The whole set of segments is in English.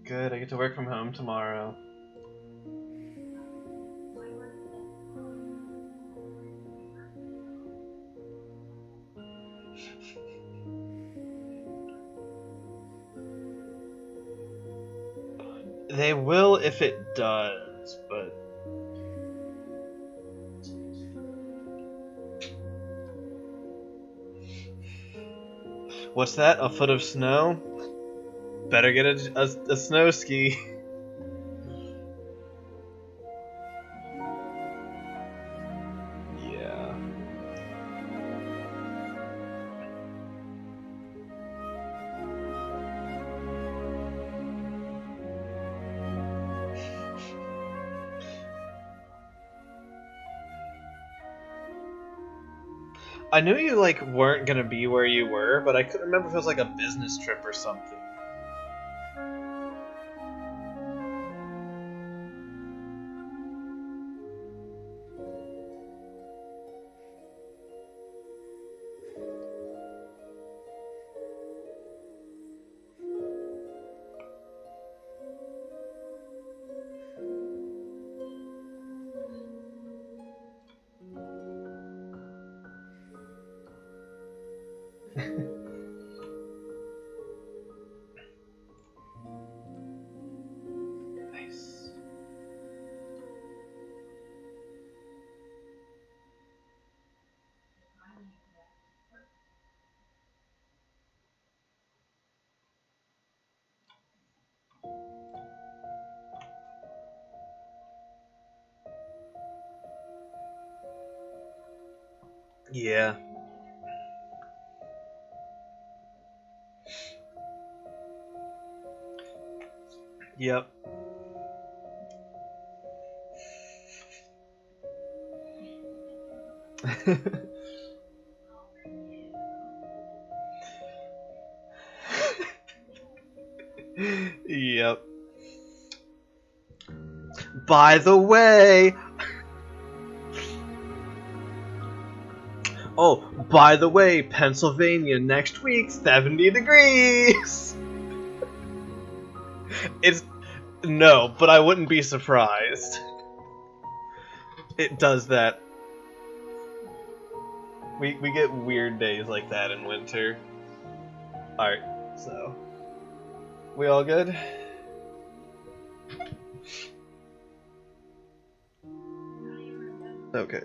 Good, I get to work from home tomorrow. They will if it does, but... What's that? A foot of snow? Better get a snow ski. Yeah. I knew you weren't gonna be where you were, but I couldn't remember if it was a business trip or something. Nice. Yeah. Yep. Yep. By the way... Oh, by the way, Pennsylvania next week, 70 degrees! It's... No, but I wouldn't be surprised. It does that. We get weird days like that in winter. Alright, so... We all good? Okay.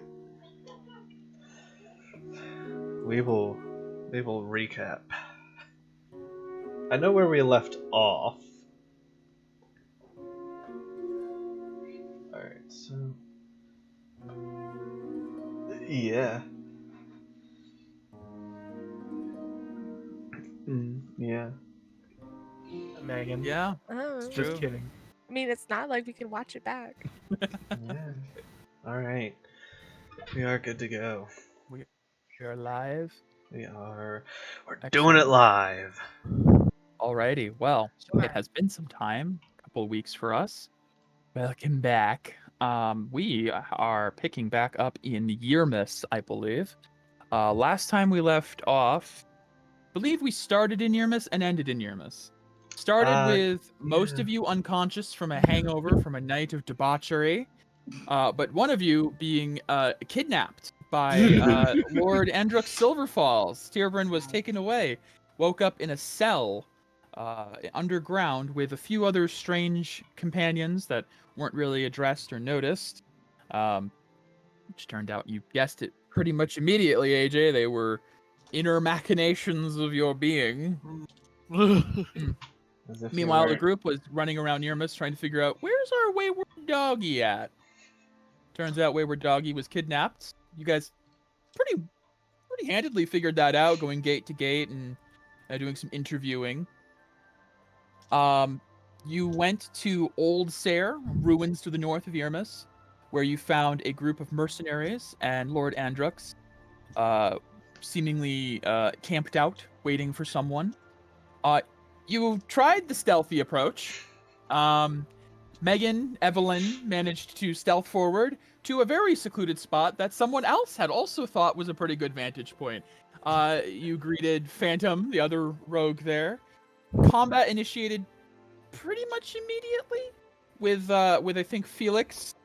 We will recap. I know where we left off. Alright, so... Yeah. Yeah. Megan. Yeah. Oh. It's Just true. kidding. I mean, it's not like we can watch it back. Yeah. Alright. We are good to go. You're live. We are... We're Excellent. doing it live! Alrighty, well, Sure. it has been some time, a couple of weeks for us. Welcome back. We are picking back up in Yearmas, I believe. Last time we left off, I believe we started in Yearmas and ended in Yearmas. Started with most yeah. of you unconscious from a hangover from a night of debauchery, but one of you being kidnapped by Lord Andrux Silverfalls. Tyrburn was taken away, woke up in a cell underground with a few other strange companions that weren't really addressed or noticed. Which turned out, you guessed it pretty much immediately, AJ, they were inner machinations of your being. As if Meanwhile, you the were... group was running around Yearmas trying to figure out, where's our wayward doggy at? Turns out wayward doggy was kidnapped. You guys pretty handedly figured that out, going gate to gate and doing some interviewing. You went to Old Sayre, ruins to the north of Yearmas, where you found a group of mercenaries and Lord Andrux, seemingly camped out, waiting for someone. You tried the stealthy approach. Megan, Evelyn managed to stealth forward to a very secluded spot that someone else had also thought was a pretty good vantage point. You greeted Phantom, the other rogue there. Combat initiated pretty much immediately, with I think Felix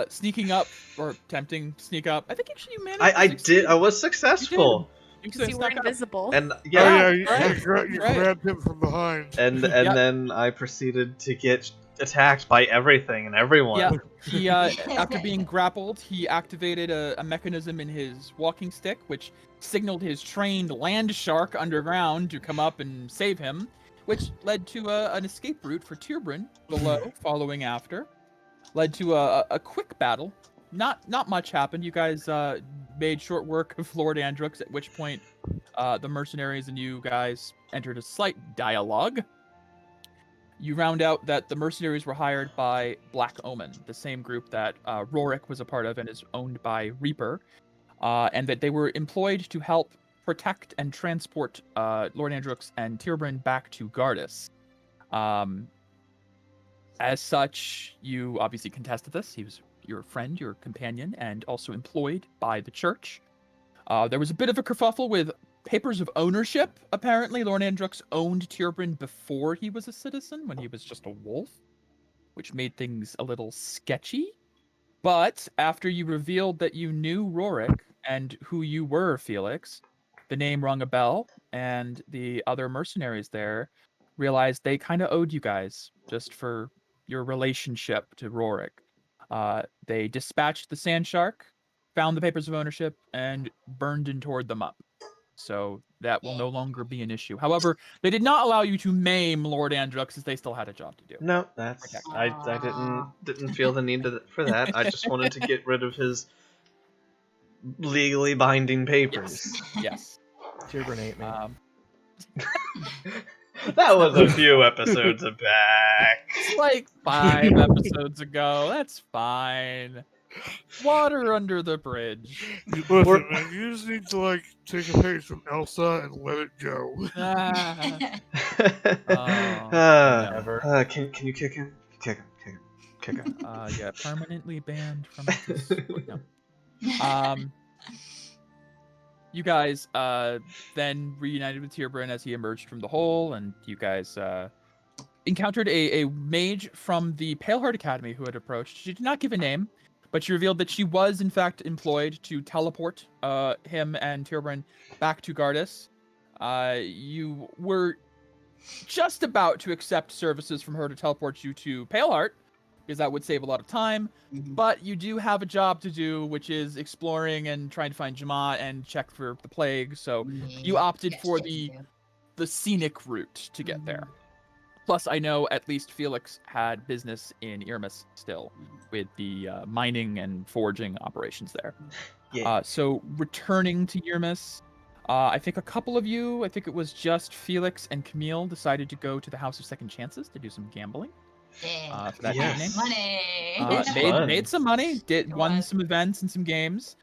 sneaking up or attempting to sneak up. I think actually you managed. I to succeed. did. I was You successful. did. Because you were snuck up. invisible. And Oh yeah, yeah, you, right, you right. grabbed him from behind. and Yep. then I proceeded to get attacked by everything and everyone. Yeah, he after being grappled, he activated a mechanism in his walking stick, which signaled his trained land shark underground to come up and save him, which led to an escape route for Tierbrin below, following after. Led to a quick battle. Not much happened. You guys made short work of Lord Andrux, at which point the mercenaries and you guys entered a slight dialogue. You round out that the mercenaries were hired by Black Omen, the same group that Rorik was a part of and is owned by Reaper, and that they were employed to help protect and transport Lord Andrux and Tierbrin back to Gardas. As such, you obviously contested this. He was your friend, your companion, and also employed by the church. There was a bit of a kerfuffle with papers of ownership. Apparently, Lord Andrux owned Tierbrin before he was a citizen, when he was just a wolf, which made things a little sketchy. But after you revealed that you knew Rorik and who you were, Felix, the name rung a bell, and the other mercenaries there realized they kind of owed you guys just for your relationship to Rorik. They dispatched the Sand Shark, found the papers of ownership, and burned and tore them up. So that will no longer be an issue. However, they did not allow you to maim Lord Andrux, as they still had a job to do. No, that's Protect. I didn't feel the need for that. I just wanted to get rid of his legally binding papers. Yes. Tierbrin ate me. That was a few episodes back. It's like 5 episodes ago. That's fine. Water under the bridge. Listen, man, you just need to like take a page from Elsa and let it go. Ah. Never. Can you kick him? Kick him. Yeah, permanently banned from Discord. No. You guys then reunited with Tierbrin as he emerged from the hole, and you guys encountered a mage from the Paleheart Academy who had approached. She did not give a name, but she revealed that she was in fact employed to teleport him and Tierbrin back to Gardas. You were just about to accept services from her to teleport you to Paleheart, because that would save a lot of time. But you do have a job to do, which is exploring and trying to find Jama and check for the plague. So you opted for the scenic route to get there. Plus, I know at least Felix had business in Irmis still with the mining and forging operations there. Yeah. So returning to Irmis, I think a couple of you, I think it was just Felix and Camille, decided to go to the House of Second Chances to do some gambling. For that evening. Money. Made some money, won some events and some games.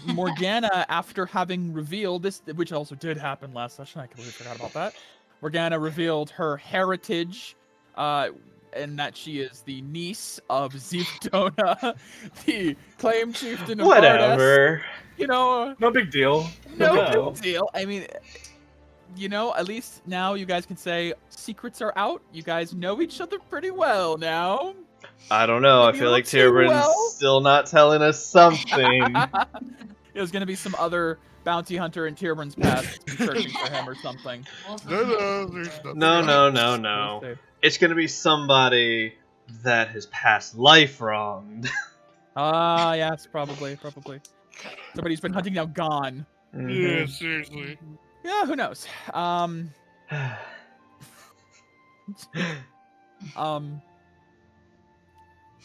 Morgana, after having revealed this, which also did happen last session, I completely forgot about that. Morgana revealed her heritage, and that she is the niece of Zivdona, the claim chieftain of Whatever. Bardas. You know, No big deal. no big deal. I mean, you know, at least now you guys can say secrets are out. You guys know each other pretty well now. I don't know. I Maybe feel a like little too Tierbrin's well. still not telling us something. There's gonna be some other bounty hunter in Tierbrin's past searching for him or something. No, there's nothing. No. It's gonna be somebody that has passed life wronged. Yes, probably. Somebody's been hunting down Gone. Yeah, seriously. Yeah, who knows?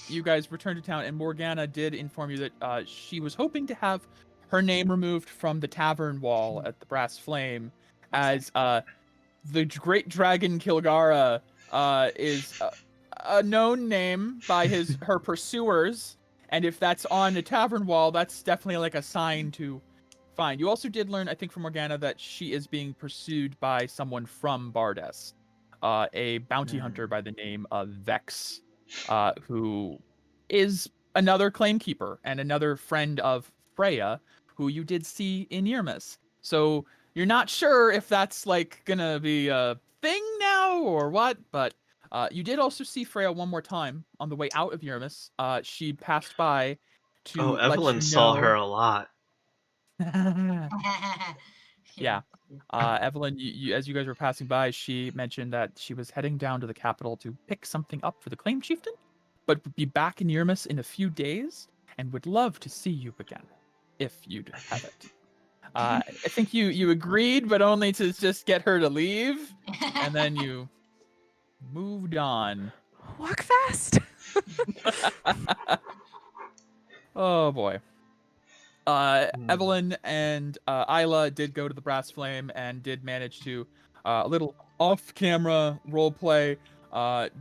You guys returned to town, and Morgana did inform you that she was hoping to have her name removed from the tavern wall at the Brass Flame, as the great dragon Kilgara is a known name by her pursuers, and if that's on a tavern wall, that's definitely like a sign to find. You also did learn, I think, from Morgana, that she is being pursued by someone from Bardas, a bounty hunter by the name of Vex, who is another claim keeper and another friend of Freya, who you did see in Irmis. So you're not sure if that's like gonna be a thing now now or what, but you did also see Freya one more time on the way out of Yermis. She passed by to Oh, let Evelyn you saw know. her a lot. Yeah. Evelyn, as you guys were passing by, she mentioned that she was heading down to the capital to pick something up for the claim chieftain, but would be back in Yermis in a few days and would love to see you again, if you'd have it. I think you agreed, but only to just get her to leave, and then you moved on. Walk fast. Oh boy. Evelyn and Isla did go to the Brass Flame and did manage to a little off-camera role play.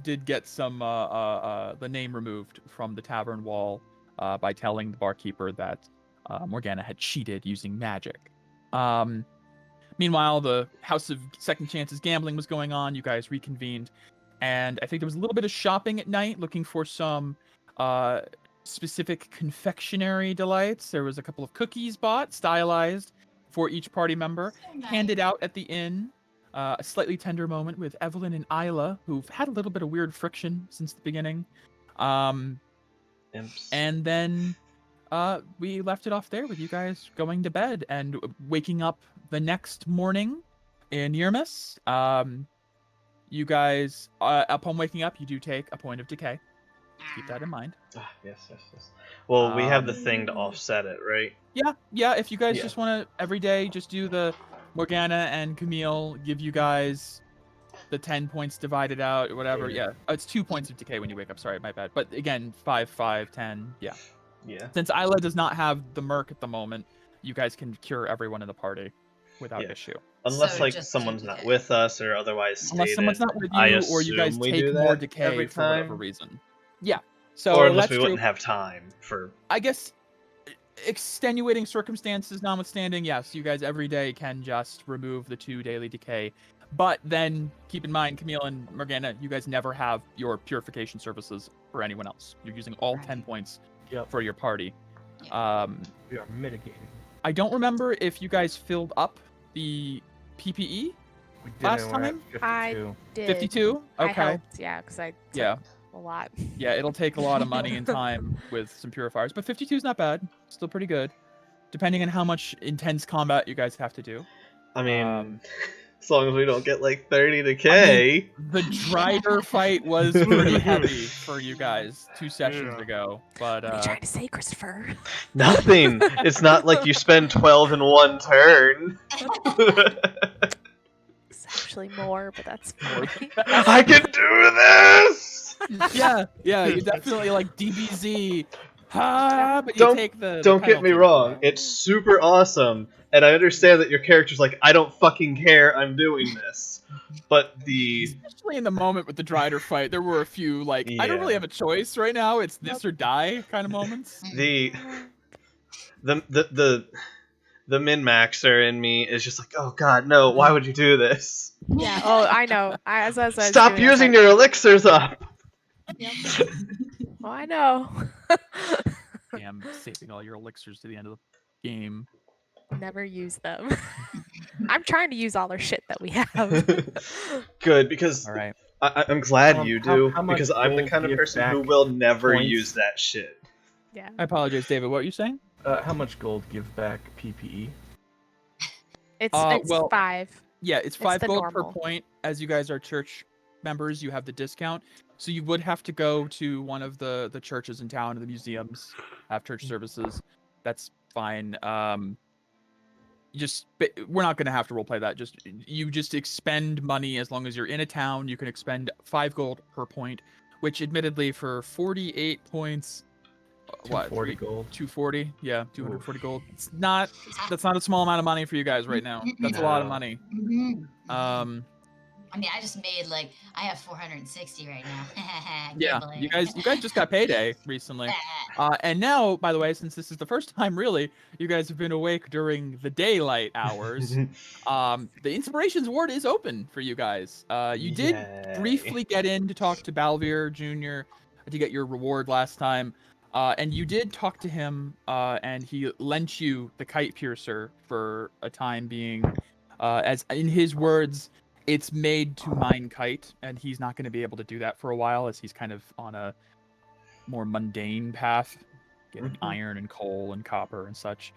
Did get some the name removed from the tavern wall by telling the barkeeper that Morgana had cheated using magic. Meanwhile, the House of Second Chances gambling was going on. You guys reconvened, and I think there was a little bit of shopping at night, looking for some specific confectionery delights. There was a couple of cookies bought, stylized for each party member, handed out at the inn. A slightly tender moment with Evelyn and Isla, who've had a little bit of weird friction since the beginning. Imps. And then we left it off there with you guys going to bed and waking up the next morning in Yermis. You guys, upon waking up, you do take a point of decay. Keep that in mind. Ah, yes. Well, we have the thing to offset it, right? Yeah. If you guys Yeah. just want to every day just do the Morgana and Camille give you guys the 10 points divided out or whatever. Yeah. Yeah, it's 2 points of decay when you wake up. Sorry, my bad. But again, 5, 10. Yeah. Yeah. Since Isla does not have the merc at the moment, you guys can cure everyone in the party without Yeah. issue. Unless So like just someone's take not decay. with us or otherwise stated. Unless someone's not with I you or you guys assume we take do more that decay every for whatever time. reason. Yeah. So Or unless that's we true. wouldn't have time for. I guess extenuating circumstances notwithstanding, yes, you guys every day can just remove the 2 daily decay. But then keep in mind, Camille and Morgana, you guys never have your purification services for anyone else. You're using all 10 points for your party. We are mitigating. I don't remember if you guys filled up the PPE We did last time. 52. Did 52. I Okay. helped, yeah, because I took Yeah. a lot. Yeah, it'll take a lot of money and time with some purifiers, but 52 is not bad. Still pretty good, depending on how much intense combat you guys have to do. I mean, Um, as long as we don't get like 30 decay. The Drider fight was pretty heavy for you guys 2 sessions Yeah. ago, but What are you trying to say, Christopher? Nothing. It's not like you spend 12 in one turn. It's actually more, but that's More. fine. I can do this. yeah, you definitely like DBZ. But you Don't- take the Don't get me penalty. wrong. It's super awesome, and I understand that your character's like, I don't fucking care. I'm doing this. But the Especially in the moment with the Drider fight, there were a few like I don't really Yeah. have a choice right now. It's this or die kind of moments. the the min-maxer in me is just like, oh god, no, why would you do this? Yeah. Oh, I know. As I was Stop doing, I was using like, your elixirs up! Oh, I know. Damn, saving all your elixirs to the end of the game. Never use them. I'm trying to use all our shit that we have. Good, because All right. I'm glad you do, how much because I'm the gold kind of give person who back will never points? use that shit. Yeah. I apologize, David. What were you saying? How much gold give back PPE? It's well, 5. Yeah, it's 5 the gold normal. per point. As you guys are church members, you have the discount. So you would have to go to one of the churches in town, the museums, have church services. That's fine. We're not going to have to roleplay that. You just expend money as long as you're in a town. You can expend 5 gold per point, which admittedly for 48 points, 240 gold. 240, yeah, 240 gold. That's not a small amount of money for you guys right now. That's a lot of No. money. I mean, I just made I have 460 right now. Yeah, Can't you believe guys just got payday recently. And now, by the way, since this is the first time really you guys have been awake during the daylight hours, the Inspirations Ward is open for you guys. You did Yay. briefly get in to talk to Balvier Jr. to get your reward last time. And you did talk to him, and he lent you the kite piercer for a time being, as in his words, It's made to mine kite, and he's not going to be able to do that for a while, as he's kind of on a more mundane path, getting iron and coal and copper and such.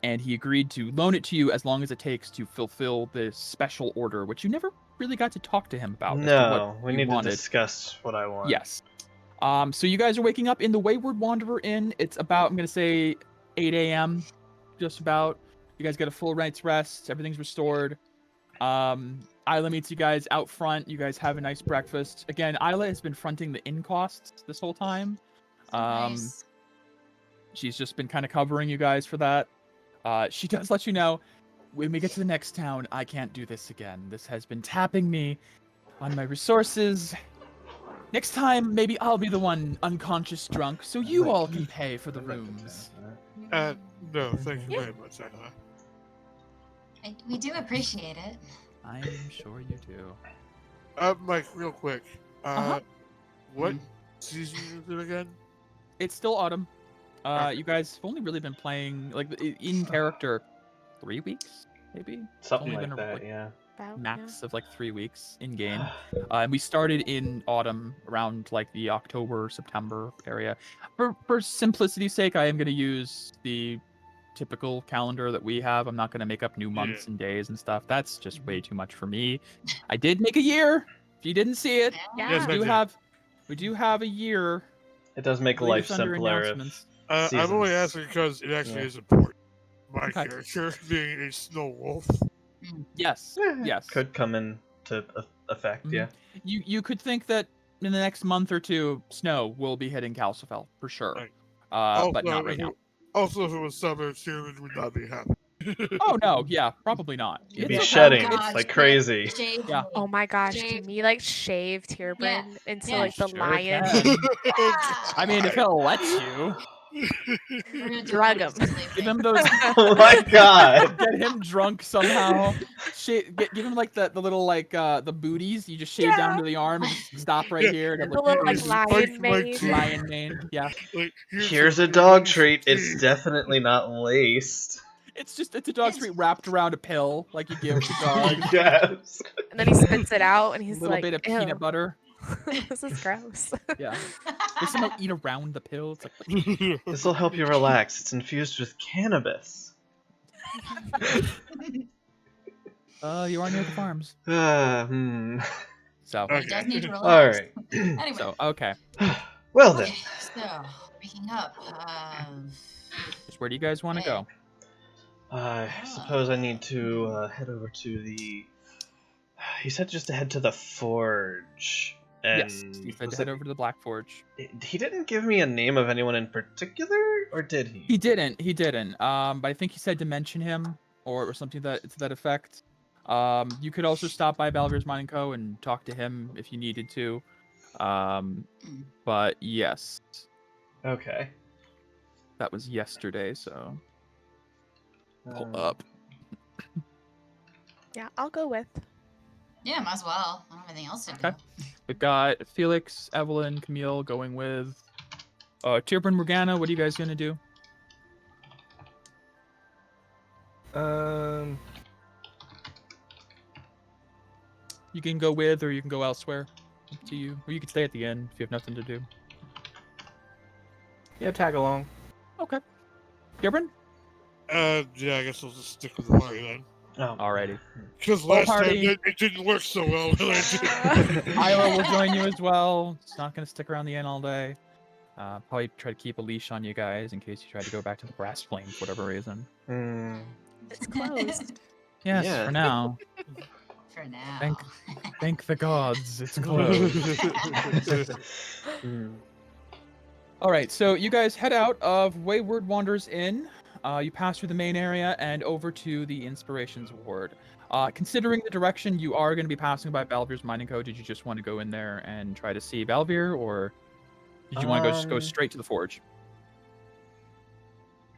And he agreed to loan it to you as long as it takes to fulfill the special order, which you never really got to talk to him about. No, we you need wanted. to discuss what I want. Yes. So you guys are waking up in the Wayward Wanderer Inn. It's about, I'm going to say, 8 a.m. Just about. You guys get a full night's rest. Everything's restored. Isla meets you guys out front. You guys have a nice breakfast. Again, Isla has been fronting the inn costs this whole time. Nice. She's just been kind of covering you guys for that. She does let you know, when we get to the next town, I can't do this again. This has been tapping me on my resources. Next time, maybe I'll be the one unconscious drunk, so you all can pay for the rooms. No, thank you very much, Anna. We do appreciate it. I'm sure you do. Mike, real quick. What season is it again? It's still autumn. You guys have only really been playing, like, in character 3 weeks, maybe? Something Only like been, that, yeah. Max of like 3 weeks in game. And we started in autumn, around like the October, September area. For simplicity's sake, I am going to use the typical calendar that we have. I'm not going to make up new months and days and stuff. That's just way too much for me. I did make a year. If you didn't see it, Yeah. Yes, we do have a year. It does make I believe life it's under simpler. announcements. I'm only seasons. asking because it actually Yeah. is important. My Okay. character being a snow wolf. Yes, yes. Could come into effect, Mhm. yeah. You could think that in the next month or two, snow will be hitting Calcifel for sure. Right. But not right now. Also, if it was summer, Tyrion would not be happy. Oh no, yeah, probably not. You'd It's be okay. shedding God, like shit. crazy. Shave Yeah. me. Oh my gosh, Shave- can we like shave Tierbrin into yeah. like the Sure lion? can. Yeah. I mean, if he'll let you, We're gonna do Drug that him. sleeping. give him those, Oh my god! get him drunk somehow. Give him like the little like the booties. You just shave down to the arm and just stop right Yeah. here. And The little like Spike lion my mane. teeth. lion mane. Yeah, Like, Here's a your dog nice treat. It's teeth. definitely not laced. it's a dog treat wrapped around a pill like you give the dog. Yes. And then he spits it out and A he's little like, bit of "Ew, peanut butter. this is gross." Yeah, they somehow eat around the pill. It's like This will help you relax. It's infused with cannabis. you are near the farms. So Okay. He does need to relax. All right. Anyway. so okay. Well then. Okay, so waking up. Where do you guys want to go? I suppose I need to head over to the. He said just to head to the forge. And Yes, you said was to head it- over to the Black Forge. He didn't give me a name of anyone in particular, or did he? He didn't. But I think he said to mention him or something to that effect. You could also stop by Balvir's Mining Co. and talk to him if you needed to. But yes, Okay. that was yesterday. So pull Um, up. Yeah, I'll go with. Yeah, might as well. I don't have anything else to do. Okay. We've got Felix, Evelyn, Camille going with Tierbrin, Morgana. What are you guys gonna do? You can go with, or you can go elsewhere. Up to you. Or you can stay at the end if you have nothing to do. Yeah, tag along. Okay. Tierbrin? Yeah, I guess I'll just stick with the party then. Oh. Alrighty. Because last time party. it didn't work so well. when I did. Isla will join you as well. It's not going to stick around the inn all day. Probably try to keep a leash on you guys in case you try to go back to the brass flames for whatever reason. It's closed. Yes, Yeah. for now. For now. Thank the gods, it's closed. All right, so you guys head out of Wayward Wanderers Inn. You pass through the main area and over to the Inspirations Ward. Considering the direction, you are going to be passing by Balvir's Mining Co. Did you just want to go in there and try to see Balvir, or did you want to go straight to the Forge?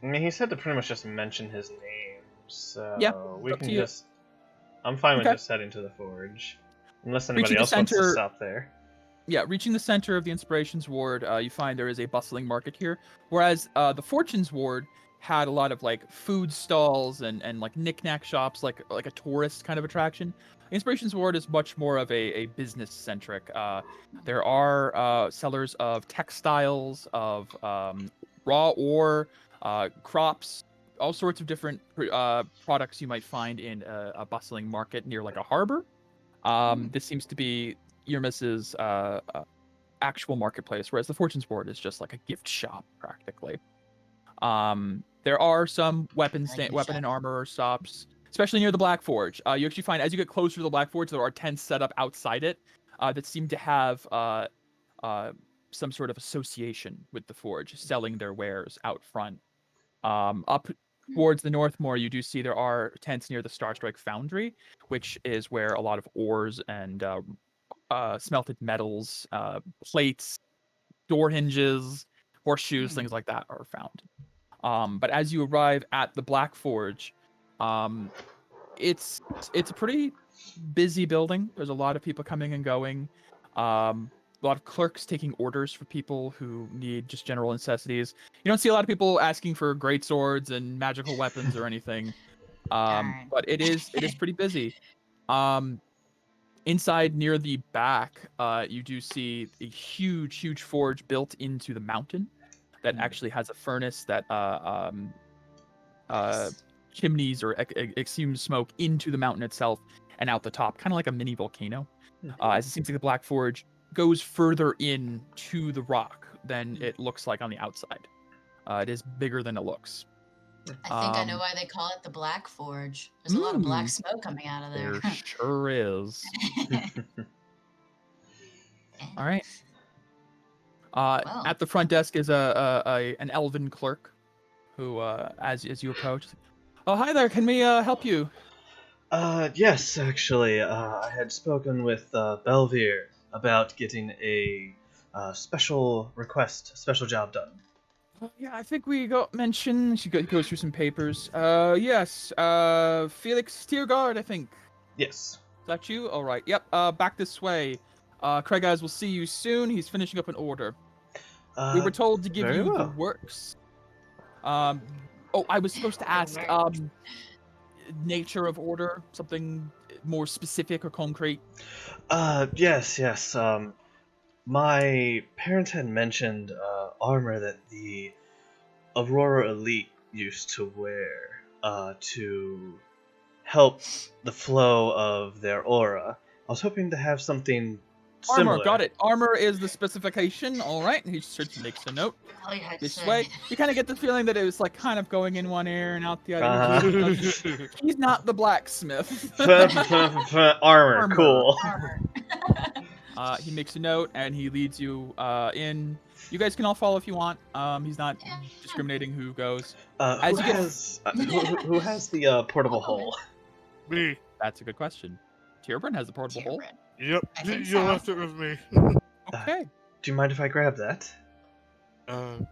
I mean, he said to pretty much just mention his name, so Yeah, we up can to you. just. I'm fine with Okay. just heading to the forge, unless Reaching anybody the else wants to center- stop there. Yeah, reaching the center of the Inspirations Ward, you find there is a bustling market here, whereas the Fortunes Ward had a lot of like food stalls and like knickknack shops, like a tourist kind of attraction. Inspirations Ward is much more of a business centric. There are sellers of textiles, of raw ore, crops, all sorts of different products you might find in a bustling market near like a harbor. This seems to be Irmis's actual marketplace, whereas the Fortunes Board is just like a gift shop practically. There are some weapon and armor shops, especially near the Black Forge. You actually find as you get closer to the Black Forge, there are tents set up outside it that seem to have some sort of association with the forge, selling their wares out front. Up towards the north more, you do see there are tents near the Starstrike Foundry, which is where a lot of ores and smelted metals, plates, door hinges, horseshoes, things like that are found. But as you arrive at the Black Forge, it's a pretty busy building. There's a lot of people coming and going. A lot of clerks taking orders for people who need just general necessities. You don't see a lot of people asking for great swords and magical weapons or anything. But it is pretty busy. Inside near the back, you do see a huge forge built into the mountain that actually has a furnace that chimneys or exhumes smoke into the mountain itself and out the top, kind of like a mini volcano. As it seems like the Black Forge goes further in to the rock than it looks like on the outside. It is bigger than it looks. I think I know why they call it the Black Forge. There's a lot of black smoke coming out of there. There sure is. All right. Well. At the front desk is an elven clerk, who, as you approach, oh hi there, can we help you? Yes, actually, I had spoken with Belvier about getting a special job done. Yeah, I think we got mentioned. She goes through some papers. Yes, Felix Tiergard, I think. Yes. Is that you? All right. Yep. Back this way. Craig Eyes will see you soon. He's finishing up an order. We were told to give you the works. Oh, I was supposed to ask. Nature of order, something more specific or concrete. Yes. My parents had mentioned armor that the Aurora elite used to wear to help the flow of their aura. I was hoping to have something similar. Armor, got it. Armor is the specification. All right. He makes a note. This way. You kind of get the feeling that it was like kind of going in one ear and out the other. He's not the blacksmith. Armor, cool. He makes a note and he leads you in. You guys can all follow if you want. He's not discriminating who goes. Who has the portable hole? Me. That's a good question. Tierburn has the portable hole. Yep, you left it with me. Okay. Do you mind if I grab that?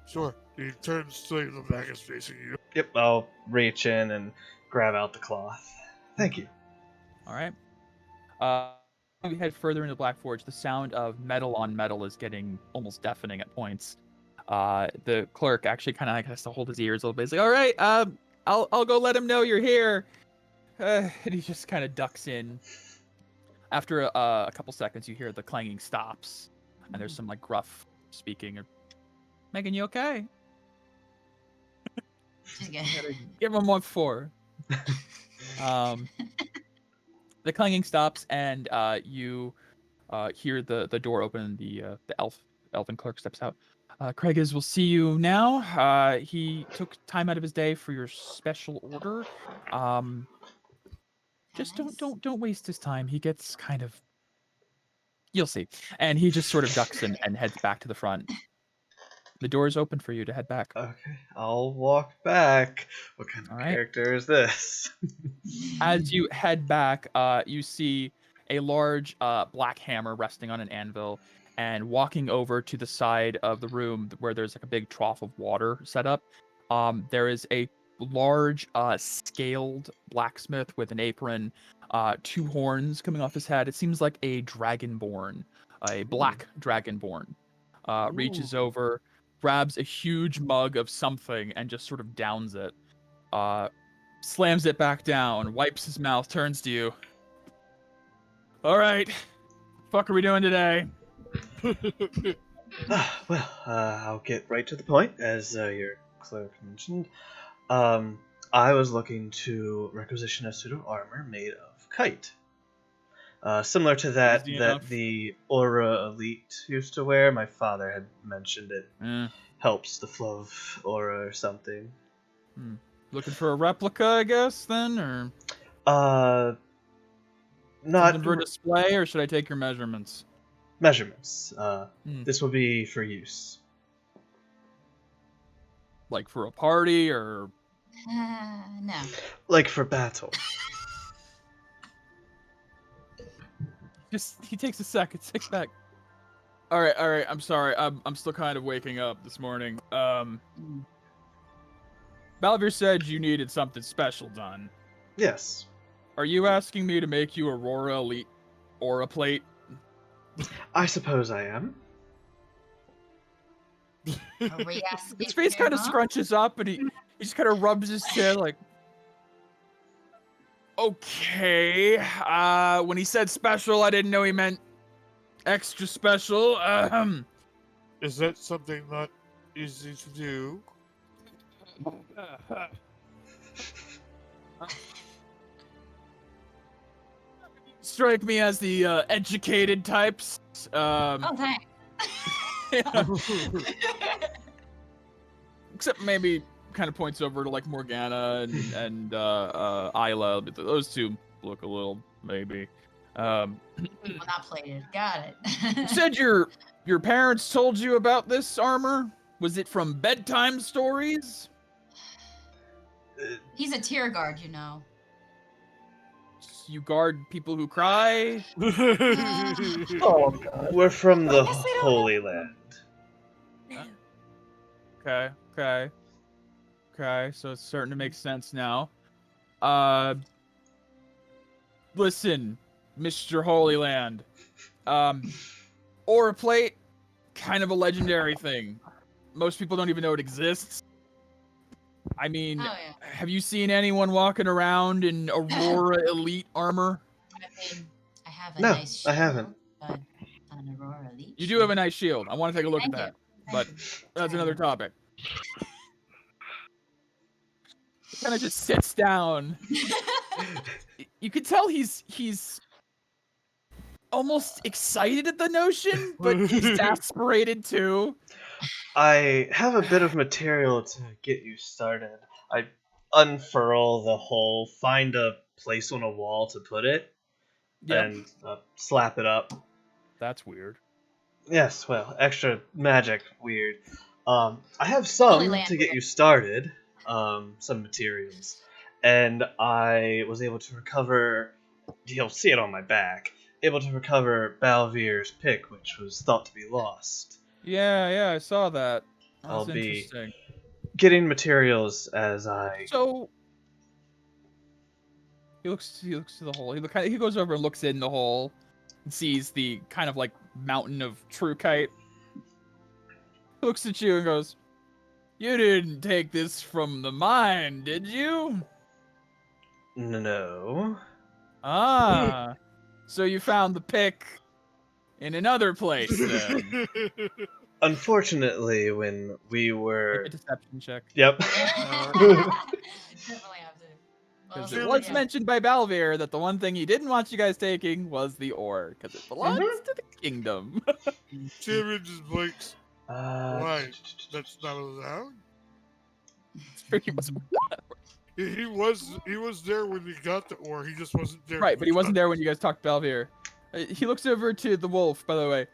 Sure. He turns to the back is facing you. Yep, I'll reach in and grab out the cloth. Thank you. All right. We head further into Black Forge. The sound of metal on metal is getting almost deafening at points. The clerk actually kind of has to hold his ears a little bit. He's like, "All right, I'll go let him know you're here." And he just kind of ducks in. After a couple seconds, you hear the clanging stops, and there's some like gruff speaking. Megan, you okay? She's good. Give him 1-4. The clanging stops, and you hear the door open. The elven clerk steps out. Craig will see you now. He took time out of his day for your special order. Just don't waste his time. He gets kind of... You'll see. And he just sort of ducks and heads back to the front. The door is open for you to head back. Okay, I'll walk back. What kind of character is this? As you head back, you see a large black hammer resting on an anvil, and walking over to the side of the room where there's like a big trough of water set up, there is a large scaled blacksmith with an apron, 2 horns coming off his head. It seems like a dragonborn, a black dragonborn. Reaches over, grabs a huge mug of something and just sort of downs it. Slams it back down, wipes his mouth, turns to you. All right, fuck are we doing today? I'll get right to the point, as your clerk mentioned. I was looking to requisition a suit of armor made of kite. Similar to that Easy that enough. the Aura Elite used to wear. My father had mentioned it helps the flow of aura or something. Looking for a replica, I guess, then? Or Not something for display, or should I take your measurements? measurements. This will be for use. Like for a party, or... No. Like for battle. He takes a second, six back. All right, I'm sorry. I'm still kind of waking up this morning. Balvir said you needed something special done. Yes. Are you asking me to make you Aurora Elite Aura Plate? I suppose I am. Are we asking His face your kind of mom? scrunches up, and he just kind of rubs his chin like... Okay. When he said special, I didn't know he meant extra special. Is that something not easy to do? Strike me as the educated types. Oh, thanks. Yeah. Except maybe kind of points over to like Morgana and Isla. But those two look a little maybe. Well, not plated. Got You it. said your parents told you about this armor? Was it from bedtime stories? He's a tear guard, you know. You guard people who cry? Oh god. We're from the Yes, we don't Holy Land. Okay. So it's starting to make sense now. Listen, Mr. Holy Land. Aura plate, kind of a legendary thing. Most people don't even know it exists. I mean, Oh, yeah. have you seen anyone walking around in Aurora Elite armor? I mean, I have a No, nice I shield, haven't. but an Aurora Elite You do have a shield. nice shield. I want to take a look Thank at that. you. But Thank you. that's another topic. Kind of just sits down. You can tell he's almost excited at the notion, but exasperated too. I have a bit of material to get you started. I unfurl the hole, find a place on a wall to put it, and slap it up. That's weird. Yes, well, extra magic, weird. I have Holy some Land to get weird. you started, some materials, and I was able to recover. You'll see it on my back. Able to recover Balvir's pick, which was thought to be lost. Yeah, I saw that. I'll That's be interesting. getting materials as I. So he looks to the hole. He goes over and looks in the hole and sees the kind of like mountain of true kite. He looks at you and goes, "You didn't take this from the mine, did you?" No. Ah. So you found the pick in another place then. Unfortunately, when we Make were. a deception check. Yep. Definitely have to. Well, Because so, it was yeah. mentioned by Balvir that the one thing he didn't want you guys taking was the ore, because it belongs to the kingdom. Tyrion just blinks. Uh, Why? That's not allowed. Pretty much. He was there when we got the ore. He just wasn't there. Right, when but he we wasn't got- there when you guys talked to Balvir. He looks over to the wolf, by the way.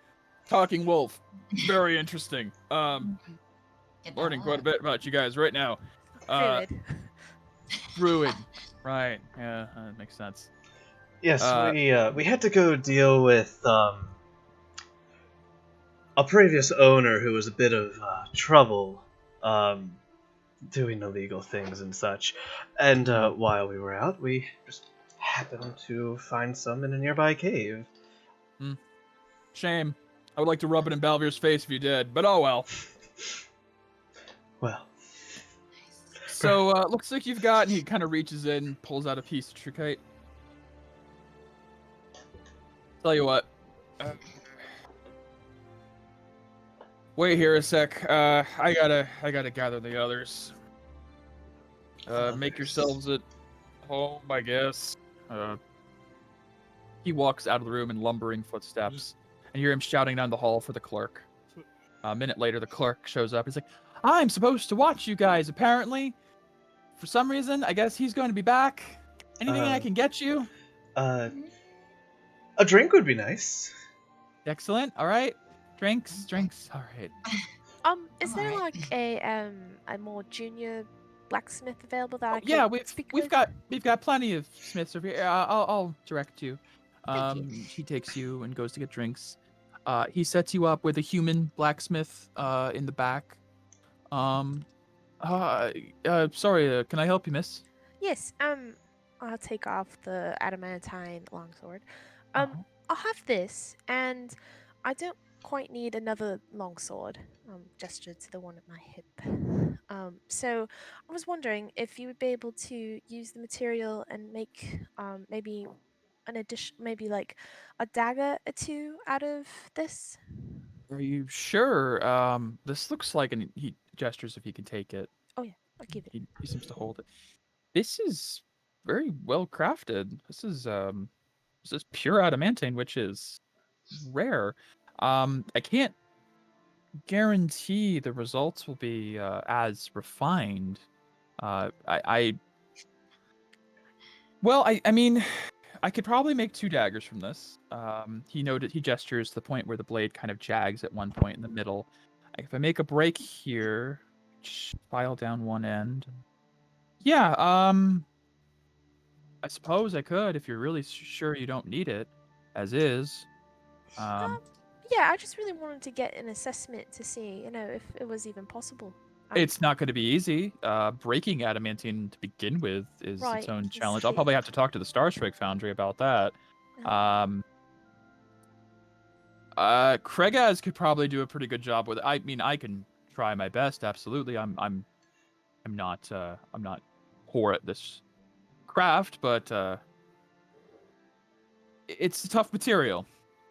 Talking wolf. Very interesting. Get that Learning quite a on. bit about you guys right now. Druid. Druid. Right, yeah, that makes sense. yes, Uh, we had to go deal with a previous owner who was a bit of trouble, doing illegal things and such. And while we were out, we just happened to find some in a nearby cave. Shame. I would like to rub it in Balvir's face if you did, but oh well. Well, So looks like you've got. And he kind of reaches in, pulls out a piece of trichet. Tell you what. Wait here a sec. I gotta gather the others. Make Others. yourselves at home, I guess. He walks out of the room in lumbering footsteps, and you hear him shouting down the hall for the clerk. A minute later, the clerk shows up. He's like, "I'm supposed to watch you guys, apparently. For some reason, I guess he's going to be back. Anything I can get you?" A drink would be nice. Excellent. All right. Drinks. All right. Is there Alright. like a more junior blacksmith available that I could Yeah, speak we've with? got plenty of smiths over here. I'll direct you. Thank you. He takes you and goes to get drinks. He sets you up with a human blacksmith in the back. Sorry, can I help you, miss? Yes. I'll take off the adamantine longsword. Uh-huh. I'll have this, and I don't quite need another longsword. Gestured to the one at my hip. So I was wondering if you would be able to use the material and make maybe an addition, maybe like a dagger or two out of this. Are you sure? This looks like, and he gestures if he can take it. Oh yeah, I'll give it. He seems to hold it. This is very well crafted. This is pure adamantine, which is rare. I can't guarantee the results will be as refined. I mean, I could probably make 2 daggers from this. He gestures to the point where the blade kind of jags at one point in the middle. If I make a break here, file down one end. Yeah, I suppose I could if you're really sure you don't need it, as is. Yeah, I just really wanted to get an assessment to see, if it was even possible. It's not going to be easy. Breaking adamantine to begin with is Right, its own this challenge. I'll is- probably have to talk to the Starstrike Foundry about that. Kregaz could probably do a pretty good job with it. I mean, I can try my best. Absolutely, I'm not poor at this craft, but it's a tough material.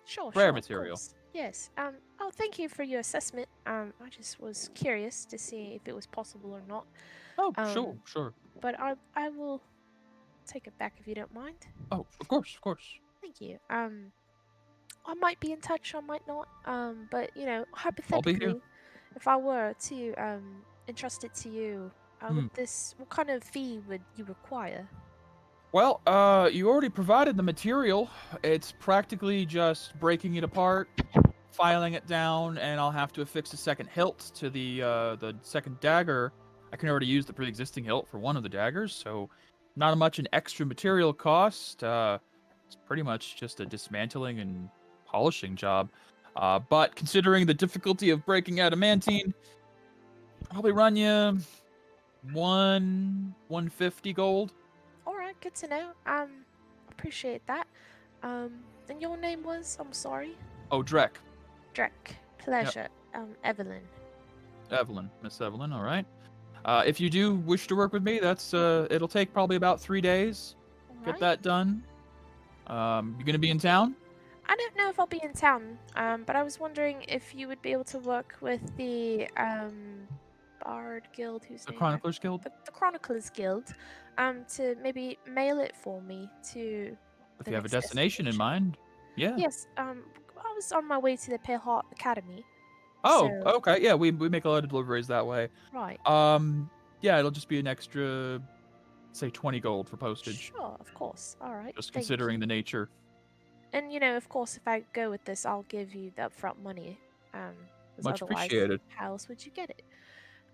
Sure, Rare sure, of material. course. Yes. Oh, thank you for your assessment. I just was curious to see if it was possible or not. Oh, sure. But I will take it back if you don't mind. Oh, of course. Thank you. I might be in touch, I might not. But I'll be here. hypothetically, if I were to entrust it to you, what kind of fee would you require? Well, you already provided the material. It's practically just breaking it apart, filing it down, and I'll have to affix a second hilt to the second dagger. I can already use the pre-existing hilt for one of the daggers, so not much an extra material cost. It's pretty much just a dismantling and polishing job. But considering the difficulty of breaking adamantine, probably run you 150 gold. All right, good to know. Appreciate that. And your name was? I'm sorry. Oh, Drek. Drek. Pleasure. Evelyn. Miss Evelyn, all right. If you do wish to work with me, it'll take probably about 3 days. All Get right. that done. You gonna be in town? I don't know if I'll be in town, but I was wondering if you would be able to work with the Bard Guild, The Chroniclers Guild? the Chroniclers Guild, to maybe mail it for me to. If the you have a next destination in mind. Yeah. Yes. I was on my way to the Pale Heart Academy. Oh, so- okay. Yeah, we make a lot of deliveries that way. Right. Yeah, it'll just be an extra, say, 20 gold for postage. Sure, of course. All right. Just thank considering you. the nature. And of course, if I go with this, I'll give you the upfront money. 'Cause Much otherwise, appreciated. How else would you get it?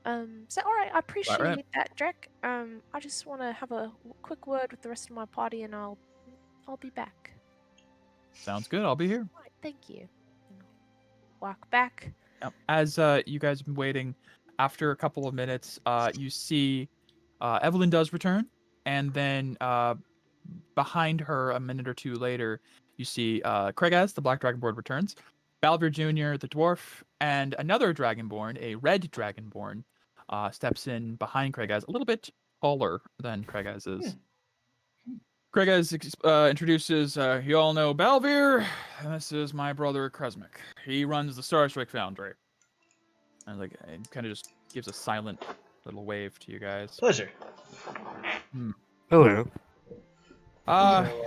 So all right, I appreciate right. that, Drek. I just want to have a quick word with the rest of my party, and I'll be back. Sounds good. I'll be here. All right, thank you. And I'll walk back. As you guys have been waiting, after a couple of minutes, you see Evelyn does return, and then behind her, a minute or two later, you see Kregaz, the Black Dragonborn, returns. Balvir Jr., the dwarf, and another Dragonborn, a red Dragonborn, steps in behind Craigaz, a little bit taller than Craigaz is. Craigaz introduces, you all know Balvir, and this is my brother Kresmik. He runs the Starstrike Foundry. And like, it kind of just gives a silent little wave to you guys. Pleasure. Hello.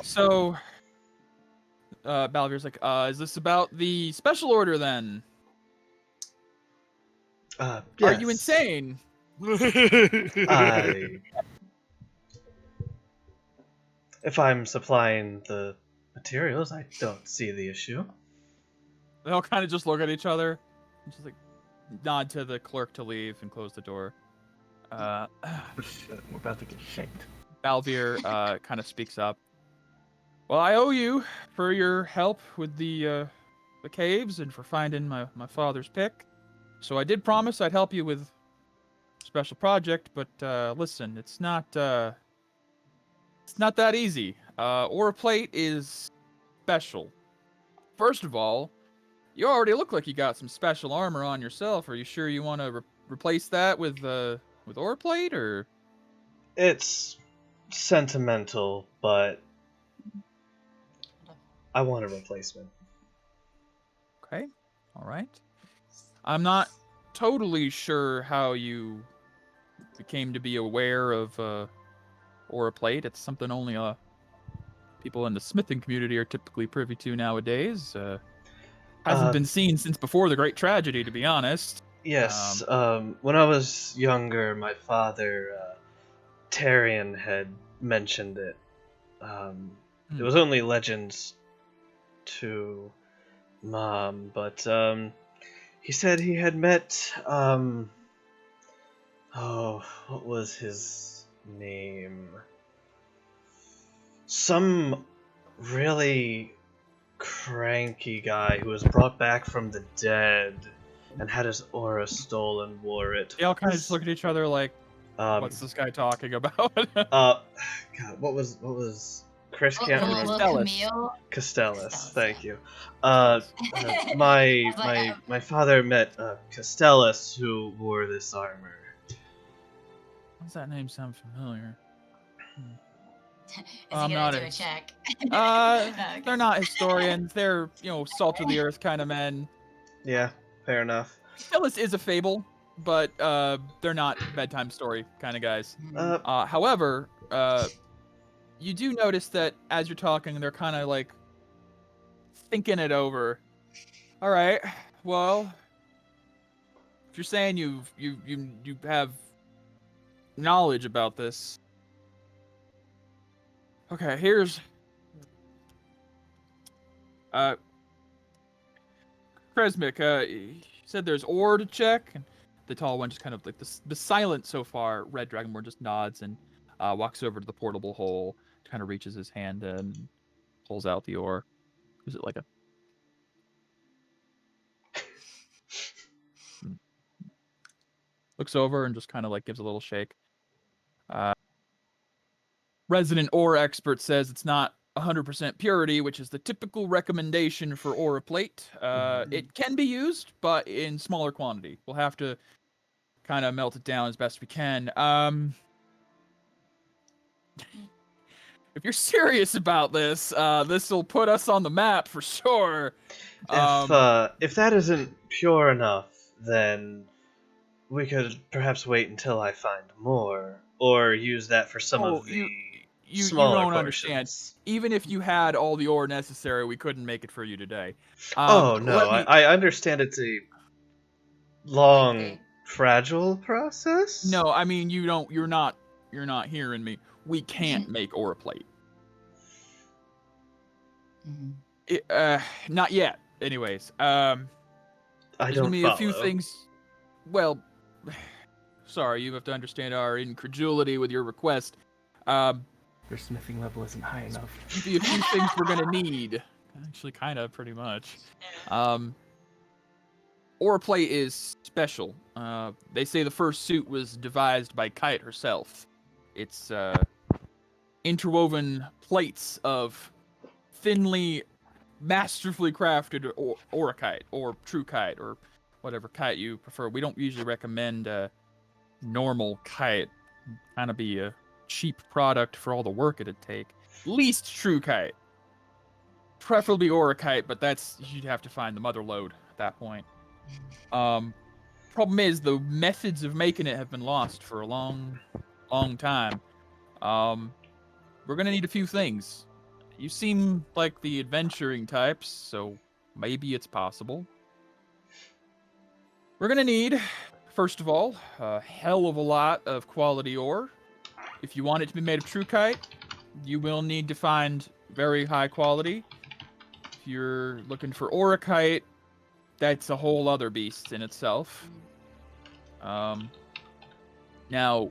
So Balvir's like, is this about the special order then? Yes. Are you insane? If I'm supplying the materials, I don't see the issue. They all kind of just look at each other, and just like nod to the clerk to leave and close the door. Shit, we're about to get shanked. Balvir kind of speaks up. Well, I owe you for your help with the caves and for finding my father's pick. So I did promise I'd help you with a special project, but listen, it's not that easy. Aura plate is special. First of all, you already look like you got some special armor on yourself. Are you sure you want to replace that with Aura plate, or? It's sentimental, but I want a replacement. Okay, all right. I'm not totally sure how you came to be aware of Aura plate. It's something only people in the smithing community are typically privy to nowadays. Hasn't been seen since before the Great Tragedy, to be honest. Yes, when I was younger, my father, Tarian, had mentioned it. It was only legends to Mom, but he said he had met, what was his name? Some really cranky guy who was brought back from the dead and had his aura stolen, wore it. They all kind of just look at each other like, what's this guy talking about? God, what was Chris can't remember. Castellus. Thank you. My father met Castellus, who wore this armor. Does that name sound familiar? Is he gonna do a check? They're not historians. They're, salt of the earth kind of men. Yeah, fair enough. Castellus is a fable, but they're not bedtime story kind of guys. Mm-hmm. However, you do notice that as you're talking, they're kind of like thinking it over. All right, well, if you're saying you have knowledge about this, okay, here's Kresmik. You said there's ore to check, and the tall one just kind of like the silent so far red dragonborn just nods and walks over to the portable hole, kind of reaches his hand and pulls out the ore. Is it like a looks over and just kind of like gives a little shake. Resident ore expert says it's not 100% purity, which is the typical recommendation for aura plate. It can be used, but in smaller quantity. We'll have to kind of melt it down as best we can. If you're serious about this, this will put us on the map for sure. If that isn't pure enough, then we could perhaps wait until I find more, or use that for some of the smaller you don't portions. understand. Even if you had all the ore necessary, we couldn't make it for you today. I understand it's a long, fragile process. No, I mean you're not hearing me. We can't make aura plate. Not yet. Anyways, I there's don't gonna be follow. a few things. Well, sorry, you have to understand our incredulity with your request. Your smithing level isn't high enough. Be a few things we're gonna need. Actually, kind of, pretty much. Aura plate is special. They say the first suit was devised by Kite herself. It's interwoven plates of thinly, masterfully crafted auracite, or true kite, or whatever kite you prefer. We don't usually recommend normal kite. Kind of be a cheap product for all the work it'd take. Least true kite. Preferably Aurokite, but you'd have to find the mother lode at that point. Problem is, the methods of making it have been lost for a long time. We're gonna need a few things. You seem like the adventuring types, so maybe it's possible. We're gonna need, first of all, a hell of a lot of quality ore. If you want it to be made of true kite, you will need to find very high quality. If you're looking for Aurokite, that's a whole other beast in itself. Now,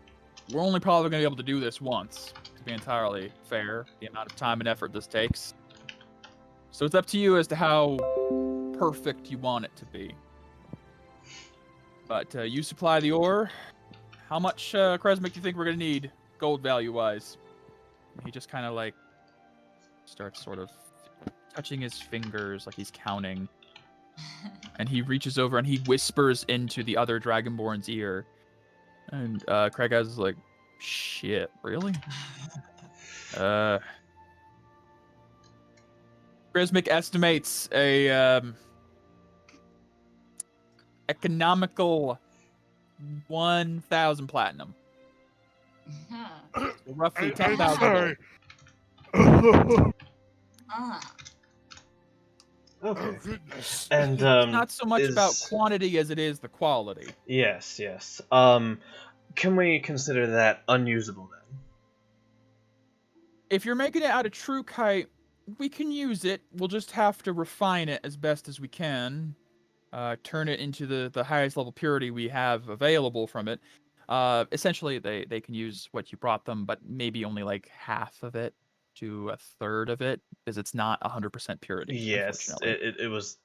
we're only probably going to be able to do this once, to be entirely fair, the amount of time and effort this takes. So it's up to you as to how perfect you want it to be. But you supply the ore. How much, Kresmic, do you think we're going to need, gold value-wise? He just kind of, like, starts sort of touching his fingers like he's counting. And he reaches over and he whispers into the other Dragonborn's ear. And Craig is like, shit, really? Kresmic estimates a economical 1,000 platinum. So roughly 10,000 gold. Okay. Oh, goodness. And It's not so much about quantity as it is the quality. Yes. Can we consider that unusable then? If you're making it out of true kite, we can use it. We'll just have to refine it as best as we can. Turn it into the highest level purity we have available from it. Essentially, they can use what you brought them, but maybe only like half of it to a third of it, because it's not 100% purity. Yes, unfortunately. it was.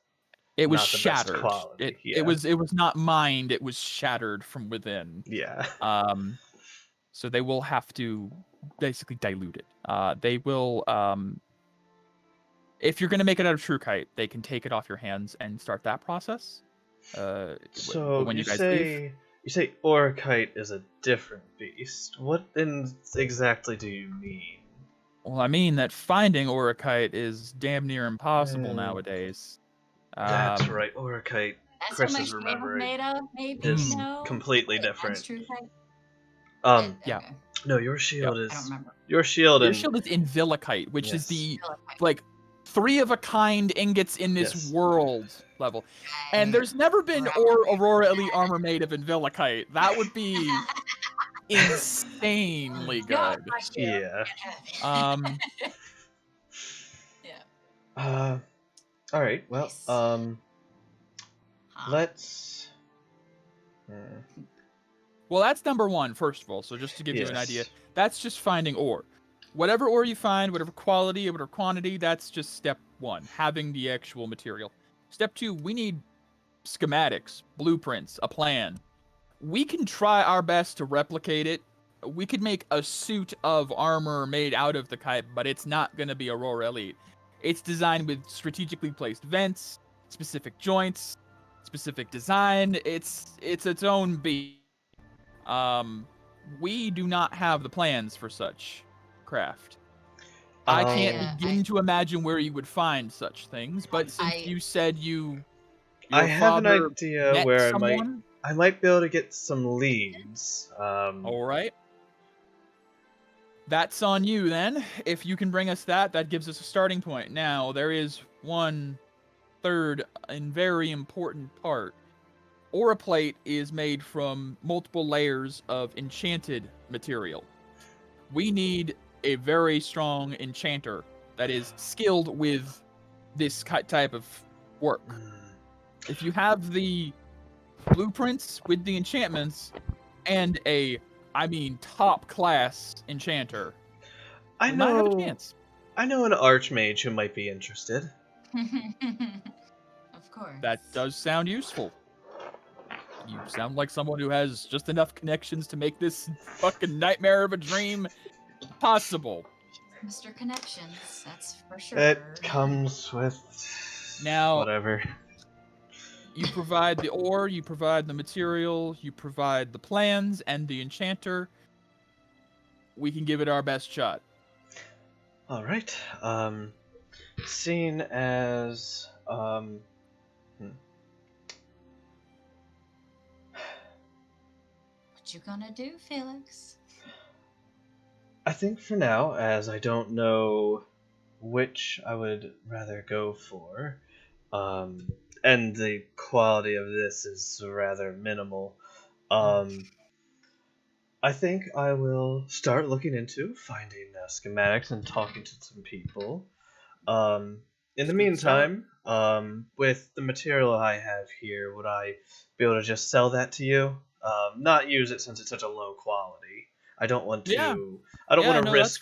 It was not the best shattered. quality, It was not mined. It was shattered from within. Yeah. So they will have to basically dilute it. They will. If you're going to make it out of true kite, they can take it off your hands and start that process. So when you guys leave. say Aurokite is a different beast. What exactly do you mean? Well, I mean that finding Aurokite is damn near impossible nowadays. That's right, Aurokite. That's Chris what my is shield remembering. made of, maybe? Is No? completely Wait, different. That's true, right? Yeah. Okay. No, your shield Yeah, is. I don't remember. Your shield Your and shield is Invillikite, which is Yes. the Invillikite. like 3-of-a-kind ingots in this Yes. world level. And there's never been Aurora Elite armor made of Invillikite. That would be insanely Yeah, good. my shield. yeah. Yeah. All right. Well. Nice. Huh. Let's. Well, that's number one, first of all. So just to give you an idea, Yes. that's just finding ore. Whatever ore you find, whatever quality, whatever quantity, that's just step one, having the actual material. Step two, we need schematics, blueprints, a plan. We can try our best to replicate it. We could make a suit of armor made out of the kite, but it's not going to be Aurora Elite. It's designed with strategically placed vents, specific joints, specific design. It's its own beast. We do not have the plans for such craft. I can't begin to imagine where you would find such things, but since you said I have an father idea met where someone? I might be able to get some leads. All right. That's on you then. If you can bring us that gives us a starting point. Now, there is one third and very important part. Auraplate is made from multiple layers of enchanted material. We need a very strong enchanter that is skilled with this type of work. If you have the blueprints with the enchantments and top class enchanter, we might have a chance. I know an archmage who might be interested. Of course. That does sound useful. You sound like someone who has just enough connections to make this fucking nightmare of a dream possible. Mr. Connections, that's for sure. It comes with now whatever. You provide the ore, you provide the material, you provide the plans and the enchanter. We can give it our best shot. All right. Seen as What you gonna do, Felix? I think for now, as I don't know which I would rather go for, and the quality of this is rather minimal, I think I will start looking into finding schematics and talking to some people. In the Good start. meantime, with the material I have here, would I be able to just sell that to you? Not use it since it's such a low quality. I don't want to. Yeah. I don't Yeah, want to no, that's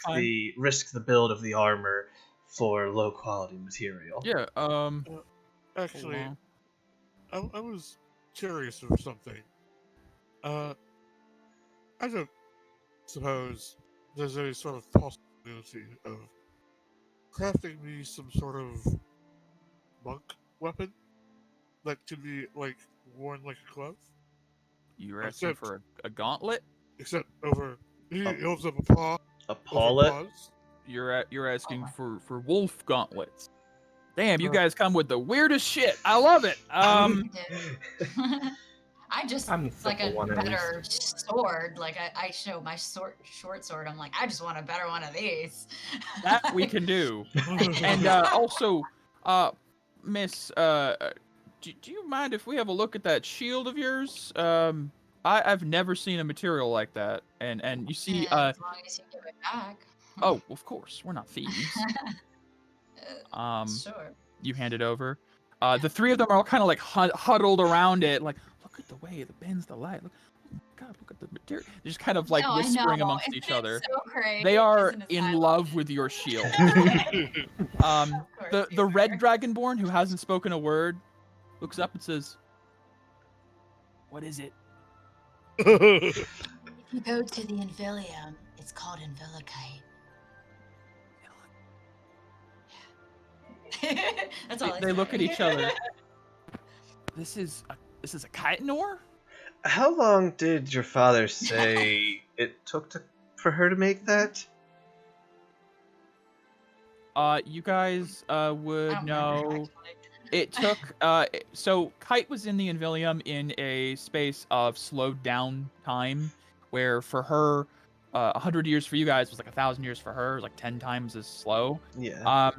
risk the build of the armor for low quality material. Yeah, Actually, hold on. I was curious of something. I don't suppose there's any sort of possibility of crafting me some sort of monk weapon that can be like worn like a glove, You're asking except for a gauntlet? over. He Oh. holds up a paw A over pallet? paws. You're asking for wolf gauntlets. Damn, you Uh, guys come with the weirdest shit. I love it. I just I'm like a simple one of these. better sword. Like I show my short sword. I'm like, I just want a better one of these. That we can do. And also, Miss, do you mind if we have a look at that shield of yours? I've never seen a material like that. And you see, as long as you give it back. oh, of course, we're not thieves. Sure. You hand it over. The three of them are all kind of like huddled around it, like, look at the way it bends the light. Look, oh my God, look at the material. They're just kind of like No, I whispering know. amongst Isn't each it other. so great? They are Isn't it in silent? love with your shield. Of course The you red are. dragonborn, who hasn't spoken a word, looks up and says, "What is it?" If you go to the Invilium, it's called Invilicite. That's all I They look at say. each other. This is a chitin ore? How long did your father say it took for her to make that? You guys I would don't remember, know. actually. It took so Kite was in the Invilium in a space of slowed down time, where for her, 100 years for you guys was like 1,000 years for her, like 10 times as slow. Yeah.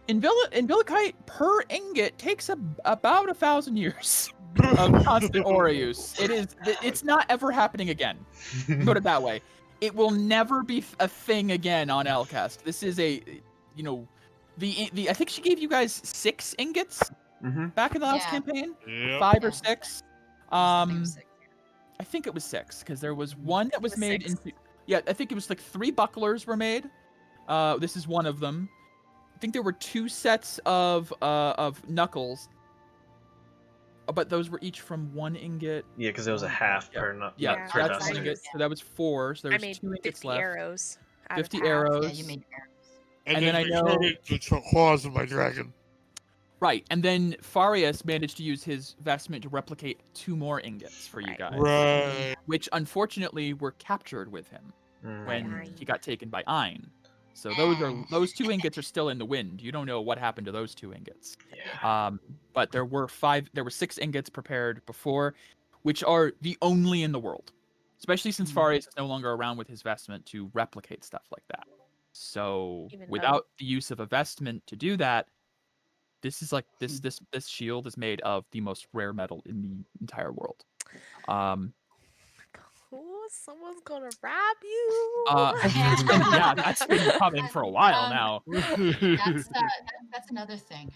Invilicite per ingot takes about 1,000 years of constant aura use. It's not ever happening again. Put it that way. It will never be a thing again on Elcast. This is a, I think she gave you guys 6 ingots back in the last Yeah. campaign, Yep. 5 or Yeah. 6. I think it was 6. I think it was 6 because there was one that was was made 6. into. Yeah, I think it was like 3 bucklers were made. This is one of them. I think there were 2 sets of knuckles, but those were each from 1 ingot. Yeah, because it was a half Yeah. per nut. Yeah, Yeah, so that's I 1 used- ingot. So that was 4. So there I was made 2 ingots 50 left. arrows. Out of 50 half. arrows. Yeah, you made arrows. And then I know- the claws of my dragon. Right, and then Farius managed to use his vestment to replicate 2 more ingots for you Right. guys, Right. which unfortunately were captured with him when Aye. he got taken by Ein. So Ah. those 2 ingots are still in the wind. You don't know what happened to those 2 ingots. Yeah. But there were 6 ingots prepared before, which are the only in the world. Especially since Farius is no longer around with his vestment to replicate stuff like that. So Even without the use of a vestment to do that, this is like this shield is made of the most rare metal in the entire world. Oh, someone's gonna rob you. That's been coming for a while now. That's another thing.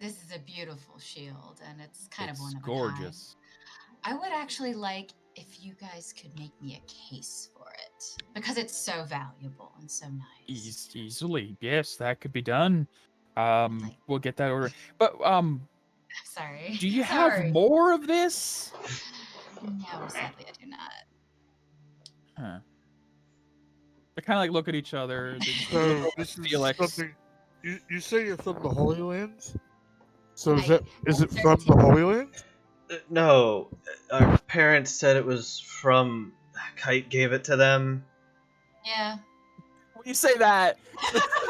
This is a beautiful shield, and it's kind of It's one of a gorgeous. kind. I would actually like if you guys could make me a case for it because it's so valuable and so nice. Easily, yes, that could be done. Like- We'll get that order. But Sorry. do you have Sorry. more of this? No, sadly, I do not. Huh. They kind of like look at each other. They look So over this at is Felix. something. You say you're from the Holy Lands? So is it from the Holy Land? No, our parents said it was from. Kite gave it to them. Yeah. When you say that,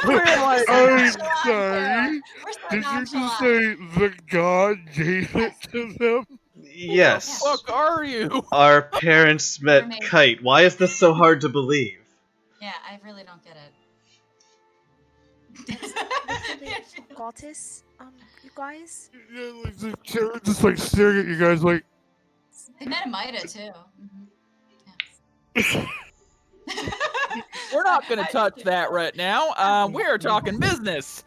We're like- I'm so sorry. We're so Did you just nonchalant. say the god gave it to them? Yes. what the fuck are you? Our parents met Amazing. Kite. Why is this so hard to believe? Yeah, I really don't get it. Goddess, you guys? Yeah, like the Karen just like staring at you guys like. They met a Mida too. We're not gonna touch that right now. We're talking business.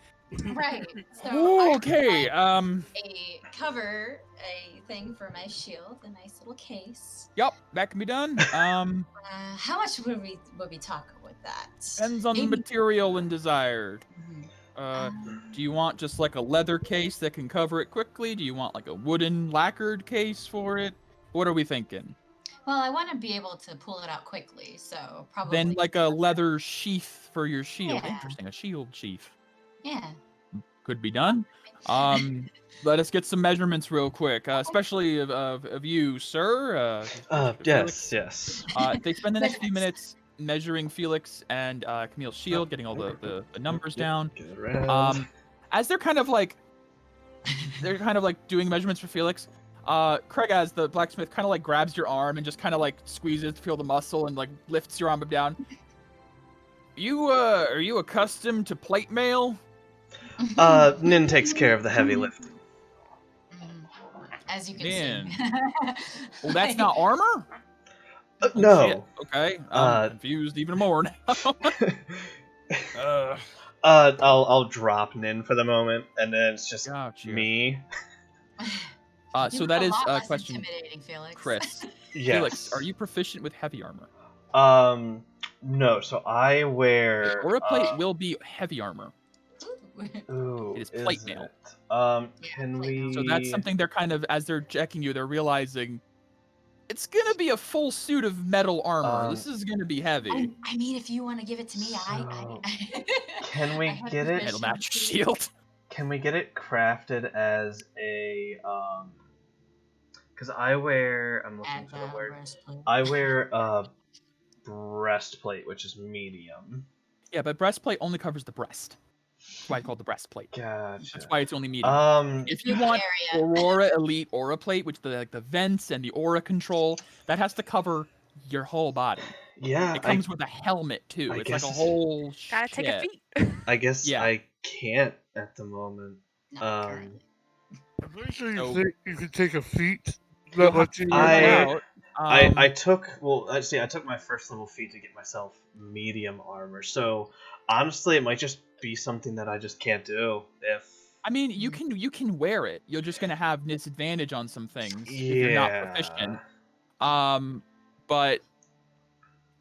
Right. So Okay. a cover, a thing for my shield, a nice little case. Yep, that can be done. How much would we talk with that? Depends on the Maybe- material and desired. Mhm. Do you want just like a leather case that can cover it quickly? Do you want like a wooden lacquered case for it? What are we thinking? Well, I want to be able to pull it out quickly, so probably. Then like a leather sheath for your shield. Yeah. Interesting, a shield sheath. Yeah. Could be done. Let us get some measurements real quick, especially of you, sir. Felix. Yes. They spend the next few minutes measuring Felix and Camille's shield, getting all the numbers down. Get it around. As they're kind of like doing measurements for Felix, Craig, as the blacksmith, kind of like grabs your arm and just kind of like squeezes to feel the muscle and like lifts your arm up down. Are you accustomed to plate mail? Nin takes care of the heavy lifting. As you can Man. see. Well, that's not armor? No. Shit. Okay. I'm confused even more now. I'll drop Nin for the moment, and then it's just Gotcha. me. You So look that a is lot a less question, intimidating, Felix. Chris. Yes. Felix, are you proficient with heavy armor? No. So I wear. Or a plate will be heavy armor. Ooh, It is plate is mail. it? Yeah, Can plate mail. we? So that's something they're kind of, as they're checking you, they're realizing it's gonna be a full suit of metal armor. This is gonna be heavy. I mean, if you want to give it to me, Can we I have get it? Metal permission match to- shield. Can we get it crafted as a Because I wear. I'm looking for the Agile word. breastplate. I wear a breastplate, which is medium. Yeah, but breastplate only covers the breast. That's why it's called the breastplate. Gotcha. That's why it's only medium. If you Good want area. Aurora Elite Aura Plate, which the vents and the aura control, that has to cover your whole body. Yeah. It comes with a helmet too. I It's like a guess- whole Gotta take a shit. feat. I guess Yeah. I can't at the moment. Not currently. I'm pretty sure you So- think you can take a feat You'll that have lets to you. figure that I- out. I took I took my first level feat to get myself medium armor. So honestly, it might just be something that I just can't do. If I mean, you can wear it. You're just gonna have disadvantage on some things if you're not proficient. But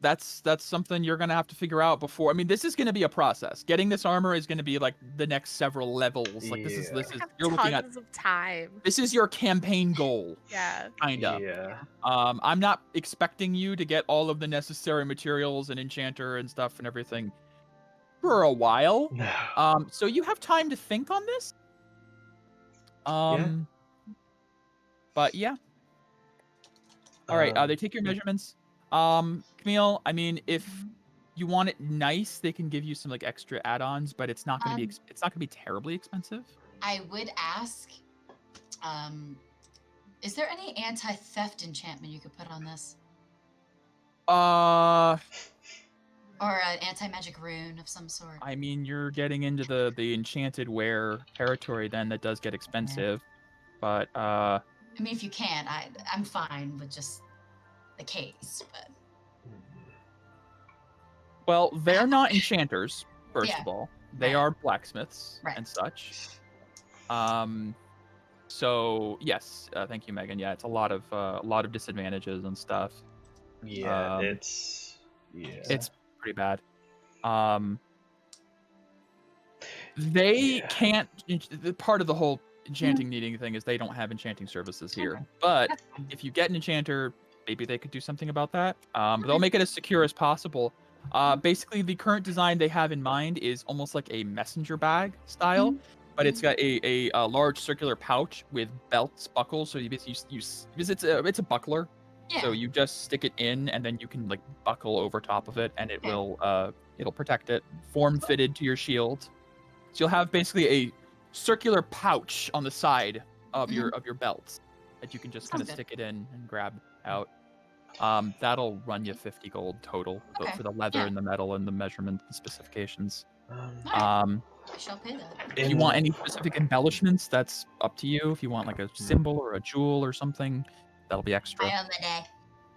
that's something you're gonna have to figure out before. I mean, this is gonna be a process. Getting this armor is gonna be like the next several levels. Like this is Have you're looking at. tons of time. This is your campaign goal, Yeah. kinda. Yeah. I'm not expecting you to get all of the necessary materials and enchanter and stuff and everything for a while. No. So you have time to think on this. But yeah. All right. They take your measurements. Camille, I mean, if you want it nice, they can give you some like extra add-ons, but it's not gonna be it's not gonna be terribly expensive. I would ask, is there any anti-theft enchantment you could put on this? Or an anti-magic rune of some sort? I mean, you're getting into the enchanted wear territory. Then that does get expensive, but I mean, if you can, I'm fine with just the case, but well, they're not enchanters. First Yeah. of all, they Right. are blacksmiths Right. and such. So yes, thank you, Megan. Yeah, it's a lot of disadvantages and stuff. Yeah. Um, It's It's pretty bad. They Yeah. can't. The part of the whole enchanting needing thing is they don't have enchanting services here. But That's fine. if you get an enchanter, maybe they could do something about that. But they'll make it as secure as possible. Basically, the current design they have in mind is almost like a messenger bag style, but it's got a large circular pouch with belts, buckles. So you basically because it's a buckler. Yeah. So you just stick it in, and then you can like buckle over top of it, and it Okay. will it'll protect it. Form fitted to your shield. So you'll have basically a circular pouch on the side of your belt that you can just kind of Sounds good. stick it in and grab out. That'll run you 50 gold total Okay. for the leather Yeah. and the metal and the measurement and specifications. Alright. I shall pay that. If you want any specific embellishments, that's up to you. If you want like a symbol or a jewel or something, that'll be extra.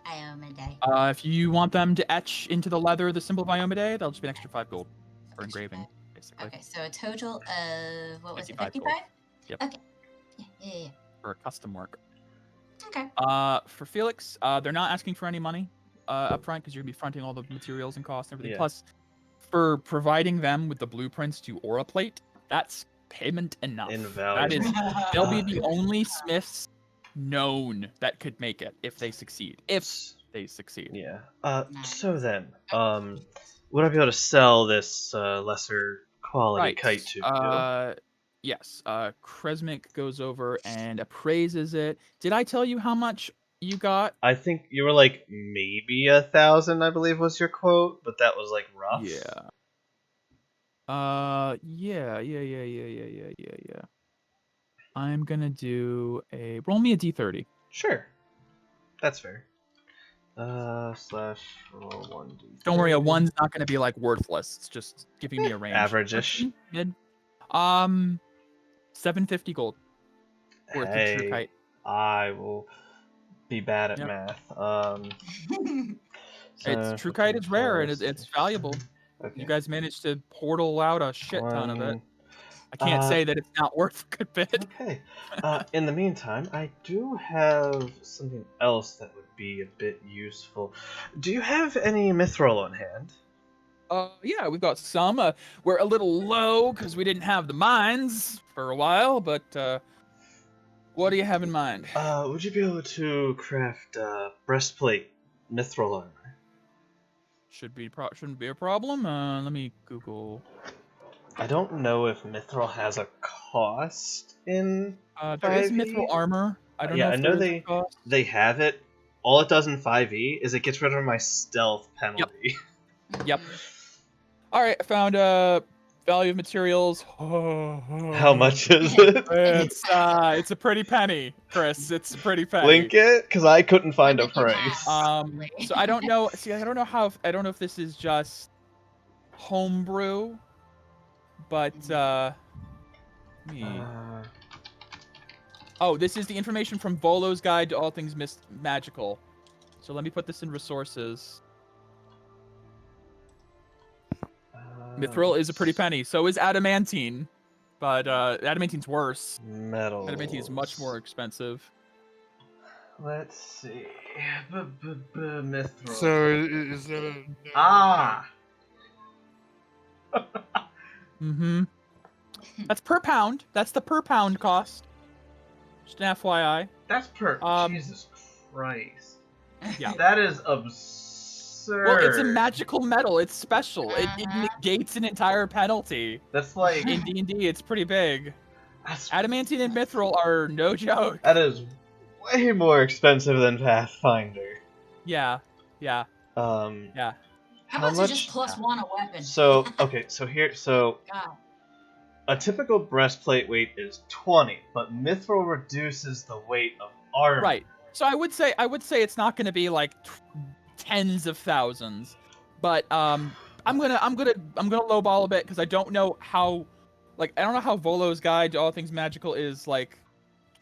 Iomade. If you want them to etch into the leather the symbol of Iomade, that'll just be an extra 5 gold for engraving, basically. Okay, so a total of what was it? 55 gold. 55? Yep. Okay. Yeah. For custom work. Okay. For Felix, they're not asking for any money up front because you're gonna be fronting all the materials and costs and everything. Yeah. Plus, for providing them with the blueprints to Aura Plate, that's payment enough. That Invaluable. is, they'll be the only smiths known that could make it if they succeed. If they succeed. Yeah. So then, would I be able to sell this lesser quality kite to you? Yes. Kresmik goes over and appraises it. Did I tell you how much you got? I think you were like maybe 1,000, I believe was your quote, but that was like rough. Yeah. Yeah. I'm gonna do roll me a d30. Sure. That's fair. Slash roll 1d. Don't worry, a 1's not gonna be like worthless. It's just giving me a range. Average-ish. Mid. 750 gold. Worth of true kite. I will be bad at Yep. math. It's true kite is rare and it's valuable. Okay. You guys managed to portal out a shit ton of it. I can't say that it's not worth a good bit. Okay. In the meantime, I do have something else that would be a bit useful. Do you have any mithril on hand? Yeah, we've got some. We're a little low because we didn't have the mines for a while, but what do you have in mind? Would you be able to craft breastplate mithril armor? Shouldn't be a problem. Let me Google. I don't know if mithril has a cost in There is 5e. mithril armor. I don't Yeah, know if I know there is a cost. they have it. All it does in 5e is it gets rid of my stealth penalty. Yep. All right, I found value of materials. How much is it? It's a pretty penny, Chris. It's a pretty penny. Link it, because I couldn't find a price. So I don't know. See, I don't know if this is just homebrew, but oh, this is the information from Volo's Guide to All Things Magical. So let me put this in resources. Mithril is a pretty penny. So is adamantine, but adamantine's worse. Metal. Adamantine is much more expensive. Let's see. Mithril. So is that a Mm-hmm. That's per pound. That's the per pound cost. Just an FYI. That's per. Jesus Christ. Yeah. That is absurd. Well, it's a magical metal. It's special. It negates an entire penalty. That's like In D&D, it's pretty big. Adamantine and mithril are no joke. That is way more expensive than Pathfinder. Yeah. How How about much? to just plus one a weapon? So God. a typical breastplate weight is 20, but mithril reduces the weight of armor. Right. So I would say it's not going to be like tens of thousands, but I'm gonna lowball a bit because I don't know how Volo's Guide to All Things Magical is like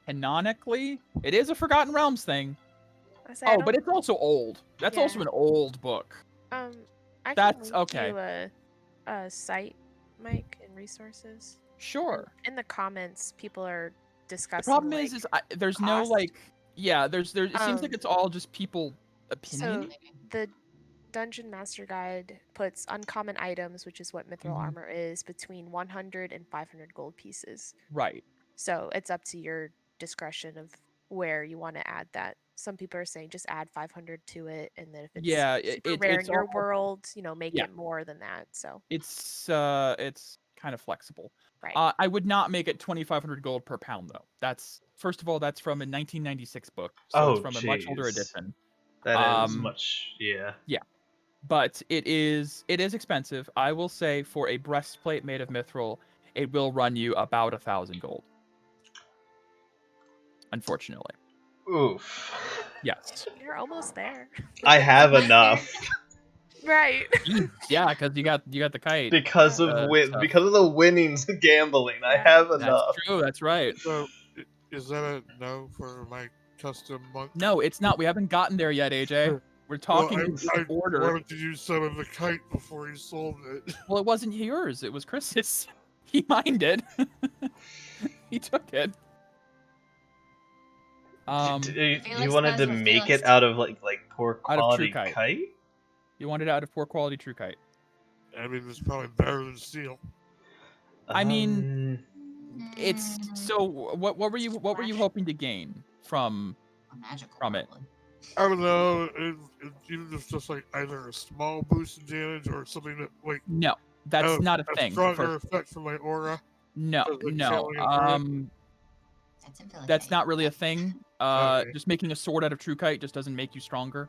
canonically. It is a Forgotten Realms thing. But it's also old. That's also an old book. I That's can link okay. you a site, Mike, and resources. Sure. In the comments, people are The discussing. problem is there's no cost. like, yeah, there's it seems like it's all just people opinion. So the Dungeon Master Guide puts uncommon items, which is what mithril Mhm. armor is, between 100 and 500 gold pieces. Right. So it's up to your discretion of where you want to add that. Some people are saying just add 500 to it, and then if it's Yeah, super rare it's in your all- world, make Yeah. it more than that. So It's kind of flexible. Right. I would not make it 2,500 gold per pound though. That's first of all, that's from a 1996 book, so it's from a much older jeez. edition. That is much, yeah. But it is expensive. I will say for a breastplate made of mithril, it will run you about 1,000 gold. Unfortunately. Oof. Yes. You're almost there. I have enough Right. Yeah, because you got the kite. because of stuff. because of the winnings gambling. I Yeah. have That's enough. true. That's right. So, is that a no for my custom monk? No, it's not. We haven't gotten there yet, AJ. We're talking in I order. wanted to use some of the kite before he sold it. Well, it wasn't yours. It was Chris's. He mined it. He took it. You wanted to make it out of like poor Out of quality true kite. kite? You wanted it out of poor quality true kite. I mean, it's probably better than steel. I mean, it's so. What were you hoping to gain from Magical. from it? Probably. I don't know. Even if it's just like either a small boost in damage or something that like No, that's not a thing. stronger effect for my aura. No, like no. channeling it That's not really a thing. Okay. Just making a sword out of true kite just doesn't make you stronger.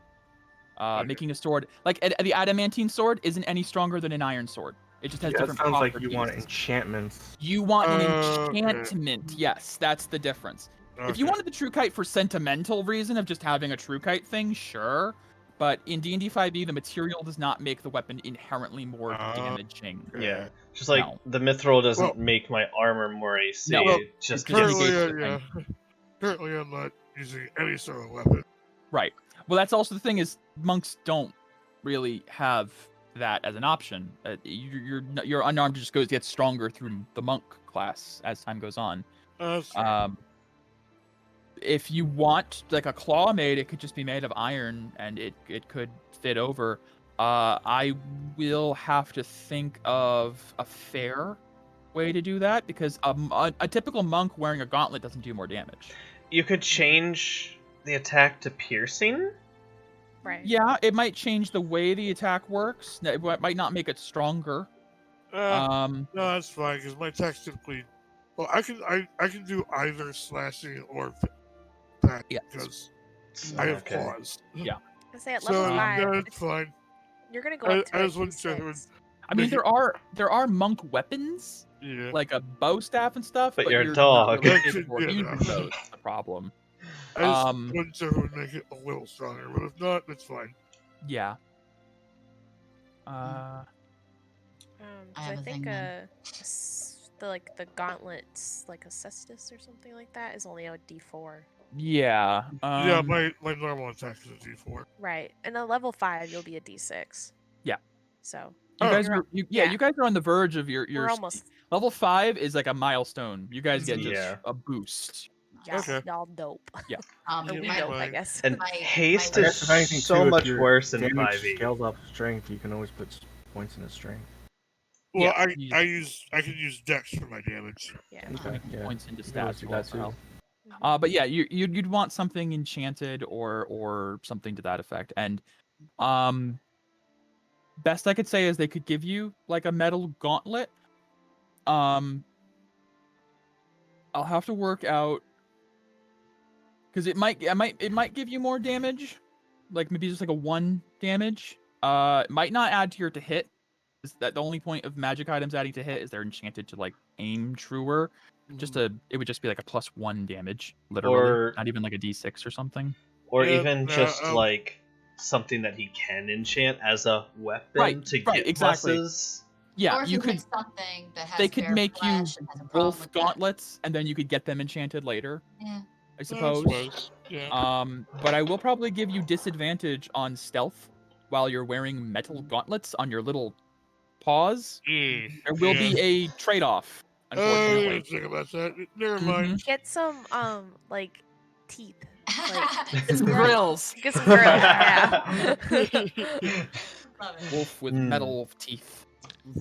Okay. Making a sword like the adamantine sword isn't any stronger than an iron sword. It just has That different sounds like properties. you want enchantments. You want an Okay. enchantment. Yes, that's the difference. If you Okay. wanted the true kite for sentimental reason of just having a true kite thing, sure. But in D&D 5e, the material does not make the weapon inherently more damaging. Yeah, just like No. the mithril doesn't Well- make my armor more AC. No. Well, it just It's just gives negates Currently, the currently, I'm not using any sort of weapon. Right. Well, that's also the thing is monks don't really have that as an option. Your unarmed just gets stronger through the monk class as time goes on. That's fair. If you want like a claw made, it could just be made of iron and it could fit over. I will have to think of a fair way to do that because a typical monk wearing a gauntlet doesn't do more damage. You could change the attack to piercing. Right. Yeah, it might change the way the attack works. It might not make it stronger. No, that's fine because my attack's typically. Well, I can do either slashing or attack Yes. because I have Okay. claws. Yeah. I say at So level 5, no, it's fine. you're gonna go I- up to I a just wasn't sure if it D6. was- I mean, Make there are monk weapons Yeah. like a bow staff and stuff, But but you're a you're dog. not really That capable could- of yeah, using no. those. That's the problem. I just Um, wasn't sure if it would make it a little stronger, but if not, it's fine. Yeah. I 'Cause have I a think thing then. the gauntlets, like a cestus or something like that, is only a D4. Yeah. Yeah, my normal attack is a D4. Right. And a level 5, you'll be a D6. Yeah. So you guys you're- are you guys are on the verge of your we're almost. level 5 is like a milestone. You guys get just Yeah. a boost. Yeah, Okay. y'all dope. Um, Yeah, We my- dope, I my- guess. And My- haste my- is I guess if anything, so too, if much your worse in damage 5e. scales off strength, you can always put points in the strength. Well, Yeah, I can use Dex for my damage. Yeah. Okay, yeah. Points into You can always stats do roll that too. style. Mhm. But yeah, you'd want something enchanted or something to that effect. And best I could say is they could give you like a metal gauntlet. I'll have to work out because it might give you more damage, like maybe just like a 1 damage. It might not add to your to hit. Is that the only point of magic items adding to hit is they're enchanted to like aim truer. It would just be like a +1 damage, literally, Or- not even like a D6 or something. Or Yeah, even no, just like something that he can enchant as a weapon Right, to right, get exactly. pluses. Yeah, or if you make could. something that has They could bare make you flesh and has a problem wolf with that. gauntlets, and then you could get them enchanted later. Yeah. I suppose. Yeah. But I will probably give you disadvantage on stealth while you're wearing metal gauntlets on your little paws. There will be a trade-off, I unfortunately. didn't think about that. Never Mm-hmm. mind. Get some like teeth. Like It's Yeah. grills. get some grills. Yeah. Love it. Wolf with Mm. metal teeth.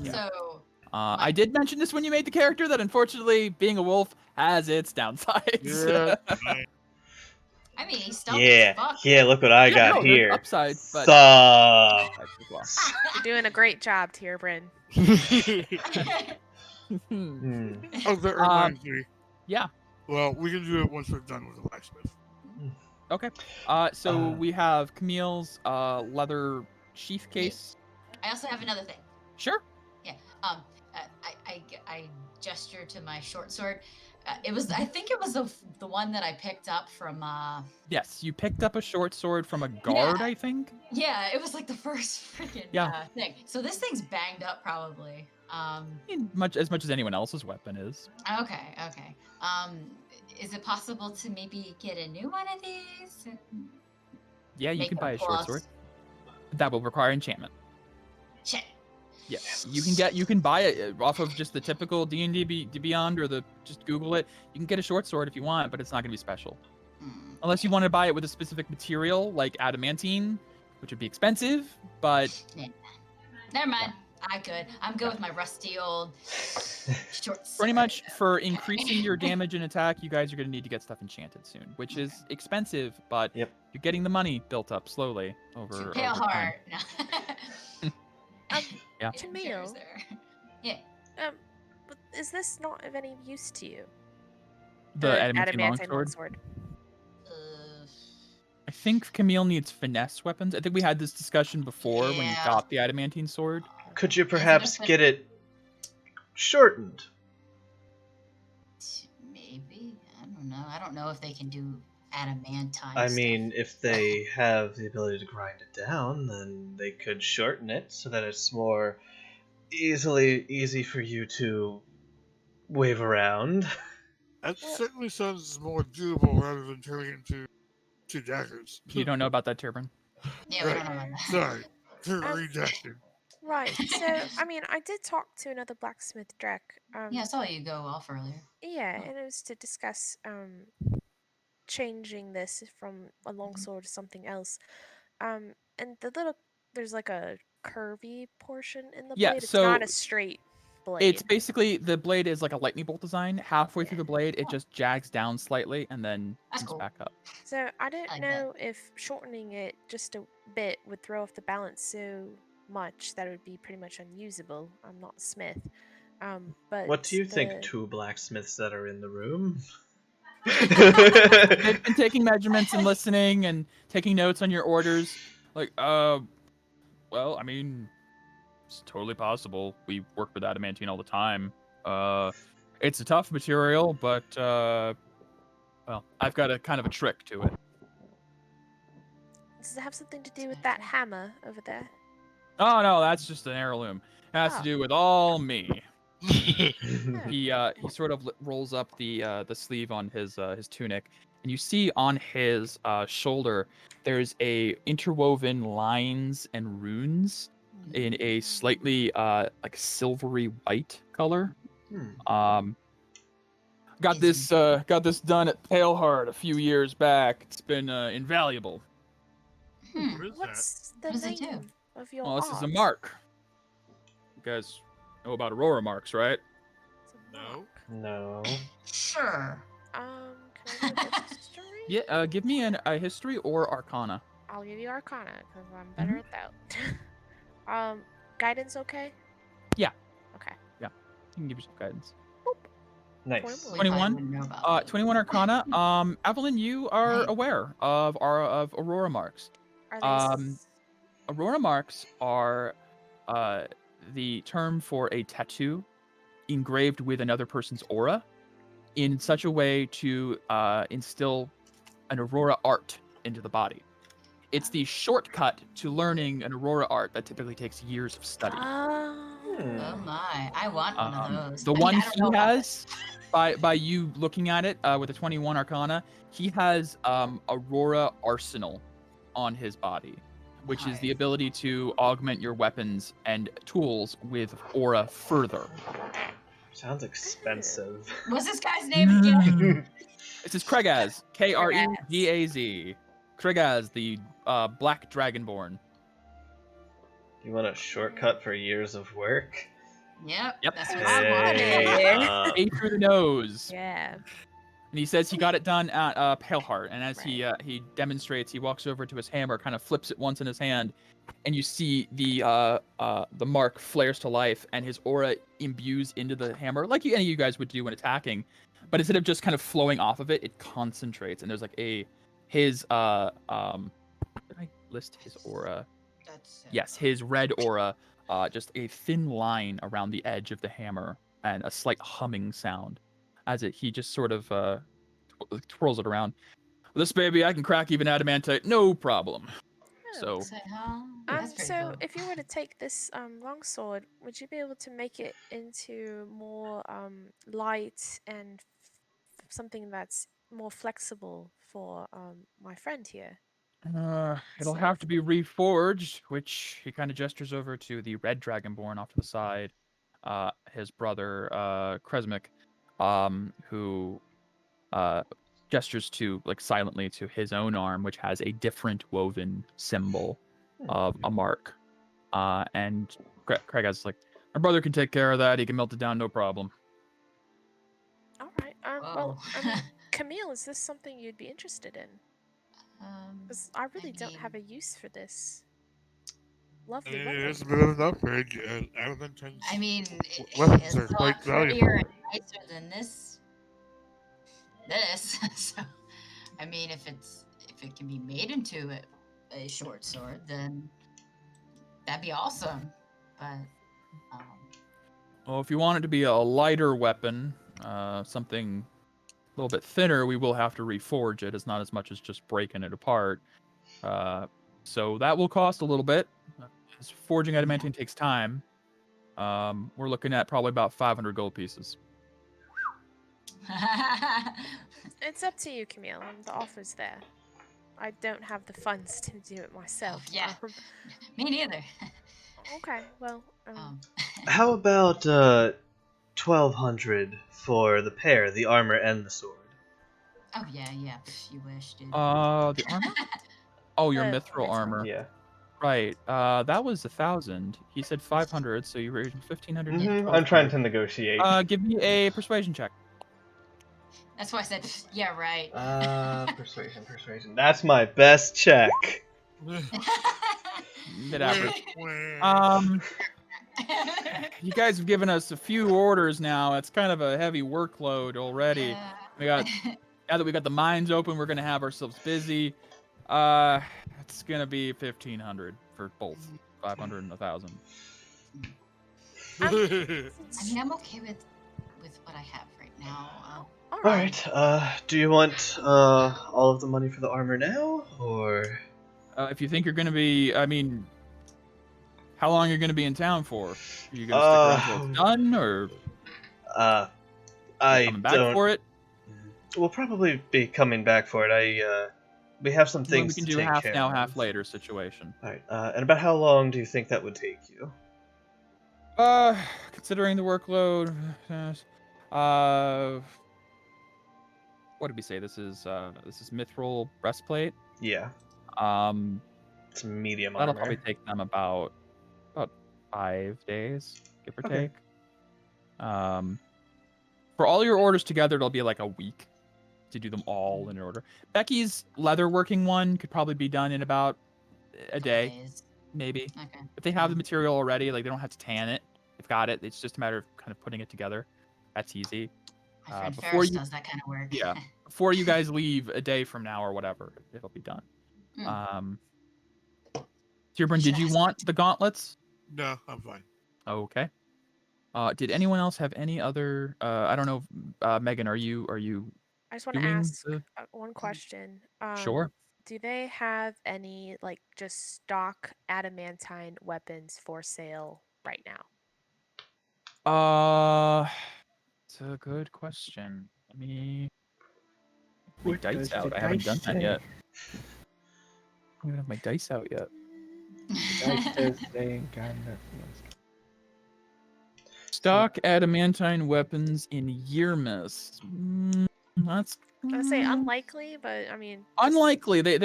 So I did mention this when you made the character that unfortunately being a wolf has its downsides. Yeah. I mean, he's stealthy Yeah, as fuck. yeah. Look what I Yeah, got no, there's here. upside, but- Sup. As well. You're doing a great job, Tierbryn. Hmm. Oh, that reminds me. Yeah. Well, we can do it once we're done with the blacksmith. Okay. So we have Camille's leather sheath case. I also have another thing. Sure. Yeah. I gesture to my short sword. I think it was the one that I picked up from. Yes, you picked up a short sword from a guard, Yeah. I think. Yeah, it was like the first freaking thing. So this thing's banged up, probably. As much as anyone else's weapon is. Okay. Is it possible to maybe get a new one of these? Yeah, you Make can it buy a short plus. sword. That will require enchantment. Shit. Yeah, you can buy it off of just the typical D&D Beyond or just Google it. You can get a short sword if you want, but it's not going to be special. Unless you want to buy it with a specific material like adamantine, which would be expensive, but Yeah. Never mind. I'm good with my rusty old short sword. pretty much for increasing your damage and attack, you guys are going to need to get stuff enchanted soon, which is expensive, but Yep. you're getting the money built up slowly over Pale time. heart. Yeah. Camille. Yeah. But is this not of any use to you? The adamantine longsword. I think Camille needs finesse weapons. I think we had this discussion before when you got the adamantine sword. Could you perhaps get it shortened? Maybe. I don't know. I don't know if they can do adamantine I stuff. mean, if they have the ability to grind it down, then they could shorten it so that it's more easy for you to wave around. That certainly sounds more doable rather than turning into 2 daggers. You don't know about that, Turbine? Yeah, we don't know about that. Sorry. Redacted. Right. So, I mean, I did talk to another blacksmith, Drek. Yeah, I saw you go off earlier. Yeah, and it was to discuss changing this from a longsword to something else. And there's like a curvy portion in the Yeah, blade. It's so not a straight blade. it's basically the blade is like a lightning bolt design. Halfway through the blade, it just jags down slightly and then comes back up. So I don't like know if shortening it just a bit would throw off the balance so much that it would be pretty much unusable. I'm not a smith. But What do you think, 2 blacksmiths that are in the room? They've been taking measurements and listening and taking notes on your orders. Like, well, I mean, it's totally possible. We work with adamantine all the time. It's a tough material, but, well, I've got a kind of a trick to it. Does it have something to do with that hammer over there? Oh, no, that's just an heirloom. It has to do with all me. He sort of rolls up the sleeve on his tunic, and you see on his shoulder there's a interwoven lines and runes in a slightly like silvery white color. Got this done at Paleheart a few years back. It's been invaluable. What's the What does it do? name of your Well, this is a art? mark. You guys know about Aurora marks, right? It's a No. mark. No. Sure. Can I do a history? Yeah, give me a history or arcana. I'll give you Arcana because I'm better at that. Guidance okay? Yeah. Okay. You can give yourself guidance. Nice. 21. 21 arcana. Evelyn, you are aware of Aurora marks. Are they Aurora marks are the term for a tattoo engraved with another person's aura in such a way to instill an Aurora art into the body. It's the shortcut to learning an Aurora art that typically takes years of study. Oh my, I want one of those. The one he has, by you looking at it with a 21 arcana, he has Aurora Arsenal on his body, which is the ability to augment your weapons and tools with aura further. Sounds expensive. What's this guy's name again? This is Kregaz, Kregaz. Kregaz, the Black Dragonborn. You want a shortcut for years of work? Yep. Yep. That's what I wanted. Hey, A through the nose. Yeah. And he says he got it done at Paleheart. And as he demonstrates, he walks over to his hammer, kind of flips it once in his hand, and you see the mark flares to life, and his aura imbues into the hammer, like any of you guys would do when attacking. But instead of just kind of flowing off of it, it concentrates, and there's like his did I list his aura? Yes, his red aura, just a thin line around the edge of the hammer, and a slight humming sound as he just sort of twirls it around. This baby, I can crack even adamantite, no problem. So, That's pretty so cool. if you were to take this longsword, would you be able to make it into more light and something that's more flexible for my friend here? it'll have to be reforged, which he kind of gestures over to the red dragonborn off to the side, his brother, Kresmik, who gestures to, like, silently to his own arm, which has a different woven symbol of a mark. And Craig has like, my brother can take care of that. He can melt it down, no problem. All right. Well, Camille, is this something you'd be interested in? Because I really don't have a use for this. Lovely weapon. It's a bit of an upgrade, and adamantine. I mean, weapons it's are a quite lot valuable. prettier and nicer than this. So, I mean, if it can be made into a short sword, then that'd be awesome. But well, if you want it to be a lighter weapon, something a little bit thinner, we will have to reforge it. It's not as much as just breaking it apart. So that will cost a little bit. As forging adamantine takes time. We're looking at probably about 500 gold pieces. It's up to you, Camille. The offer's there. I don't have the funds to do it myself. Yeah, me neither. Okay, well. How about 1,200 for the pair, the armor and the sword? Oh yeah, if you wish, dude. The armor? Oh, your mithril mithril. armor. Yeah. Right. That was 1,000. He said 500, so you raised 1,500. I'm trying to negotiate. Give me a persuasion check. That's why I said, yeah, right. Persuasion. That's my best check. Mid average. You guys have given us a few orders now. It's kind of a heavy workload already. Now that we got the mines open, we're gonna have ourselves busy. It's gonna be 1,500 for both, 500 and 1,000. I mean, I'm okay with what I have right now. Alright, do you want all of the money for the armor now, or? If you think you're gonna be, I mean, how long are you gonna be in town for? Are you gonna stick around until it's done, or? Coming back for it? We'll probably be coming back for it. We have some things to take care of. We can do half now, half later situation. Alright, and about how long do you think that would take you? Considering the workload, what did we say? This is mithril breastplate. Yeah. It's medium that'll armor. probably take them about 5 days, give or take. For all your orders together, it'll be like a week to do them all in order. Becky's leatherworking one could probably be done in about a day, maybe. Okay. If they have the material already, like, they don't have to tan it. They've got it. It's just a matter of kind of putting it together. That's easy. My friend before Ferris you- does that kind of work. Yeah. Before you guys leave a day from now or whatever, it'll be done. Tierbrun, did you want the gauntlets? No, I'm fine. Okay. Did anyone else have any other? I don't know. Megan, are you? I just want to doing ask the- one question. Sure. Do they have any, like, just stock adamantine weapons for sale right now? It's a good question. Let me. My What dice does out. the I haven't done dice that say? yet. I don't even have my dice out yet. Dice says they ain't got nothing. Stock adamantine weapons in Yearmas. That's I say unlikely, but I mean. just- unlikely. They're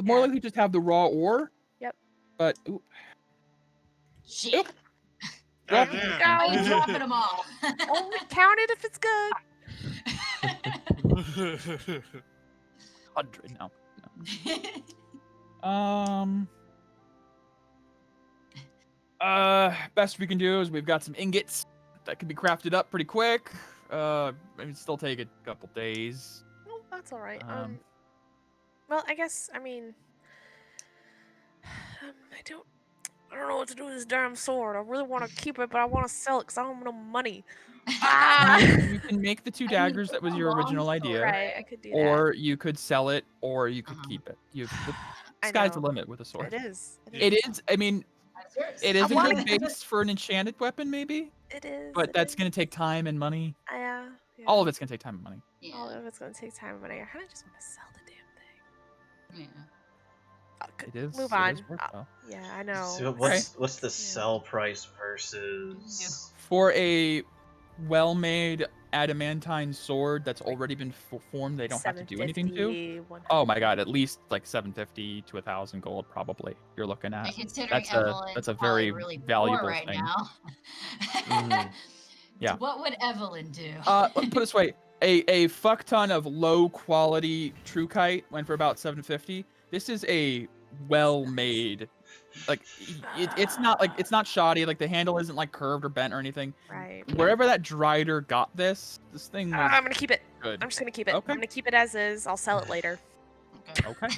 more Yeah. likely just have the raw ore. Yep. But Shit. Oop. Ah, Drop it. damn. Why are you dropping them all? Only count it if it's good. 100 no. Best we can do is we've got some ingots that can be crafted up pretty quick. Maybe still take a couple days. Oh, that's all right. Um, Well, I guess I mean, I don't know what to do with this damn sword. I really want to keep it, but I want to sell it because I don't have no money. You can make the two daggers that was it's a your long original idea, story. Right, I could do that. or you could sell it, or you could Uh-huh. keep it. The I sky's the know. limit with a sword. It is. It is. I mean, That's yours. it is I a wanna- good base for an enchanted weapon, maybe, It is. but it that's is. gonna take time and money. Yeah. All of it's gonna take time and money. Yeah. All of it's gonna take time and money. I kind of just want to sell the damn thing. Yeah. It is. Move it on. is worthwhile. Yeah, I know. So what's the sell price versus? For a well-made adamantine sword that's already been formed, they don't have to do anything to. 750, Oh my 100. god, at least like 750 to 1,000 gold, probably. You're looking at. And considering That's a Evelyn's very probably really poor valuable right thing. now. Yeah. What would Evelyn do? Put it this way, a fuck ton of low quality true kite went for about 750. This is a well-made, like it's not shoddy. Like the handle isn't like curved or bent or anything. Right. Wherever that Drider got this thing was I'm gonna keep it. good. I'm just gonna keep it. Okay. I'm gonna keep it as is. I'll sell it later. Okay. Okay.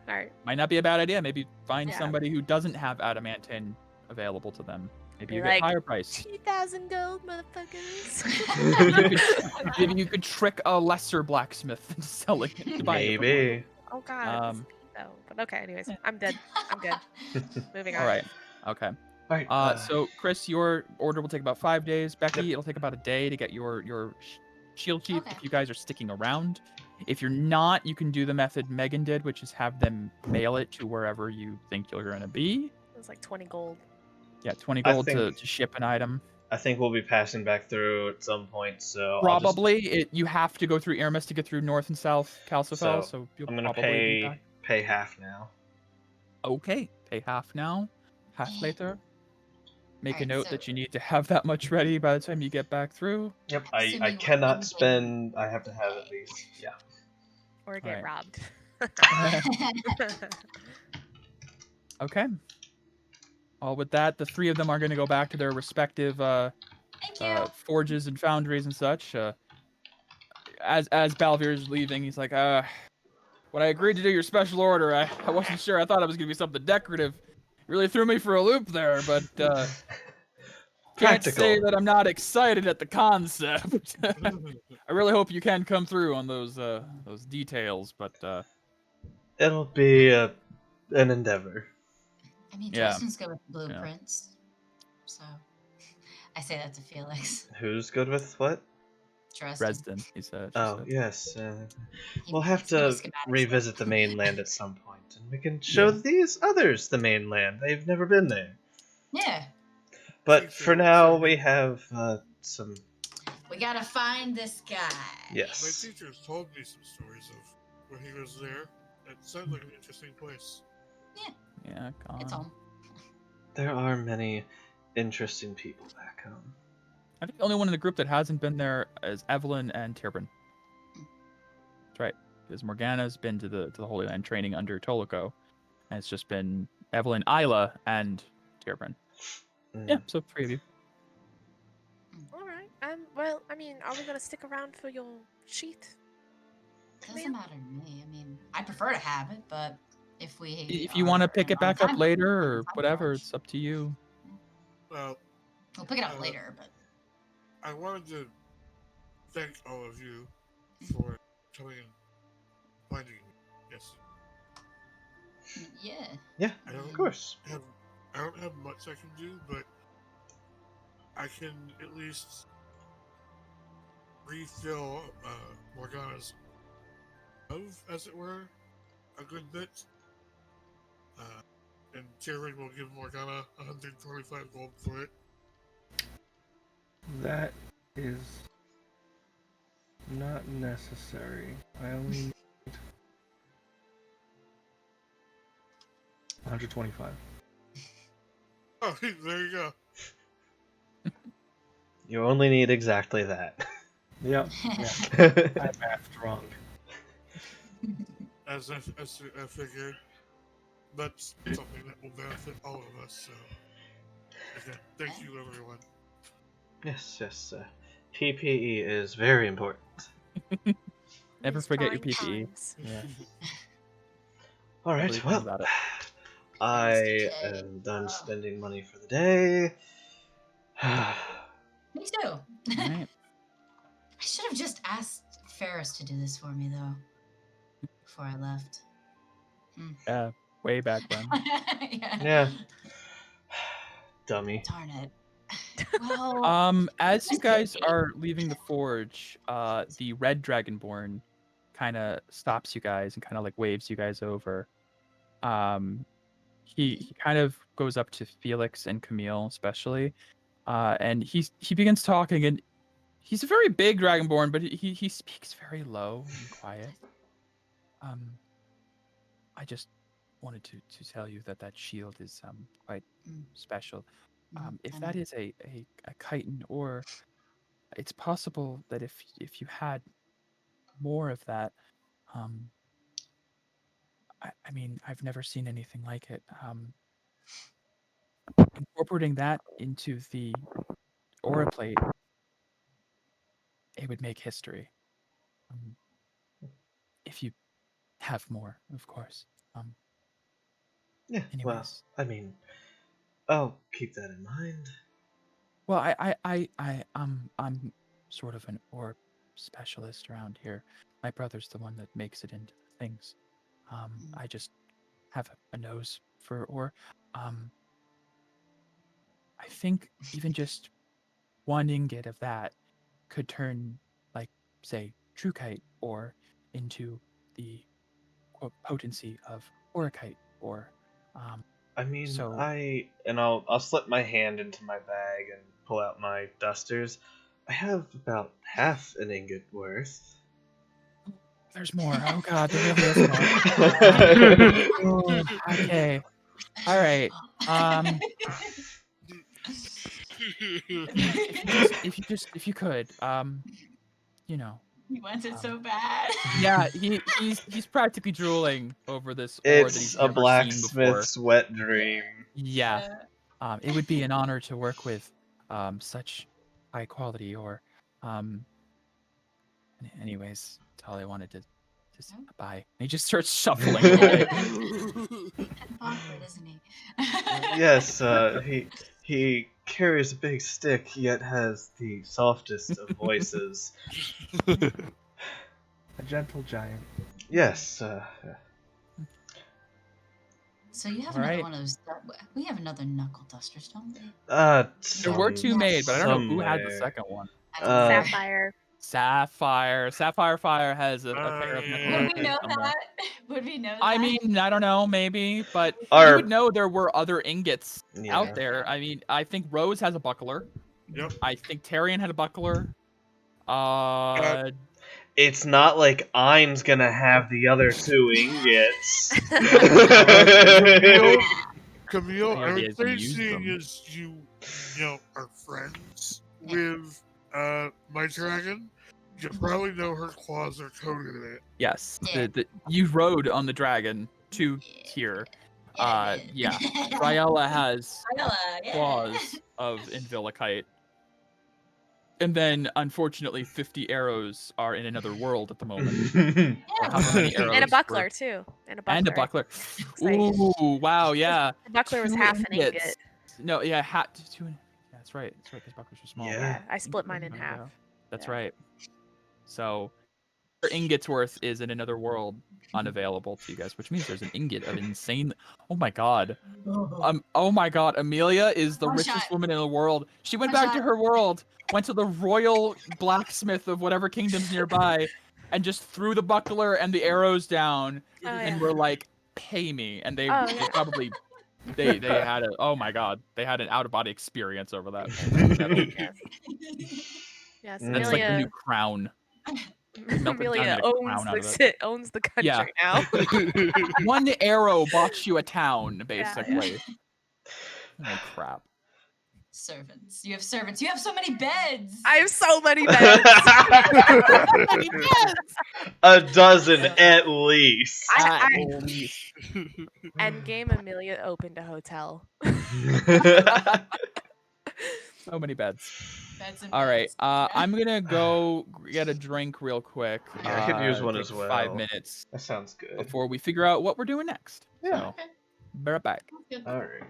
All right. Might not be a bad idea. Maybe find Yeah. somebody who doesn't have adamantine available to them. Maybe Be you like, get higher price. 2,000 gold, motherfuckers. Maybe you could trick a lesser blacksmith into selling it. To buy it for more. Maybe. Oh god. No. But okay. Anyways, I'm dead. I'm good. Moving on. All right. Okay. All right. So Chris, your order will take about 5 days. Becky, it'll take about a day to get your shield sheath Okay. if you guys are sticking around. If you're not, you can do the method Megan did, which is have them mail it to wherever you think you're gonna be. It was like 20 gold. Yeah, 20 I gold to think- ship an item. I think we'll be passing back through at some point, so Probably you have to go through Irmis to get through North and South Calcifel, so you'll I'm gonna probably be back. pay half now. Okay, pay half now, half later. Make a Alright, note so- that you need to have that much ready by the time you get back through. Yep. Assuming I we're cannot in spend. I have to have at least. Yeah. Or get Alright. robbed. Okay. Well, with that, the three of them are going to go back to their respective Thank you. forges and foundries and such. As Balvir's leaving, he's like, when I agreed to do your special order, I wasn't sure. I thought it was going to be something decorative. You really threw me for a loop there, but can't Practical. say that I'm not excited at the concept. I really hope you can come through on those details, but It'll be an endeavor. I mean, Yeah. Justin's good with blueprints. So I say that to Felix. Who's good with what? Justin. Dresden, he said. she Oh said. yes. He- We'll have he's good with to schematics. revisit the mainland at some point, and we can show Yeah. these others the mainland. They've never been there. Yeah. But for now, we have some. We gotta find this guy. My Yes. teachers told me some stories of when he was there. It sounded like an interesting place. Yeah, It's Con. home. There are many interesting people back home. I think the only one in the group that hasn't been there is Evelyn and Tirben. That's right, because Morgana's been to the Holy Land training under Tolico, and it's just been Evelyn, Isla, and Tirben. Mm. Yeah, so 3 of you. All right. Well, I mean, are we gonna stick around for your sheath? Doesn't matter to me. I mean, I prefer to have it, but if we If you want to pick it back up later or time whatever, crunch. it's up to you. Well, We'll pick it up later, but I wanted to thank all of you for coming and finding me. Yes. yeah. Yeah, I don't of course. I don't have much I can do, but I can at least refill Morgana's love, as it were, a good bit. And Tyrion will give Morgana 125 gold for it. That is not necessary. I only need 125. Oh, there you go. You only need exactly that. Yep. Yeah. I mathed wrong. As I figured, that's something that will benefit all of us. So, again, thank you, everyone. Yes. PPE is very important. Never These forget your trying PPE. times. Yeah. All Really right, think well, about it. I Yes, am done oh. spending money for the day. Me too. All right. I should have just asked Ferris to do this for me, though, before I left. Yeah. Way back when. Yeah. Dummy. Darn it. Well, As you that's guys it. are leaving the forge, the red dragonborn kind of stops you guys and kind of like waves you guys over. He kind of goes up to Felix and Camille especially, and he begins talking, and he's a very big dragonborn, but he speaks very low and quiet. I just wanted to tell you that shield is quite special. If that is a chitin, or it's possible that if you had more of that, I mean, I've never seen anything like it. Incorporating that into the aura plate, it would make history. If you have more, of course. Yeah. Well, Anyways. I mean, I'll keep that in mind. Well, I'm sort of an orb specialist around here. My brother's the one that makes it into things. I just have a nose for ore. I think even just one ingot of that could turn, like, say, Truekite ore into the quote potency of Aurokite ore. I mean, So I'll slip my hand into my bag and pull out my dusters. I have about half an ingot worth. there's more. Oh God, there really is more. Okay. All right. If you could, you know. He wants it so bad. Yeah, he's practically drooling over this ore that he's It's a never seen before. blacksmith's wet dream. Yeah. It would be an honor to work with such high quality ore. Anyways, that's all I wanted to say bye. And he just starts shuffling away. Awkward, isn't he? Yes, he carries a big stick, yet has the softest of voices. A gentle giant. Yes. So you have All another right. one of those. We have another knuckle dusters, don't we? There were two made, but I don't know who had the somewhere. second one. Sapphire. Sapphire Fire has a pair of knuckle Would we dusters know somewhere. that? Would we know that? I mean, I don't know, maybe, but you Our- would know there were other ingots Yeah. out there. I mean, I think Rose has a buckler. Yep. I think Tarion had a buckler. It's not like I'm gonna have the other two ingots. Camille, I There it would is, say and use seeing them. as you are friends with my dragon, you probably know her claws are coated in it. Yes, Yeah. you rode on the dragon to here. Yeah. Yeah. Ryella has Ryella, yeah. claws of Invilicite. And then, unfortunately, 50 arrows are in another world at the moment. However many arrows And a buckler were- too. And a buckler. like- Ooh, wow, yeah. The buckler was 2 half an ingots. ingot. No, yeah, two. Yeah, that's right. That's right. Because bucklers are small. Yeah. Yeah, I split mine in There you half. go. That's Yeah. right. So, your ingot's worth is in another world, unavailable to you guys, which means there's an ingot of insane. Oh my god. Oh my god. Amelia is the One richest shot. woman in the world. She went One back to shot. her world, went to the royal blacksmith of whatever kingdom's nearby, and just threw the buckler and the arrows down, Oh, and yeah. were like, "Pay me!" And they, Oh, they yeah. probably. They had oh my god, they had an out of body experience over that. Yes, That's like the new Amelia. crown. Melted down Amelia and a crown out of it. owns the country Yeah. now. One arrow bought you a town, Yeah. basically. Oh crap. servants. You have servants. You have so many beds. I have so many beds. A dozen at least. At I- least. Endgame Amelia opened a hotel. So many beds. Beds and All right. beds. Yeah. I'm gonna go get a drink real quick. Yeah, I could use one take as well. 5 minutes That sounds good. before we figure out what we're doing next. Yeah. So, Okay. be right back. Sounds good. All right.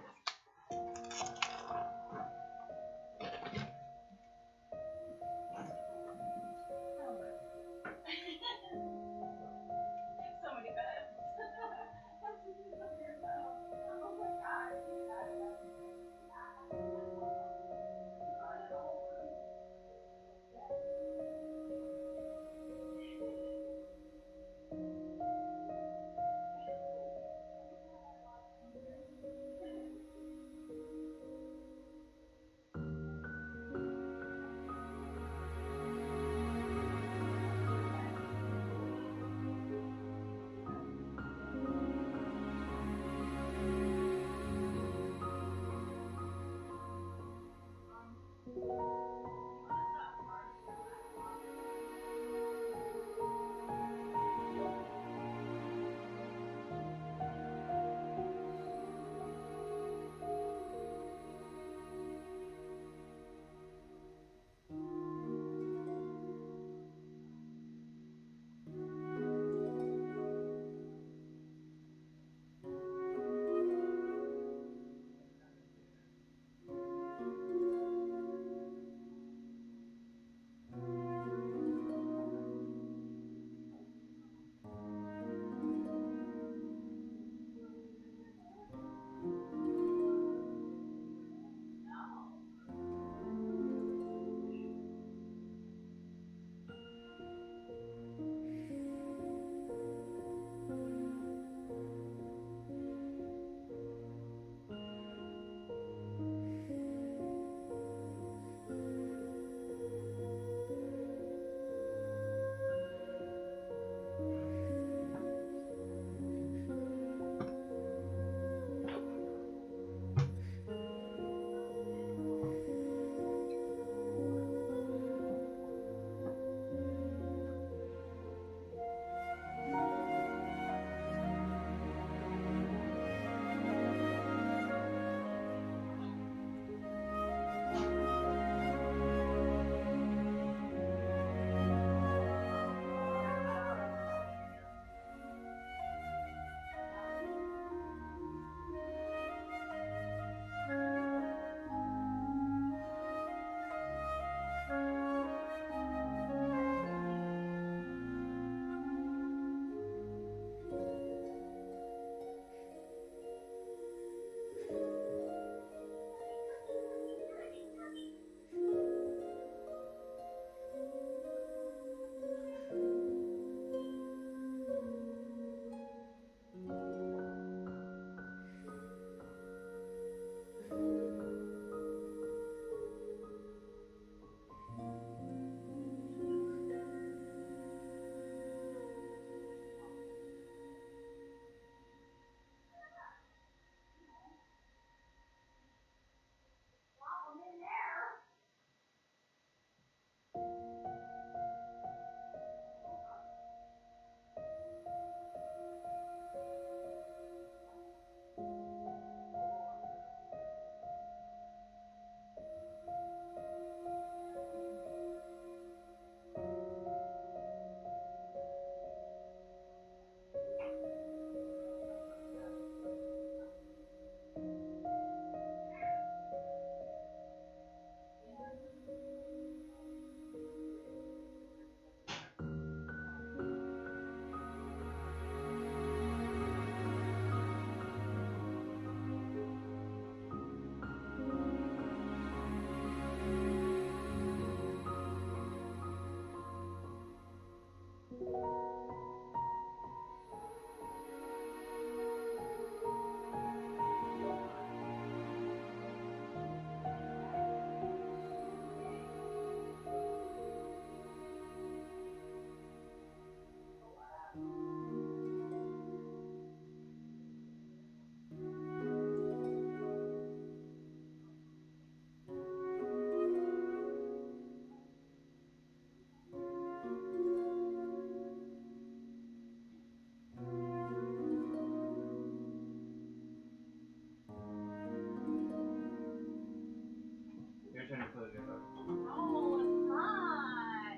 trying to close your door. No, it's not.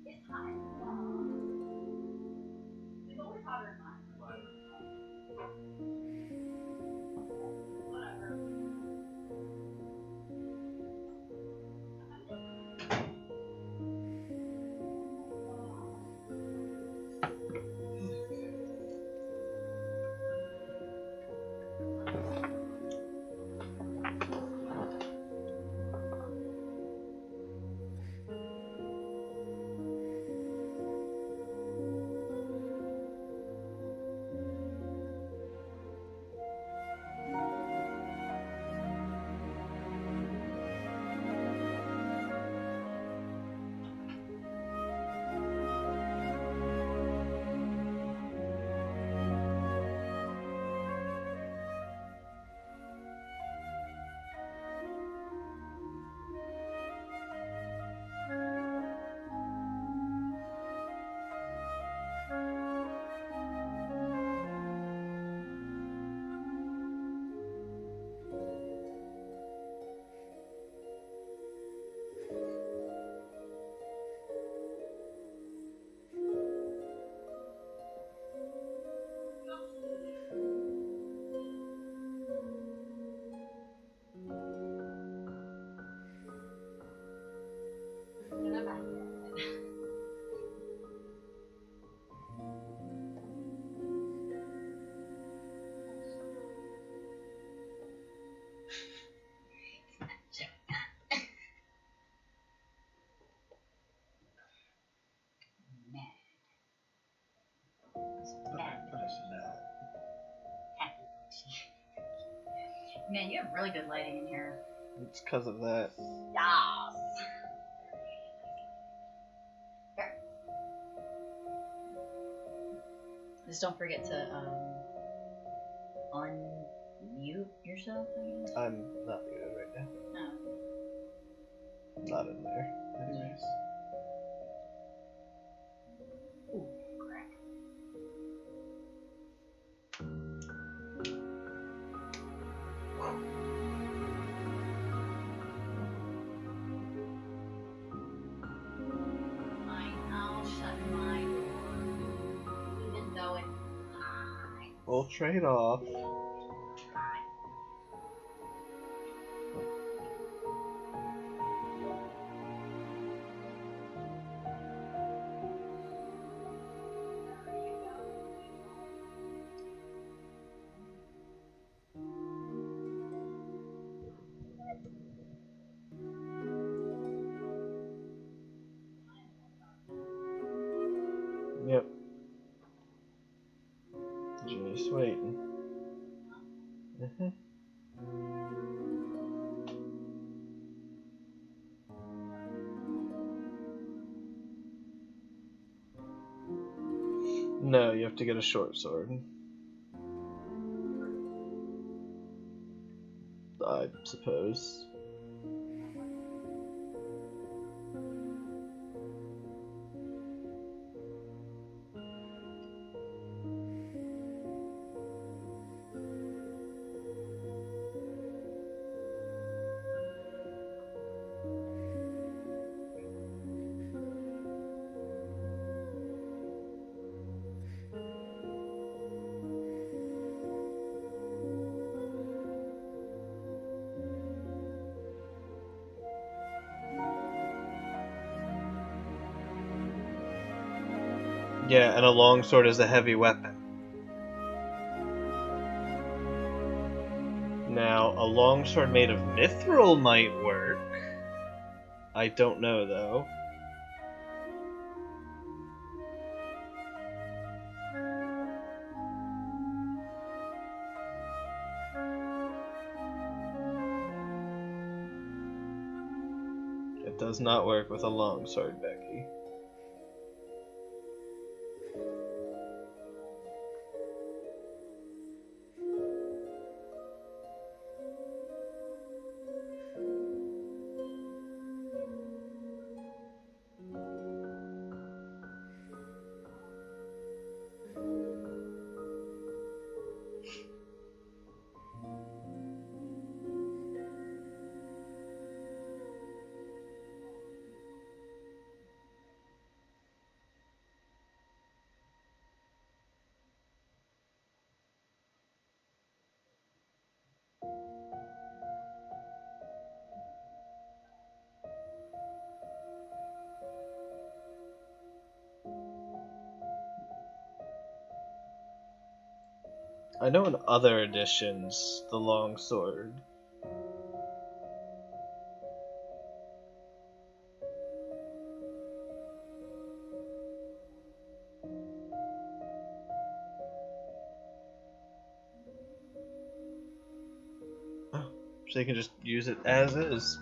It's hot. It's always hotter in mine. Whatever. Man, you have really good lighting in here. It's because of that. Yes. Here. Just don't forget to unmute yourself, I guess. I'm not muted right now. No. Not in there. Anyways. Ooh, crack. I'll shut my door, even though it's hot. We'll trade off. Yep. Just waiting. No, you have to get a short sword. I suppose. Yeah, and a longsword is a heavy weapon. Now, a longsword made of mithril might work. I don't know, though. It does not work with a longsword, Becky. I know in other editions, the longsword. Oh, so you can just use it as is.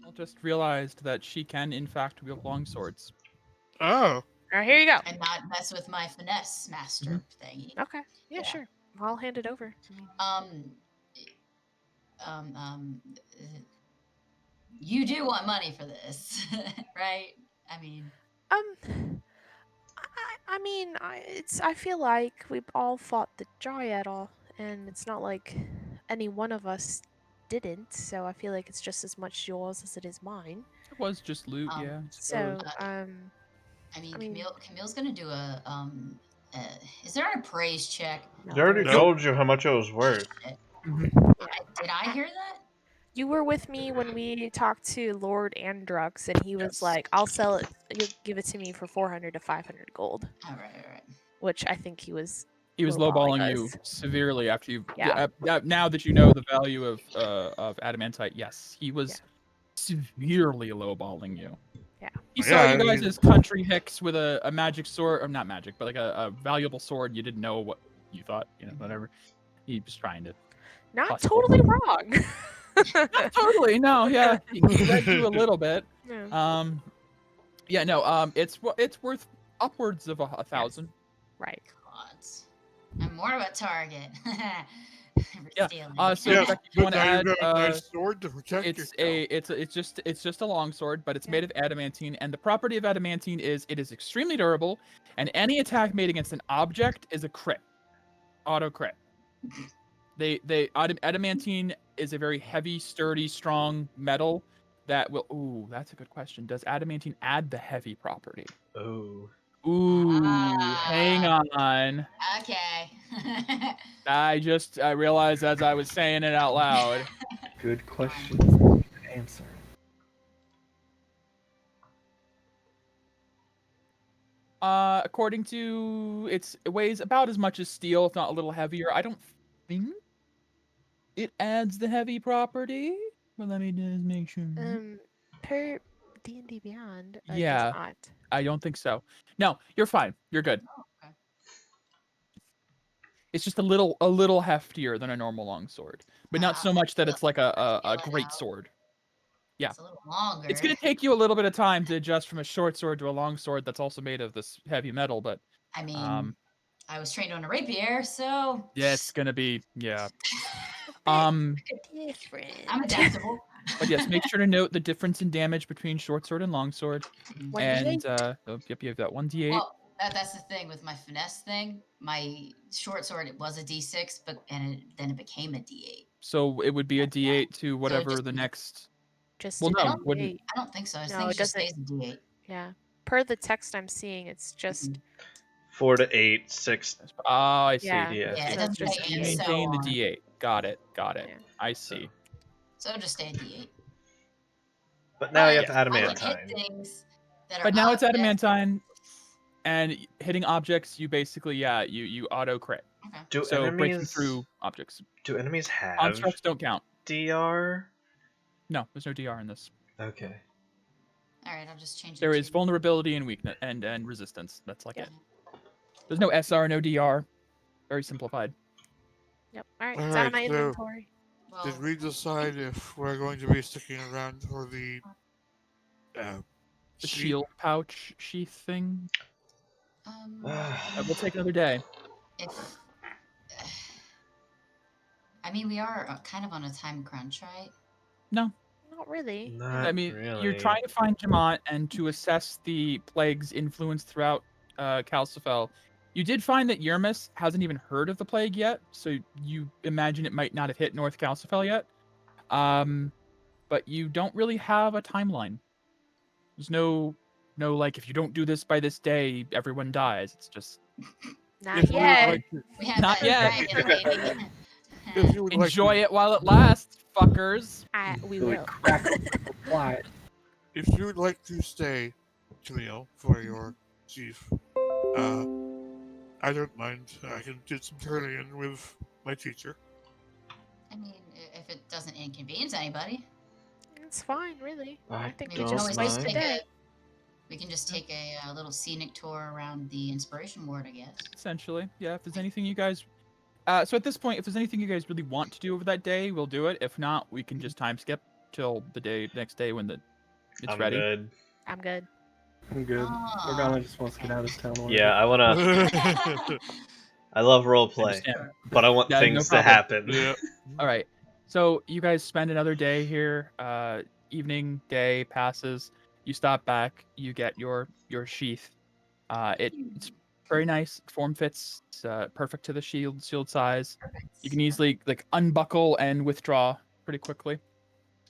I just realized that she can, in fact, wield longswords. Oh. All right, here you go. And not mess with my finesse master thingy. Okay. Yeah, Yeah. sure. I'll hand it over. I mean, You do want money for this, right? I mean, I feel like we all fought the Dryad all, and it's not like any one of us didn't. So I feel like it's just as much yours as it is mine. It was just loot, Um, yeah. So I mean, Camille's gonna do a is there an appraise check? no, I already there- told you how much it was worth. Did I hear that? You were with me when we talked to Lord Andrux, and he was Yes. like, "I'll sell it. You'll give it to me for 400 to 500 gold," All right. which I think he was. He was lowballing lowballing you us. severely after you. Yeah. Now that you know the value of adamantite, yes, he was Yeah. severely lowballing you. Yeah. He Yeah, saw I you guys mean- as country hicks with a magic sword, or not magic, but like a valuable sword. You didn't know what you thought, whatever. He was trying to. Not Plus totally wrong. Not totally, no, yeah. He led you a little bit. Yeah. Yeah, no, it's worth upwards of 1,000. Right. Gods. I'm more of a target. Yeah, Stealing. so Yeah, Becky, you but want to now add? you've got a nice sword to protect It's yourself. it's just a longsword, but it's Yeah. made of adamantine, and the property of adamantine is it is extremely durable, and any attack made against an object is a crit, auto crit. Adamantine is a very heavy, sturdy, strong metal that will. Ooh, that's a good question. Does adamantine add the heavy property? Oh. Ooh, hang on. Okay. I realized as I was saying it out loud. Good question. Good answer. According to it weighs about as much as steel, if not a little heavier. I don't think it adds the heavy property. But let me just make sure. Per D&D Beyond, it Yeah. does not. I don't think so. No, you're fine. You're good. Oh, okay. It's just a little heftier than a normal longsword, but not so much that it's like a feel it great out. sword. Yeah. It's a little longer. It's gonna take you a little bit of time to adjust from a short sword to a long sword that's also made of this heavy metal, but I mean, I was trained on a rapier, so yeah, it's gonna be Different. I'm adaptable. But yes, make sure to note the difference in damage between short sword and long sword. 1d8. And yep, you have that 1d8. Well, that's the thing with my finesse thing. My short sword, it was a d6, but then it became a d8. So it would be a d8 to it whatever just- the next. Just Well, a no, don't- wouldn't. D8. I don't think so. I No, think it it just doesn't. stays a d8. Yeah. Per the text I'm seeing, it's just 4 to 8, 6. Oh, I see. Yeah. Yeah. Yeah, So it doesn't just say D8. and so Maintain the on. d8. Got it. Yeah. I see. So just stay a d8. But now you have But to I can hit adamantine. things that are But now it's objects. adamantine, and hitting objects, you basically you auto crit. Okay. Do So breaking enemies through objects. do enemies have Constructs don't count. DR? No, there's no DR in this. Okay. All right, I'll just change it. There is to- vulnerability and weakness and resistance. That's like Yeah. it. There's no SR, no DR. Very simplified. Yep. All right. All It's out of right, my so- inventory. Well, Did we decide if we're going to be sticking around for the The sheet? shield pouch sheath thing. um, We'll take another day. if I mean, we are kind of on a time crunch, right? No. Not really. Not I mean, really. you're trying to find Jamont and to assess the plague's influence throughout Calcifel. You did find that Yermis hasn't even heard of the plague yet, so you imagine it might not have hit North Calcifel yet. But you don't really have a timeline. There's no like, if you don't do this by this day, everyone dies. It's just Not If you would yet. like We have Not that yet. dragon lady. if you would like enjoy to, it while it lasts, fuckers. We Really will. crack open the plot. if you would like to stay, Camille, for your chief, I don't mind. I can do some turning in with my teacher. I mean, if it doesn't inconvenience anybody, It's fine, really. I I think we we can don't just always waste just the mind. take day. we can just take a little scenic tour around the inspiration ward, I guess. Essentially, yeah. If there's anything you guys, so at this point, if there's anything you guys really want to do over that day, we'll do it. If not, we can just time skip till the next day when it's I'm ready. good. I'm good. I'm good. Ah, Morgana just wants to get out of this town. already. Yeah, I wanna. I love roleplay, Understand. but I want Yeah, no things to problem. happen. Yeah. All right. So you guys spend another day here. Evening, day passes. You stop back. You get your sheath. It's very nice. Form fits. It's perfect to the shield size. You can easily like unbuckle and withdraw pretty quickly.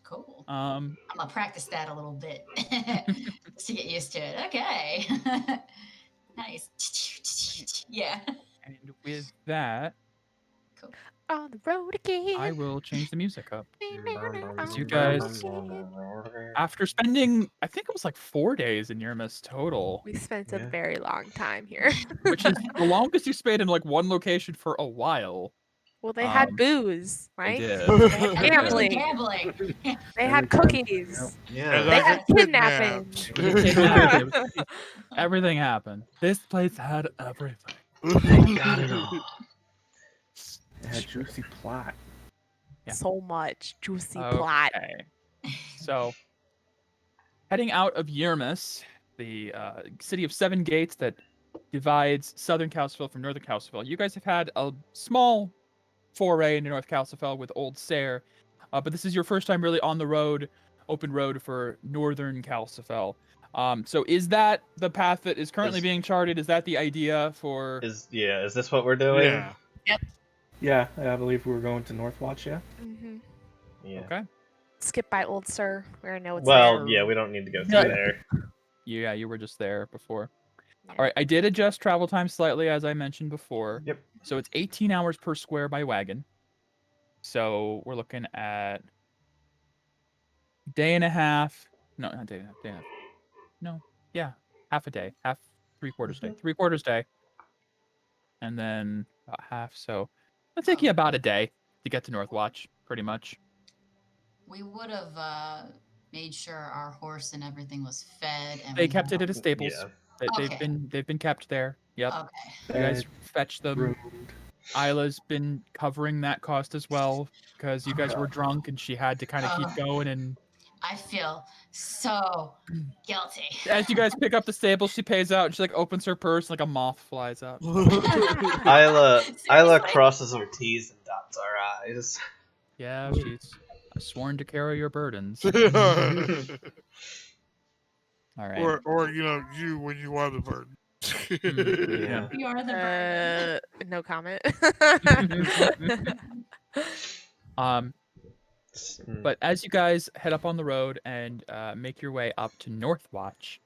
Cool. Um, I'm gonna practice that a little bit just to get used to it. Okay. Nice. Yeah. and with that, Cool. On the road again. I will change the music up. On you the guys- road again. After spending, I think it was like 4 days in Yermis total, We spent a Yeah. very long time here. which is the longest you stayed in like one location for a while. Well, they had Um, booze, They right? did. Gambling. Gambling. They Every had time. cookies. Yeah. They I had got kidnapping. We get kidnapped. It was- everything happened. This place had everything. They got it all. It had juicy plot. Yeah. So much juicy plot. Okay. So, heading out of Yermis, the city of Seven Gates that divides southern Calcifel from northern Calcifel, you guys have had a small foray into North Calcifel with Old Sayre, but this is your first time really on the road, open road for northern Calcifel. So is that the path that is currently Is- being charted? Is that the idea for? Is this what we're doing? Yeah. Yeah, I believe we were going to Northwatch, yeah? Hmm Yeah. Okay. Skip by Old Sir. We already know it's Well, there. yeah, we don't need to go Yeah. through there. Yeah, you were just there before. Yeah. All right, I did adjust travel time slightly, as I mentioned before. Yep. So it's 18 hours per square by wagon. So we're looking at day and a half. No, not day and a half. Day and a half. No, yeah, half a day, half 3/4 day, 3/4 day, and then about half. So it'll take you about a day to get to Northwatch, pretty much. We would have made sure our horse and everything was fed, and They we kept it had- at a stables. Yeah. They've been kept there. Yep. Okay. You guys Fed, fetched them. groomed. Isla's been covering that cost as well because you guys were drunk and she had to kind of keep going. And I feel so guilty. as you guys pick up the stable, she pays out and she like opens her purse, like a moth flies out. Isla Seriously? crosses her T's and dots our I's. Yeah, she's sworn to carry your burdens. All right. or you when you are the burden. Yeah. You are the burden. No comment. But as you guys head up on the road and make your way up to Northwatch,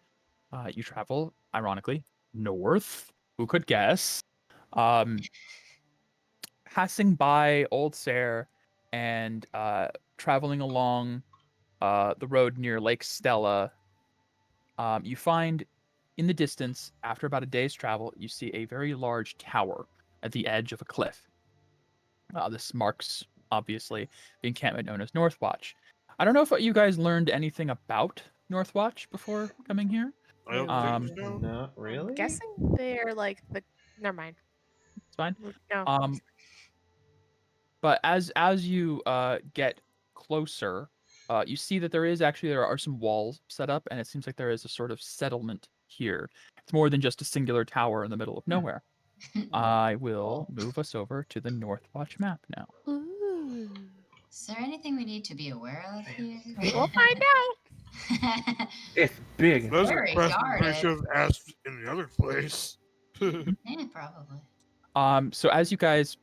you travel, ironically, north. Who could guess? Passing by Old Sayre and traveling along the road near Lake Stella, you find in the distance, after about a day's travel, you see a very large tower at the edge of a cliff. This marks, obviously, the encampment known as Northwatch. I don't know if you guys learned anything about Northwatch before coming here. I don't think so. Not really. I'm guessing they're like the. Never mind. It's fine. No. But as you get closer, you see that there are some walls set up, and it seems like there is a sort of settlement here. It's more than just a singular tower in the middle of nowhere. I will move us over to the Northwatch map now. Ooh. Is there anything we need to be aware of here? We'll find out. It's big. Those are Very questions we guarded. should have asked in the other place. Yeah, probably. So as you guys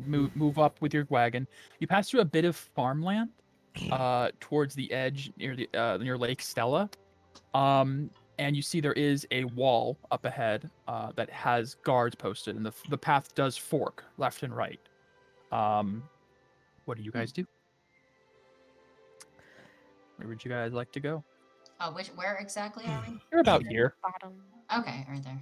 move up with your wagon, you pass through a bit of farmland towards the edge near Lake Stella. And you see there is a wall up ahead that has guards posted, and the path does fork left and right. What do you guys do? Where would you guys like to go? Oh, where exactly are we? You're about here. Bottom. Okay, right there.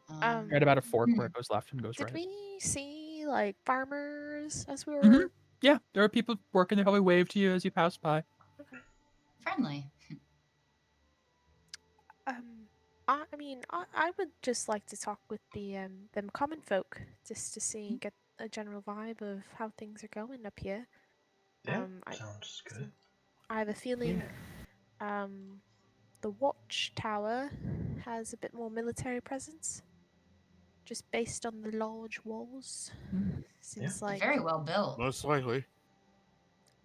All right. Right about a fork where it goes left and goes Did right. we see like farmers as we were? Mhm. Yeah, there are people working. They probably wave to you as you pass by. Okay. Friendly. I would just like to talk with them common folk just to get a general vibe of how things are going up here. Yeah, I sounds good. I have a feeling the watchtower has a bit more military presence, just based on the large walls. Seems They're like very well built. Most likely.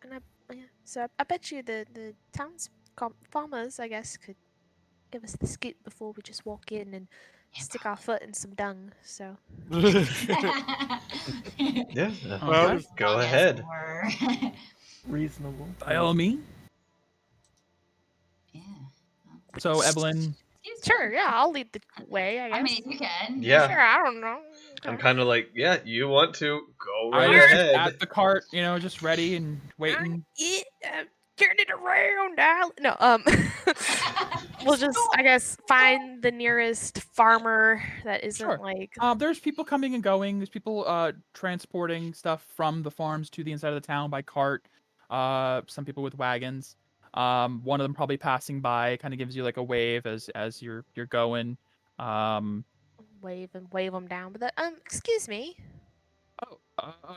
And I bet you the town's farmers, I guess, could give us the scoop before we just walk in and stick our foot in some dung. So Yeah, Well, go ahead. Reasonable. By all means. Yeah. So Evelyn, sure, yeah, I'll lead the way. I guess. I mean, you can. Yeah. Sure, I don't know. I'm kind of like, yeah, you want to go I right was just ahead. at the cart, just ready and waiting. Turn it around. We'll just, I guess, find the nearest farmer that isn't Sure. like. There's people coming and going. There's people transporting stuff from the farms to the inside of the town by cart. Some people with wagons. One of them probably passing by, kind of gives you like a wave as you're going. Wave them down. But excuse me.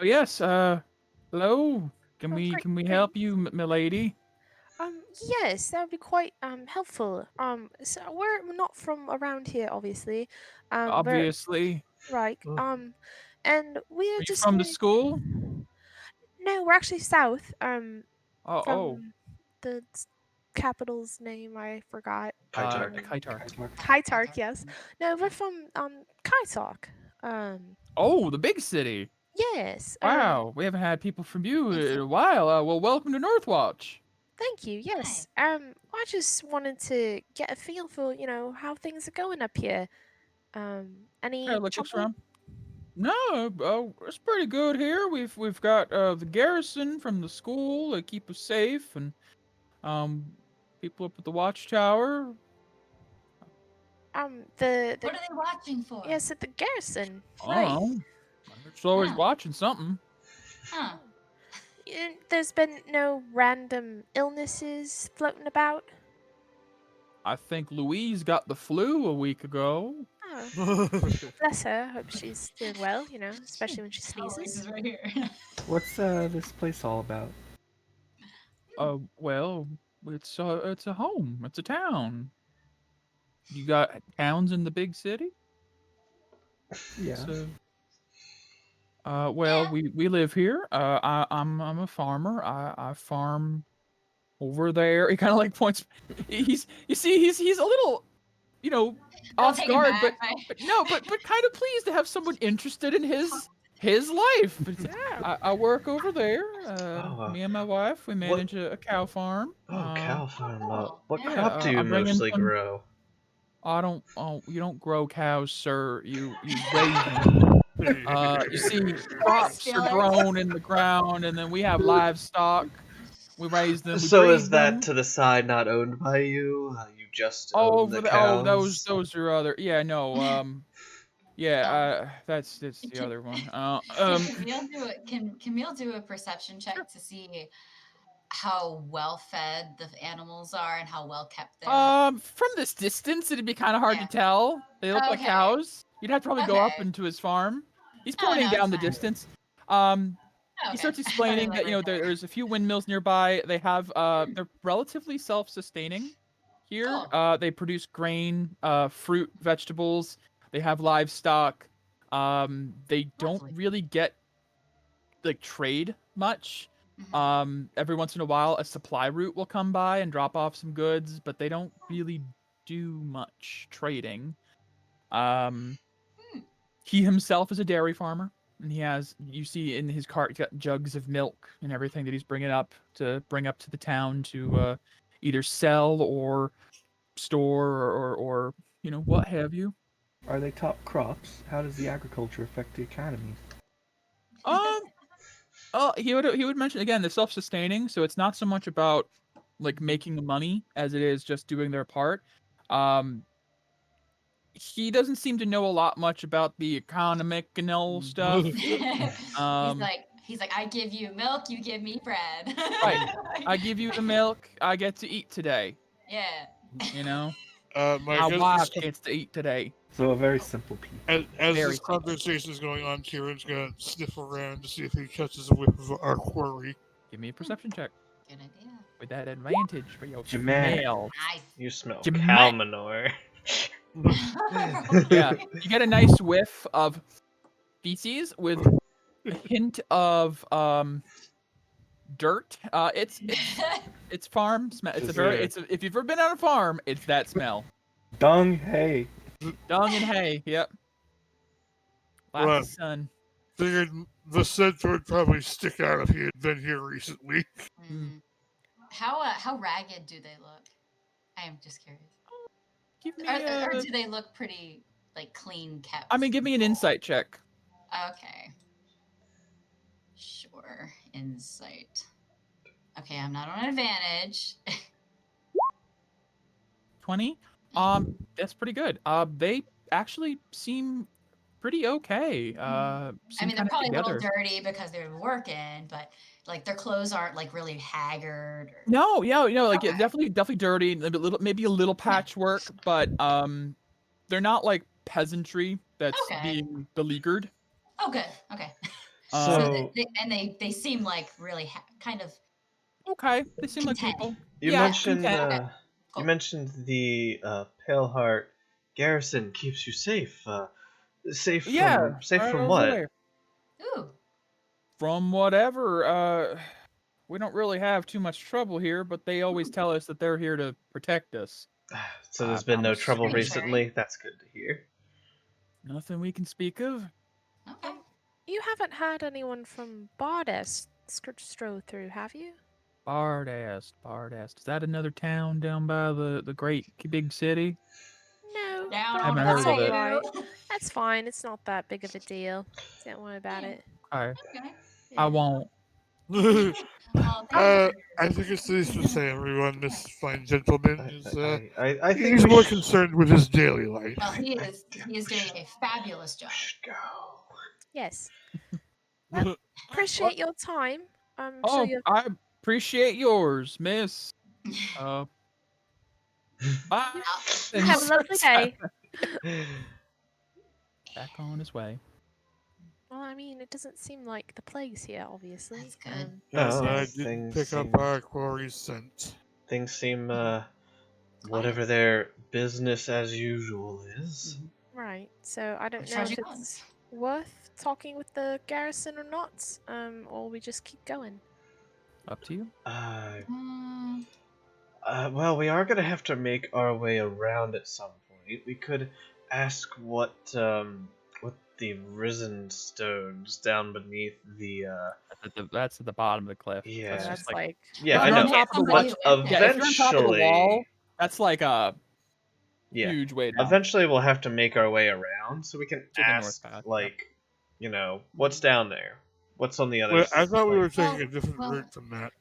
Yes. Hello. Can we great. help you, milady? Yes, that would be quite helpful. So we're not from around here, obviously. Obviously. Right. And we're Are you just from the school? No, we're actually south. From Oh. the capital's name I forgot. Kaitar. Kaitark, yes. No, we're from Kaitark. Oh, the big city. Yes. Wow, we haven't had people from you in a while. Well, welcome to Northwatch. Thank you. Yes. I just wanted to get a feel for, how things are going up here. Any Looks trouble? around. No, it's pretty good here. We've got the garrison from the school to keep us safe, and people up at the watchtower. What are they watching for? Yes, at the garrison. Right. It's always watching something. Huh. There's been no random illnesses floating about. I think Louise got the flu a week ago. Oh, bless her. Hope she's doing well. Especially when she sneezes. Right here. What's this place all about? Well, it's a home. It's a town. You got towns in the big city? Yeah. So, well, we live here. I'm a farmer. I farm over there. He kind of like points. He's a little, off guard, but kind of pleased to have someone interested in his life. I work over there. Me and my wife, we manage a cow farm. Cow farm. What yeah, crop do you I'm bringing mostly some- grow? You don't grow cows, sir. You raise them. You see, crops are grown in the ground, and then we have livestock. We raise them. We So breed is that them. to the side not owned by you? You just own the cows? Those are other. Yeah, no. That's the other one. Can Camille do a perception check to see how well fed the animals are and how well kept they are? From this distance, it'd be kind of hard to tell. They look like cows. You'd have to probably go up into his farm. He's pointing down the distance. He starts explaining that there's a few windmills nearby. They have they're relatively self-sustaining here. Cool. They produce grain, fruit, vegetables. They have livestock. They don't Lovely. really get like trade much. Mhm. Every once in a while, a supply route will come by and drop off some goods, but they don't really do much trading. Um, Hmm. he himself is a dairy farmer, and you see in his cart, he's got jugs of milk and everything that he's bringing up to the town to either sell or store or what have you. Are they top crops? How does the agriculture affect the economy? Um, Oh, he would mention again they're self-sustaining, so it's not so much about like making money as it is just doing their part. Um, he doesn't seem to know a lot much about the economic and all stuff. Um, he's like, I give you milk, you give me bread. right. I give you the milk, I get to eat today. Yeah. You know, Mike, my as wife this, gets to eat today. So a very simple people. as Very this simple. conversation is going on, Kieran's gonna sniff around to see if he catches a whiff of our quarry. Give me a perception check Good idea. with that advantage for your Jaman. smell. Nice. You smell Jaman- cow manure. Yeah, you get a nice whiff of feces with a hint of dirt. It's farm smell. If you've ever been on a farm, it's that smell. Dung, hay. Dung and hay. Yep. Lots Right. of sun. Figured the scent would probably stick out if he had been here recently. Mhm. How ragged do they look? I am just curious. Give me Or a. do they look pretty like clean kept? I mean, give me an insight check. Okay. Sure. Insight. Okay, I'm not on advantage. 20. That's pretty good. They actually seem pretty okay. I Seem mean, they're kinda probably a together. little dirty because they're working, but like their clothes aren't like really haggard. Or... No, yeah, like Okay. definitely dirty, maybe a little patchwork, but they're not like peasantry that's Okay. being beleaguered. Oh, good. Okay. So they seem like really kind of Okay, they seem like content. people. you Yeah, mentioned content. Cool. you mentioned the Paleheart garrison keeps you safe. Safe Yeah, safe right from over what? there. Ooh. From whatever. We don't really have too much trouble here, but they always tell us that they're here to protect us. So there's I been no promise. trouble Pretty sure. recently. That's good to hear. Nothing we can speak of. Okay. You haven't had anyone from Bardest stroll through, have you? Bardast. Is that another town down by the great big city? No, Down but on Haven't that's heard of it. alright. That's fine. It's not that big of a deal. Don't worry about Yeah. it. Okay, Okay. I Yeah. won't. Well, I think it's safe to say, everyone, this fine gentleman is I think he's we more sh- concerned with his daily life. well, he is doing a fabulous job. we should go. Yes. What? Appreciate your time. I'm sure Oh, you're. I appreciate yours, miss. Bye. Have a lovely day. Back on his way. Well, I mean, it doesn't seem like the plague's here, obviously. That's good. No, so- I didn't things pick up seem- our quarry scent. Things seem whatever their business as usual is. Right. So I don't Which know charge if you it's worth talking with the garrison or not, or we just keep going. Up to you. Well, we are gonna have to make our way around at some point. We could ask what the risen stones down beneath the That's at the bottom of the cliff. Yeah. That's That's just like. yeah, I You're on know, top of the Somebody wall. who went but there. Yeah, if you're on top of the wall, eventually, that's like a yeah, huge way down. eventually we'll have to make our way around so we can To the north ask, path, yep. like, what's down there, what's on the other Well, I side. thought we were like, taking a different well, route from that.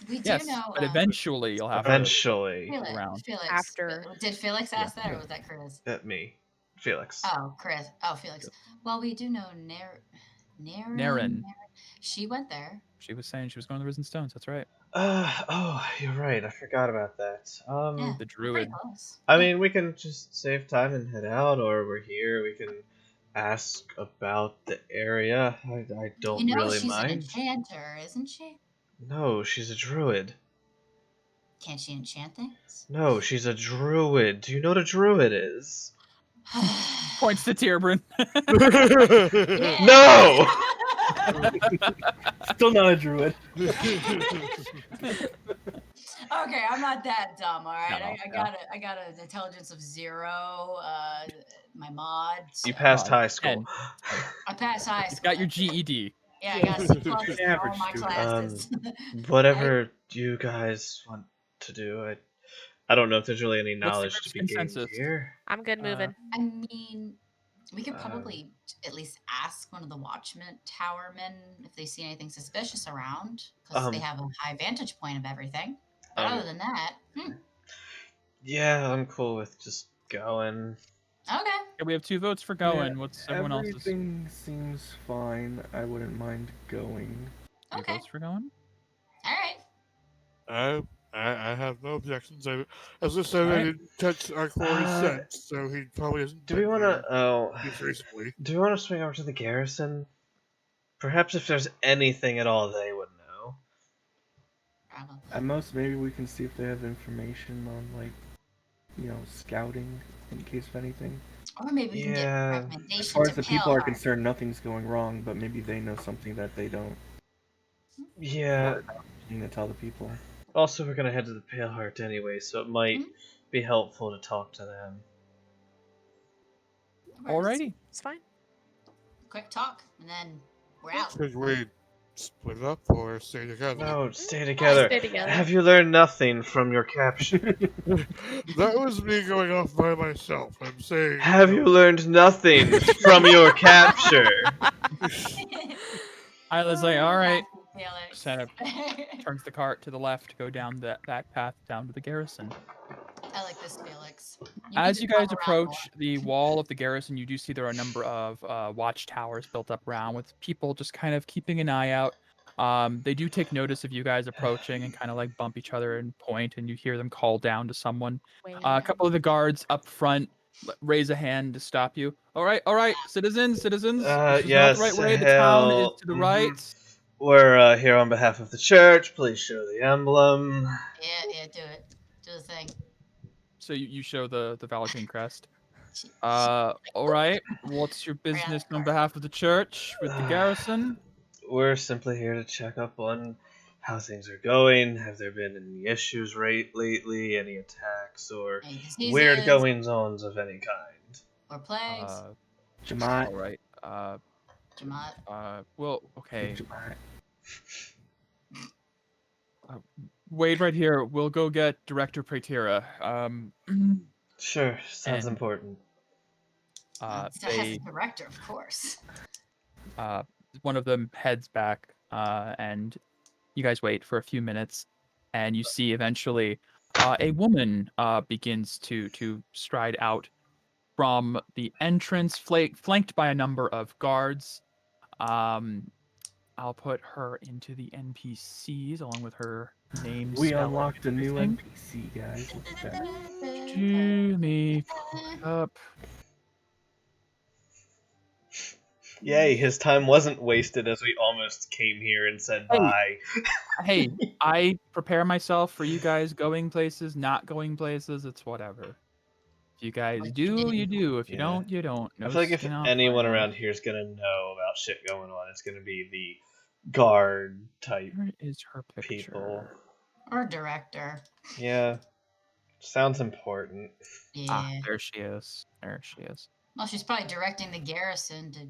We do Yes, know. but eventually you'll have eventually, Felix, around. After. Did Felix ask that, or was that Chris? me, Felix. Oh, Chris. Oh, Felix. Well, we do know Naren. She went there. She was saying she was going to the Risen Stones. That's right. Oh, you're right. I forgot about that. Yeah, The we're druid. pretty close. I mean, we can just save time and head out, or we're here. We can ask about the area. I don't You know really she's an mind. enchanter, isn't she? No, she's a druid. Can't she enchant things? No, she's a druid. Do you know what a druid is? Points to Tierbrin. Yeah. No! Still not a druid. Okay, I'm not that dumb, all right. No, I got an intelligence of 0. My mod. You So passed high 10. school. I passed high You've school. got your GED. Yeah, I got a C+ in all Average my student. classes. Whatever you guys want to do, I don't know if there's really any What's the knowledge group's to be gained consensus? here. I'm good moving. I mean, we could Um, probably at least ask one of the watchman tower men if they see anything suspicious around, because they have a high vantage point of everything. But other than that, Yeah, I'm cool with just going. okay. Okay, we have 2 votes for going. Yeah, What's everyone else's? Everything seems fine. I wouldn't mind going. 2 Okay. votes for going? All right. I have no objections. As I said, I Alright. didn't touch Arcori's sense, so he probably hasn't. Do we want to? Oh, Just recently. do we want to swing over to the garrison? Perhaps if there's anything at all, they would know. Probably. At most, maybe we can see if they have information on, like, scouting in case of anything. Or maybe we can get Yeah. recommendations. As far as to the people are Paleheart. concerned, nothing's going wrong, but maybe they know something that they don't. Yeah. You to tell the people. Also, we're gonna head to the Pale Heart anyway, so it might be helpful to talk to them. Alrighty. It's fine. Quick talk, and then we're out. Should we split up or stay together? No, stay together. Stay together. Have you learned nothing from your capture? That was me going off by myself. I'm saying. Have you learned nothing from your capture? Isla's like, alright. Felix. Kind of turns the cart to the left to go down that back path down to the garrison. I like this, Felix. As you guys walk around approach the wall of the garrison, you do see there are a number of watchtowers built up around with people just kind of keeping an eye out. They do take notice of you guys approaching and kind of like bump each other and point, and you hear them call down to someone. A couple of the guards up front raise a hand to stop you. All right, citizens. This is not Yes, the right way. The town is to the right. We're here on behalf of the church. Please show the emblem. Yeah, do it. Do the thing. So you show the Valentine crest. All right. What's your business on behalf of the church with the garrison? We're simply here to check up on how things are going. Have there been any issues lately? Any attacks or weird goings-ons of any kind? Or plagues? Jamaat. All right. Jamaat. Well, okay. Jamaat. Wait right here. We'll go get Director Praetira. Sure, sounds important. Has a director, of course. One of them heads back, and you guys wait for a few minutes, and you see eventually a woman begins to stride out from the entrance, flanked by a number of guards. I'll put her into the NPCs along with her name. We spell, unlocked a new everything. NPC, guys. Look at that. Jimmy, up. Yay, his time wasn't wasted as we almost came here and said Hey. bye. Hey, I prepare myself for you guys going places, not going places. It's whatever. If you guys do, you do. If you Yeah. don't, you don't. I feel like if skin off anyone my around nose. here is gonna know about shit going on, it's gonna be the guard type Where is her picture? people. Or director. Yeah, sounds important. Yeah. Ah, there she is. There she is. Well, she's probably directing the garrison to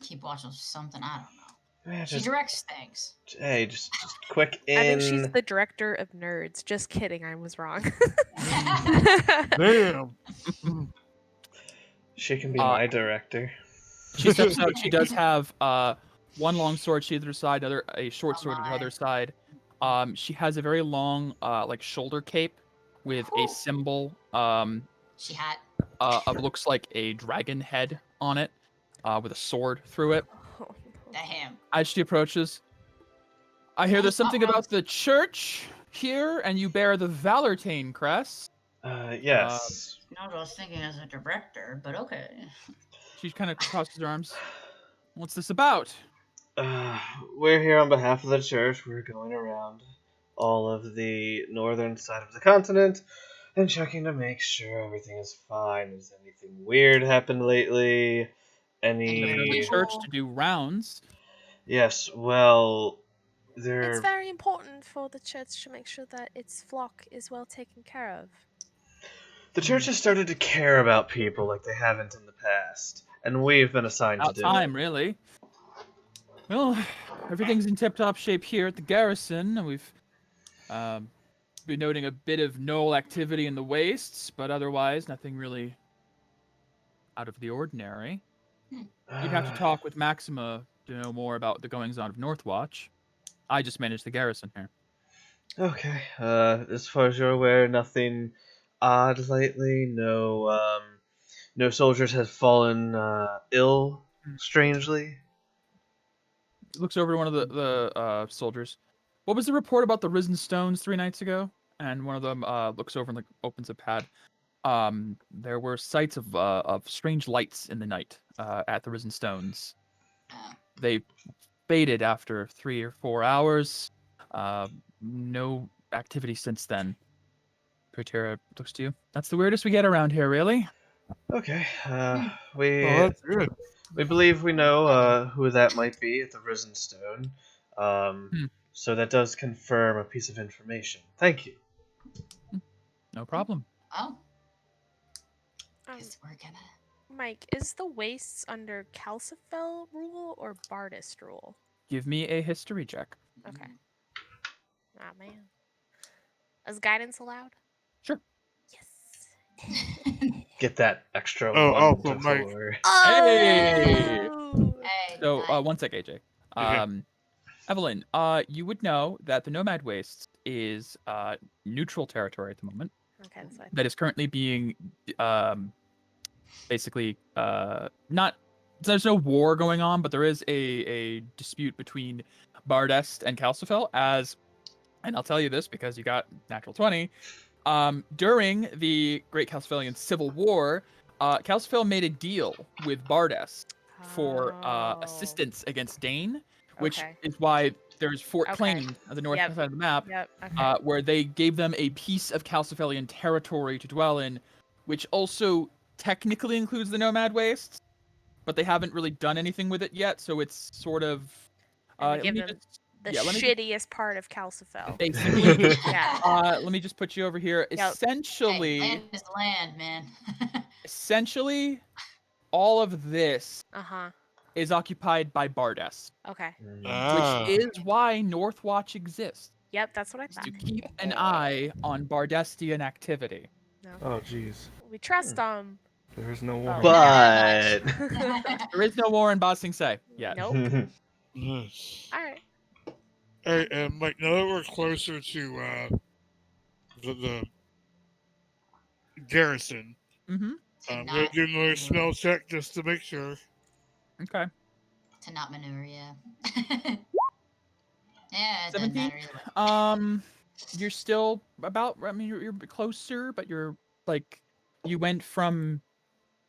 keep watch of something. I don't know. Yeah, She just, directs things. hey, just quick I think in. she's the director of nerds. Just kidding, I was wrong. Damn. She can be my director. She steps out. She does have one long sword to either side, a short sword to the my. other side. She has a very long like shoulder cape with a symbol She had. of looks like a dragon head on it with a sword through it. Damn. As she approaches, I hear there's something about the church here, and you bear the Valentine crest. Yes. Not what I was thinking as a director, but okay. She kind of crosses her arms. What's this about? We're here on behalf of the church. We're going around all of the northern side of the continent, and checking to make sure everything is fine. Has anything weird happened lately? Go to the Any? church to do rounds. Yes. Well, It's there. very important for the church to make sure that its flock is well taken care of. The church has started to care about people like they haven't in the past, and we've been assigned to About do time, it. really. Well, everything's in tip-top shape here at the garrison, and we've been noting a bit of gnoll activity in the wastes, but otherwise nothing really out of the ordinary. You'd have to talk with Maxima to know more about the goings-on of Northwatch. I just manage the garrison here. Okay. As far as you're aware, nothing odd lately. No soldiers have fallen ill. Strangely. Looks over to one of the soldiers. What was the report about the risen stones 3 nights ago? And one of them looks over and opens a pad. There were sights of strange lights in the night at the risen stones. They faded after 3 or 4 hours. No activity since then. Pratera looks to you. That's the weirdest we get around here, really. Okay. Oh, We that's good. believe we know who that might be at the Risen Stone. So that does confirm a piece of information. Thank you. No problem. Oh, Um, guess we're gonna. Mike, is the wastes under Calcifel rule or Bardist rule? Give me a history check. Okay. Ah, man. Is guidance allowed? Sure. Yes. Get that extra Oh, one also, Mike. before. Hey! Hey, So, nice. one sec, AJ. Okay. Evelyn, you would know that the Nomad Wastes is neutral territory at the moment. Okay, that's fine. That is currently being basically not. There's no war going on, but there is a dispute between Bardest and Calcifel. And I'll tell you this because you got natural 20. During the Great Calcifelian Civil War, Calcifel made a deal with Bardest for assistance against Dane, which Okay. is why there's Fort Okay. Claim on the north Yep. side of the map, Yep. Okay. where they gave them a piece of Calcifelian territory to dwell in, which also technically includes the Nomad Wastes, but they haven't really done anything with it yet, so it's sort of... And they let give me them just- the yeah, let me just- shittiest part of Calcifel. basically... Yeah. let me just put you over here. Yep. Essentially... Hey, land is land, man. Essentially, all of this Uh-huh. is occupied by Bardest, Okay. Ah. which is why Northwatch exists, Yep, that's what I is thought. to keep an eye on Bardestian activity. Oh, jeez. We trust them. There's no Oh. war. But. There is no war in Ba Sing Se yet. Nope. Yes. Alright. Hey, and Mike, now that we're closer to the garrison, Mm-hmm. I'm gonna do another smell check just to make sure. Okay. To not manure, yeah. Yeah, it doesn't 17? matter either way. You're still about. I mean, you're closer, but you're like, you went from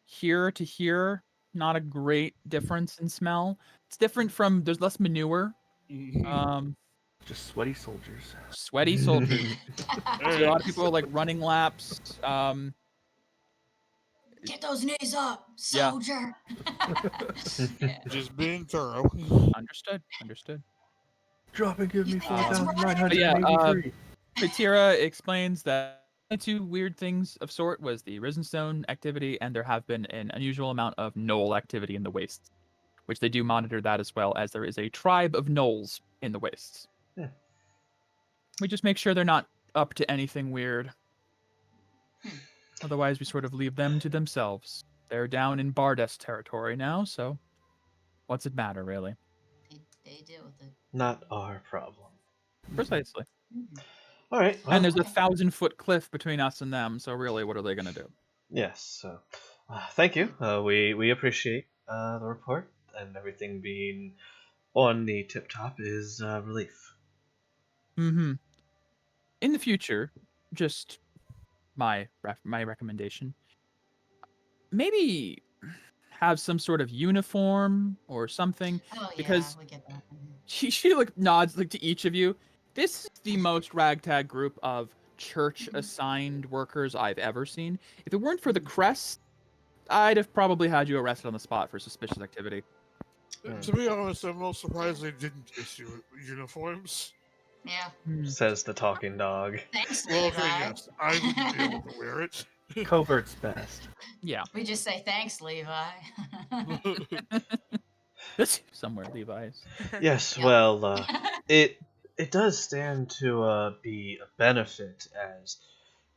here to here. Not a great difference in smell. It's different from. There's less manure. Just sweaty soldiers. Sweaty soldiers. See a lot of people like running laps. Get those knees up, Yeah. soldier. Yeah. Just being thorough. Understood. Drop and give me That's right. 4,983. Pratera explains that the two weird things of sort was the Risen Stone activity, and there have been an unusual amount of gnoll activity in the wastes, which they do monitor that as well, as there is a tribe of gnolls in the wastes. Yeah. We just make sure they're not up to anything weird. Otherwise, we sort of leave them to themselves. They're down in Bardest territory now, so what's it matter, really? They deal with it. Not our problem. Precisely. All right. Well, And there's a 1,000-foot cliff between us and them, so really, what are they going to do? yes. So, thank you. We appreciate the report, and everything being on the tip top is relief. Mm-hmm. In the future, just my recommendation, maybe have some sort of uniform or something. Oh, Because- yeah, we get that. She like nods like to each of you. This is the most ragtag group of church-assigned workers I've ever seen. If it weren't for the crest, I'd have probably had you arrested on the spot for suspicious activity. To be honest, I'm most surprised they didn't issue uniforms. Yeah. Says the talking dog. Thanks, Well, Levi. okay, yes, I wouldn't be able to wear it. Covert's best. Yeah. We just say thanks, Levi. That's somewhere, Levi's. Yes, Yep. well, it does stand to be a benefit, as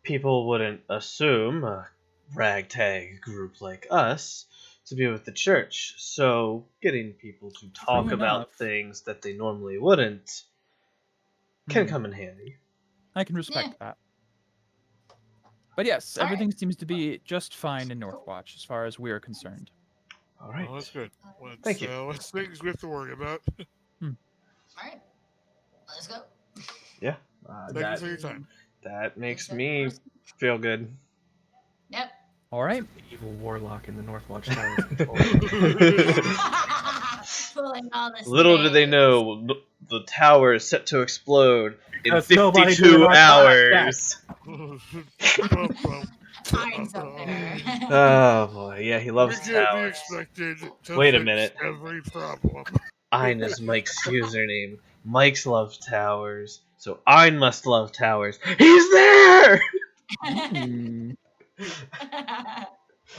people wouldn't assume a ragtag group like us to be with the church. So getting people to talk True about enough. things that they normally wouldn't can come in handy. I can respect that. But yes, All right. everything seems to be just fine in Northwatch as far as we're concerned. All right. Oh, that's good. Thank you. Let's things we have to worry about. All right. Let's go. Yeah, Thank you that for your time. that makes Is that me person? feel good. Yep. All right. The evil warlock in the Northwatch Tower. Pulling all this. Little do they know, the tower is set to explode in Because nobody 52 did our hours. Time's up there. Oh boy, yeah, he loves We can't be towers. expected to Wait a fix minute. every problem. Ein is Mike's username. Mike's loves towers, so Ein must love towers. He's there!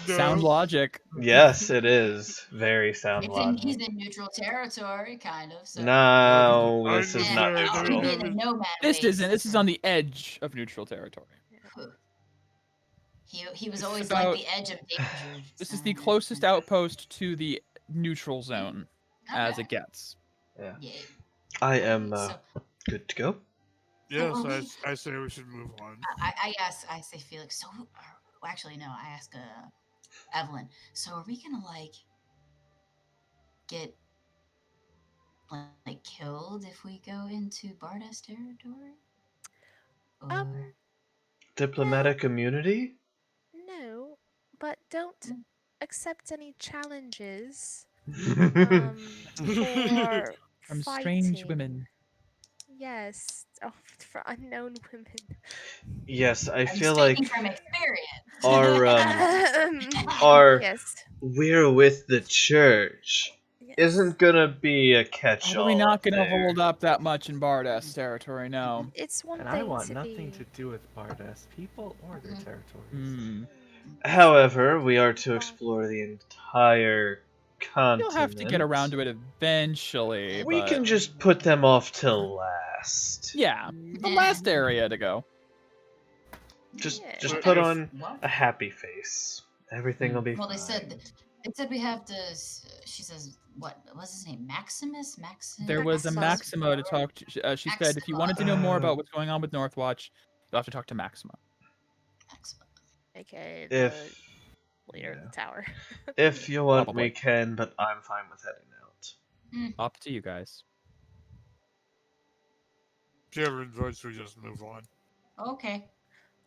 Sound logic. Yes, it is. Very sound He's logic. in neutral territory, kind of. So. No, I this is just not said I'll I be don't in have a it. nomad. This waste. isn't. This is on the edge of neutral territory. He was always about- like the edge of danger. This is the closest outpost to the neutral zone as it gets. Yeah. Yeah. I am So, good to go. Yes, Well, we- I say we should move on. I say Felix. So, well, actually, no. I ask Evelyn. So, are we gonna get killed if we go into Bardas territory? Or... Diplomatic immunity? No, but don't accept any challenges for From fighting. strange women. Yes, for unknown women. Yes, I I'm feel speaking like from experience. our Yes. we're with the church Yes. isn't gonna be a catch-all. Probably not going to there. hold up that much in Bardas territory, no. It's one And thing I want to nothing be... to do with Bardas people or their territories. Hmm. However, we are to explore the entire continent. You'll have to get around to it eventually. We but... can just put them off till last. Yeah, the last area to go. Just Yeah. put on Well, a happy face. Everything will be well, fine. they said we have to. She says, what was his name? Maximus. There was a Maxima to talk to. She said if you wanted to know more about what's going on with Northwatch, you'll have to talk to Maxima. Maxima. Okay, If- the leader of the tower. If you want, Probably. we can, but I'm fine with heading out. Up to you guys. Whichever votes, we just move on. Okay.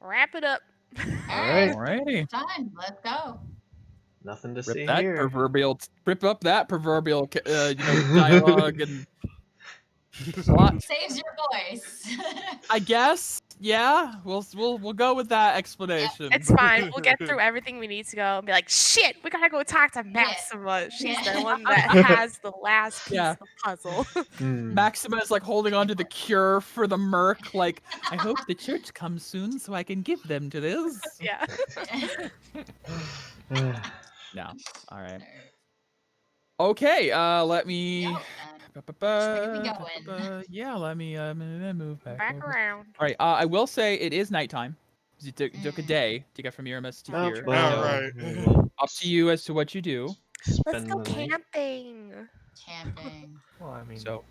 Wrap it up. Alright. Alrighty. Time. Let's go. Nothing to see Rip that here. proverbial. Rip up that proverbial. Dialogue and plot. Saves your voice. I guess. Yeah. We'll go with that explanation. It's fine. We'll get through everything we need to go and be like, shit, we gotta go talk to Maxima. She's Yeah. the one that has the last piece Yeah. of the puzzle. Maxima is like holding on to the cure for the merc. Like, I hope the church comes soon so I can give them to this. Yeah. No. All right. Okay. Let me. Where we going? Yeah. Let me move back. Back over. around. All right. I will say it is nighttime. 'Cause it took a day to get from Iramis to Oh, here. well, so Alright. we will up to you as to what you do. Let's spend go the night. camping. Camping. Well, I mean, So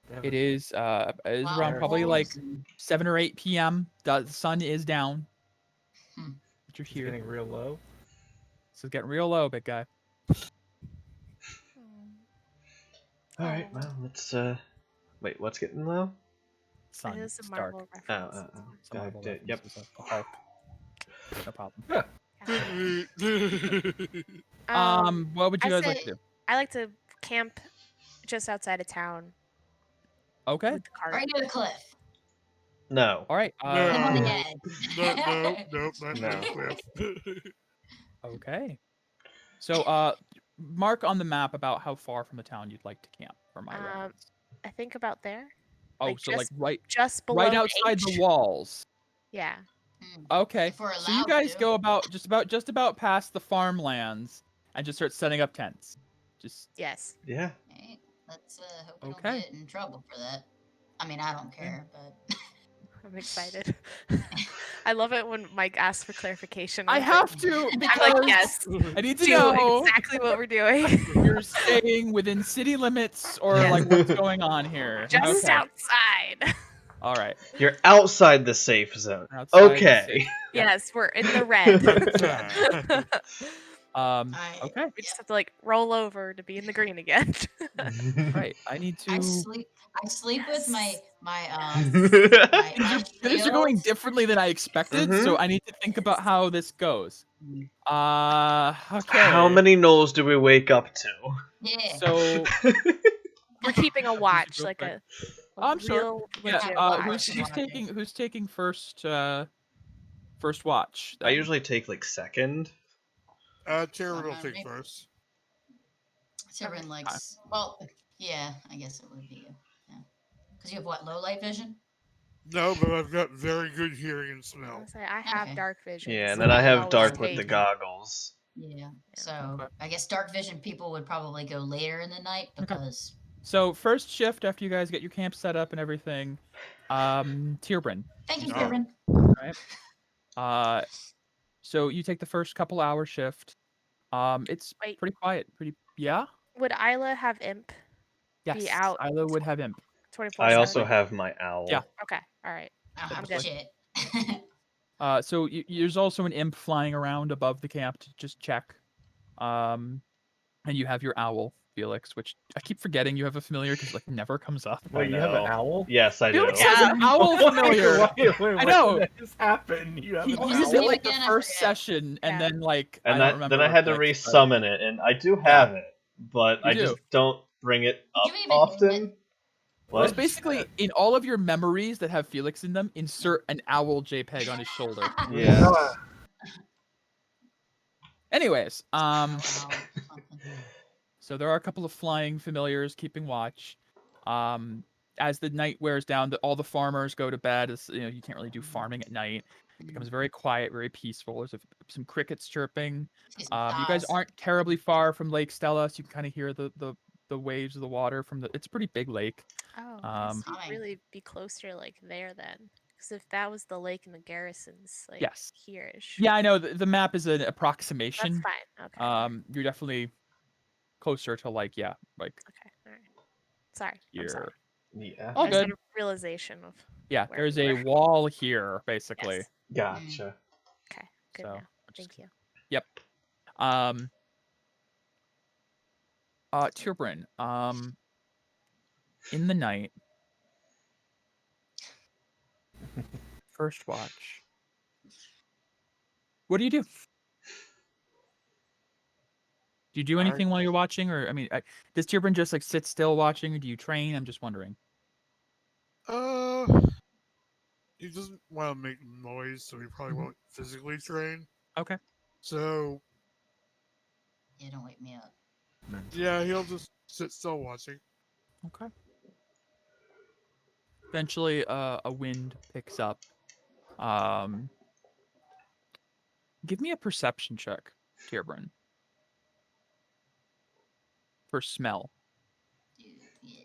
they have it a- is Wow. around probably like Awesome. 7 or 8 p.m. The sun is down. Hmm. But you're it's here. getting real low. So it's getting real low, big guy. Alright, well, let's wait, what's getting low? Sun. It is a It's dark. Marvel Oh, reference. It's a Marvel Yep. reference, it's a Hulk. No problem. What would you I guys like say- to do? I like to camp just outside of town Okay. with the cart. Right near the cliff. No. All right. Live on the No. edge. Nope, not No. cliff. Okay. So, mark on the map about how far from the town you'd like to camp for my reference. I think about there. Oh, like so like just below right the outside the H. walls. Yeah. Okay. If we're So you allowed guys to. go about just about past the farmlands and just start setting up tents. Just Yes. Yeah. Right? Let's hope we Okay. don't get in trouble for that. I mean, I don't care, but I'm excited. I love it when Mike asks for clarification. I with it. have to because I'm like, yes. I need to Do know exactly what we're doing. if you're staying within city limits or Yes. like what's going on here. Just Okay. outside. All right. You're outside the safe zone. Outside the Okay. city. Yes, we're in the red. Okay. We just have to like roll over to be in the green again. Right. I need to. I sleep with my Things are going shield. differently than I expected, Mhm. so I need to think about how this goes. Okay. How many knolls do we wake up to? Yeah. So We're keeping a watch, real like quick. a I'm sure. real Yeah. legit Who's watch. who's taking first watch? I then? usually take like second. Jared will take first. Tyrion likes. Well, yeah, I guess it would be you. Yeah. Because you have what, low light vision? No, but I've got very good hearing and I smell. was gonna say, I have Okay. dark vision. Yeah, and so then I can have always dark with the take- goggles. Yeah. So I guess dark vision people would probably go later in the night because. So first shift after you guys get your camp set up and everything, Tierbrin. Thank you, Oh. Tyrion. Right. So you take the first couple hour shift. It's Wait. pretty quiet. Yeah. Would Isla have imp Yes. be out Isla would have imp. 24/7? I also have my owl. Yeah. Okay. All right. Oh, I'm good. shit. So there's also an imp flying around above the camp to just check. And you have your owl, Felix, which I keep forgetting you have a familiar because like never comes up. Wait, you have an know. owl? Yes, I do. Felix has an owl familiar. Wait, I know. What just happened? You have He an What used was it his owl? like the name again? I first forget. session, and Yeah. then like And I don't that, remember. then I what had to next, but- resummon it, and I do have it, but You I do. just don't bring it up you even name often. it? Well, it's What? basically in all of your memories that have Felix in them, insert an owl JPEG on his shoulder. Yeah. Anyways, Oh, wow. so there are a couple of flying familiars keeping watch. As the night wears down, all the farmers go to bed. You can't really do farming at night. It becomes very quiet, very peaceful. There's some crickets chirping. You guys aren't terribly far from Lake Stella, so you can kind of hear the waves of the water from the. It's a pretty big lake. Oh, I guess Fine. you'd really be closer like there then. Because if that was the lake and the garrison's like Yes. here-ish. Yeah, I know the map is an That's approximation. fine. Okay. You're definitely closer to like Okay. All right. Sorry. I'm sorry. here. Yeah. All I just good. had a realization of. Yeah, where there's we a were. wall here, basically. Yes. Gotcha. Okay. Good So, now. just- Thank you. Yep. Tierbrin, in the night, first watch. What do you do? Do you do anything while you're watching, or I mean, does Tierbrin just like sit still watching, or do you train? I'm just wondering. He doesn't want to make noise, so he probably won't physically train. Okay. So Yeah, don't wake me up. yeah, he'll just sit still watching. Okay. Eventually, a wind picks up. Give me a perception check, Tierbrin. For smell. Dude, yeah.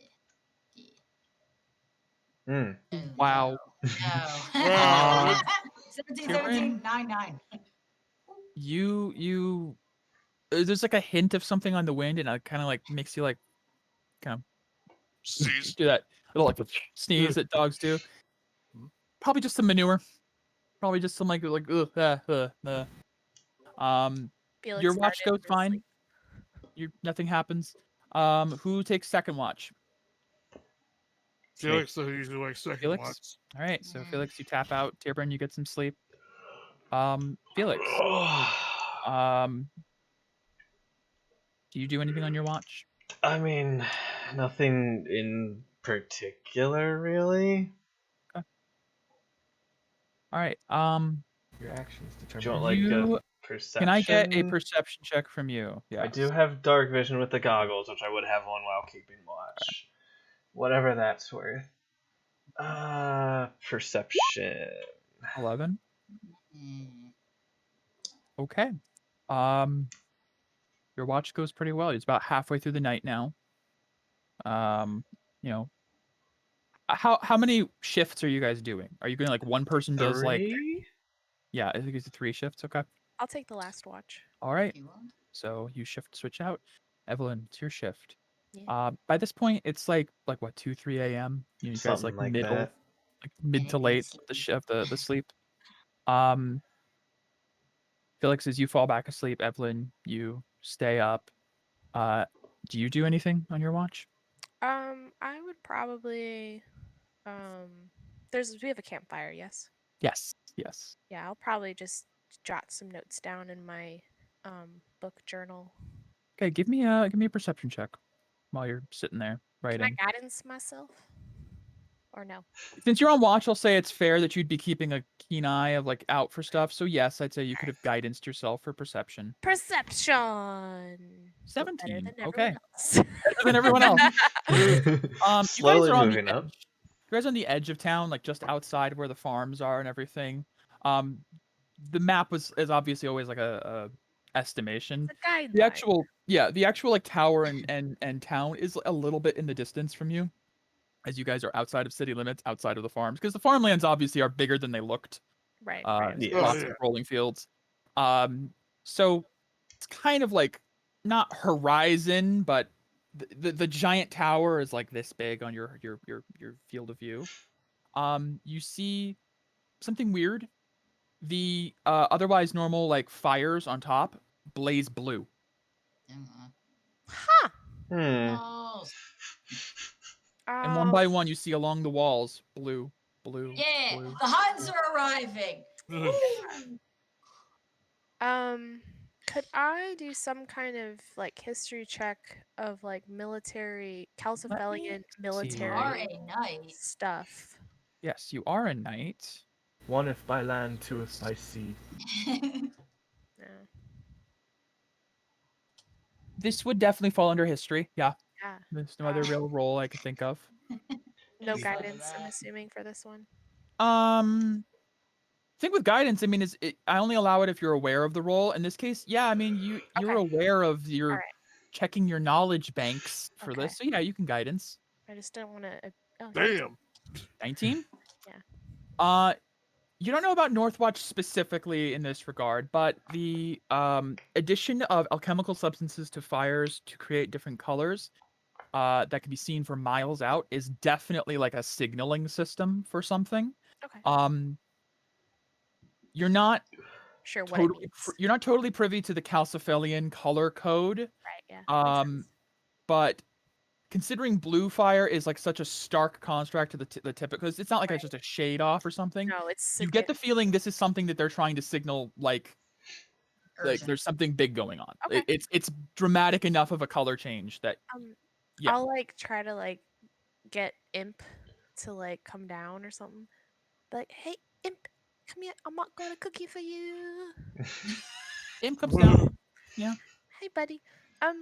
Hmm. Oh, Wow. No. Wow. 17, 9. You there's like a hint of something on the wind, and it kind of like makes you like kind of Sneeze. do that little like sneeze that dogs do. Probably just some manure. Probably just some like Felix your watch farted goes in his fine. sleep. Nothing happens. Who takes second watch? Felix though usually like second Felix? watch. All right, so Felix, you tap out. Tierbrin, you get some sleep. Felix, do you do anything on your watch? I mean, nothing in particular, really. Okay. All right. Your actions Do you determine. want like You- a perception? Can I get a perception check from you? Yeah. I do have dark vision with the goggles, which I would have on while keeping watch. Whatever that's worth. Perception. 11. Mm. Okay. Your watch goes pretty well. It's about halfway through the night now. You know, how many shifts are you guys doing? Are you going like one person does like? 3? Yeah, I think it's 3 shifts. Okay. I'll take the last watch. All right. If you want. So you switch out. Evelyn, it's your shift. Yeah. By this point, it's like what 2, 3 a.m. You guys Something like like middle, that. like mid to And late it's- the shift, the sleep. Felix, as you fall back asleep, Evelyn, you stay up. Do you do anything on your watch? I would probably we have a campfire, yes. Yes. Yes. Yeah, I'll probably just jot some notes down in my book journal. Okay, give me a perception check while you're sitting there writing. Can I guidance myself? Or no? Since you're on watch, I'll say it's fair that you'd be keeping a keen eye of like out for stuff. So yes, I'd say you could have guidanced yourself for perception. Perception. Better 17. than Okay. everyone else. Better than everyone else. You guys Slowly are on moving the up. edge. You guys are on the edge of town, like just outside where the farms are and everything. The map is obviously always like a estimation. It's a guideline. The actual like tower and town is a little bit in the distance from you, as you guys are outside of city limits, outside of the farms, because the farmlands obviously are bigger than they looked. Right. Yeah. Lots of rolling fields. So it's kind of like not horizon, but the giant tower is like this big on your field of view. You see something weird. The otherwise normal like fires on top blaze blue. Huh. Oh, And one by one you see along the walls blue. yeah, Blue. the Huns are arriving. Could I do some kind of like history check of like military Calcifellian You military are a knight. stuff? Yes, you are a knight. 1 if by land, 2 if by sea. Yeah. This would definitely fall under history. Yeah. Yeah. There's no other real role I could think of. No Just like guidance, I'm that. assuming, for this one. Thing with guidance, I mean, I only allow it if you're aware of the role. In this case, yeah, I mean, you're Okay. aware of your Alright. checking your knowledge banks for Okay. this. So yeah, you can guidance. I just don't want to. Damn. 19? Yeah. You don't know about Northwatch specifically in this regard, but the addition of alchemical substances to fires to create different colors that can be seen for miles out is definitely like a signaling system for something. Okay. You're not Sure. What it totally means. you're not totally privy to the Calcifellian color code. Right. Yeah. makes sense. But considering blue fire is like such a stark contrast to the typical, because it's not like it's just a shade off or something. No, it's. You get the feeling this is something that they're trying to signal, like Urgent. there's something big going on. Okay. It's dramatic enough of a color change that yeah. I'll like try to like get Imp to like come down or something. Like, hey, Imp, come here. I'm not got a cookie for you. Imp comes down. Hey, buddy. Can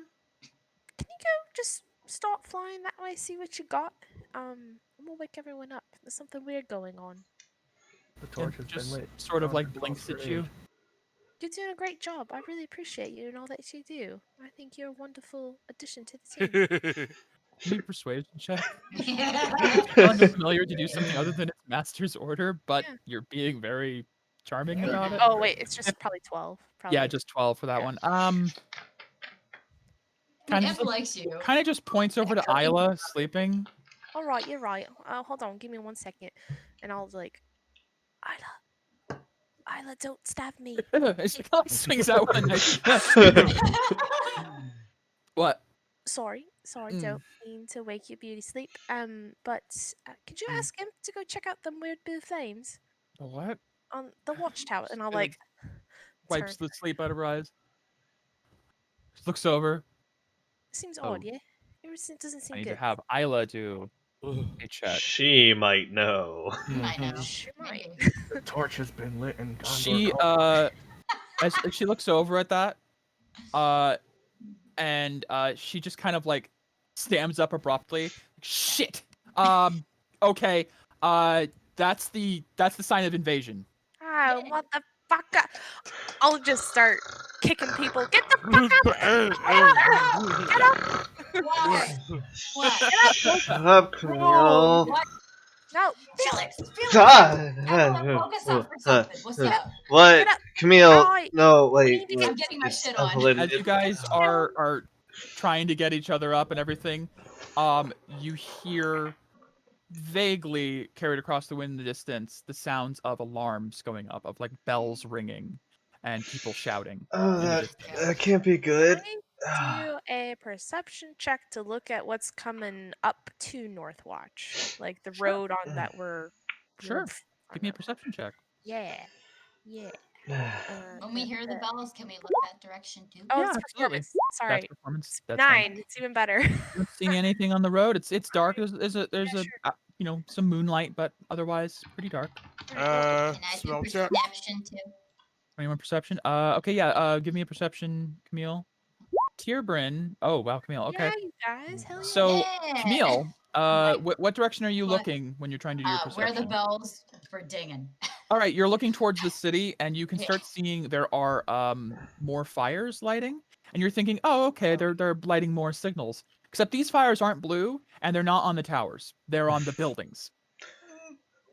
you go just start flying that way? See what you got. I'm gonna wake everyone up. There's something weird going on. The torch has Just been lit. sort of Time like for blinks at parade. you. You're doing a great job. I really appreciate you and all that you do. I think you're a wonderful addition to the team. Give me a persuasion check. Yeah. It's unfamiliar to do something other than its master's order, but Yeah. you're being very charming about it. Oh wait, it's just probably 12. Probably. Yeah, just 12 for that Yeah. one. Imp Kind of likes you. kind of just points over to Isla sleeping. All right, you're right. Hold on, give me 1 second, and I'll like, Isla, don't stab me. She kind of swings out with a knife. What? Sorry, Mm. don't mean to wake your beauty sleep. But could you ask him to go check out them weird blue flames The what? on the watchtower? And I'll Kinda like Wipes turn. the sleep out of her eyes. Looks over. Seems Oh. odd, yeah. It doesn't I seem need good. to have Isla do Hey, chat. She might know. I know. She might. Maybe. The torch has been lit in Gondor. She as she looks over at that, and she just kind of like stands up abruptly. Shit. Okay. That's the sign of invasion. Oh, motherfucker! I'll just start kicking people. Get the fuck up! Get up! Why? What? Shut up, Camille. What? No, Felix! Felix! Ah, Everyone focus up for something. What's up? What? Get up. Camille, Alright. no, We wait. need to I'm getting my it's shit on. Evelyn. As you guys are trying to get each other up and everything, you hear vaguely carried across the wind in the distance the sounds of alarms going up, of like bells ringing and people shouting. Oh, in the that, distance. that can't be good. do a perception check to look at what's coming up to Northwatch, like the road on that we're. Sure. on Give me a the- perception check. Yeah. Yeah. When we hear the bells, can we look that direction too? Oh, Yeah, it's absolutely. performance. That's Sorry. performance. That's fine. 9. It's even better. Not seeing anything on the road. It's dark. There's a sure. some moonlight, but otherwise pretty dark. Can I do Smell check. perception too? 21 perception. Okay, yeah. Give me a perception, Camille. Tierbrin. Oh wow, Camille. Okay. Yeah, you guys. Hell yeah. So Yeah. Camille, Right. what direction are you What? looking when you're trying to do your perception? Where the bells were dinging. All right, you're looking towards the city, and you can Yeah. start seeing there are more fires lighting, and you're thinking, oh, okay, they're lighting more signals. Except these fires aren't blue, and they're not on the towers; they're on the buildings.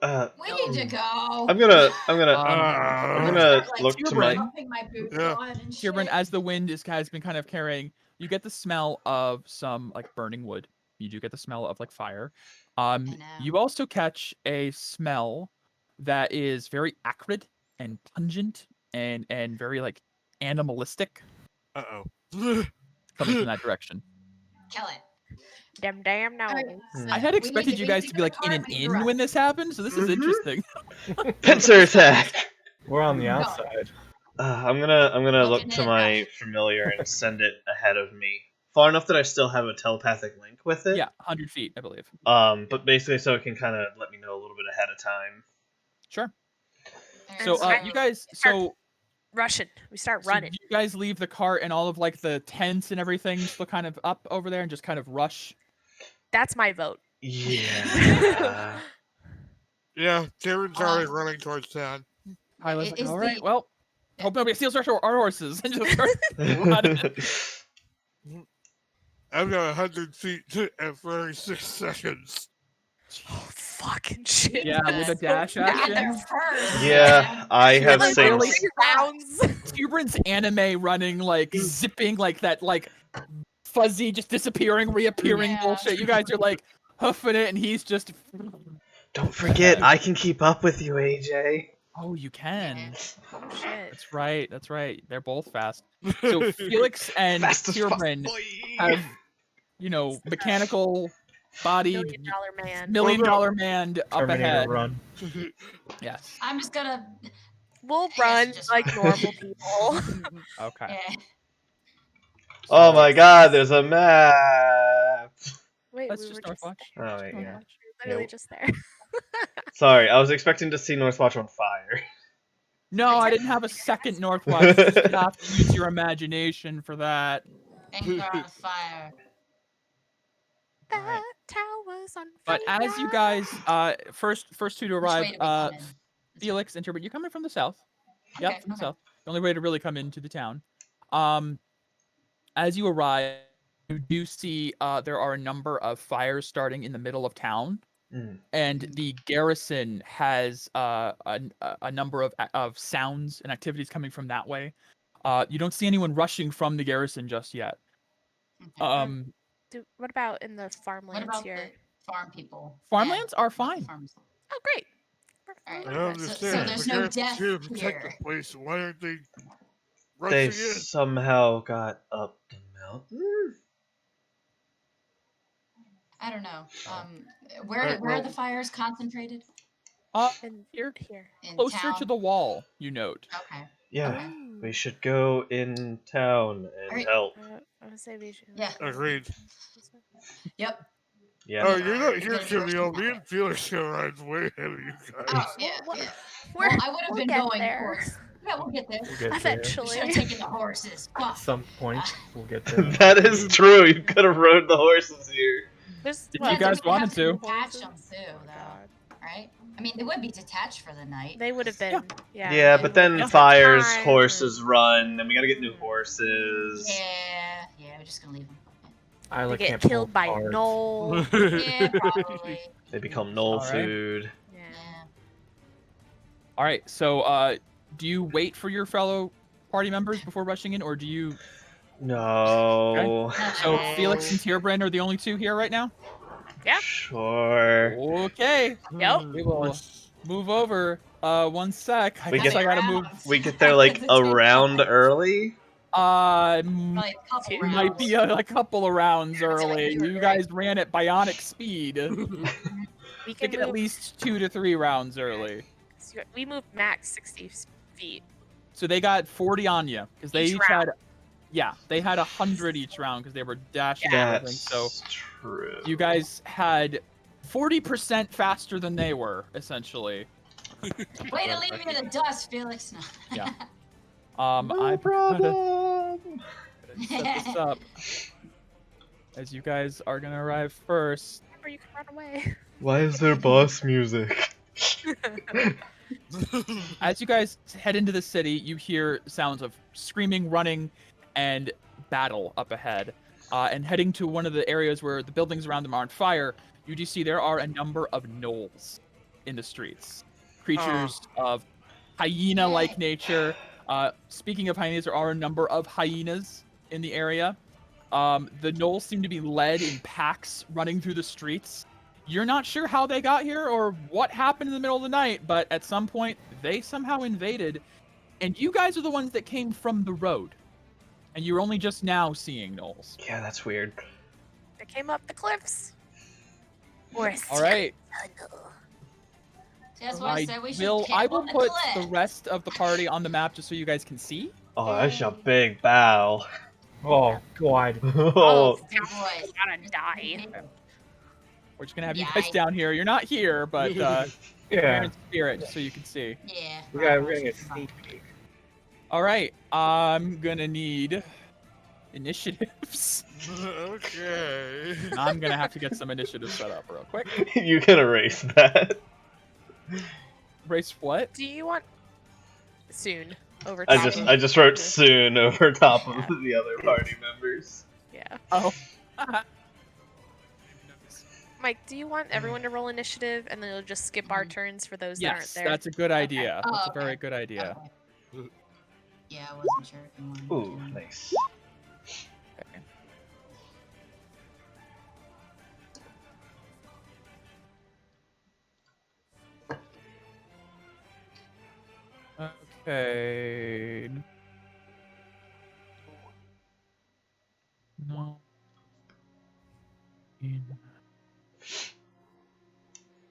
We need to go. I'm gonna Um, look to my. Dropping my boots Yeah. on and Tierbrin, shit. as the wind has been kind of carrying, you get the smell of some like burning wood. You do get the smell of like fire. know. You also catch a smell that is very acrid and pungent and very like animalistic Uh-oh. coming from that direction. Kill it. Them damn no. Alright, I had we need expected you we guys need to be like in go an to the inn garage. when this happened, so this is interesting. Pincer attack. We're on the Go. outside. I'm gonna look Looking to at it my familiar and send it ahead of me, far enough that I still have a telepathic link with it. Yeah, 100 feet, I believe. But basically, so it can kind of let me know a little bit ahead of time. Sure. Alright, So you guys, Russian. We start so running. you guys leave the cart and all of like the tents and everything still kind of up over there and just kind of rush. That's my vote. Yeah. Yeah, Karen's already running towards town. Hyla's like, is all right, the- well, hope nobody steals our horses and just start running. I've got 100 feet and 36 seconds. Oh, fucking shit. Yeah, with a dash Get action. there first. Yeah, I have Like, same. really? 3 rounds. Tuberin's anime running, like zipping, like that, like fuzzy, just disappearing, reappearing Yeah. bullshit. You guys are like hoofing it, and he's just. Don't forget, I can keep up with you, AJ. Oh, you can. Oh, shit. That's right. That's right. They're both fast. So Felix and Fast as fuck, Tierbrin boy. have, mechanical bodied, $1 million man. $1 million man up Terminator ahead. run. Yes. I'm just gonna. We'll guess run just like run. normal people. Okay. Yeah. Oh my God, there's a map. Wait, Let's we just were just Northwatch. there. Oh wait, yeah. We were literally Yeah. just there. Sorry, I was expecting to see Northwatch on fire. No, I didn't have a second Northwatch. You just have to use your imagination for that. Anger on fire. That tower's on But fire. as you guys, first two to Which arrive, way do we come in? Felix and Tierbrin, you coming from the south. Yep, Okay, from the okay. south. The only way to really come into the town. As you arrive, you do see there are a number of fires starting in the middle of town, and the garrison has a number of sounds and activities coming from that way. You don't see anyone rushing from the garrison just yet. Okay. What about in the What farmlands about here? the farm people? Farmlands are the fine. farms? Oh, great. Alright. I We're don't good. understand. there's The no Garrett's death here to protect here. the place. Why aren't they They rushing in? somehow got up the mountain. I don't know. Alright, Where are well- the fires concentrated? And Here, here. In closer town? to the wall, you note. Okay. Yeah, Okay. we should go in town and Alright. help. I would say we should. Yeah. Agreed. Yep. Yeah. Oh, you're not here, Good first Camille. one. Me and Felix can ride way ahead of you guys. Oh, yeah, What- yeah. We're, Well, I would have we'll been get going there. horse. Yeah, we'll get there. We'll get there. We Eventually. should have taken the horses. At Fuck. some point, we'll get there. That is true. You could have rode the horses here. There's, If what, you guys we have wanted to to. detach them horses? too, Oh, though. God. Right? I mean, they would be detached for the night. They would have been. Yeah. Yeah, they but would've then had fires, time horses and- run, and we gotta get new horses. Yeah, we're just gonna leave them. Isla They get can't pull killed by apart. Noel. Yeah, probably. They become null All right. food. Yeah. Yeah. All right. So, do you wait for your fellow party members before rushing in, or do you? No. So Felix and Tierbrand are the only two here right now. Yeah. Sure. Okay. Yep. We will move over. 1 sec. I We guess get- I gotta move. We get there like a round early. Like a couple Might rounds. be a couple of rounds Yeah, it's like early. you were You right. guys ran at bionic speed. We Get can at move. least 2 to 3 rounds early. We moved max 60 feet. So they got 40 on you because they Each each round. had, yeah, they had 100 each round because they were dashing and everything. That's So true. you guys had 40% faster than they were, essentially. Way to leave me in the dust, Felix. No. Yeah. No I'm gonna problem. set this up as you guys are gonna arrive first. Remember, you can run away. Why is there boss music? As you guys head into the city, you hear sounds of screaming, running, and battle up ahead. And heading to one of the areas where the buildings around them are on fire, you do see there are a number of gnolls in the streets. Creatures of hyena-like nature. Speaking of hyenas, there are a number of hyenas in the area. The gnolls seem to be led in packs running through the streets. You're not sure how they got here or what happened in the middle of the night, but at some point, they somehow invaded, and you guys are the ones that came from the road. And you're only just now seeing gnolls. Yeah, that's weird. They came up the cliffs. Or a All right. tunnel. See, that's why I said we should I camp will on the put cliff. the rest of the party on the map just so you guys can see. Oh, that's a big bow. Oh God. Oh, Boy. Gotta die. We're just gonna have you Yeah, guys down here. You're not here, but you're Yeah. in spirit just so you can see. Yeah. We're gonna get a sneak peek. All right. I'm gonna need initiatives. Okay. I'm gonna have to get some initiatives set up real quick. you can erase that. Race what? Do you want soon over I top just of- I just wrote soon over top of the other party members. Yeah. Oh. Mike, do you want everyone to roll initiative and then you'll just skip our turns for those that aren't Yes, there? that's a good idea. Oh, That's a okay. very good idea. Okay. Yeah, I wasn't sure if you wanted Ooh, to. nice. Okay. Okay. No.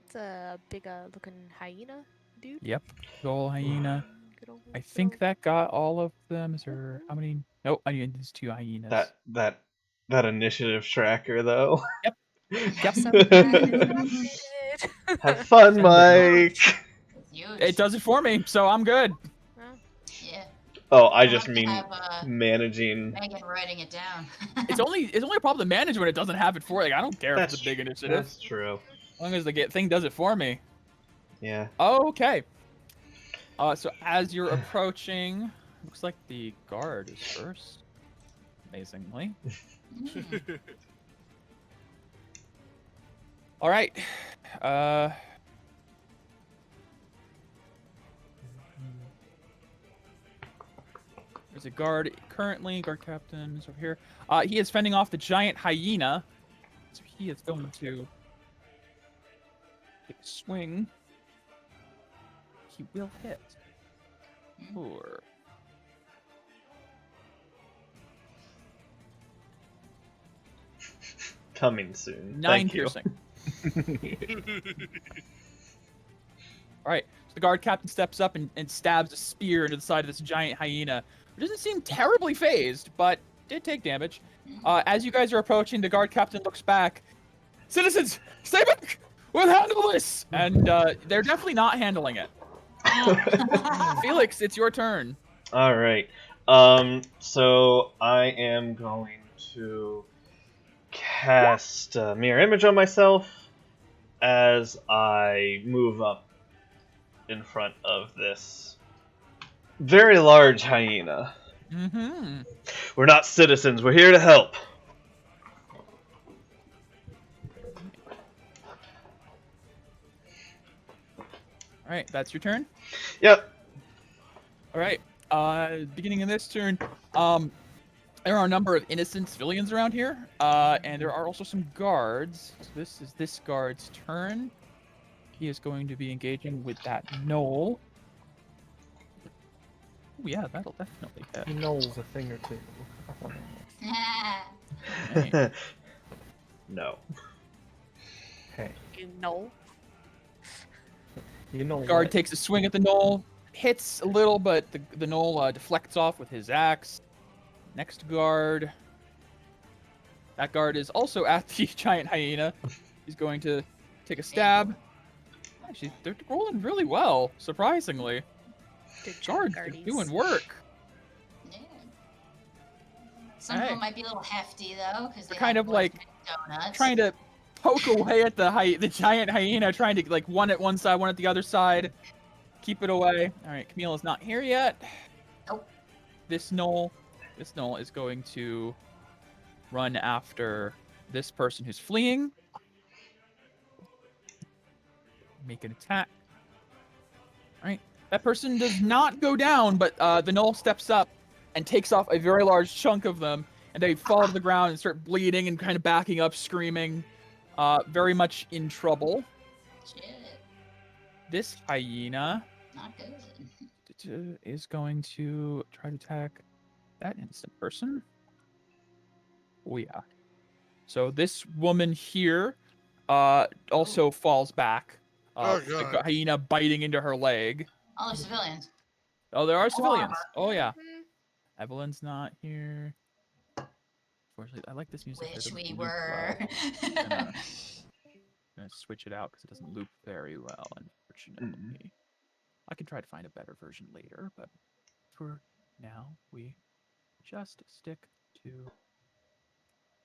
It's a big looking hyena dude. Yep. Good old hyena. Good old I think little- that got all of them. Is there how many? Nope. I need these 2 hyenas. That initiative tracker though. Yep. So Have fun, Mike. Huge. It does it for me, so I'm good. Yeah. Oh, I We'll just have to mean have, managing. Megan writing it down. It's only a problem to manage when it doesn't have it for you. Like, I don't care if it's a big initiative. That's true. As long as the thing does it for me. Yeah. Okay. So as you're approaching, looks like the guard is first. Amazingly. Mm. All right. There's a guard currently. Guard captain is over here. He is fending off the giant hyena. So he is going to take a swing. He will hit. For Coming soon. 9 Thank you. piercing. All right. So the guard captain steps up and stabs a spear into the side of this giant hyena. It doesn't seem terribly phased, but did take damage. As you guys are approaching, the guard captain looks back. Citizens, stay back! We'll handle this! And they're definitely not handling it. Felix, it's your turn. All right. So I am going to cast Mirror Image on myself as I move up in front of this very large hyena. Mm-hmm. We're not citizens. We're here to help. All right, that's your turn. Yep. All right. Beginning of this turn, there are a number of innocent civilians around here, and there are also some guards. So this is this guard's turn. He is going to be engaging with that knoll. Oh yeah, that'll definitely hit. He knows a thing or two. Right. No. Hey, You know. you know Guard what? takes a swing at the knoll, hits a little, but the knoll deflects off with his axe. Next guard. That guard is also at the giant hyena. He's going to take a stab. Actually, they're rolling really well, surprisingly. Good job, Guards are guardies. doing work. Yeah. Some of Hey. them might be a little hefty though, because They're kind of like donuts. trying to poke away at the giant hyena, trying to like one at one side, one at the other side. Keep it away. All right, Camille is not here yet. Nope. This knoll is going to run after this person who's fleeing. Make an attack. All right, that person does not go down, but the knoll steps up and takes off a very large chunk of them, and they fall to the ground and start bleeding and kind of backing up, screaming, very much in trouble. Shit, This hyena not good. is going to try to attack that innocent person. Oh yeah. So this woman here also falls back. Oh, The God. hyena biting into her leg. All are civilians. Oh, there are civilians. Oh yeah. Mhm. Evelyn's not here. Unfortunately, I like this music. It Wish doesn't we loop were. well. I'm gonna switch it out because it doesn't loop very well, unfortunately. I can try to find a better version later, but for now, we just stick to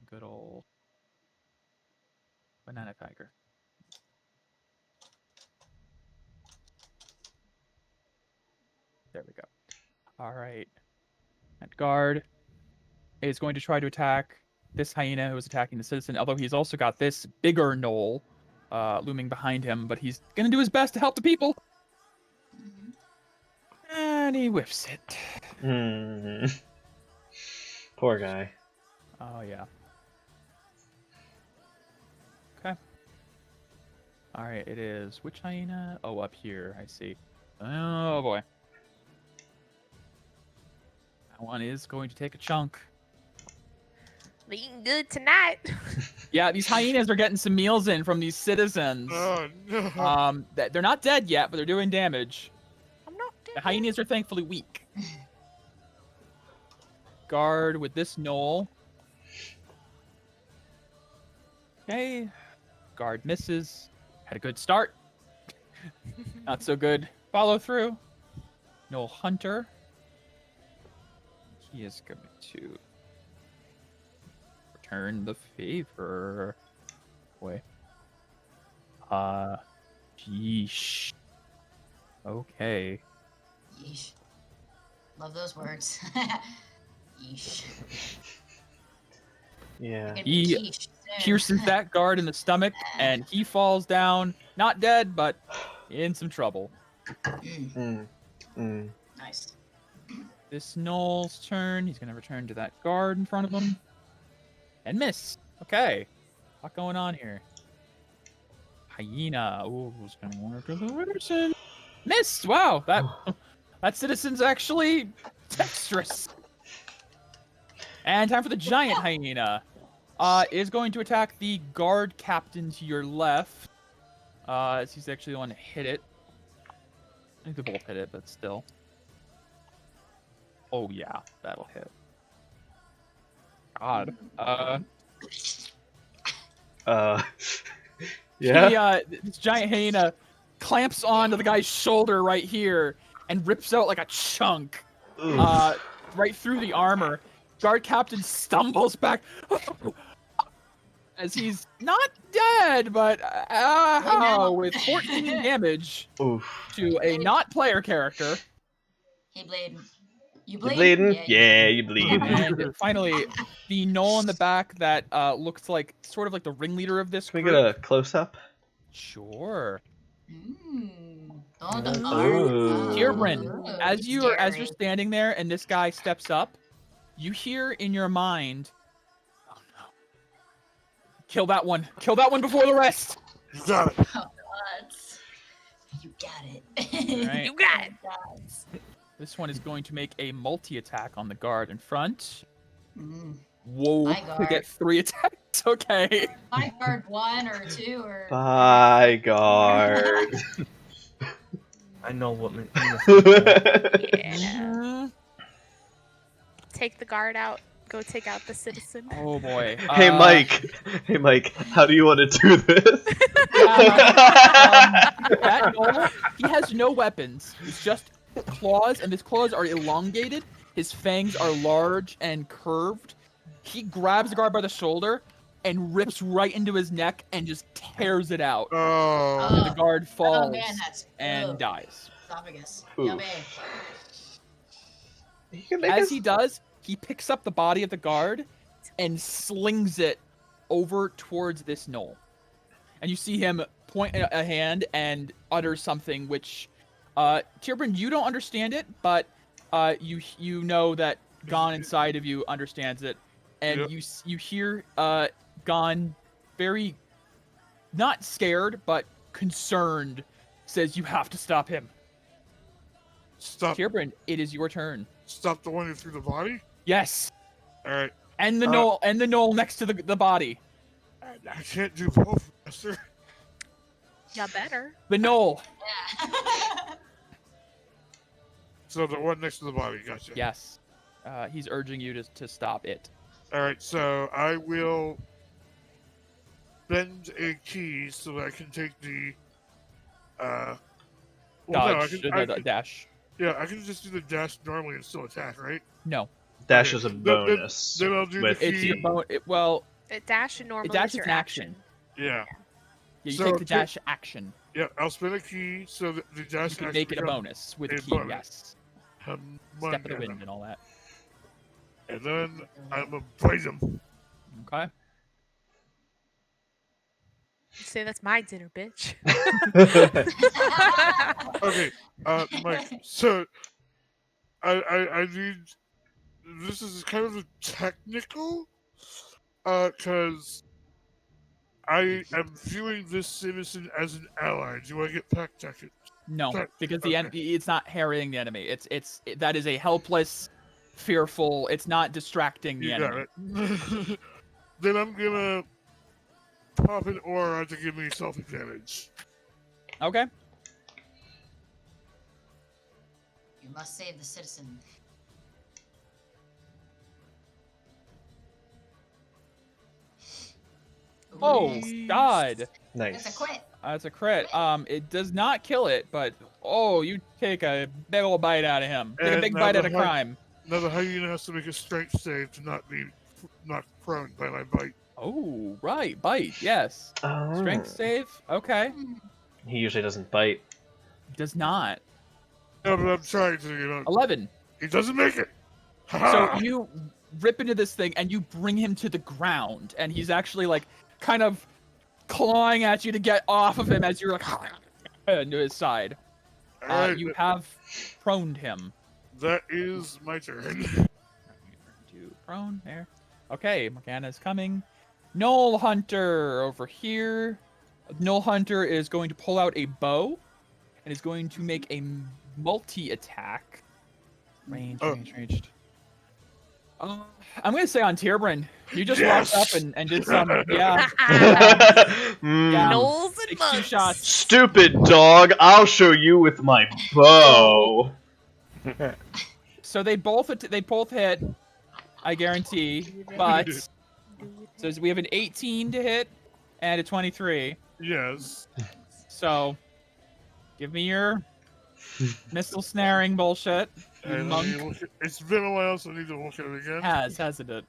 good old Banana Tiger. There we go. All right. That guard is going to try to attack this hyena who is attacking the citizen, although he's also got this bigger knoll looming behind him, but he's going to do his best to help the people. Mhm. And he whiffs it. Hmm. Poor guy. Oh, yeah. Okay. All right, it is. Which hyena? Oh, up here. I see. Oh, boy. That one is going to take a chunk. We're eating good tonight. Yeah, these hyenas are getting some meals in from these citizens. Oh no. They're not dead yet, but they're doing damage. I'm not The dead. hyenas are thankfully weak. Guard with this knoll. Okay. Guard misses. Had a good start. Not so good. Follow through. Knoll hunter. He is going to return the favor. Boy. Yeesh. Okay. Yeesh. Love those words. Yeesh. Yeah. Gonna be He quiche soon. pierces that guard in the stomach, and he falls down. Not dead, but in some trouble. Mm, nice. This Knoll's turn. He's going to return to that guard in front of him. And miss. Okay. What's going on here? Hyena. Ooh, who's going to work with the person? Missed. Wow. That citizen's actually dexterous. And time for the giant hyena. Is going to attack the guard captain to your left. As he's actually the one to hit it. I think they both hit it, but still. Oh yeah, that'll hit. God. Uh, yeah. This giant hyena clamps onto the guy's shoulder right here and rips out like a chunk Oof. right through the armor. Guard captain stumbles back as he's not dead, but with 14 damage Oof. to a not player character. He bleeding. You You bleeding? bleeding? Yeah, Yeah, you bleeding. And finally, the knoll in the back that looks like sort of like the ringleader of this Can we group. get a close up? Sure. Oh, the Ooh. Tierbrin, as you're scary. standing there and this guy steps up, you hear in your mind, "Oh no! Kill that one! Kill that one before the rest!" You got it. Oh, God. You got it. Right. You got it. This one is going to make a multi-attack on the guard in front. Mm. Whoa! My To guard. get 3 attacks. Okay. My guard 1 or 2 or. Bye, guard. I know what. Yeah. Take the guard out. Go take out the citizen. Oh boy. Hey, Mike. Hey, Mike. How do you want to do this? That knoll, he has no weapons. It's just claws, and his claws are elongated. His fangs are large and curved. He grabs the guard by the shoulder and rips right into his neck and just tears it out. Oh. And the guard falls Oh man, that's and dies. esophagus. Oof. Yummy. You can make As us- he does, he picks up the body of the guard and slings it over towards this knoll. And you see him point a hand and utter something which, Tierbrin, you don't understand it, but you know that Gon inside of you understands it, and Yep. you hear Gon very not scared but concerned says, "You have to stop him." Stop. Tierbrin, it is your turn. Stop the one who threw the body. Yes, All right. and the knoll next to the body. I can't do both, Master. Ya better. The knoll. Yeah. So the one next to the body. Gotcha. Yes. He's urging you to stop it. All right. So I will bend a key so that I can take the. Well, no, I Dodge. can, The dash. yeah, I can just do the dash normally and still attack, right? No. Dash is a Then- bonus. then I'll do with- the It's your key. well, Dash and normally dash is is your an action. Yeah. Yeah, you So take the to- dash action. Yeah. I'll spend a key so that the dash You can action make it a becomes bonus with a key, bonus. yes. Step Step of the wind and all that. And then I'm gonna bite him. Okay. You say that's my dinner, bitch. Okay, Mike. So, I need. This is kind of a technical, because I am viewing this citizen as an ally. Do I get pack ticket? No, Okay, because the okay. enemy, it's not harrying the enemy. That is a helpless, fearful. It's not distracting the You enemy. got it. Then I'm gonna pop an aura to give me self advantage. Okay. You must save the citizen. Oh Ooh. God, That's a Nice. quit. that's a crit. It does not kill it, but you take a big old bite out of him. Take a And big now bite the out of hun- crime. Now the hyena has to make a strength save to not be knocked prone by my bite. Oh, right, bite. Yes. Oh. Strength save. Okay. He usually doesn't bite. Does not. No, but I'm trying to, 11. He doesn't make it. So Ha-ha! you rip into this thing and you bring him to the ground, and he's actually like kind of clawing at you to get off of him as you're like into his side. Alright, You have proned him. that is my turn. To prone there. Okay, Morgana's coming. Knoll Hunter over here. Knoll Hunter is going to pull out a bow and is going to make a multi-attack. Ranged. I'm gonna say on Tierbrin. You just Yes! walked up and did some, yeah. Mm. Yeah. Knolls and Takes 2 mugs. shots. Stupid dog! I'll show you with my bow. So they both hit, I guarantee. But so we have an 18 to hit and a 23. Yes. So, give me your missile snaring bullshit. You And monk. it's been a while, so I need to look at it again. Hasn't it?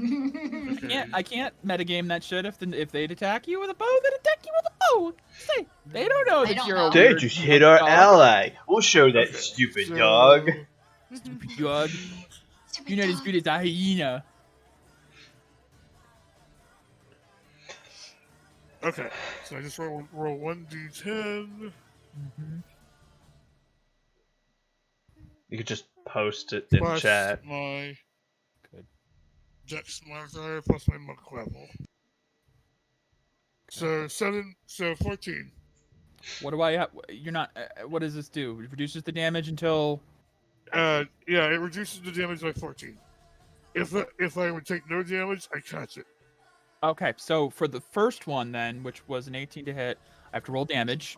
Okay. I can't metagame that shit if they'd attack you with a bow, then attack you with a bow. Say, they don't know They that don't you're know. a They weird just hit our dog. ally. We'll show that Okay, stupid so- dog. Stupid dog. Stupid You're not as dog. good as a hyena. Okay, so I just roll 1d10. You could just post it in Plus chat. my Good. Dex modifier plus my monk level. So 14. What do I have? You're not. What does this do? It reduces the damage until. Yeah, it reduces the damage by 14. If I would take no damage, I catch it. Okay, so for the first one then, which was an 18 to hit, I have to roll damage.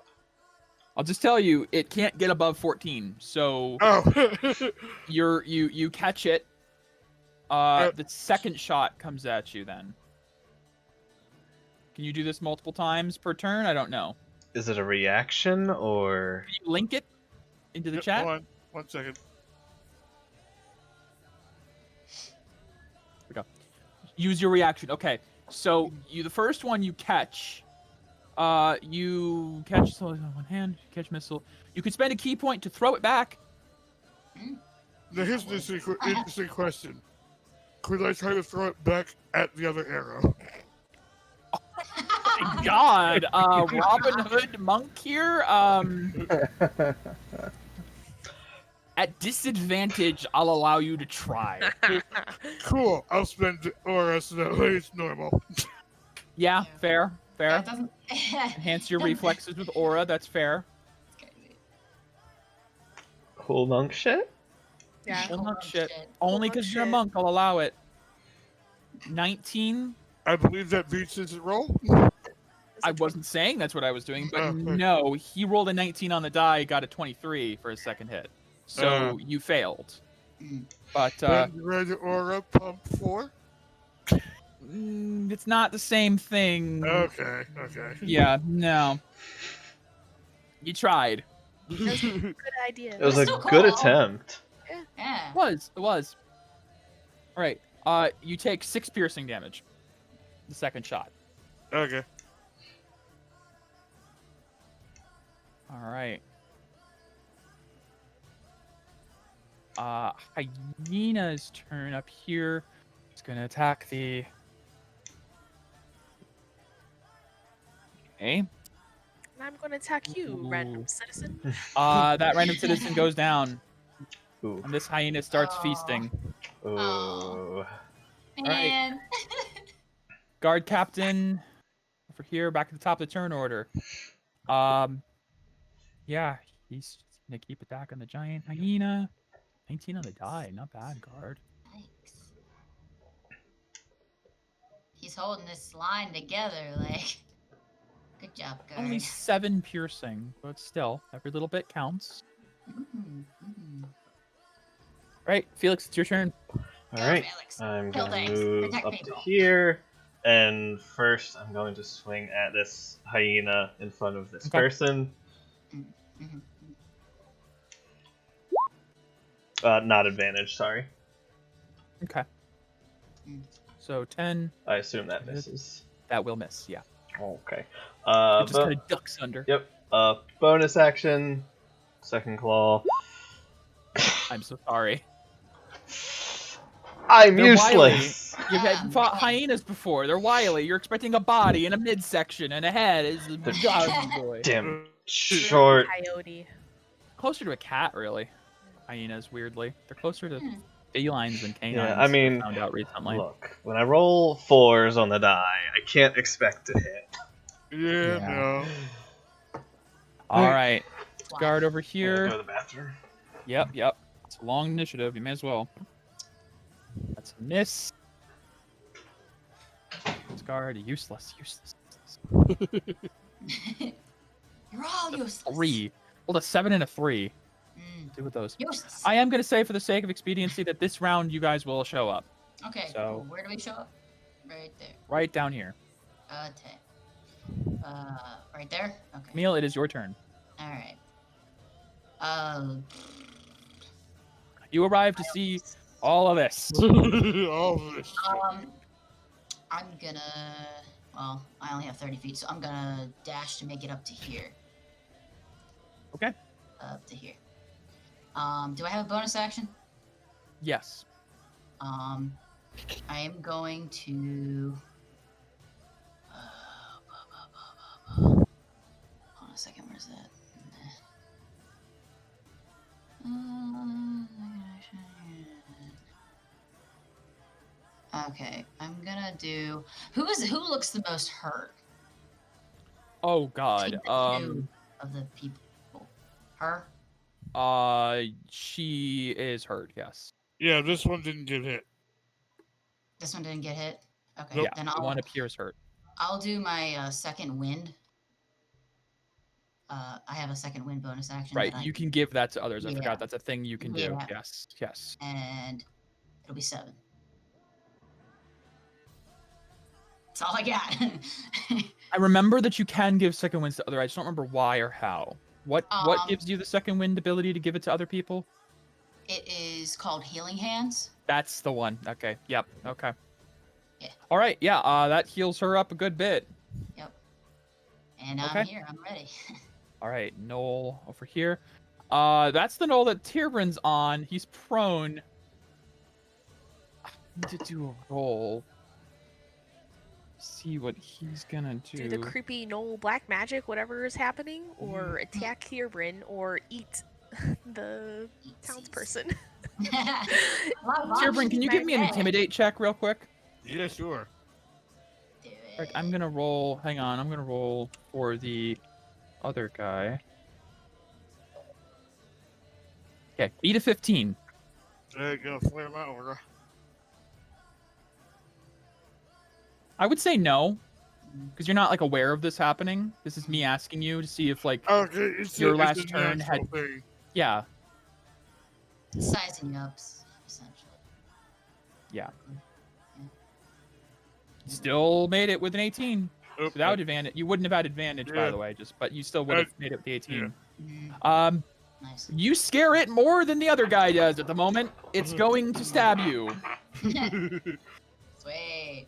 I'll just tell you, it can't get above 14. So Oh. you catch it. The second shot comes at you then. Can you do this multiple times per turn? I don't know. Is it a reaction or? Can you link it into the Yep, chat? Hold on, 1 second. Use your reaction. Okay. So the first one you catch. You catch so on one hand, you catch missile. You could spend a key point to throw it back. Now here's an interesting question. Could I try to throw it back at the other arrow? God, Robin Hood monk here. At disadvantage, I'll allow you to try. Cool, I'll spend Aura so that way it's normal. Yeah, fair. That doesn't Enhance your reflexes with aura. That's fair. Cool monk shit? Yeah. Well, monk shit. shit. Only monk because you're a shit. monk, I'll allow it. 19. I believe that beats his roll. I wasn't saying that's what I was doing, but Oh, okay. no, he rolled a 19 on the die, got a 23 for his second hit. So you failed. But Then red aura pump 4. it's not the same thing. Okay. Yeah, no. You tried. Good idea. It was That's a still good cool. attempt. Yeah. It was. All right. You take 6 piercing damage. The second shot. Okay. All right. Hyena's turn up here. It's gonna attack the. Okay. And I'm going to attack you, Ooh. random citizen. That random citizen goes down, Ooh. and this hyena starts Aw. feasting. Ooh. Man. Guard captain, over here, back at the top of the turn order. Yeah, he's gonna keep attacking the giant hyena. 19 on the die, not bad, guard. Thanks. He's holding this line together, like. Good job, guard. Only 7 piercing, but still, every little bit counts. Right, Felix, it's your turn. Alright, Felix. I'm Kill gonna things. move Protect up to people. here, and first I'm going to swing at this hyena in front of this Okay. person. Mhm. Not advantage, sorry. Okay. Mm. So 10, I assume that misses. that will miss, yeah. Okay. It just kind of ducks under. Yep. Bonus action, second claw. I'm so sorry. I'm They're useless! You've had fought hyenas before. They're wily. You're expecting a body and a midsection and a head. Is a boy. Damn short. Coyote. Closer to a cat, really. Hyenas, weirdly. They're closer to felines than canines. Yeah, I mean, found out recently. Look, when I roll 4s on the die, I can't expect to hit. Yeah, Yeah. no. All right. Wow. Guard over I'm gonna here. go to the bathroom. Yep. It's a long initiative. You may as well. That's a miss. This guard, useless. You're all useless. 3. Rolled a 7 and a 3. Do with those. Useless. I am going to say, for the sake of expediency, that this round you guys will show up. Okay, So- cool. Where do we show up? Right there. Right down here. Okay. Right there. Okay. Camille, it is your turn. All right. You arrive to see all of this. All of this. I'm gonna. Well, I only have 30 feet, so I'm gonna dash to make it up to here. Okay. Up to here. Do I have a bonus action? Yes. I am going to. Hold on a second. Where's that? Okay, I'm gonna do. Who looks the most hurt? Oh God. Two of the people. Her. She is hurt. Yes. Yeah, this one didn't get hit. This one didn't get hit. Okay, Nope. then The one appears hurt. I'll do my second wind. I have a second wind bonus action. Right. that I You can give that to others. I Yeah. forgot that's a thing you can do. Yeah. Yes. Yes. And it'll be 7. That's all I got. I remember that you can give second winds to others. I just don't remember why or how. What gives you the second wind ability to give it to other people? It is called Healing Hands. That's the one. Okay. Yep. Okay. Yeah. All right. Yeah. That heals her up a good bit. Yep. And Okay. I'm here. I'm ready. All right. Noel over here. That's the Noel that Tierbrin's on. He's prone. I need to do a roll. See what he's gonna do. Do the creepy Knoll black magic, whatever is happening, or attack Kieran, or eat the townsperson. Tierbrin, can you give me an intimidate check real quick? Yeah, sure. Do it. Right, I'm gonna roll. Hang on, I'm gonna roll for the other guy. Okay, beat a 15. There you go, flare my order. I would say no, because you're not like aware of this happening. This is me asking you to see if like Okay, it's Your it's last a turn natural had- thing. yeah. Sizing ups, essentially. Still made it with an 18 Oop, without advantage. You wouldn't have had advantage, by Yeah. the way, but you still would have made it with the 18. Nice. You scare it more than the other guy does at the moment. It's going to stab you. Sweet.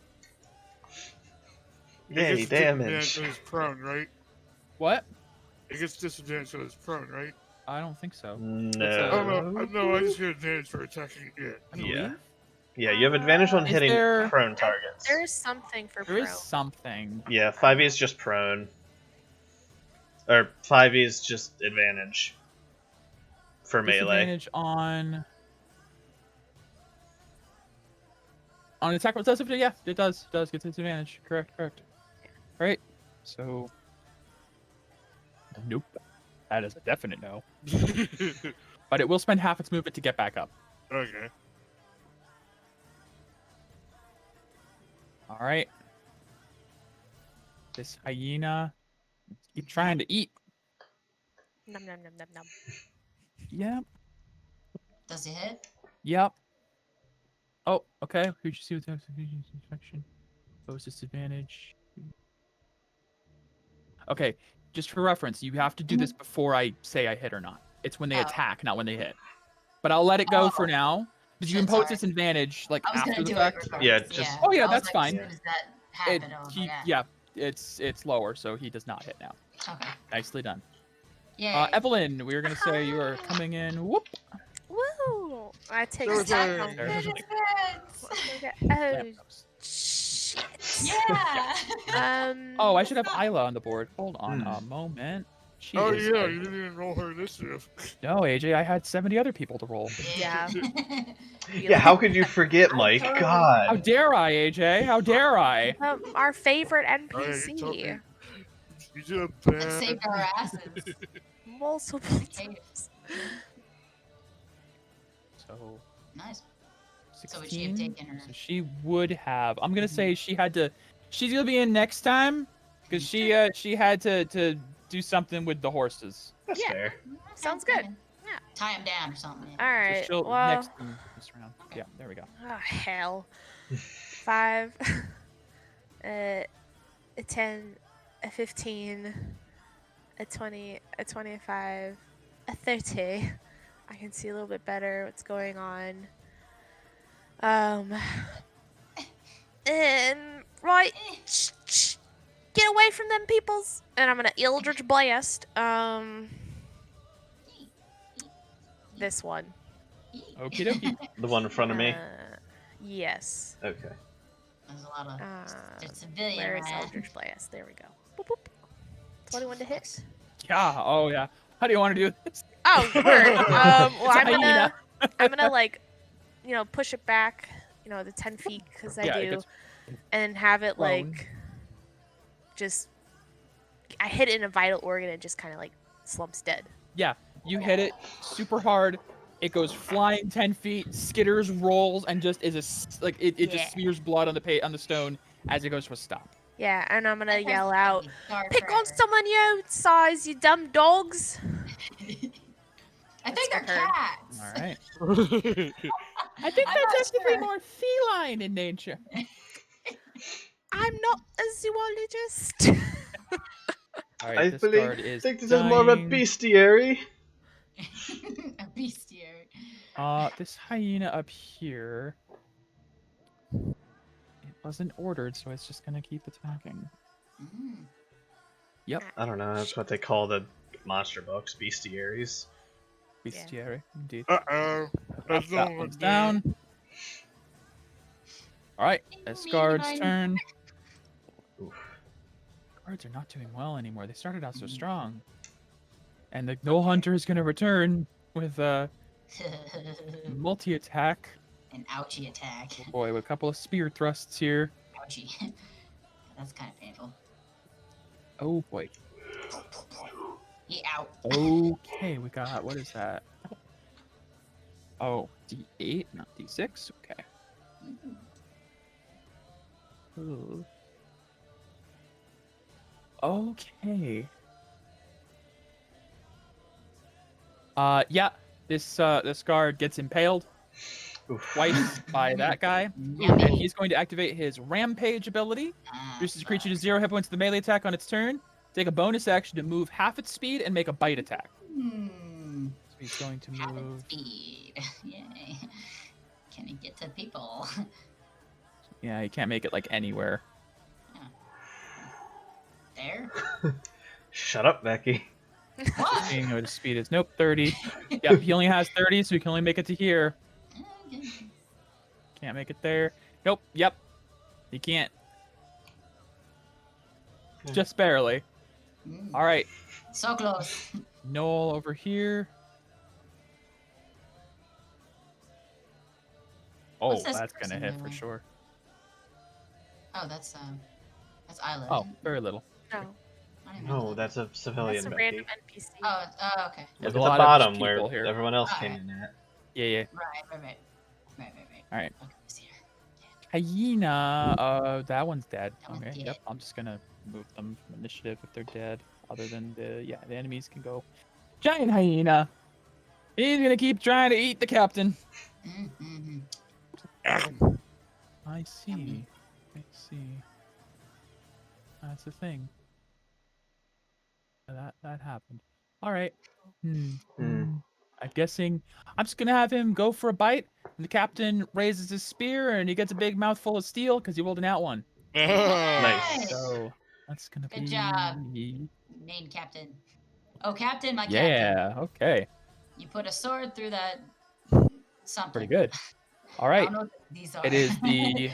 Yay, It gets damage. disadvantage when it's prone, right? What? It gets disadvantage when it's prone, right? I don't think so. No. Oh no, I just get advantage for attacking it. I Yeah. believe. Yeah, you have advantage on Is hitting there- prone targets. There is something for There pro. is something. Yeah, 5e is just prone. Or 5e is just advantage. For melee. Disadvantage on attack. Does it? Yeah, it does. It does get disadvantage. Correct. Right. So. Nope. That is a definite no. But it will spend half its movement to get back up. Okay. All right. This hyena. Keep trying to eat. Num num num num num. Yep. Does he hit? Yep. Oh, okay. Who'd you see with the infection? Pose disadvantage. Okay, just for reference, you have to do this before I say I hit or not. It's when they Oh. attack, not when they hit. But I'll let it go for now. Because you Shit, impose sorry. disadvantage like I was after gonna the do fact. it regardless. Yeah, just- Oh, yeah, I was that's like, fine. As soon as that It, happened, I was he, like, yeah, it's lower, so he does not hit now. Okay. Nicely done. Yeah. Evelyn, we were gonna say you are coming in. Whoop. Woo! I take Sure a step thing. on There's it. a- Oh shit. Yeah. Oh, I should have Isla on the board. Hold on Hmm. a moment. She Oh is yeah, a- you didn't even roll her initiative. No, AJ, I had 70 other people to roll. Yeah. Yeah, how could you forget, I Mike? totally- How God. dare I, AJ? How dare I? Our favorite Oh, yeah, you NPC. told me. You did a That bad. saved our asses. Multiple Potatoes. times. So Nice. 16. So would she have taken her? So she would have. I'm gonna say she had to. She's gonna be in next time because she had to do something with the horses. That's Yeah. fair. Sounds good. Yeah. Tie him down or something. All So right. she'll Well. next this round. Yeah, there we go. Oh, hell. 5, 10, a 15, a 20, a 25, a 30. I can see a little bit better what's going on. And right, get away from them peoples. And I'm gonna Eldritch Blast. This one. Okie dokie. The one in front of me? Yes. Okay. There's a lot of civilian Where is around. Eldritch Blast? There we go. Boop, boop. 21 to hit. Yeah. Oh yeah. How do you want to do this? Oh, word. Well, It's a hyena. I'm gonna like, push it back, the 10 feet because I Yeah, it do, gets and have it prone. like, I hit it in a vital organ and just kind of like slumps dead. Yeah. You hit it super hard. It goes flying 10 feet, skitters, rolls, and just is it Yeah. just smears blood on the stone as it goes to a stop. Yeah, and I'm gonna That guy's yell gonna out, be dark "Pick on forever. someone your size, you dumb dogs!" I think they're That's for her. cats. All right. I think I'm that's not actually sure. more feline in nature. I'm not a zoologist. All I right. This guard think is this is more of a dying. bestiary. A bestiary. This hyena up here. It wasn't ordered, so it's just gonna keep attacking. Mm. Yep. I don't know, that's what they call the monster books, bestiaries. Bestiary, indeed. Uh-oh. That's That going one's down. down. All right. This guard's turn. Oof. Guards are not doing well anymore. They started out so strong. And the Gnoll Hunter is gonna return with a multi-attack. An ouchie attack. Oh boy, with a couple of spear thrusts here. Ouchie. That's kind of painful. Oh boy. He out. Okay, we got, what is that? Oh, D8, not D6? Okay. Ooh. Okay. Yeah, this guard gets impaled Oof. twice by that guy. Yummy. And he's going to activate his Rampage ability. Reduces the creature to 0 hit points with the melee attack on its turn. Take a bonus action to move half its speed and make a bite attack. So he's going to Half its move. speed. Yay. Can he get to people? Yeah, he can't make it like anywhere. There? Shut up, Becky. What? Seeing what his speed is. Nope, 30. Yep, he only has 30, so he can only make it to here. Okay. Can't make it there. Nope, yep. He can't. Just barely. Mm. All right, So close. Noel over here. Oh, What's this that's gonna person hit for doing? sure. Oh, that's Isla. Oh, very little. No, I don't even No, know. that's a that's civilian, a Becky. random NPC. Oh, okay. There's Look a at lot the of bottom just where people here. everyone else came Alright. in at. Yeah. Right. All right. Okay, I see her. Hyena. That one's dead. That one's Okay. dead. Yep. I'm just gonna move them from initiative if they're dead. Other than the enemies can go. Giant hyena. He's gonna keep trying to eat the captain. Mm-hmm. I see. I see. That's the thing. That happened. All right. I'm guessing I'm just gonna have him go for a bite. And the captain raises his spear and he gets a big mouthful of steel because he rolled an out one. Nice. So that's gonna Good be. job. Main captain. Oh, captain, my captain. Yeah. Okay. You put a sword through that something. Pretty good. All I right. don't know what these are. It is the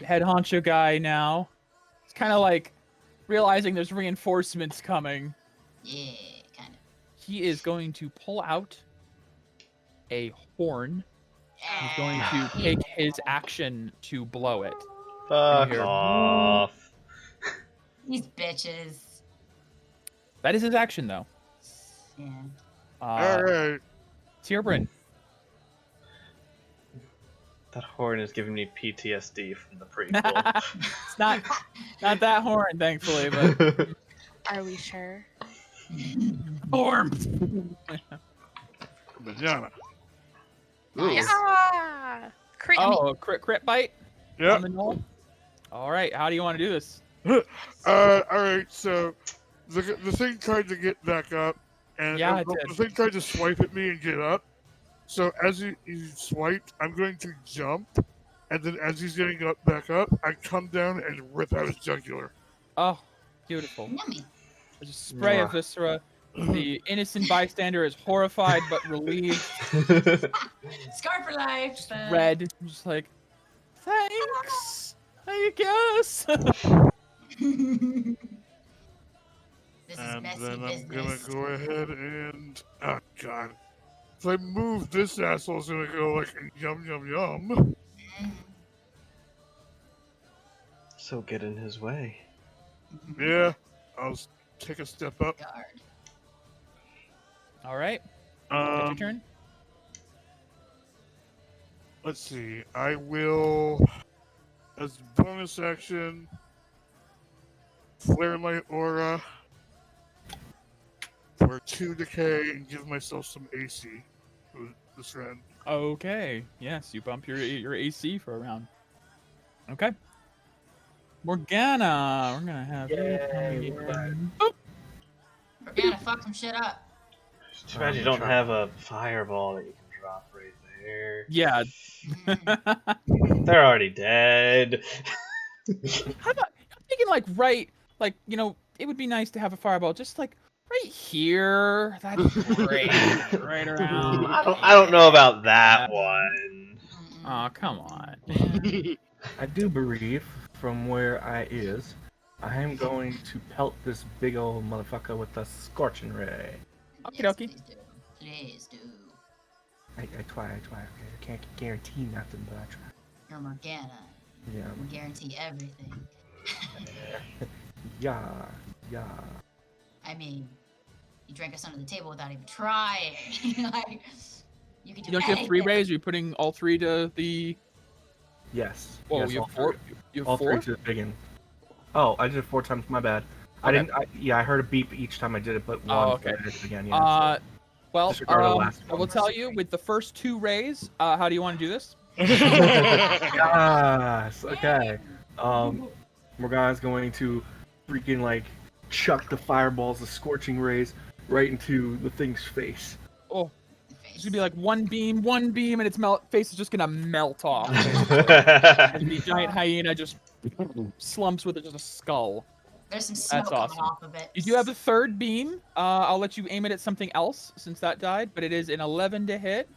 head honcho guy now. It's kind of like realizing there's reinforcements coming. Yeah, kind of. He is going to pull out a horn. He's going to take his action to blow it. Fuck Here. off. These bitches. That is his action, though. Yeah. Alright. Tierbrin. That horn is giving me PTSD from the prequel. It's not that horn, thankfully, but Are we sure? horn. Manana. Yeah! Crit me. Oh, crit bite. Yep. On the knoll. All right. How do you want to do this? All right. So the thing tried to get back up, and Yeah, it the did. thing tried to swipe at me and get up. So as you swiped, I'm going to jump, and then as he's getting up back up, I come down and rip out his jugular. Oh, beautiful. Yummy. There's a spray of Mwah. viscera. The innocent bystander is horrified but relieved. Scar for life. Just red. Just like, thanks. I guess. This is And messy then I'm gonna business. go ahead and oh god, if I move this asshole's gonna go like yum yum yum. Mm. So get in his way. Yeah, I'll take a step up. Guard. All right. That's your turn. Let's see. I will, as bonus action, flare my aura for 2 decay and give myself some AC for this round. Okay. Yes, you bump your AC for a round. Okay. Morgana, we're gonna have you come Yay, we're back. in. Boop. We're gonna fuck some shit up. Too bad you don't have a fireball that you can drop right there. Yeah. Mm. They're already dead. How about, I'm thinking like it would be nice to have a fireball just like right here. That's great. Right around. I don't know about that one. Oh, come on, man. I do believe from where I is, I am going to pelt this big old motherfucker with a scorching ray. Okie Yes, dokie. please do. Please do. I try. Okay? I can't guarantee nothing, but I try. You're Morgana. Yeah. We guarantee everything. Yeah. I mean, you drank us under the table without even trying. Like, you can do You don't get 3 anything. rays? Are you putting all 3 to the? Yes. Oh, yes, you all have 4. three. You have All 4. 3 to the big one. Oh, I did it 4 times. My bad. I Okay. didn't. I heard a beep each time I did it, but one. Oh, okay. I did it again. Yeah. Well, Disregard the last I will one. tell you with the first 2 rays. How do you want to do this? Yes. Okay. Morgana's going to freaking like chuck the fireballs, the scorching rays, right into the thing's face. Oh, it's gonna be like one beam, and its face is just gonna melt off. And the giant hyena just slumps with just a skull. There's some smoke That's coming awesome. off of it. You do have a 3rd beam. I'll let you aim it at something else since that died, but it is an 11 to hit.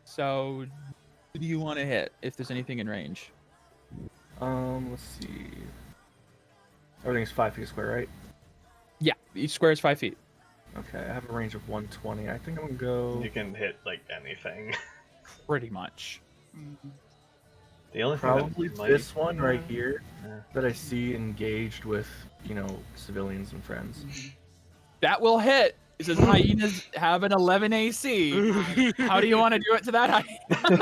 So, who do you want to hit if there's anything in range? Let's see. Everything's 5 feet square, right? Yeah, each square is 5 feet. Okay, I have a range of 120. I think I'm gonna go. You can hit like anything. Pretty much. Mhm. The only thing Probably that might... this one right here Yeah. that I see engaged with, civilians and friends. Mhm. That will hit. It says hyenas have an 11 AC. How do you want to do it to that hyena? Want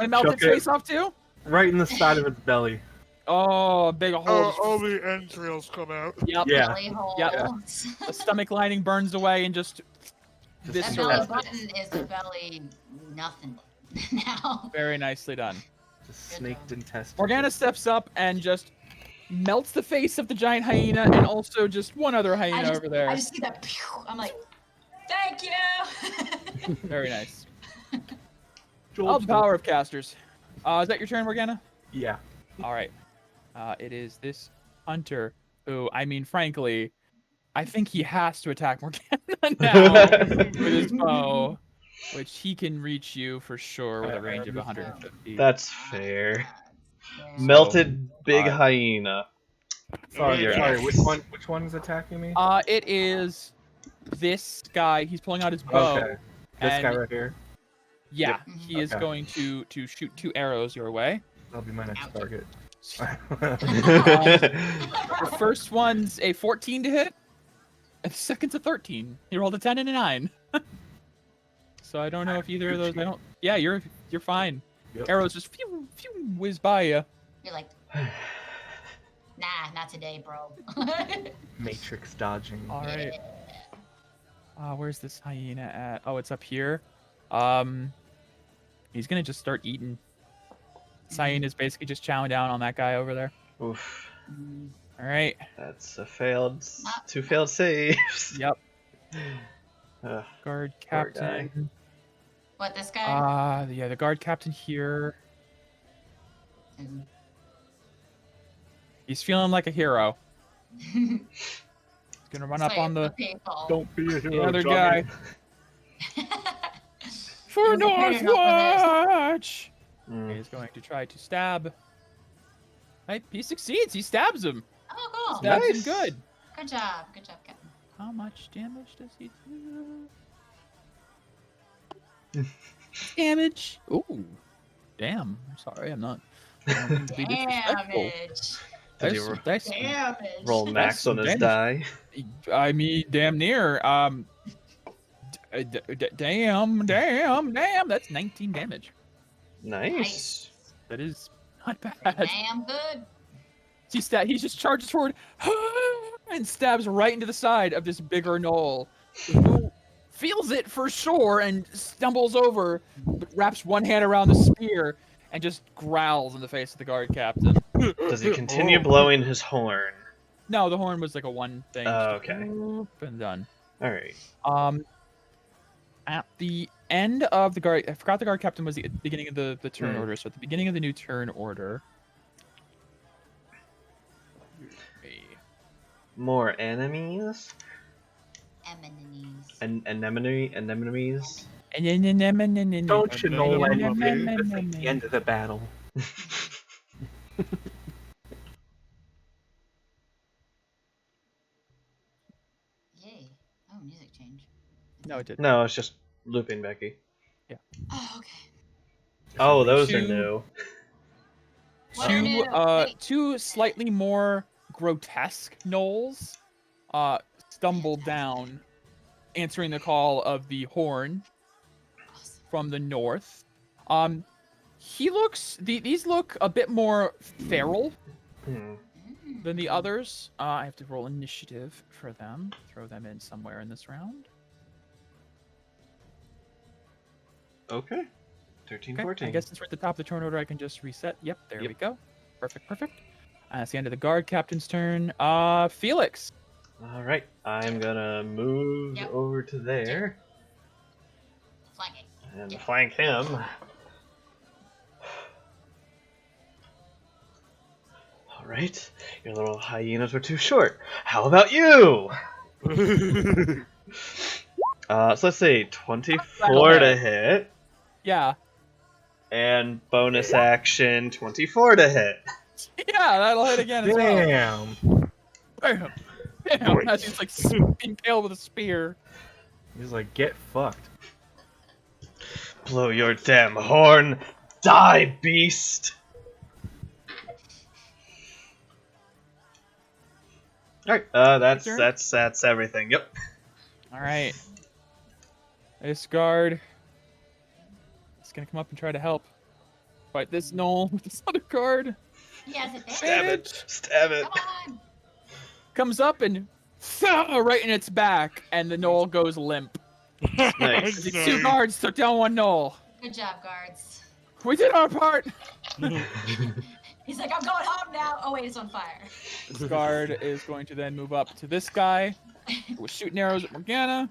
to melt Chuck its it. face off too? Right in the side of its belly. Oh, a big hole. All the entrails come out. Yep. Yeah. Belly hole. Yeah. The stomach lining burns away and just Just this That sort belly of button is the belly nothing now. very nicely done. Just snaked intestines. Morgana steps up and just melts the face of the giant hyena and also just one other hyena over there. I just see that. Pew, I'm like, thank you. Very nice. Joel, All the power of casters. Is that your turn, Morgana? Yeah. All right. It is this hunter who, I mean, frankly, I think he has to attack Morgana now with his bow, which he can reach you for sure with a range of 150. That's fair. Yeah. Melted big uh, hyena. Sorry, Yeah. sorry. Which one is attacking me? It is this guy. He's pulling out his bow. Okay. This and guy right here. Yeah, he is Okay. going to shoot 2 arrows your way. That'll be my next Ouch. target. The first one's a 14 to hit, and the second's a 13. He rolled a 10 and a 9. So I don't know if either of those. I don't. Yeah, you're fine. Yep. Arrows just phew, whiz by you. You're like, nah, not today, bro. Matrix dodging. All right. Where's this hyena at? Oh, it's up here. He's gonna just start eating. This hyena's basically just chowing down on that guy over there. Oof. All right. That's a failed. 2 failed saves. Yep. Ugh, Guard Poor guy. captain. What, this guy? Yeah, the guard captain here. Mm. He's feeling like a hero. He's gonna run up on the people. Don't be a hero, the other Johnny. guy. For He wasn't paying enough Northwatch! Mm. He's going to try to stab. Hey, he succeeds. He stabs him. Oh, cool. Stabs him Nice. good. Good job. Good job, Captain. How much damage does he do? Damage. Ooh. Damn. I'm sorry. I'm not. I'm being disrespectful. Damage. Did he That's Damage. roll max some on his die? I mean, damn near. Damn. That's 19 damage. Nice. That is not bad. Damn good. He just charges forward and stabs right into the side of this bigger gnoll, who feels it for sure and stumbles over, but wraps one hand around the spear and just growls in the face of the guard captain. Does he continue blowing his horn? No, the horn was like a one thing. Oh, just okay. And done. All right. At the end of the guard, I forgot the guard captain was the beginning of the turn order. So at the beginning of the new turn order. More enemies? Enemies. Anemones? Don't you know anything? Anemones. It's like the end of the battle. Yay. Oh, music change. No, it didn't. No, it's just looping, Becky. Oh, okay. Oh, those are Two- new. What are new? Wait. Two slightly more grotesque gnolls stumbled down, answering the call of the horn Awesome. from the north. These look a bit more feral Hmm. than the others. I have to roll initiative for them. Throw them in somewhere in this round. Okay. 13, Okay. 14. I guess since we're at the top of the turn order, I can just reset. Yep, there Yep. we go. Perfect. That's the end of the guard captain's turn. Felix. All right. I'm gonna move Yep. over to there Flanking. and Yep. flank him. All right. Your little hyenas were too short. How about you? So let's see. 24 to hit. Yeah. And bonus action 24 to hit. Yeah, that'll hit again as well. Damn. Bam. Damn. As he's like being killed with a spear. He's like, get fucked. Blow your damn horn. Die, beast. Alright, that's everything. Yep. All right. This guard is gonna come up and try to help fight this gnoll with this other guard. He has it there. Stab it. Stab it. Come on. Comes up and right in its back, and the gnoll goes limp. Nice. The two guards took down one gnoll. Good job, guards. We did our part. He's like, I'm going home now. Oh wait, it's on fire. This guard is going to then move up to this guy. We're shooting arrows at Morgana.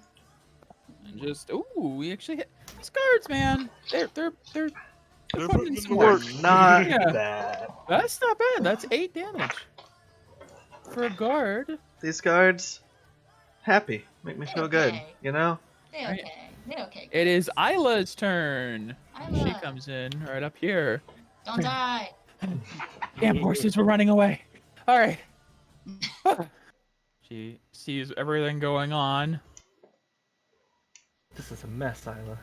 And just we actually hit these guards, man. They're putting in some work. Not Yeah. bad. That's not bad. That's 8 damage for a guard. These guards, happy. Make me feel good. Okay. You know? They Right. okay. They okay. It is Isla's turn. She Isla. comes in right up here. Don't die. Damn horses were running away. All right. She sees everything going on. This is a mess, Isla.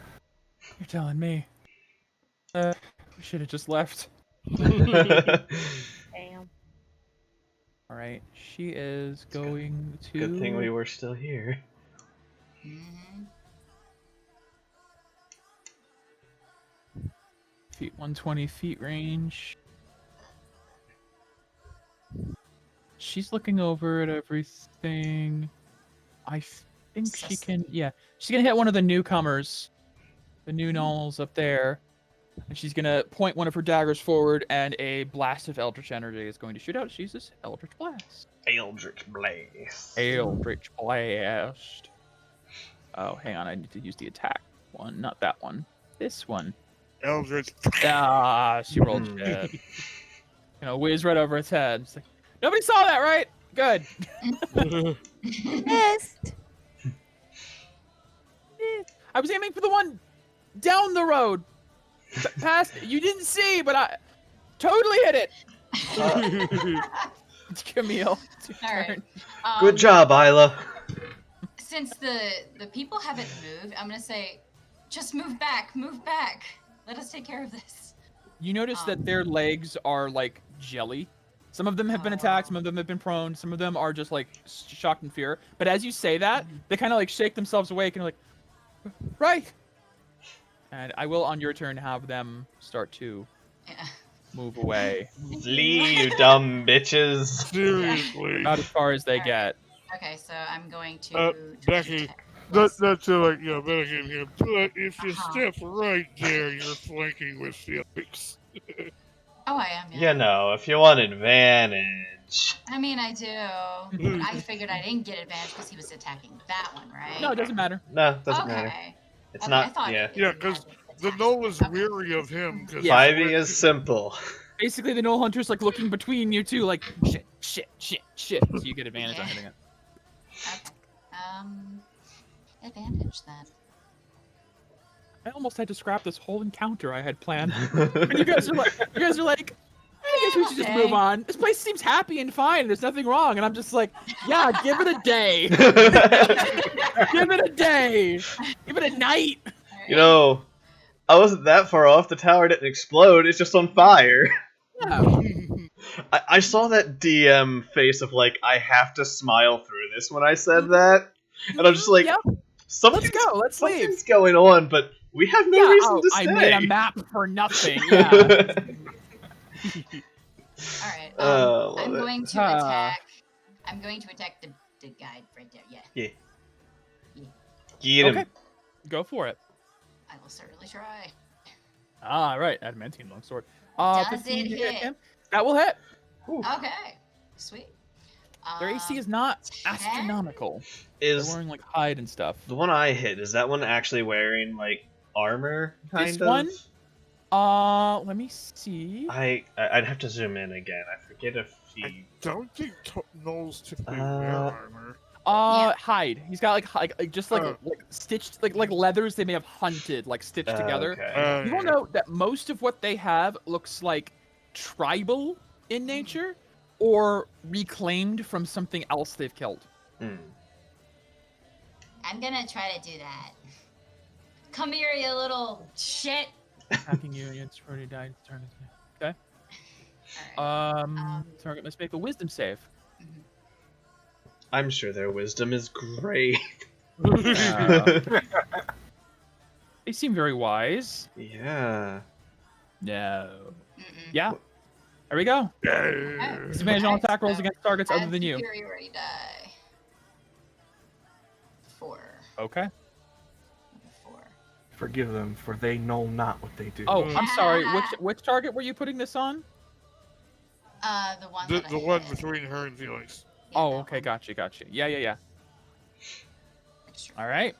You're telling me. We should have just left. Damn. All right. She is going to. Good thing we were still here. Mm-hmm. Feet 120 feet range. She's looking over at everything. I think she can. Yeah, she's gonna hit one of the newcomers, the new gnolls up there. And she's gonna point one of her daggers forward, and a blast of Eldritch energy is going to shoot out. She uses Eldritch Blast. Eldritch Blast. Eldritch Blast. Oh, hang on. I need to use the attack one, not that one. This one. Eldritch. Ah, she rolled shit. Whiz right over its head. It's like, nobody saw that, right? Good. Missed. I was aiming for the one down the road. Past, you didn't see, but I totally hit it. It's Camille. It's your All right. turn. Good job, Isla. Since the people haven't moved, I'm gonna say, just move back, move back. Let us take care of this. You notice that their legs are like jelly. Some of them have been attacked, some of them have been prone, some of them are just like shocked in fear. But as you say that, they kind of like shake themselves awake and are like, right. And I will, on your turn, have them start to move away. Flee, you dumb bitches. Seriously. Not as far as they Alright. get. Okay, so I'm going to. Becky, attack not this. to like Becky in here, but if you Uh-huh. step right there, you're flanking with Felix. Oh, I am. Yeah. You know, if you want advantage. I mean, I do. But I figured I didn't get advantage because he was attacking that one, right? No, it doesn't matter. No, doesn't okay. matter. It's Okay, not. I thought Yeah. it Yeah, had 'cause been The attacking. Knoll is Okay. weary of him. 'Cause Yeah. 5e is simple. Basically, the Knoll Hunter's like looking between you two, like, shit, shit, shit, shit. So you get advantage on hitting it. Okay. Advantage then. I almost had to scrap this whole encounter I had planned. And you guys are like, I guess we should just move on. This place seems happy and fine. There's nothing wrong. And I'm just like, yeah, give it a day. Give it a day. Give it a night. You know, I wasn't that far off. The tower didn't explode. It's just on fire. Yeah. I saw that DM face of like, I have to smile through this when I said that. And I'm just like, Yep. something's, Let's go. Let's leave. something's going on, but we have no Yeah, reason oh, to I stay. made a map for nothing. Yeah. Alright. Oh, love I'm it. going to attack. I'm going to attack the guy right there. Yeah. Get him. Okay. Go for it. I will certainly try. Ah, right. Adamantine longsword. Does 15 it to hit? him. That will hit. Okay. Sweet. Their AC is not 10? astronomical. They're Is wearing like hide and stuff. the one I hit, is that one actually wearing like armor kind This of? one? Let me see. I'd have to zoom in again. I forget if he Don't think Knolls typically wear Uh, armor. Yeah. Hide. He's got like just like stitched like leathers they may have hunted like stitched together. Okay. You will note that most of what they have looks like tribal in nature or reclaimed from something else they've killed. Hmm. I'm gonna try to do that. Come here, you little shit. Attacking you against already died. Turn it. Okay. Alright. Target must make a wisdom save. I'm sure their wisdom is great. They seem very wise. Yeah. No. Mm-mm. Yeah. There we go. Yeah. Disadvantage on Alright, attack rolls so against targets other add than you. superiority die. 4. Okay. 4. Forgive them, for they know not what they do. Oh, I'm sorry. Which target were you putting this on? The one The, that the I one hit. between her and Felix. Yeah, Oh, that okay. one. Gotcha. Yeah. Extra. All right.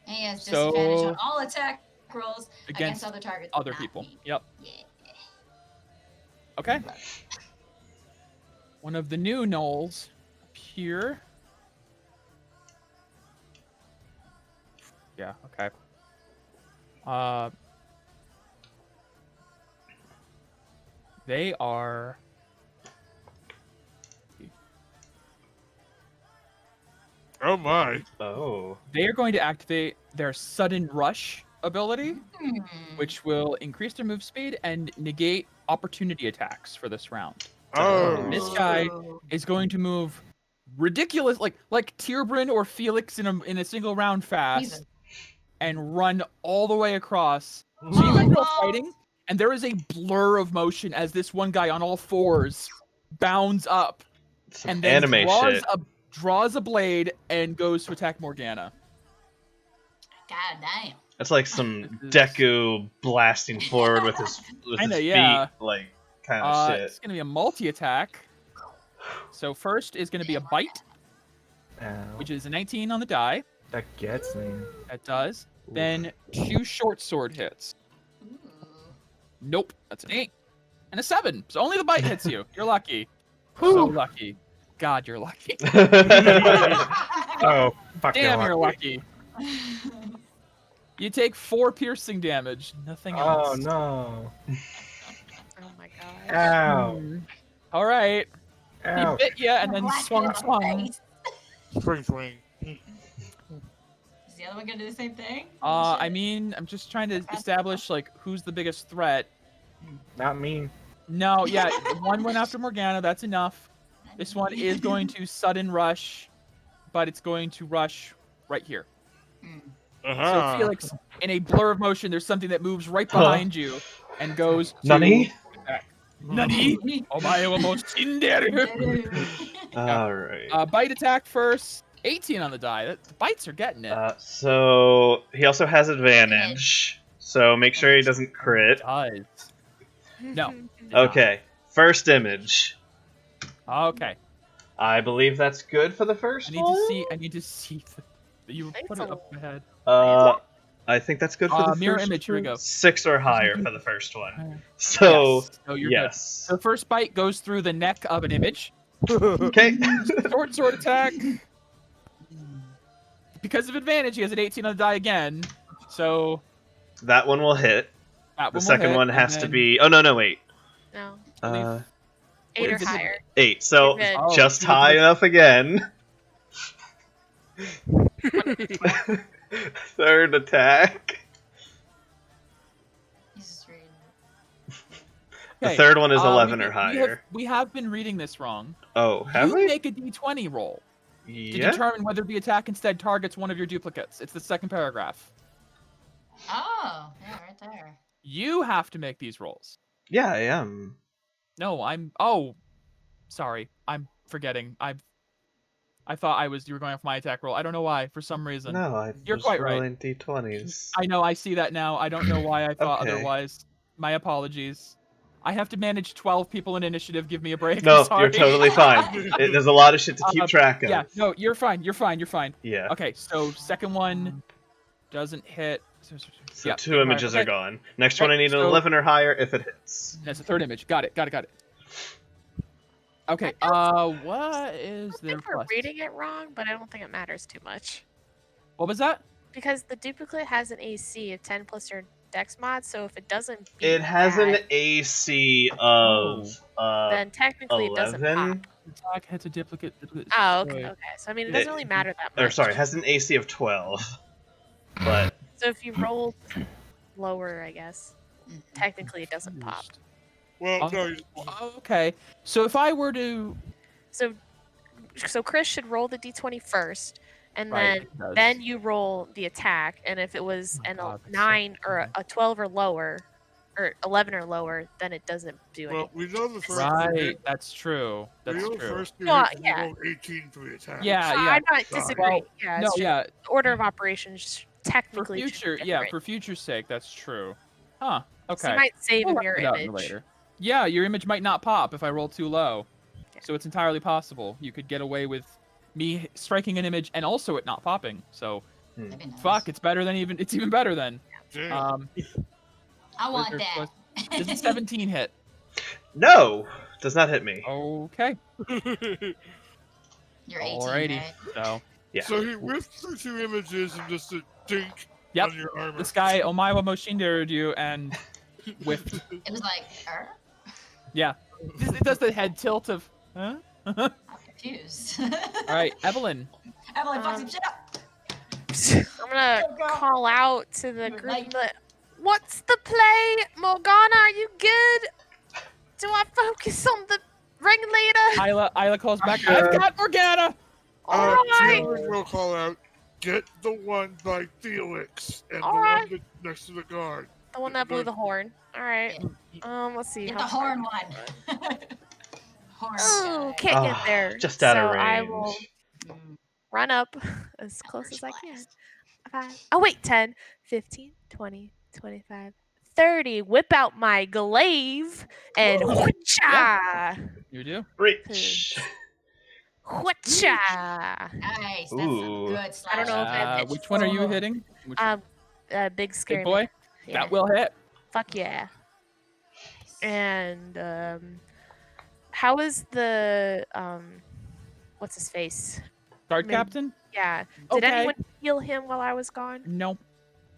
And he has So- disadvantage on all attack rolls Against against other targets. Other not people. me. Yep. Yeah. Okay. One of the new gnolls appear. Yeah. Okay. They are. Oh my. Oh. They are going to activate their sudden rush ability, Hmm. which will increase their move speed and negate opportunity attacks for this round. Oh. This guy is going to move ridiculous, like Tierbrin or Felix in a single round fast, Jesus. and run all the way across. So you guys are all fighting, and there is a blur of motion as this one guy on all fours bounds up Some and then anime shit. draws a blade and goes to attack Morgana. God damn. That's like some Deku blasting forward with his Kinda, feet, yeah. like kind of shit. It's gonna be a multi-attack. So first is gonna be a bite, Ow. which is a 19 on the die. That gets me. That does. Then 2 short sword hits. Ooh. Nope, that's an 8. And a 7. So only the bite hits you. You're lucky. So lucky. God, you're lucky. Oh, fuck. Damn, you're lucky. You take 4 piercing damage. Nothing Oh else. no. Oh my god. Ow. All right. He Ow. bit you and then Black swung. face. Swing, swing. Is the other one gonna do the same thing? I mean, I'm just trying to establish like who's the biggest threat. Not me. No, yeah, one went after Morgana. That's enough. This one is going to sudden rush, but it's going to rush right here. So Felix, in a blur of motion, there's something that moves right behind you and goes to Nani? attack. Nani? Omae wa mo shinderu. Alright. Bite attack first. 18 on the die. The bites are getting it. So he also has advantage. So make sure he doesn't crit. Does. No. Okay. First image. Okay. I believe that's good for the first I need one. to see. I need to see. You Thanks put a it up ahead. I think that's good for the Mirror first image, here we one. go. 6 or higher for the first one. So Yes. So you're yes. good. The first bite goes through the neck of an image. Okay. Short sword attack. Because of advantage, he has an 18 on the die again. So That one will hit. that The will second hit, one and has to then- be. Oh no, wait. No. What 8 or is it? higher. 8. So You're good. Oh, just you high did- enough again. Third attack. He's just reading it. The Okay, third one is we 11 can- or higher. We have been reading this wrong. Oh, have You we? make a d20 roll to Yeah. determine whether the attack instead targets one of your duplicates. It's the second paragraph. Oh, yeah, right there. You have to make these rolls. Yeah, I am. No, Oh, sorry. I'm forgetting. I thought you were going off my attack roll. I don't know why. For some reason. No, I You're was quite right. rolling d20s. I know. I see that now. I don't know why I thought Okay. otherwise. My apologies. I have to manage 12 people in initiative. Give me a break. No, I'm sorry. you're totally fine. There's a lot of shit to keep track of. Yeah. No, you're fine. You're fine. You're fine. Yeah. Okay. So second one doesn't hit. So yeah, 2 images okay. are gone. Next one I need an so- 11 or higher if it hits. That's the third image. Got it. Okay. What is I their think we're plus? reading it wrong, but I don't think it matters too much. What was that? Because the duplicate has an AC of 10 plus your dex mod, so if it doesn't beat It has an that, AC of then technically it doesn't 11. pop. Attack hits a duplicate. Oh, okay, destroyed. okay. So I mean, it doesn't really matter that much. Or sorry, it has an AC of 12. But So if you roll lower, I guess, technically it doesn't pop. Well, no, Okay. So if I were to So Chris should roll the d20 first, and Right, it does. then you roll the attack. And if it was Oh my an God, that's so 9 or confusing. a 12 or lower, or 11 or lower, then it doesn't do well, anything. we know the first two right, hit- that's true. we That's know the true. first two No, hits, we yeah. rolled 18 for the attack. Yeah, yeah. I'm not Sorry. disagreeing. Yeah, No, it's just yeah. the order of operations For technically should be future, yeah, different. for future's sake, that's true. Huh. So Okay. you might save We'll a mirror work it out image. later. Yeah, your image might not pop if I roll too low. Yeah. So it's entirely possible. You could get away with me striking an image and also it not popping. So That'd be nice. fuck, it's even better then. Damn. I want Where's that. your Does a 17 hit? no, does not hit me. Okay. You're 18, Alrighty. right? So Yeah. So he whiffed through 2 images and just a dink Yep. on your armor. this guy Omaiwa Moshinderu you and whiffed. It was like, Yeah. It does the head tilt of huh? I'm confused. Alright, Evelyn. Evelyn, fuck some shit up. I'm gonna Go, go. call out to the You're group. late. What's the play? Morgana, are you good? Do I focus on the ringleader? Isla calls back. Sure. I've got Morgana. Alright. Taylor will call out, get the one by Felix and the Alright. one next to the guard. The one that blew the horn. Alright. Let's see. Get how the far- horn one. Horn Ooh, guy. can't get Ah, there. just out of so I range. will Mm. run up as close as I can. 5. Oh, wait. 10, 15, 20, 25, 30. Whip out my glaive and whoocha! You do. Reach. Whoocha! Nice. That's Ooh. some good I don't slash know if I- damage. Which one are you hitting? Which Big scary big boy? man. Yeah. That will hit. Fuck yeah. Nice. And how is the what's his face? Guard Maybe- captain? Yeah. Did Okay. anyone heal him while I was gone? No.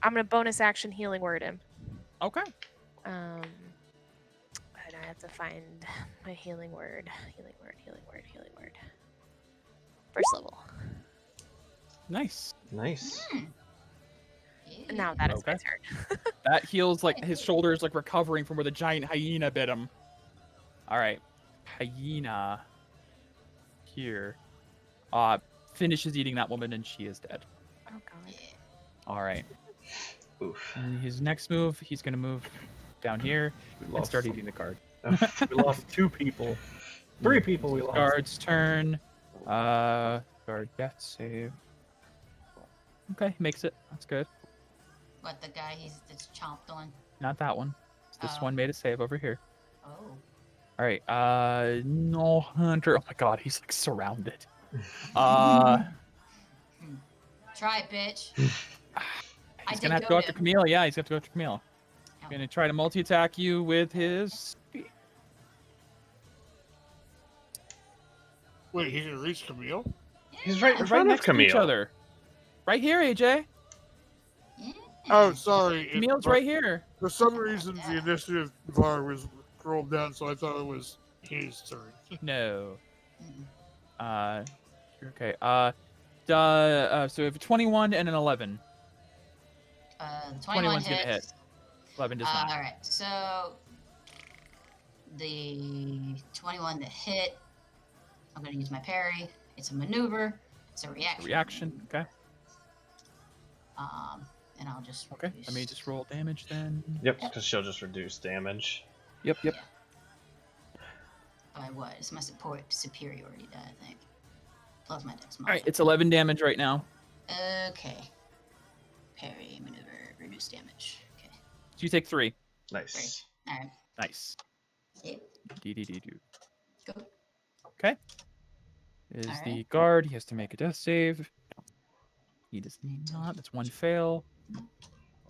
I'm gonna bonus action healing word him. Okay. And I have to find my healing word. Healing word. First level. Nice. Nice. And now that is my Okay. turn. That heals like his shoulders like recovering from where the giant hyena bit him. All right. Hyena here finishes eating that woman and she is dead. Oh god. All right. Oof. And his next move, he's going to move down here We and lost start some- eating the card. We lost 2 people. 3 people we lost. Guard's turn. Guard death save. Okay, makes it. That's good. What, the guy that's chomped on? Not that one. This Oh. one made a save over here. Oh. All right. No hunter. Oh my god, he's like surrounded. Try it, bitch. I He's did gonna have to go go after to- Camille. Yeah, he's gonna have to go after Camille. Oh. Gonna try to multi-attack you with his. Wait, he can reach Camille? He's right in Right front of next to each Camille. other. Right here, AJ. Yeah. Oh, sorry. Camille's right here. For some reason, the initiative bar was scrolled down, so I thought it was his turn. No. Mm-mm. Okay. So we have a 21 and an 11. The 21 21's gonna hit. hits. 11 does not. All right, so the 21 to hit, I'm going to use my parry. It's a maneuver. It's a reaction. Reaction. Okay. And I'll just Okay. Let me reduce- just roll damage then. Yep, because she'll just reduce damage. Yep. by what? It's my superiority die, I think. Plus my dex All right. modifier. It's 11 damage right now. Okay. Parry, maneuver, reduce damage. Okay. So you take 3. Nice. All right. Nice. Yep. Do. Go. Okay. Is All the right. guard. He has to make a death save. He does not. That's 1 fail.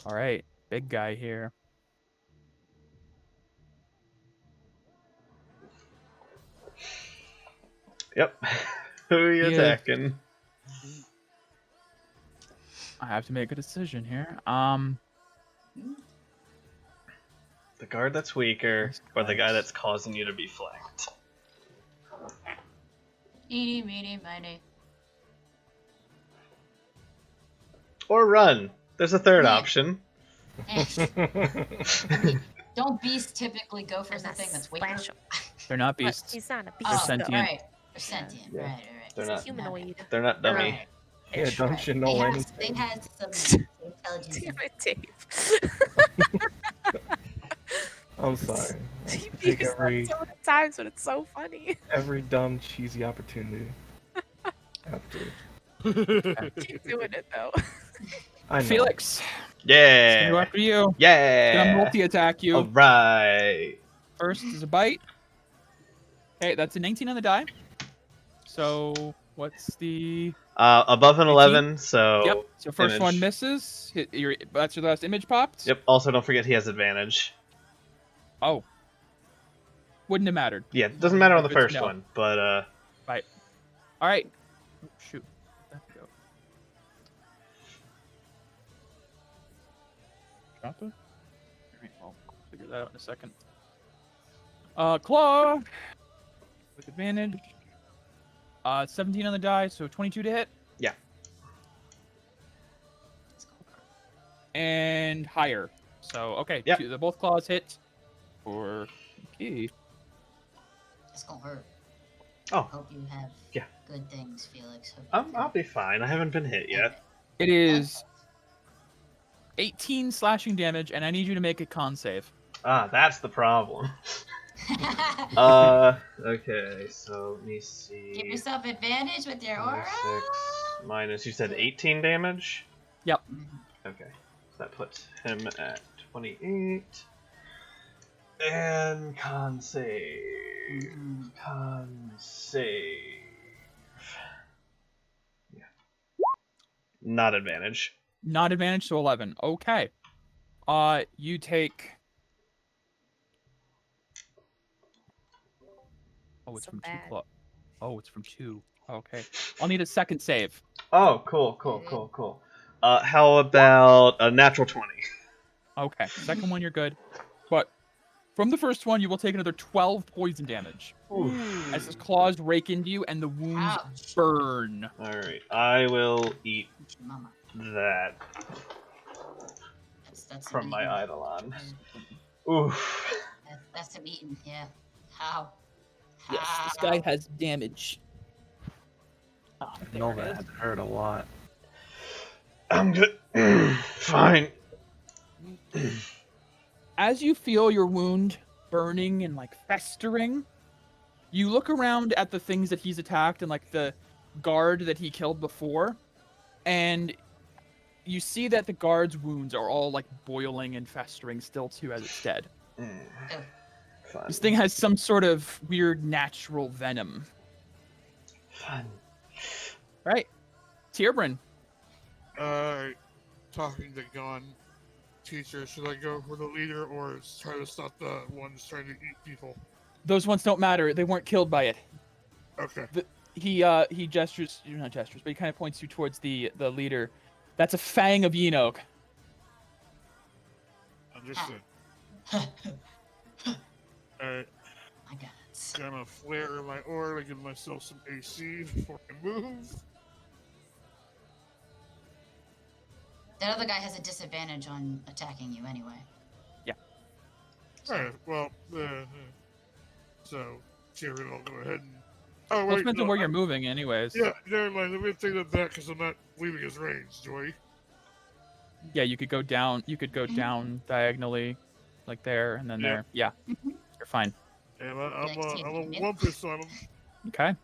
All right. Big guy here. Yep. Who are you Yeah. attacking? I have to make a decision here. The guard that's weaker, These or the guy guys. that's causing you to be flanked? Eeny, meeny, miny. Or run. There's a third Yeah. option. Don't beasts typically go for And the that's thing that's weaker? special. They're not But beasts. he's not a beast. Oh, sentient. right. They're sentient. Yeah. Right. They're He's not. a humanoid. They're not dummy. Right. Yeah, don't you know anything? They had some intelligence. Damn it, Dave. I'm sorry. I You've take used every that so many times, but it's so funny. every dumb cheesy opportunity. Have to. Keep doing it though. I know. Felix. Gonna go Yeah. after you. Gonna Yeah. multi-attack you. All right. First is a bite. Okay, that's a 19 on the die. So what's the? Above an 18? 11, so. Yep. So first one image. misses. That's your last image popped. Yep. Also, don't forget he has advantage. Oh. Wouldn't have mattered. Yeah, it doesn't matter on the Good to first know. one, but All right. Oh, shoot. Where'd that go? Drop it? All right, I'll figure that out in a second. Claw. With advantage. 17 on the die, so 22 to hit. Yeah. And higher. So okay, Yep. the both claws hit. For okay. It's gonna hurt. Oh. Hope you have Yeah. good things, Felix. Hope you I'll be fine. I haven't been hit yet. It is 18 slashing damage, and I need you to make a con save. Ah, that's the problem. Okay, so let me see. Give yourself advantage with your aura. 26 minus, you said 18 damage? Yep. Okay, so that puts him at 28. And con save. Con save. Yeah. Not advantage. Not advantage, so 11. Okay. You take... Oh, it's So from bad. 2 plus. Oh, it's from 2. Okay. I'll need a second save. Oh, cool. How about a natural 20? Okay. Second one, you're good. But from the first one, you will take another 12 poison damage. As his claws rake into you and the wounds Ouch. burn. Alright, I will eat Mama. that That's from some my eating. Eidolon. Oof. That's some eating. Yeah. How? Yes, this guy has damage. Oh, I know that hurt a lot. I'm good. Fine. As you feel your wound burning and like festering, you look around at the things that he's attacked and like the guard that he killed before, and you see that the guard's wounds are all like boiling and festering still too as it's dead. Fun. This thing has some sort of weird natural venom. Fun. Right. Tierbrin. Talking to Gon, teacher, should I go for the leader or try to stop the ones trying to eat people? Those ones don't matter. They weren't killed by it. Okay. He gestures, not gestures, but he kind of points you towards the leader. That's a fang of Enoch. Understood. Alright, I got it. gonna flare my aura to give myself some AC before I move. That other guy has a disadvantage on attacking you anyway. Alright, well, so, Tyrion, I'll go ahead and... Oh, Well, it wait, depends on no, where you're moving anyways. Yeah, never mind, let me think of that because I'm not leaving his range, Joy. Yeah, you could go down. You could go down diagonally, like there, and then Yeah. there. Yeah, you're fine. And I'm Next to a you. Wumpus on him, Okay.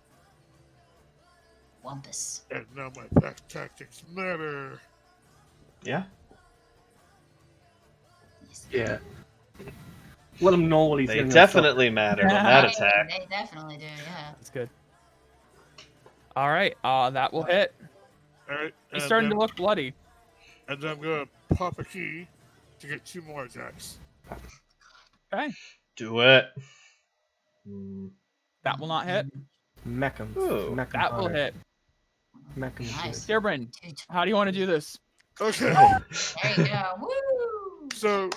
Wumpus. and now my back tactics matter. Yeah? Yes. Yeah. Let him know what he's They getting definitely matter on that They- attack. They definitely do, yeah. That's good. All right. That will hit. Alright, He's starting to look bloody. And then I'm gonna pop a key to get 2 more attacks. Okay. Do it. That will not hit. Mecham. Ooh, Mecham That will hunter. hit. Mecham is Nice. good. Tierbrin, 220. how do you want to do this? Okay. There you go. Woo! So,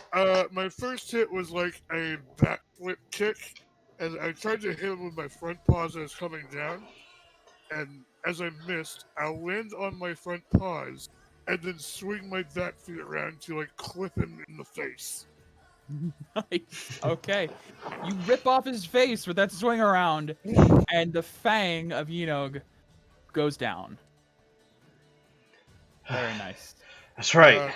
my first hit was like a backflip kick, and I tried to hit him with my front paws as coming down, and as I missed, I'll land on my front paws, and then swing my back feet around to like clip him in the face. Nice. Okay. You rip off his face with that swing around, and the fang of Enoch goes down. Very nice. That's right. Uh,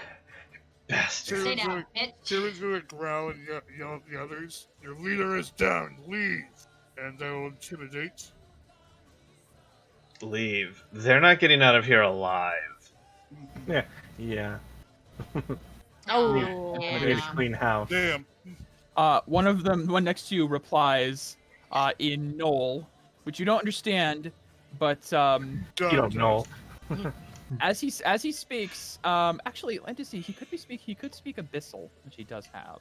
Bastard. Stay down, bitch. Tyrion's gonna growl and yell at the others. Your leader is down. Leave, and I will intimidate. Leave. They're not getting out of here alive. Yeah. Oh. I Yeah. need a clean house. Damn. One next to you replies in Knoll, which you don't understand, but God, You don't know. as he speaks, actually, let me see. He could speak Abyssal, which he does have.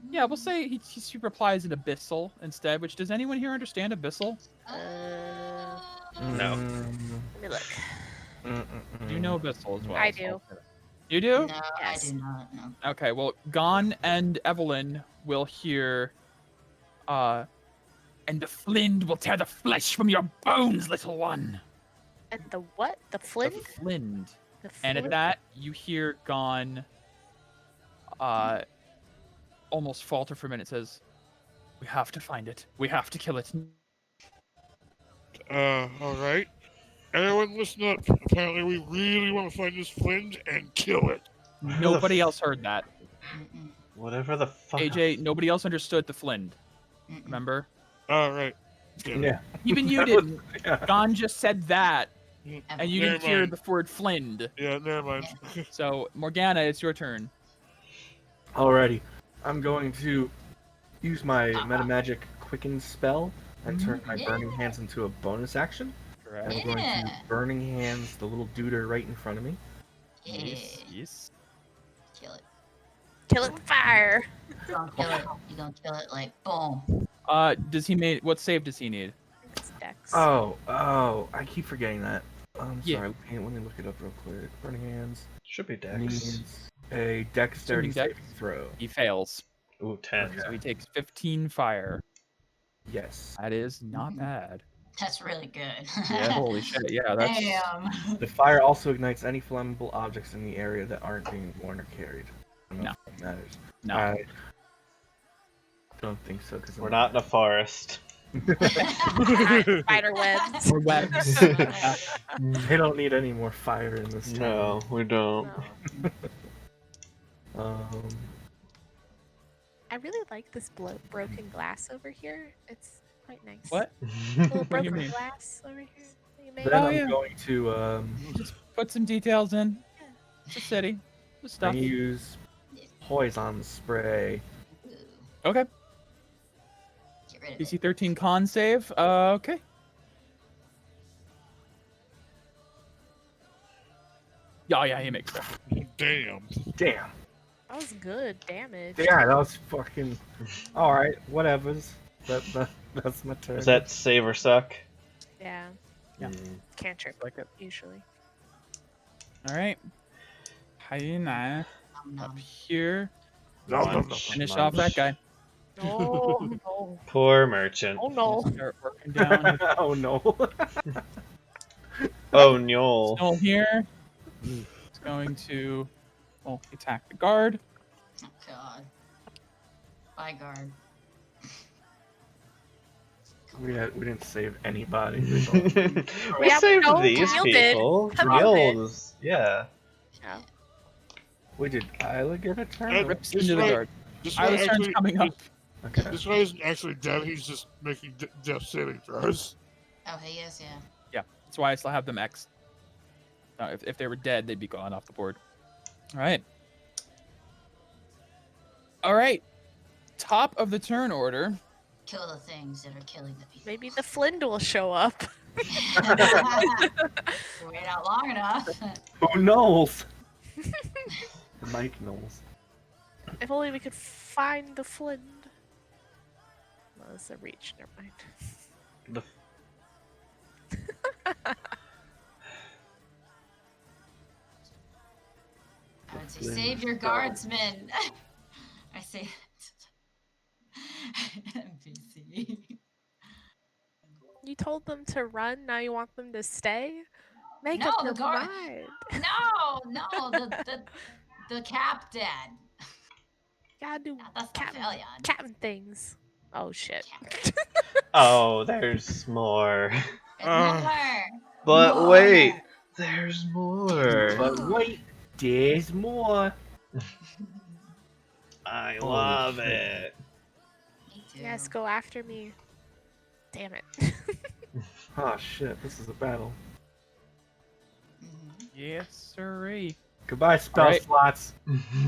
Yeah, we'll say he replies in Abyssal instead. Which, does anyone here understand Abyssal? No. Let me look. You know Abyssal as well. I so- do. You do? No, Yes. I do not. No. Okay, well, Gon and Evelyn will hear, and the Flind will tear the flesh from your bones, little one. And the what? The flint? The Flind. The And at flint? that, you hear Gon, almost falter for a minute, says, "We have to find it. We have to kill it." Alright. Everyone listen up. Apparently we really want to find this Flint and kill it. Nobody else heard that. Mm-mm. Whatever the fuck. AJ, nobody else understood the Flind. Mm-mm. Remember? Alright. Yeah. Even you That was- didn't. yeah. Gon just said that, And you Never didn't hear mind. the word flinned. Yeah, never mind. So, Morgana, it's your turn. Alrighty. I'm going to use my Metamagic Quicken spell and turn my Burning Hands into a bonus action. Correct. I'm going to Yeah. Burning Hands the little duder right in front of me. Yes. Yes. Kill it. Kill it with fire. You're gonna kill it. You're gonna kill it like boom. Does he make what save does he need? It's Dex. Oh, I keep forgetting that. I'm Yeah. sorry. Let me look it up real quick. Burning Hands Should be Dex. needs a Dexterity Assuming saving throw. He fails. Ooh, 10. So he takes 15 fire. Yes. That is not bad. That's really good. Yeah, holy shit. Yeah, that's Damn. The fire also ignites any flammable objects in the area that aren't being worn or carried. I don't know if that matters. no. I don't think so because We're not in a forest. Spider webs. Or webs. They don't need any more fire in this town. No, we don't. No. I really like this broken glass over here. It's quite nice. What? Little What do you broken mean? glass over here that you made. Then Oh, I'm yeah. going to Just put some details in. It's a city. The stuff. use poison spray. Okay. Get rid of DC it. 13 con save. Okay. Yeah, he makes it. Damn. Damn. That was good damage. Yeah, that was fucking. All right, whatever's. That's my turn. Is that save or suck? Yeah. Yeah. Cantrip, Like it. usually. All right. Hyena Nom, up nom. here. Nom, nom, nom. Finish off that guy. Oh no. Poor merchant. Oh no. Start working down. Oh no. Oh, no. Still here. It's going to attack the guard. Oh god. Bye, guard. we didn't save anybody. We Yeah, saved no, these Camille did. people. Camille did. Camille's, yeah. Yeah. Wait, did Isla get a turn? Hey, Rips This into the guy- guard. This guy Isla's turn's actually, coming up. Okay. this guy isn't actually dead. He's just making death saving throws. Oh, he is, yeah. Yeah, that's why I still have them X. If they were dead, they'd be gone off the board. All right. All right. Top of the turn order. Kill the things that are killing the people. Maybe the Flind will show up. Wait out long enough. Who knows? Mike knows. If only we could find the Flind. Well, it's a reach. Never mind. The I would say, save your guardsmen. I say NPC. You told them to run. Now you want them to stay. Make No, up the your guard- mind. No, the captain. Gotta do Not the captain, civilian. captain things. Oh shit. Oh, there's more. More. But More. wait, there's more. But wait, there's more. I Holy love shit. it. Me too. Yes, go after me. Damn it. Oh shit, this is a battle. Mhm. Yes, sirree. Goodbye, spell Alright. slots.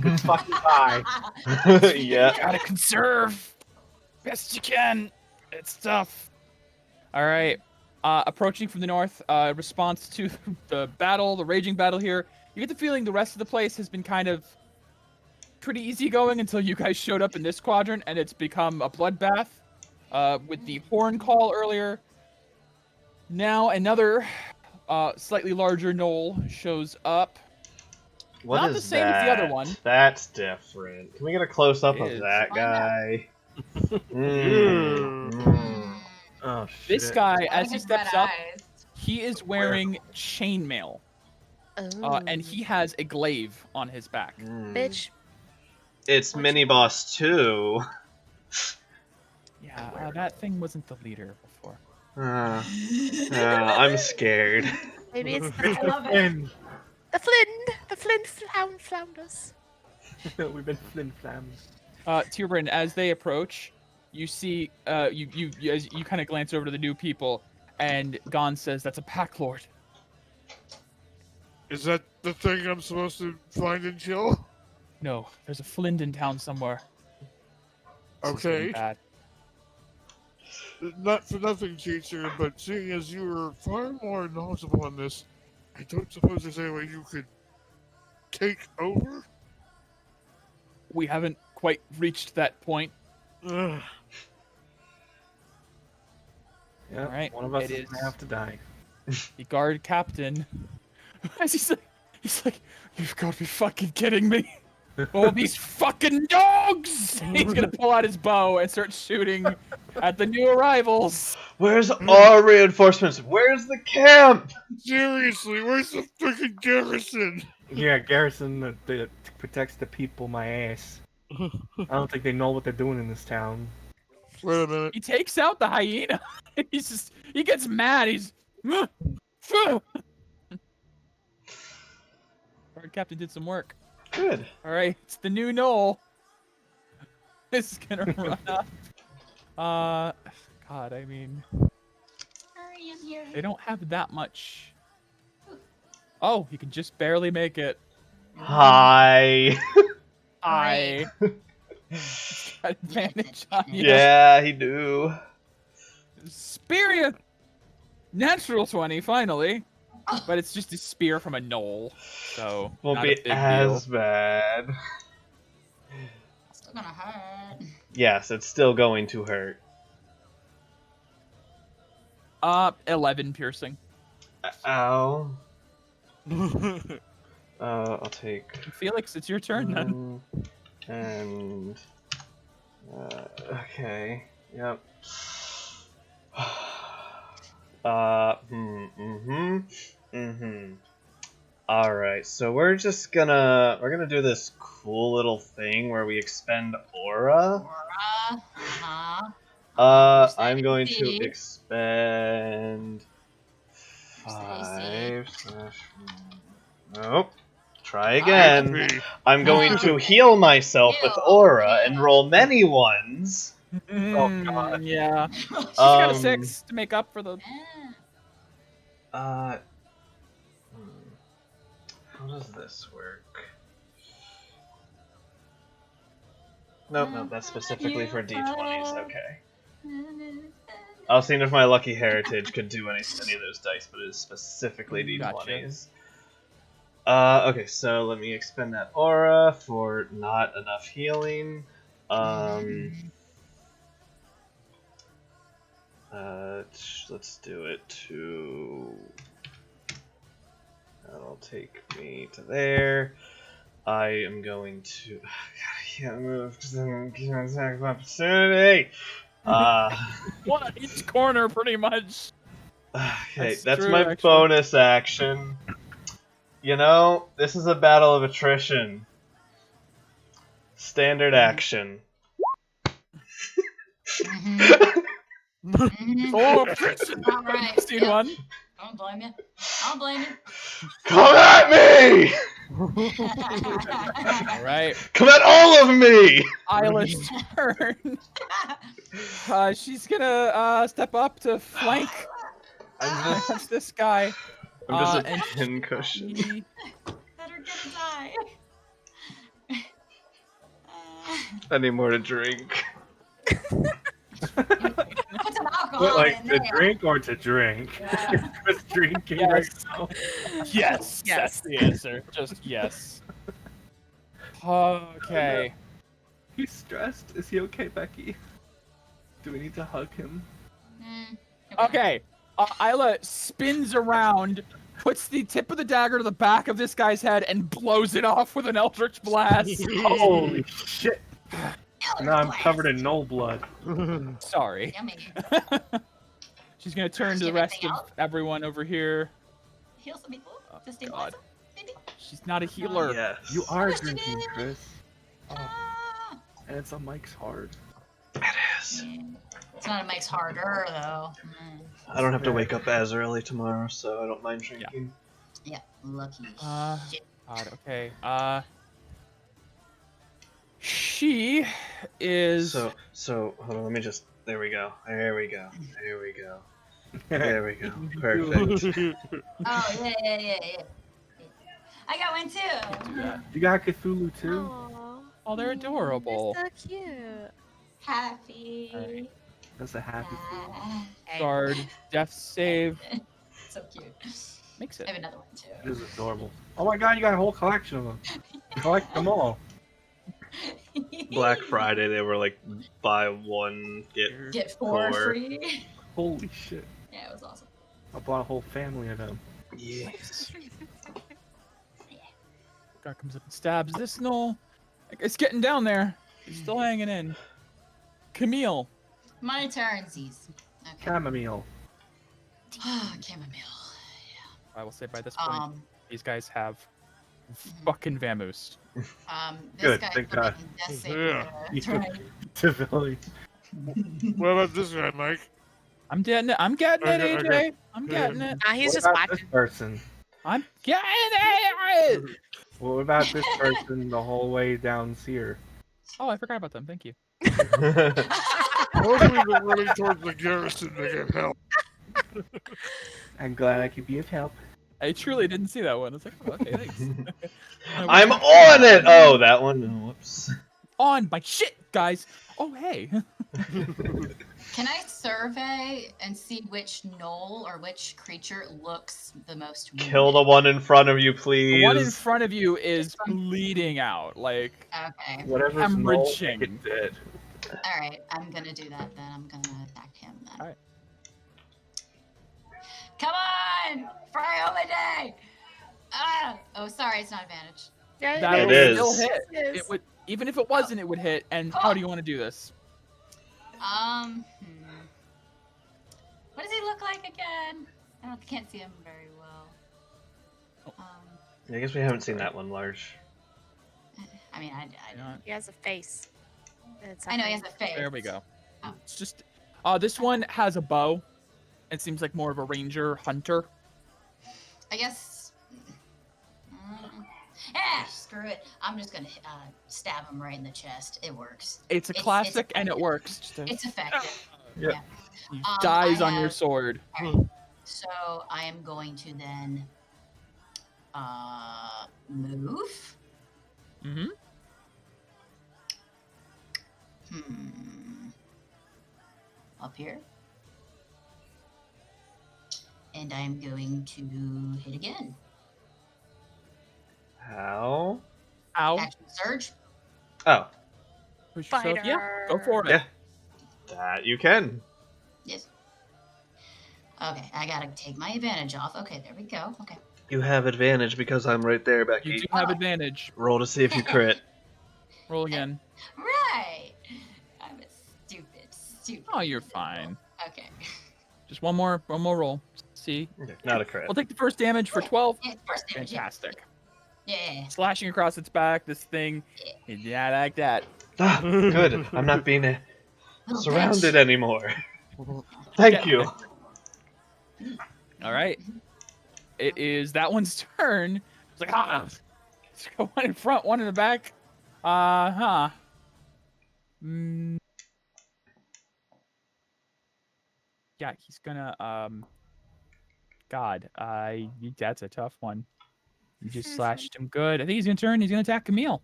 Good fucking bye. Yeah. Gotta conserve best you can. It's tough. All right. Approaching from the north, response to the battle, the raging battle here. You get the feeling the rest of the place has been kind of pretty easygoing until you guys showed up in this quadrant, and it's become a bloodbath. With the horn call earlier. Now another slightly larger knoll shows up. What Not is the same as the other that? one. That's different. Can we get a close up It of is. that Why not? guy? Mm. Oh shit. This guy, Look as he at steps red up, eyes. he is wearing chainmail, and he has a glaive on his back. Mm. Bitch. It's What Mini you Boss 2. Yeah, that thing wasn't the leader before. I'm scared. Maybe it's I love it. Flynn. the Flind. The Flind found us. We've been Flynn flammed. Tierbrand, as they approach, you see, you kind of glance over to the new people, and Gon says, "That's a pack lord." Is that the thing I'm supposed to find and kill? No, there's a Flint in town somewhere. This is getting Okay. bad. Not for nothing, teacher, but seeing as you are far more knowledgeable on this, I don't suppose there's any way you could take over? We haven't quite reached that point. Ugh. Yeah, Alright, one of us it is gonna is- have to die. The guard captain, as he's like, you've got to be fucking kidding me. Oh, these fucking dogs! He's gonna pull out his bow and start shooting at the new arrivals. Where's our reinforcements? Where's the camp? Seriously, where's the freaking garrison? Yeah, garrison that protects the people, my ass. I don't think they know what they're doing in this town. Wait a minute. He takes out the hyena. He gets mad. He's. Guard captain did some work. Good. All right, it's the new Knoll. This is gonna run up. God, I mean, Hurry, I'm here. they don't have that much. Oh, he can just barely make it. Hi. I got advantage on you. Yeah, he do. Spear you. Natural 20, finally. But it's just a spear from a knoll, so Won't not be a big as deal. bad. Still gonna hurt. Yes, it's still going to hurt. 11 piercing. Ow. I'll take. Felix, it's your turn then. And okay. Yep. All right. So we're gonna do this cool little thing where we expend aura. Aurora. Uh-huh. I'm going to Indeed. expend Stacy. 5. Nope. Try again. HP. I'm going to heal myself with Heal, aura and yeah. roll many ones. God. Yeah. She's got a Um, 6 to make up for the. Yeah. How does this work? Nope, that's specifically for d20s. Okay. I was seeing if my lucky heritage could do any of those dice, but it is specifically d20s. Okay, so let me expend that aura for not enough healing. Let's do it to. That'll take me to there. I am going to. God, I can't move because I'm getting an attack of opportunity. One on each corner, pretty much. Okay, That's that's true, my actually. bonus action. You know, this is a battle of attrition. Standard action. Oh, All right. Scene Yep. 1. Don't blame you. Don't blame you. Come at me! Alright. Come at all of me! Isla's turn. She's gonna step up to flank against this guy. I'm just a and pincushion. she- Better get a die. I need more to drink. Put some alcohol But like in to there. drink or to drink? Yeah. Just drinking Yes. right now. Yes, that's the answer. Just yes. Okay. He's stressed. Is he okay, Becky? Do we need to hug him? Okay. Isla spins around, puts the tip of the dagger to the back of this guy's head, and blows it off with an eldritch blast. Holy shit! Now I'm covered in no blood. Sorry. Yummy. She's gonna turn to the Anything rest of else? everyone over here. Heal some people. Just God. stabilize them, maybe. She's not a healer. Yes. You are Yes, it drinking, is. Chris. Ah. And it's on Mike's hard. It is. Yeah. It's not. It makes harder though. I don't have to wake up as early tomorrow, so I don't mind drinking. Yeah. Lucky. Shit. God, okay. She is. So hold on, let me just. There we go. There we go. There we go. There we go. Perfect. Oh yeah. I got one too. Do that. You got Cthulhu too? Aw, Oh, they're adorable. they're so cute. Happy. Alright. That's a happy thing. Guard, death save. So cute. Makes I it. have another one too. It is adorable. Oh my god, you got a whole collection of them. Collect them all. Black Friday, they were like buy one Get four Four. free. Holy shit. Yeah, it was awesome. I bought a whole family of them. Yes. Guy comes up and stabs this gnoll. It's getting down there. He's still hanging in. Camille. My turn, Z's. Okay. Chamomile. Chamomile. I will say by this point, Um, these guys have fucking Vamoose. this Good, guy thank put God. in death save Yeah. that's right. Civility. What about this guy, Mike? I'm getting it. I'm getting it, Okay, AJ. okay. I'm getting it. Nah, he's What just about this whacking. person? I'm getting it. What about this person the whole way down here? Oh, I forgot about them. Thank you. Both of you are running towards the garrison to get help. I'm glad I could be of help. I truly didn't see that one. I was like, oh, okay, thanks. I'm on it! Oh, that one? Oh, whoops. On my shit, guys. Oh, hey. Can I survey and see which gnoll or which creature looks the most wounded? Kill the one in front of you, The please. one in front of you is bleeding out. Like, Okay. Whatever's null, Hemorrhaging. make it dead. All right. I'm gonna do that then. I'm gonna attack him then. All right. Come on, Friday! Ah! Oh, sorry, it's not advantage. Yeah, that It would is. still hit. It is. It would, even if it wasn't, it would hit. And how do you want to do this? What does he look like again? Can't see him very well. I guess we haven't seen that one large. I mean, I He has a face. And it's know he has hand. a face. There we go. Oh. It's just, this one has a bow. It seems like more of a ranger hunter. I guess. Screw it. I'm just gonna stab him right in the chest. It works. It's a It's classic and it effective. works. Just It's effective. Yep. Yeah. he I dies on your have- sword. So I am going to then move. Mm-hmm. Up here. And I'm going to hit again. How? Ow. Action surge. Oh, Push yourself. Yeah, go for it. yeah. That you can. Yes. Okay, I gotta take my advantage off. Okay, there we go. Okay. You have advantage because I'm right there, You Becky. do have advantage. Roll to see if you crit. Roll again. Right. I'm a stupid. Oh, you're fine. Okay. Just one more roll. See. Okay, not a crit. We'll take the first damage for 12. Yeah, first damage. Yeah. Fantastic. Yeah. Slashing across its back. This thing. Yeah, like that. Ah, good. I'm not being Little surrounded bitch. anymore. Thank you. All right. It is that one's turn. It's like, let's go one in front, one in the back. Yeah, he's gonna, God, that's a tough one. You just slashed him good. I think he's gonna turn. He's gonna attack Camille.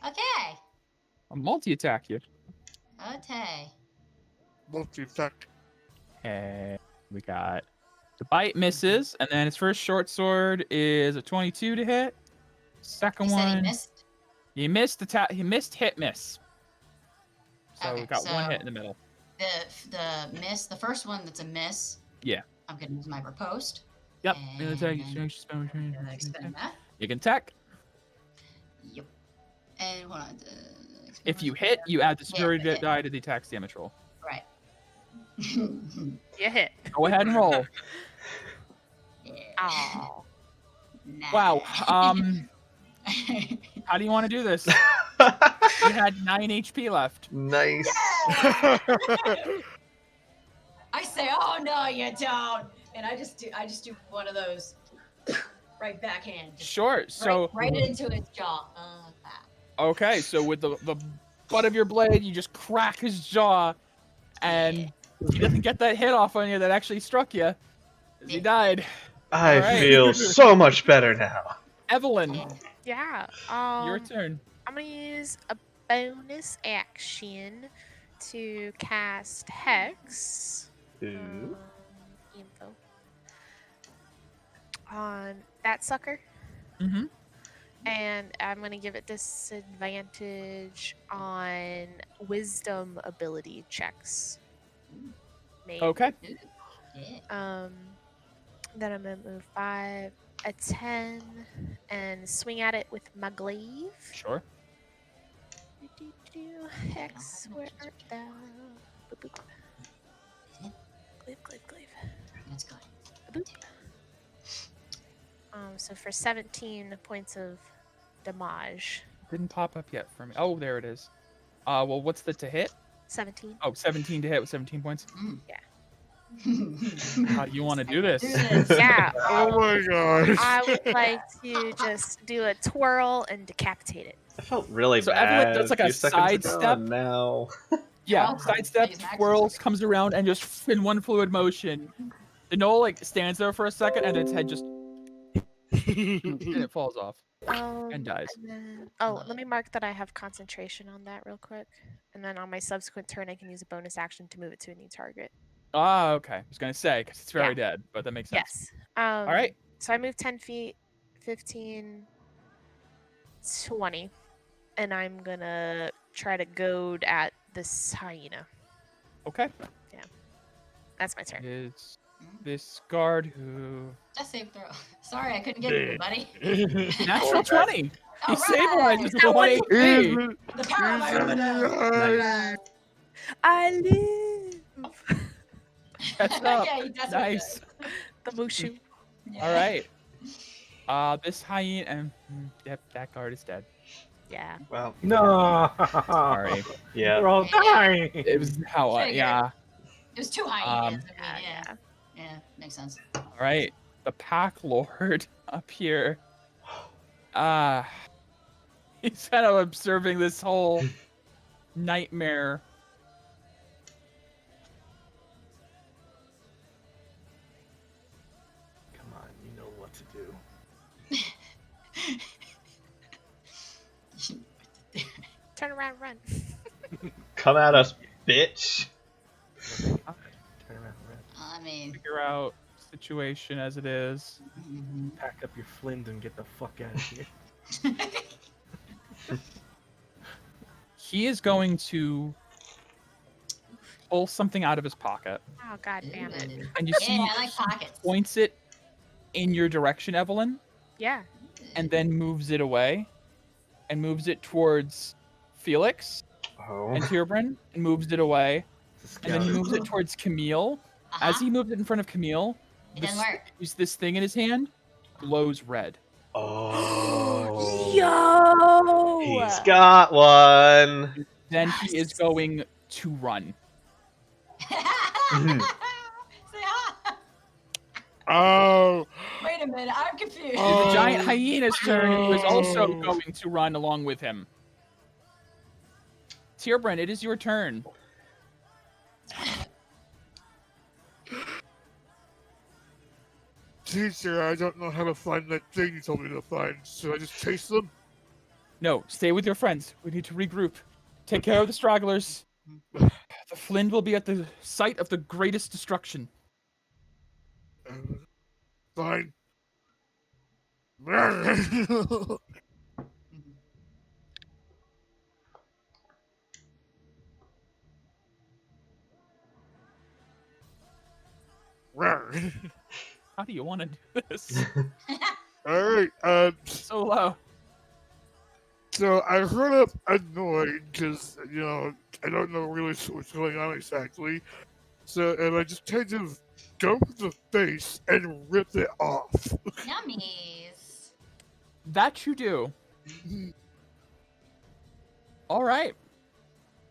Okay. I'll multi-attack you. Okay. Multi-attack. And we got the bite misses, and then his first short sword is a 22 to hit. Second You said one, he missed. he missed he missed hit miss. So Okay, we got one so- hit in the middle. The miss. The first one that's a miss. Yeah. I'm gonna use my riposte. Yep. And And attack. then expend that. You can attack. Yep. And hold on. If you hit, you add the Yeah, security yeah. die to the attack's damage roll. Right. You hit. Go ahead and roll. Yeah. Oh. Wow. How do you want to do this? You had 9 HP left. Nice. I say, oh no, you don't, and I just do one of those right backhand. Just Sure. So right into his jaw. okay. So with the butt of your blade, you just crack his jaw, and he doesn't get that hit off on you that actually struck you. He died. I Alright. feel so much better now. Evelyn, Yeah. your turn. I'm gonna use a bonus action to cast Hex. Ooh. Info on that sucker, Mm-hmm. and I'm gonna give it disadvantage on Wisdom ability checks. Made. Okay. Ooh, yeah. Then I'm gonna move 5, a 10, and swing at it with my glaive. Sure. Hex, where art thou? Boop, boop. Glaive, glaive, glaive. That's good. Boop. So for 17 points of damage. Didn't pop up yet for me. Oh, there it is. Well, what's the to hit? 17. Oh, 17 to hit with 17 points. Yeah. How do you want to do this? Yeah. Oh my gosh. I would like to just do a twirl and decapitate it. I felt really So bad. Evelyn does like a few seconds ago, sidestep. and now. Yeah, Oh, sidestep, use Max's twirls, second. comes around, and just in one fluid motion, the knoll like stands there for a second, and its head just and it falls off and dies. And then, let me mark that I have concentration on that real quick. And then on my subsequent turn, I can use a bonus action to move it to a new target. Ah, okay. I was gonna say because it's very Yeah. dead, but that makes sense. Yes. All right. So I move 10 feet, 15, 20. And I'm gonna try to goad at this hyena. Okay. That's my turn. Is this guard who Just save throw. Sorry, I couldn't get you, buddy. natural 20? He All stabilizes right. with 1 HP. The power of my Ramadan. I live. That's up. Yeah, he does Nice. The Mushu. Yeah. All right. This hyena and yep, that guard is dead. Yeah. Well, No. Sorry. yeah. They're all dying. It was how Figured. yeah. It was two hyenas. I mean, Yeah. yeah, makes sense. All right. The pack lord up here. He's kind of observing this whole nightmare. Come on, you know what to do. Turn around, run. Come at us, bitch. Turn around, I mean, Figure out situation as it is. mhm. pack up your flint and get the fuck out of here. He is going to pull something out of his pocket, Oh, god damn it. Ooh. and you Yeah, see I like pockets. points it in your direction, Evelyn, Yeah. and then moves it away, and moves it towards Felix Oh. and Tierbrin, and moves it away, It's a and then he scout. moves it towards Camille. Uh-huh. As he moves it in front of Camille, It doesn't work. this thing in his hand glows red. Oh. Yo! He's got one. Then he is Yes. going to run. Say hi. Oh. Wait a minute, I'm confused. It's Oh. the giant hyena's turn, who is also no. going to run along with him. Tierbrin, it is your turn. Teacher, I don't know how to find that thing you told me to find. Should I just chase them? No, stay with your friends. We need to regroup. Take care of the stragglers. The Flynn will be at the site of the greatest destruction. Fine. How do you want to do this? Alright, So low. so I heard up annoyed because, I don't know really what's going on exactly. So, and I just kind of go to the face and rip it off. Yummies. That you do. All right.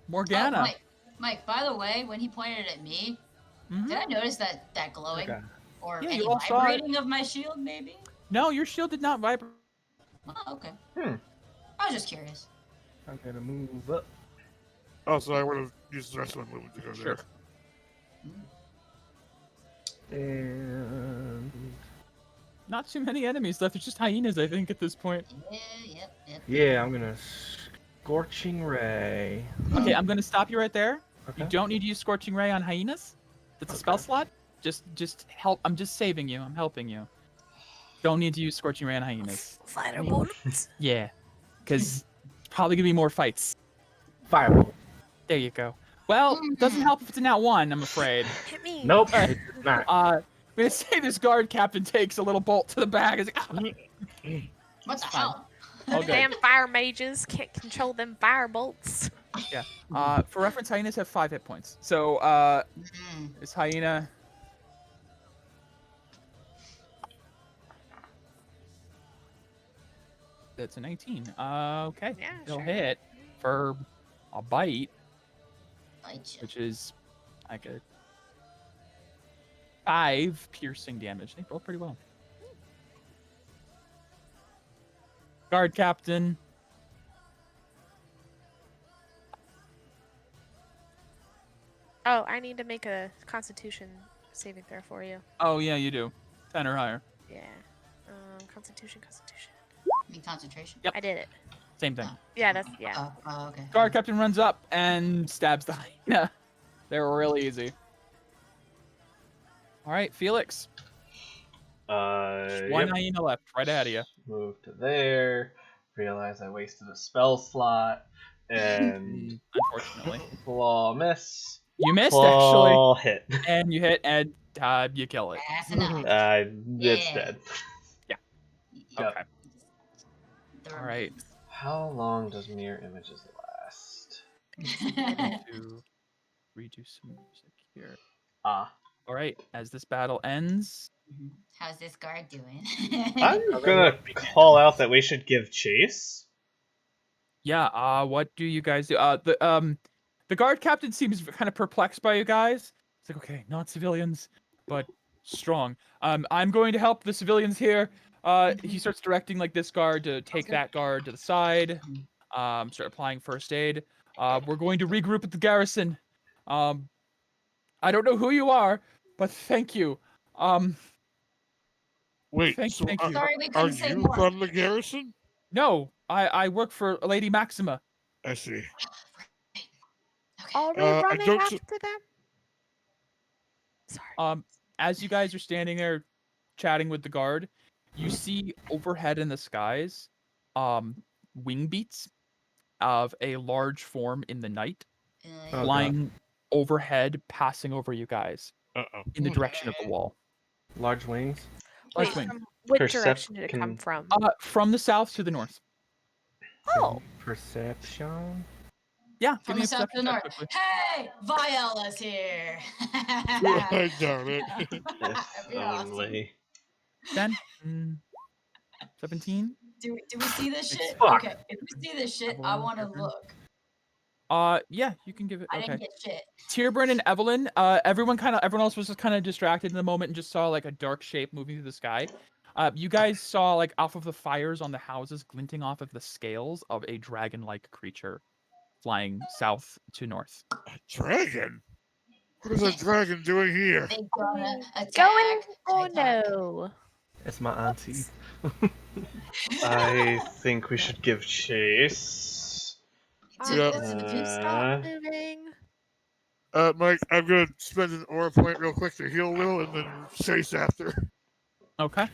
Morgana. Oh, Mike, by the way, when he pointed at me, Mhm. did I notice that glowing? Okay. Or Yeah, any you all saw it. vibrating of my shield, maybe? No, your shield did not vibrate. Oh, okay. Hmm. I was just curious. I'm gonna move up. Also, I would have used the rest of my movement to go Sure. there. And not too many enemies left. It's just hyenas, I think, at this point. Yep. Yeah, I'm gonna Scorching Ray. Okay, I'm gonna stop you right there. Okay. You don't need to use Scorching Ray on hyenas. That's a spell slot. Just help. I'm just saving you. I'm helping you. Don't need to use Scorching Ray on hyenas. Firebolt. Yeah, because probably gonna be more fights. Firebolt. There you go. Well, doesn't help if it's a nat 1, I'm afraid. Hit me. Nope. Alright. It's not. I'm gonna say this guard captain takes a little bolt to the back. It's like, What the fine. hell? all good. Damn fire mages can't control them fire bolts. For reference, hyenas have 5 hit points. So, this hyena. That's a 19. Okay. Yeah, It'll sure. hit for a bite, Bite ya. which is like a 5 piercing damage. They roll pretty well. Guard captain. Oh, I need to make a Constitution saving throw for you. Oh yeah, you do. 10 or higher. Yeah. Constitution. You mean concentration? Yep. I did it. Same thing. Yeah, that's yeah. Oh, okay. Guard captain runs up and stabs the hyena. They're really easy. All right, Felix. One Yep. hyena left, right ahead of you. Move to there. Realize I wasted a spell slot. And Unfortunately, claw miss. you missed Claw hit. actually, and you hit, and you kill it. That's enough. It's Yeah. dead. Yeah. Yep. Okay. All right. How long does mirror images last? To redo some music here. Ah. All right. As this battle ends, How's this guard doing? I'm gonna call out that we should give chase. yeah. What do you guys do? The guard captain seems kind of perplexed by you guys. It's like, okay, not civilians, but strong. I'm going to help the civilians here. He starts directing like this guard to take Okay. that guard to the side. Start applying first aid. We're going to regroup at the garrison. I don't know who you are, but thank you. Wait, Thank so you. Sorry, we are couldn't say you more. from the garrison? No, I work for Lady Maxima. I see. Okay. Are we I running don't after s- them? Sorry. As you guys are standing there chatting with the guard, you see overhead in the skies, wing beats of a large form in the night Oh, Uh, flying overhead, passing over you guys Uh-oh. in the direction of the wall. Large wings. Large Wait, wing. from which direction did it come can- from? From the south to the north. Oh, Perception. Yeah, give from me the a south to the perception north. check quickly. Hey, Viola's here. I doubt it. That'd be awesome. Only. 10, 17. Do we see this shit? Fuck. Okay, if we see this shit, I want to look. Yeah, you can give it. I Okay. didn't get shit. Tierburn and Evelyn, everyone else was just kind of distracted in the moment and just saw like a dark shape moving through the sky. You guys saw like off of the fires on the houses glinting off of the scales of a dragon-like creature flying south to north. A dragon? What is a dragon doing here? They gonna attack. going or attack. no? It's my auntie. I think we should give chase. Yeah. You stop moving. Mike, I'm gonna spend an aura point real quick to heal Will and then chase after. Okay.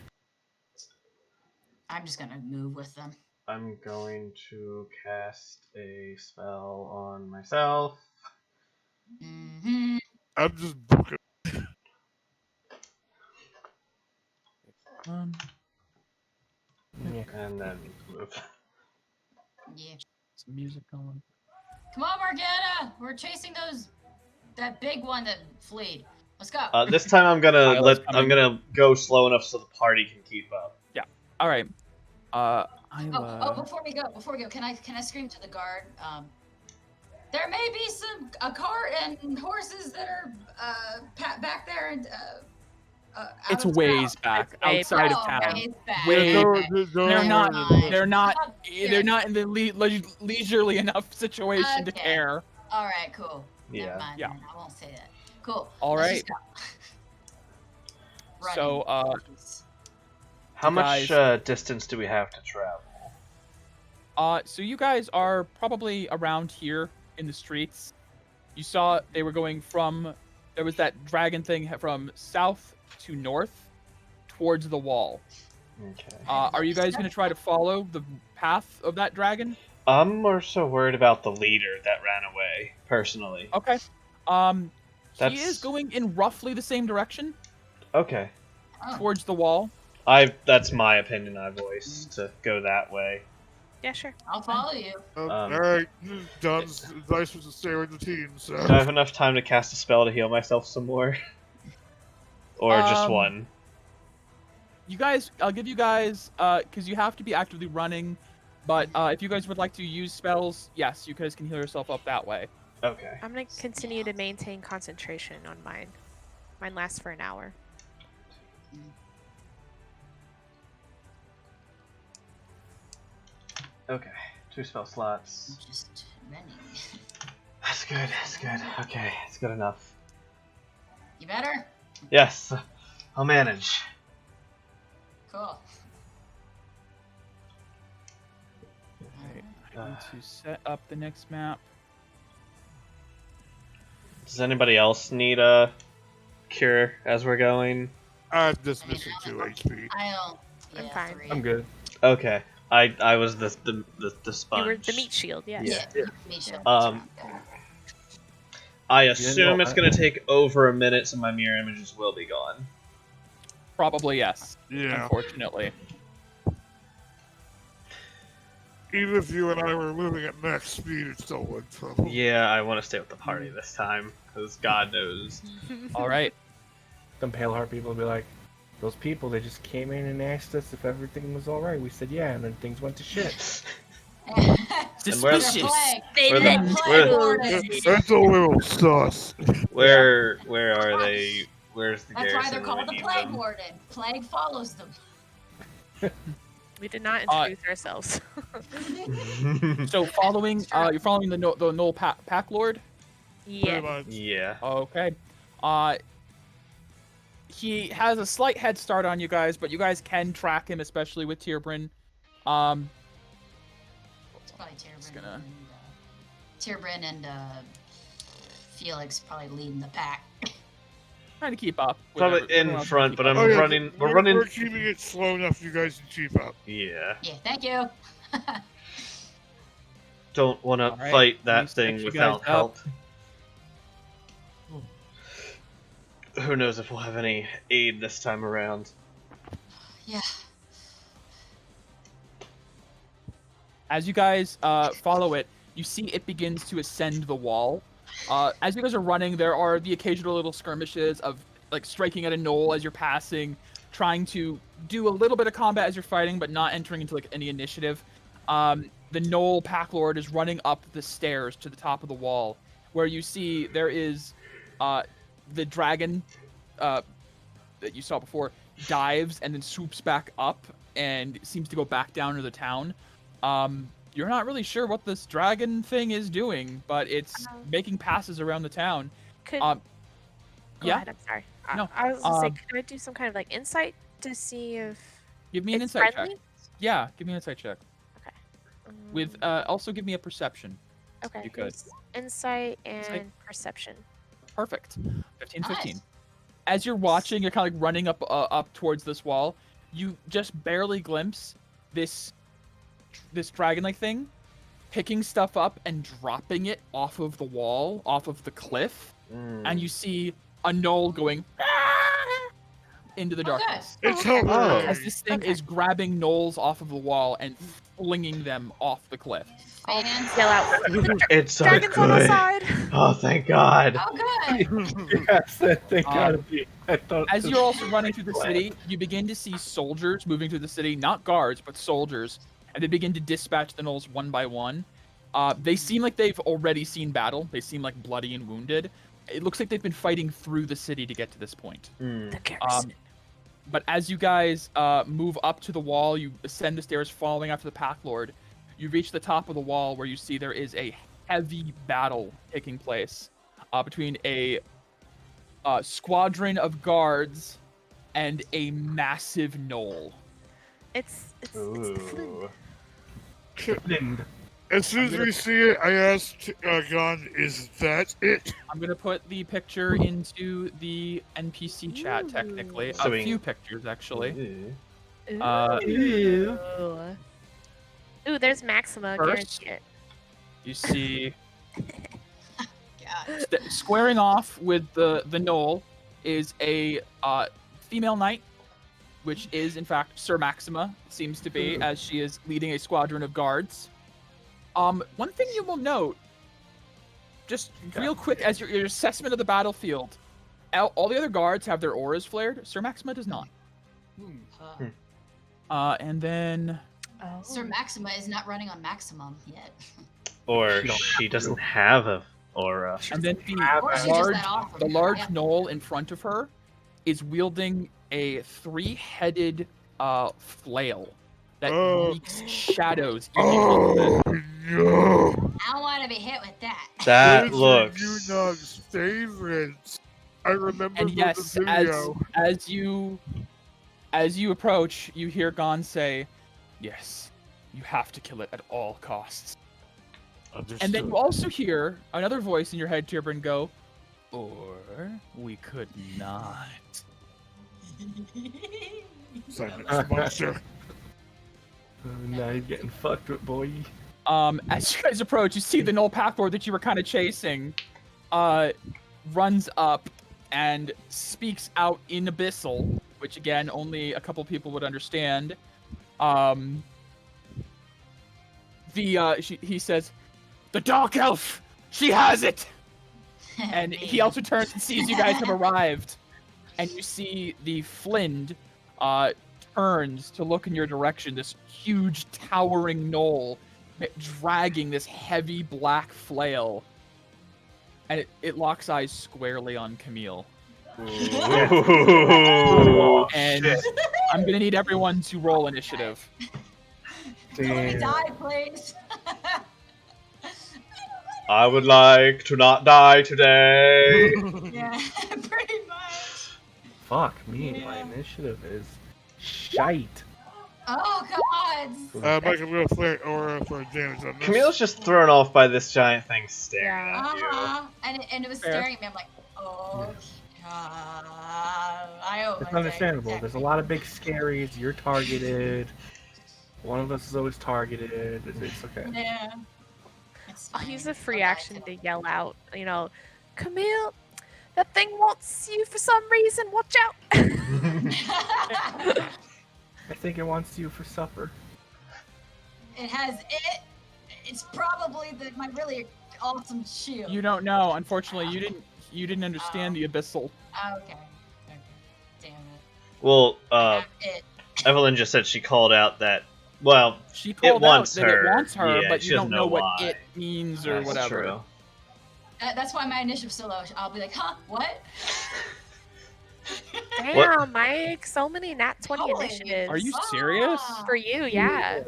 I'm just gonna move with them. I'm going to cast a spell on myself. Mm-hmm. I'm just booking. Yeah. And then move. Yeah. Some music going. Come on, Morgana! We're chasing that big one that fled. Let's go. This time I'm gonna Violet's I'm coming. gonna go slow enough so the party can keep up. All right. Oh, Isla. before we go, can I scream to the guard? There may be a cart and horses that are back there and out It's of ways town. back, It's way outside of Oh, town. ways back. Way Go- back. go They're around not. and- They're not. Yeah. They're not in the leisurely enough situation to Okay. care. All right, cool. Yeah. Never mind. Yeah. Then. I won't say that. Cool. All Let's right. just go. So, Running. How You much guys- distance do we have to travel? So you guys are probably around here in the streets. You saw they were going from, there was that dragon thing from south to north towards the wall. Okay. Are you guys going to try to follow the path of that dragon? I'm more so worried about the leader that ran away, personally. Okay. He That's- is going in roughly the same direction Okay. Oh. towards the wall. That's my opinion I voiced, to go that way. Yeah, sure. I'll follow you. Alright, Don's advice was to stay with the team, so. Do I have enough time to cast a spell to heal myself some more? Or just one? You guys, I'll give you guys, because you have to be actively running, but if you guys would like to use spells, yes, you guys can heal yourself up that way. Okay. I'm gonna continue to maintain concentration on mine. Mine lasts for an hour. Okay. 2 spell slots. Just running. That's good, that's good. Okay, it's good enough. You better? Yes, I'll manage. Cool. Alright, I need to set up the next map. Does anybody else need a cure as we're going? I'm just missing 2 HP. I don't. I'm Yeah, fine. 3. I'm good. Okay. I was the sponge. You were the meat shield, yes. Yeah. Me too. I assume no, it's gonna take over a minute, so my mirror images will be gone. Probably yes, Yeah. unfortunately. Even if you and I were moving at max speed, it still would. So. Yeah, I want to stay with the party this time, because God knows. Alright. Some pale heart people will be like, those people, they just came in and asked us if everything was alright. We said yeah, and then things went to shit. And where's- Suspicious. They Where the- let where- people Warden. in. That's a little sus. Where are they? Where's the That's garrison why they're when we called the need Plague them? Warden. Plague follows them. We did not introduce ourselves. So following, you're following the Knoll Pack Lord? Pretty Yeah. much. Yeah. Okay. He has a slight head start on you guys, but you guys can track him, especially with Tierbrin. It's probably Just Tierbrin gonna- and Tierbrin and Felix probably leading the pack. Trying to keep up. with Probably everyone in else front, keep but up. I'm running. We're running. We're keeping it slow enough you guys can keep up. Yeah. Yeah, thank you. Don't want to Alright, fight let me that thing set you without guys up. help. Who knows if we'll have any aid this time around. Yeah. As you guys follow it, you see it begins to ascend the wall. As you guys are running, there are the occasional little skirmishes of like striking at a knoll as you're passing, trying to do a little bit of combat as you're fighting, but not entering into like any initiative. The Knoll Pack Lord is running up the stairs to the top of the wall, where you see there is the dragon that you saw before dives and then swoops back up and seems to go back down to the town. You're not really sure what this dragon thing is doing, but it's making passes around the town. Could Go go ahead, I'm sorry. No, I was gonna say, could I do some kind of like insight to see if Give me an it's insight friendly? check. Yeah, give me an insight check. With also give me a perception. okay, you could. here's insight and Insight. perception. Perfect. 15, 15. Nice. As you're watching, you're kind of like running up towards this wall. You just barely glimpse this dragon-like thing picking stuff up and dropping it off of the wall, off of the cliff, and you see a knoll going into the darkness. It's Okay. hilarious. As this thing Okay. is grabbing knolls off of the wall and flinging them off the cliff. I'll Fans? yell out, It's so "Dragons on our good. side!" Oh, thank God. Oh, good. Yes, they gotta be. I thought. As you're also running through the city, you begin to see soldiers moving through the city, not guards, but soldiers, and they begin to dispatch the gnolls one by one. They seem like they've already seen battle. They seem like bloody and wounded. It looks like they've been fighting through the city to get to this point. Hmm. The garrison. But as you guys move up to the wall, you ascend the stairs following after the Pack Lord. You reach the top of the wall where you see there is a heavy battle taking place between a squadron of guards and a massive gnoll. It's the flint. Flint. As soon as we see it, I asked Gon, "Is that it?" I'm gonna put the picture into the NPC chat. Technically, So a we- few pictures actually. Ooh. Ew. Ooh, there's Maxima. First. Guarantee it. You see, God. squaring off with the knoll is a female knight, which is in fact Sir Maxima. Seems to be, as she is leading a squadron of guards. One thing you will note, just real quick, as your assessment of the battlefield, all the other guards have their auras flared. Sir Maxima does not. And then Oh. Sir Maxima is not running on maximum yet. Or she doesn't have a aura. And then Or she's just that awesome. the large Yeah. knoll in front of her is wielding a three-headed flail that Oh. leaks shadows. Each look of it. Oh no! I don't want to be hit with that. That Those are looks. Unog's favorites. I remember And from yes, the video. as you approach, you hear Gon say, "Yes, you have to kill it at all costs." And then you also hear another voice in your head, Tierbrin, go, "Or we could not." Silence monster. Now you're getting fucked with, boy. As you guys approach, you see the Knoll Pathboard that you were kind of chasing, runs up and speaks out in Abyssal, which again, only a couple people would understand. He says, "The Dark Elf, she has it!" And he also turns and sees you guys have arrived. And you see the Flind turns to look in your direction, this huge towering knoll dragging this heavy black flail. And it locks eyes squarely on Camille. Ooh. And I'm gonna need everyone to roll initiative. Let me Damn. die, please. I would like to not die today. Yeah, pretty much. Fuck me, my initiative is shite. Oh God. Mike, I'm gonna flare Aura for damage on this. Camille's just thrown off by this giant thing staring Yeah. at you. And it was Fair. staring at me. I'm like, oh God. I hope It's I understandable. take There's a lot of big scaries. You're targeted. One of us is always targeted. It's okay. Yeah. It's I'll fine. use a free I'll action die to yell out, Camille, that thing wants you for some reason. Watch out. I think it wants you for supper. It has it. It's probably my really awesome shield. You don't know. Unfortunately, you didn't understand the Abyssal. Okay. Damn it. Well, It. Evelyn just said she called out that. Well, She called out wants that her. it wants her, Yeah, but she you don't doesn't know know what why. it means or that's whatever. true. That's why my initiative's so low. I'll be like, huh? What? Damn, Mike, so many nat 20 Holy initiatives. Are you serious? For you, yeah.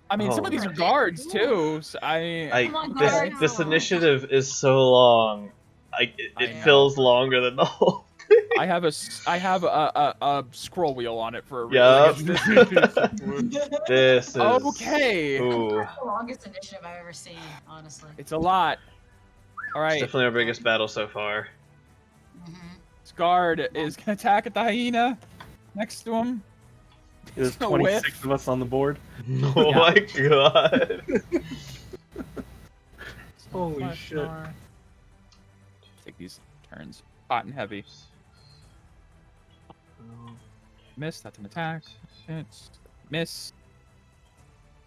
I mean, some of these are guards too. So Come on, this guards. this initiative is so long. It I know. feels longer than the whole. I have a scroll wheel on it for a Yup. reason. This is Okay. Ooh, That's the longest initiative I've ever seen, honestly. It's a lot. All it's right. definitely our biggest battle so far. Mhm. This guard is gonna attack at the hyena next to him. There's No 26 whiff. of us on the board. Oh Yeah. my god. Holy Flash shit. star. Take these turns. Hot and heavy. Miss. That's an attack. It's miss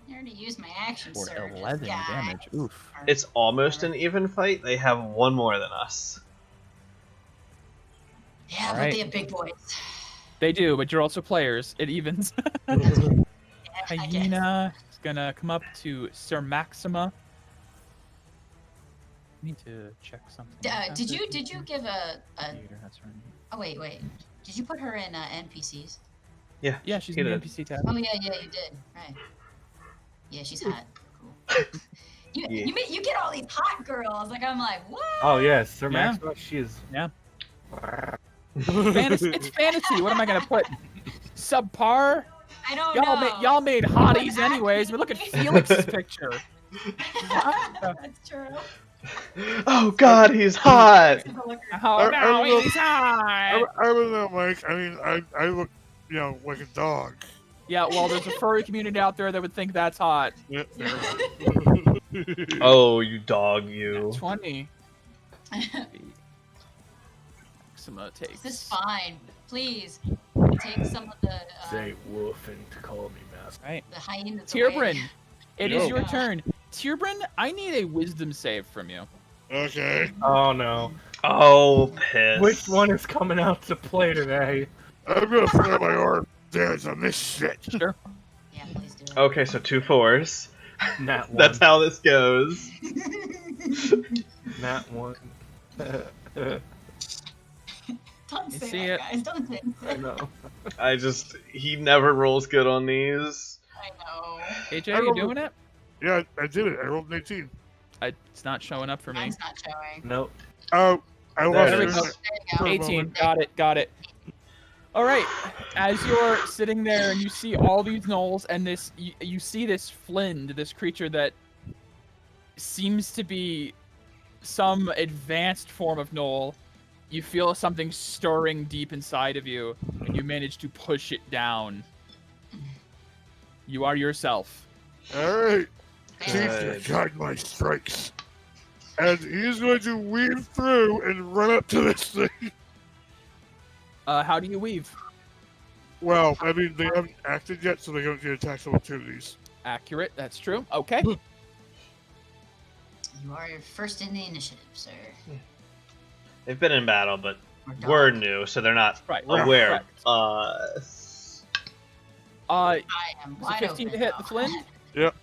I already used my action for surge. 11 guy. damage. Oof. It's almost an even fight. They have one more than us. Yeah, but Alright. they have big boys. They do, but you're also players. It evens. Yeah, I guess. Hyena is gonna come up to Sir Maxima. Need to check something. Did you give a? Theater, that's right. Oh wait. Did you put her in NPCs? Yeah, she's He in the did. NPC tab. Oh yeah, you did. Right. Yeah, she's hot. Cool. You, Yeah. you get all these hot girls. Like I'm like, what? Oh yes, Sir Yeah. Maxima. She is. Yeah. Fantasy. It's fantasy. What am I gonna put? Subpar? I don't Y'all know. y'all made hotties anyways, but look at Felix's picture. That's true. Oh God, he's hot. Oh I no, don't know. he's hot! I don't know, Mike. I mean, I look, like a dog. Yeah, well, there's a furry community out there that would think that's hot. Yeah, fair enough. Oh, you dog, you. 20. Maxima takes. This is fine. Please take some of the Say wolf and call me master. Right. the hyenas Tierbrin, away. it is your Yeah. turn. Tierbrin, I need a wisdom save from you. Okay. Oh no. Oh, piss. Which one is coming out to play today? I'm gonna put out my arm dance on this shit. Sure. Yeah, please do it. Okay, so 2 4s. Nat one. That's how this goes. Nat one. Don't You say see that, it? guys. Don't say I that. know. He never rolls good on these. I know. AJ, I you rolled doing it? Yeah, I did it. I rolled an 18. It's not showing up for me. Mine's not showing. Nope. Oh, I There lost it it. is. There you go. 18. Got it. All right. As you're sitting there and you see all these gnolls and this, you see this Flind, this creature that seems to be some advanced form of gnoll. You feel something stirring deep inside of you, and you manage to push it down. You are yourself. Alright. Good. Teeth guide my strikes. And he's going to weave through and run up to this thing. How do you weave? Well, I mean, they haven't acted yet, so they don't get attacks of opportunities. Accurate. That's true. Okay. You are first in the initiative, sir. They've been in battle, but Or dog. we're new, so they're not Right. aware Correct. of us. I am So wide 15 to open hit now. the Flynn? Yep.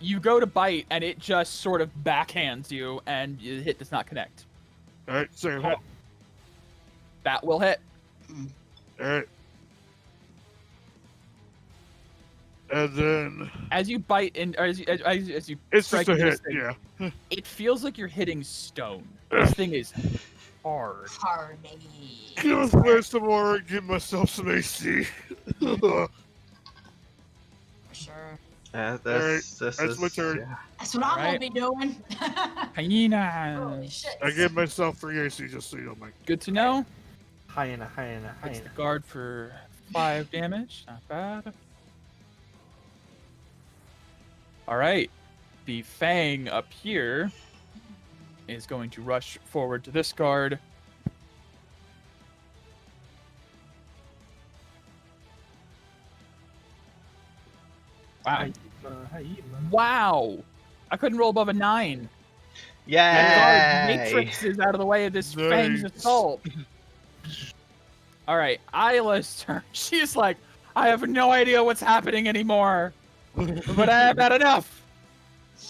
You go to bite, and it just sort of backhands you, and the hit does not connect. Alright, second hit. That will hit. Alright. And then As you bite, and as you it's strike just a into this hit, thing, yeah. it feels like you're hitting stone. This thing is hard. Hardy. Gonna play some more and give myself some AC. For sure. This that's my turn. yeah. That's what I'm gonna Right. be doing. Hyena. Holy shit. I gave myself 3 AC just so you know, Mike. Good to know. Hyena. It's the guard for 5 damage. Not bad. All right. The Fang up here is going to rush forward to this guard. Wow. Wow. I couldn't roll above a 9. The guard Yay! Matrix is out of the way of this Fang's Nice. assault. All right, Isla's turn. She's like, I have no idea what's happening anymore, but I have had enough.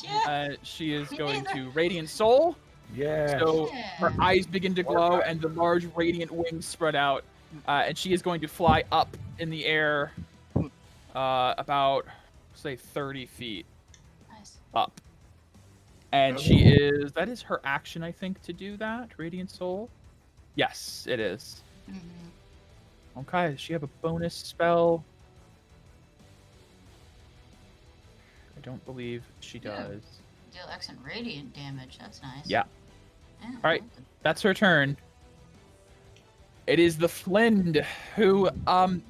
Yeah. She is Me going neither. to Radiant Soul. Yeah. So her eyes begin to glow and the large radiant wings spread out. And she is going to fly up in the air about, say, 30 feet Nice. up. And that is her action, I think, to do that. Radiant Soul. Yes, it is. Mhm. Okay, does she have a bonus spell? I don't believe she Yeah. does. Deal excellent radiant damage. That's nice. Yeah. Yeah. All right. That's her turn. It is the Flind who,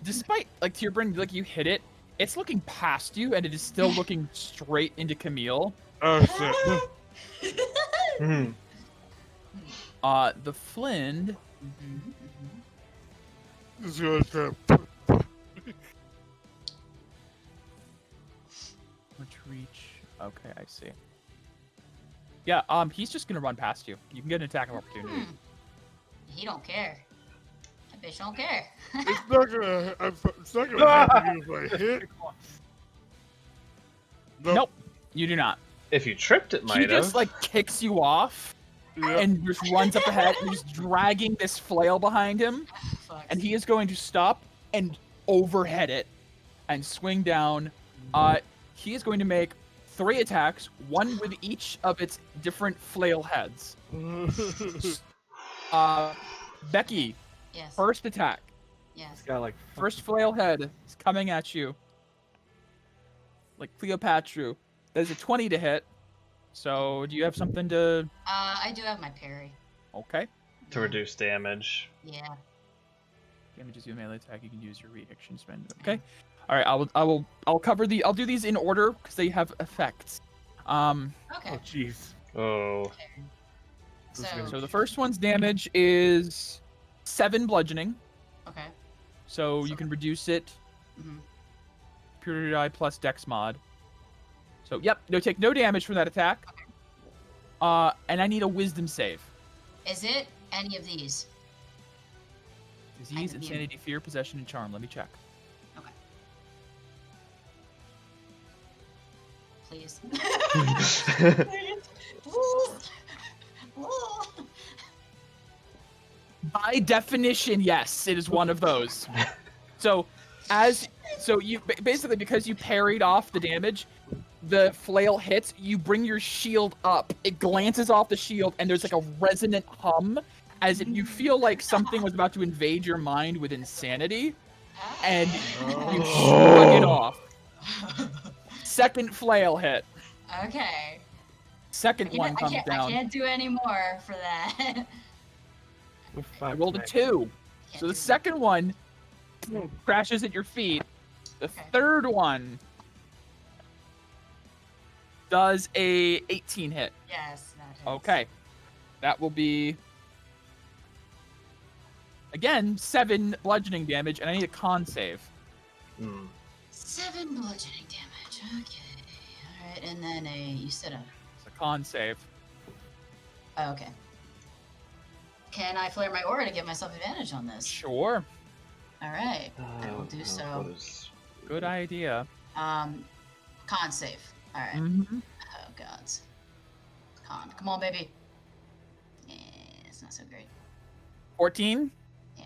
despite to your brain, you hit it, it's looking past you and it is still looking straight into Camille. Oh shit. Hmm. The Flind. Mhm, mhm. Just gonna try to Which reach? Okay, I see. Yeah, he's just gonna run past you. You can get an attack of opportunity. He don't care. That bitch don't care. It's not gonna happen if I hit. Nope, you do not. If you tripped, it He might just have. kicks you off Yeah. and just runs up ahead and he's dragging this flail behind him. Fuck. And he is going to stop and overhead it and swing down. He is going to make 3 attacks, one with each of its different flail heads. Becky, Yes. first attack. Yes. It's got like First flail head is coming at you. Like Cleopatra. There's a 20 to hit. So, do you have something to... I do have my parry. Okay. To reduce damage. Yeah. Damages you melee attack. You can use your reaction spend. Okay. All right. I'll cover the. I'll do these in order because they have effects. Okay. Oh jeez. Oh. So the first one's damage is 7 bludgeoning. Okay. So you can reduce it. Mhm. Purity die plus Dex mod. So yep, take no damage from that attack. And I need a Wisdom save. Is it any of these? Disease, insanity, fear, possession, and charm. Let me check. Okay. Please. By definition, yes, it is one of those. So you basically, because you parried off the damage, the flail hits, you bring your shield up, it glances off the shield, and there's like a resonant hum as if you feel like something was about to invade your mind with insanity, and you shrug it off. Second flail hit. Okay. Second one comes down. I can't do any more for that. I rolled a 2. So the second one crashes at your feet. The third one does a 18 hit. Yes, that hits. Okay. That will be, again, 7 bludgeoning damage, and I need a con save. 7 bludgeoning damage. Okay. Alright, and then you said It's a con save. okay. Can I flare my aura to give myself advantage on this? Sure. Alright, I will do so. Good idea. Con save. Alright. Mm-hmm. Oh god. Con. Come on, baby. Yeah, it's not so great. 14? Yeah.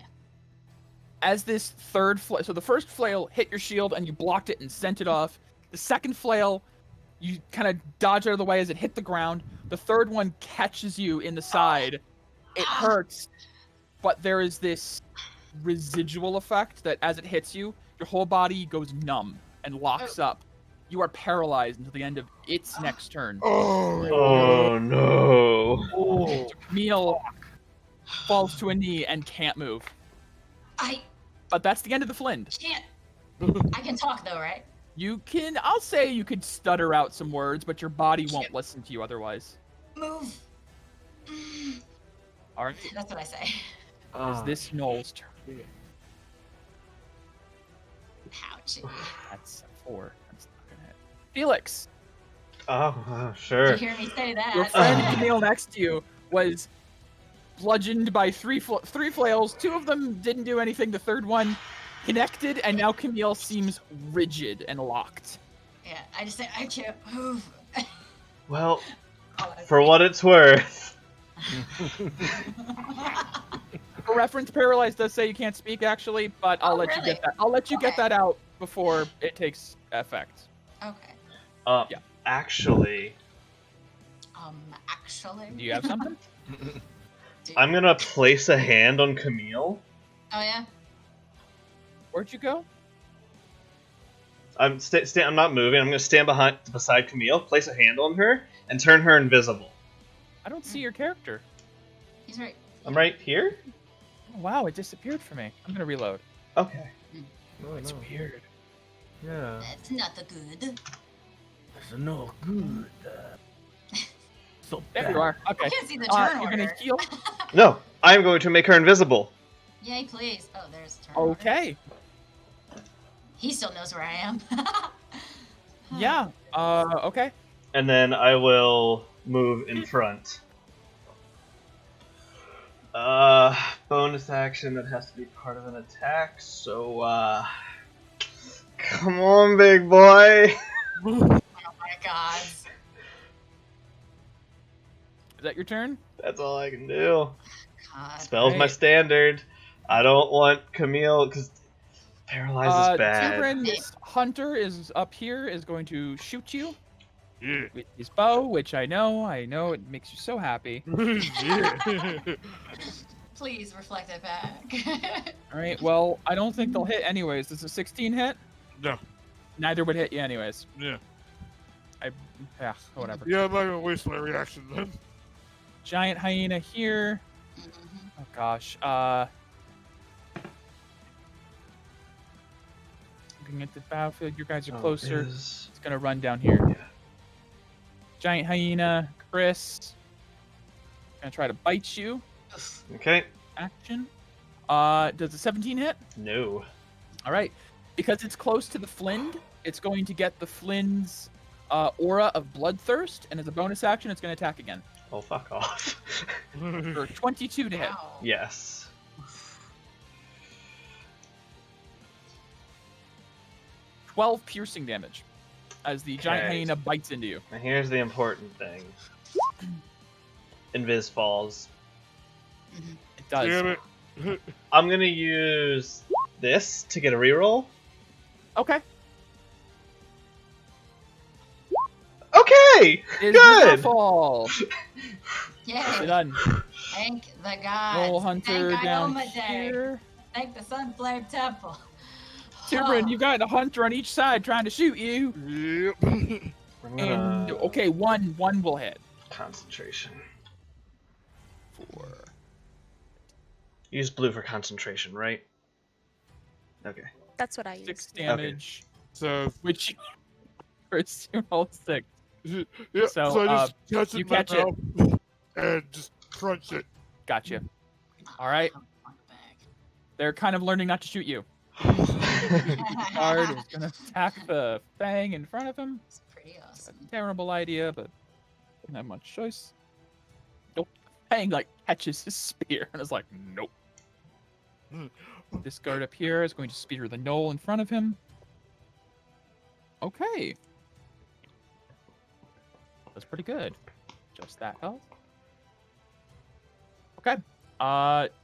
As this third flail, so the first flail hit your shield and you blocked it and sent it off. The second flail, you kind of dodge out of the way as it hit the ground. The third one catches you in the side. It hurts, but there is this residual effect that as it hits you, your whole body goes numb and locks up. You are paralyzed until the end of its next turn. Oh no. So Camille falls to a knee and can't move. But that's the end of the Flint. Can't. I can talk though, right? You can, I'll say you could stutter out some words, but your body won't listen to you otherwise. Move. Alright. That's what I say. Is this Noel's turn? Ouchie. That's a 4. That's not gonna hit. Felix! Sure. Did you hear me say that? Your friend Camille next to you was bludgeoned by three flails. 2 of them didn't do anything. The third one connected, and now Camille seems rigid and locked. Yeah, I just say I can't move. Well, for what it's worth. For reference, paralyzed does say you can't speak actually, but I'll let you get that. I'll let you get that out before it takes effect. Okay. Yeah. Actually. Actually. Do you have something? I'm gonna place a hand on Camille. Oh yeah. Where'd you go? I'm not moving. I'm gonna stand beside Camille, place a hand on her, and turn her invisible. I don't see your character. He's right. I'm right here? Oh, wow, it disappeared for me. I'm gonna reload. Okay. Oh, It's no. weird. Yeah. That's not the good. That's no good. So There you are. Okay. I can't see the turn You're order. gonna heal. No, I'm going to make her invisible. Yay, please. Oh, there's the turn order. Okay. He still knows where I am. Yeah. Okay. And then I will move in front. Bonus action that has to be part of an attack, so, come on, big boy! Oh my god. Is that your turn? That's all I can do. God. Spell's my Right. standard. I don't want Camille, because paralyzed is bad. Tuberin's hunter is up here, is going to shoot you with his bow, which I know it makes you so happy. Please Please reflect it back. All right. Well, I don't think they'll hit anyways. Does a 16 hit? No. Neither would hit you anyways. Yeah. Whatever. Yeah, I'm not gonna waste my reaction then. Giant hyena here. Mhm. Oh gosh. Looking at the battlefield, you guys are closer. It's gonna run down here. Yeah. Giant hyena, Chris. Gonna try to bite you. Okay. Action. Does a 17 hit? No. All right. Because it's close to the Flind, it's going to get the Flind's aura of bloodthirst, and as a bonus action, it's going to attack again. Oh, fuck off. For 22 to hit. Ow. Yes. .12 piercing damage as the giant Okay. hyena bites into you. Now here's the important thing. Invis falls. Mhm. It does. Damn it. I'm gonna use this to get a reroll. Okay. Okay! It Good! fall. Yay. Done. Thank the gods. Roll Hunter Thank down Ioma Day. here. Thank the Sunflame Temple. Tiburon, Oh. you got a hunter on each side trying to shoot you. Yep. I'm And gonna... okay, one will hit. Concentration. 4. Use blue for concentration, right? Okay. That's what I 6 use. damage. So, Which hurts you all 6. yeah, So, so I just catch it you in my catch it. mouth and just crunch it. Gotcha. All right. They're kind of learning not to shoot you. Guard is gonna attack the fang in front of him. It's pretty It's awesome. a terrible idea, but doesn't have much choice. Nope. Fang like catches his spear and is like, nope. This guard up here is going to spear the knoll in front of him. Okay. That's pretty good. Just that health. Okay.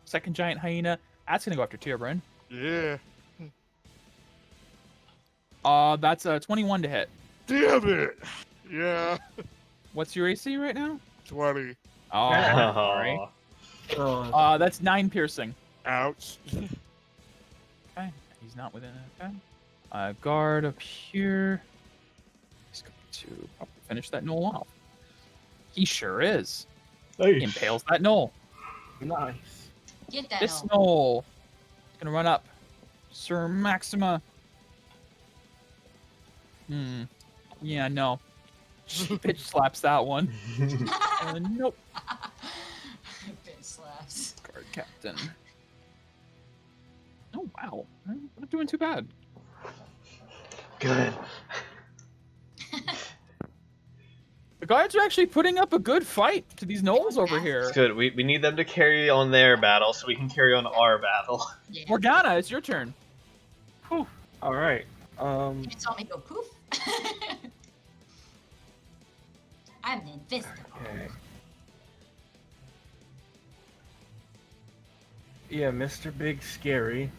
Second giant hyena. That's gonna go after Tiburon. Yeah. That's a 21 to hit. Damn it. Yeah. What's your AC right now? 20. Oh, sorry. Oh, That's 9 piercing. Ouch. Okay, he's not within it. Okay. Guard up here. He's going to probably finish that knoll off. He sure is. He impales that knoll. nice. Get that This on. knoll is gonna run up. Sir Maxima. Yeah, no. She bitch slaps that one. Nope. Bitch slaps. Guard captain. Oh wow, I'm not doing too bad. Good. The guards are actually putting up a good fight to these gnolls over here. It's good. We need them to carry on their battle so we can carry on our battle. Yeah. Morgana, it's your turn. All right. You saw me go poof. I'm invisible. Okay. Yeah, Mr. Big Scary.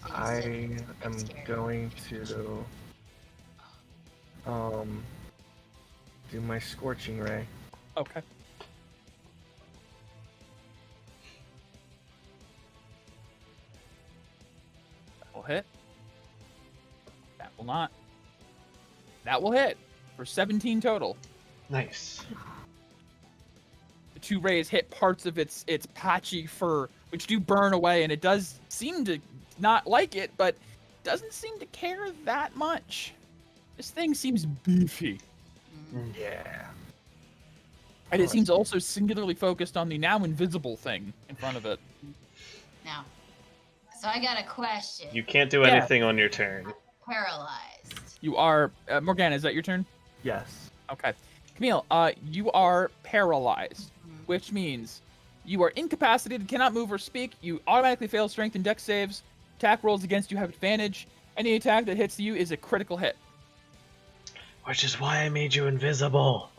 I am going to do my Scorching Ray. Okay. That will hit. That will not. That will hit for 17 total. Nice. The 2 rays hit parts of its patchy fur, which do burn away, and it does seem to not like it, but doesn't seem to care that much. This thing seems beefy. Yeah. And it seems also singularly focused on the now invisible thing in front of it. Now, so I got a question. You can't do Yeah. anything on your turn. Paralyzed. You are Morgana, is that your turn? Yes. Okay. Camille, you are paralyzed, which means you are incapacitated, cannot move or speak. You automatically fail strength and dex saves. Attack rolls against you have advantage. Any attack that hits you is a critical hit. Which is why I made you invisible.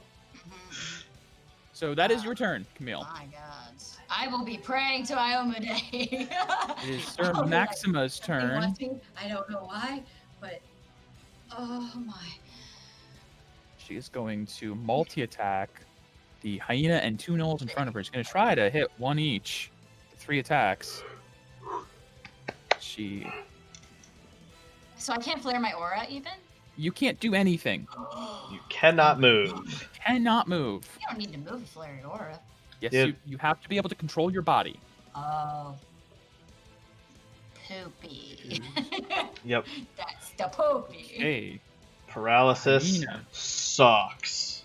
So that is your turn, Camille. My God. I will be praying to Ioma Day. It is Sir I'll be Maxima's I turn. want to. I don't know why, but oh my. She is going to multi-attack the hyena and 2 gnolls in front of her. She's going to try to hit one each. 3 attacks. So I can't flare my aura even? You can't do anything. You cannot move. Cannot move. You don't need to move a flare your aura. Yes, Yeah. you have to be able to control your body. Oh. Poopy. Yep. That's the poopy. Hey. Paralysis Hyena. sucks.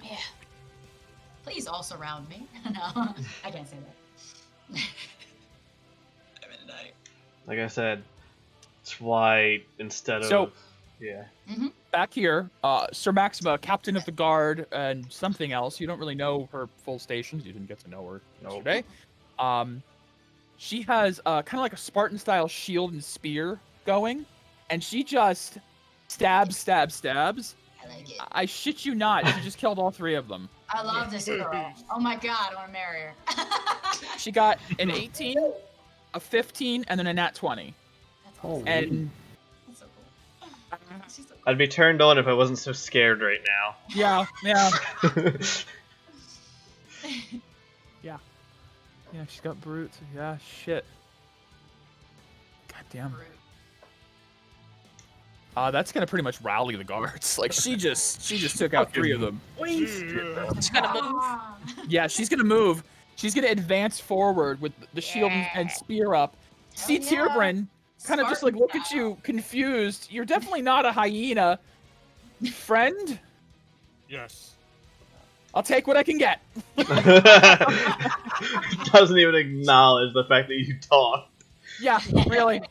Yeah. Please all surround me. No, I can't say that. I'm in a night. Like I said, it's why instead of So- yeah. Back here, Sir Maxima, captain of the guard, and something else. You don't really know her full stations. You didn't get to know her yesterday. She has kind of like a Spartan-style shield and spear going, and she just stabs. I like it. I shit you not, she just killed all 3 of them. I love this girl. Oh my god, I want to marry her. She got an 18, a 15, and then a nat 20. That's awesome. And That's so cool. She's so cool. I'd be turned on if I wasn't so scared right now. yeah. Yeah, she's got brute. Yeah, shit. God damn. That's gonna pretty much rally the guards. Like she just took out 3 of them. Yeah. She's gonna move. Ah. Yeah, she's gonna move. She's gonna advance forward with the shield and spear up. See Hell yeah. Tierbrin kind of just like look at you confused. You're definitely not a hyena, friend. Yes. I'll take what I can get. Doesn't even acknowledge the fact that you talk. Yeah, really.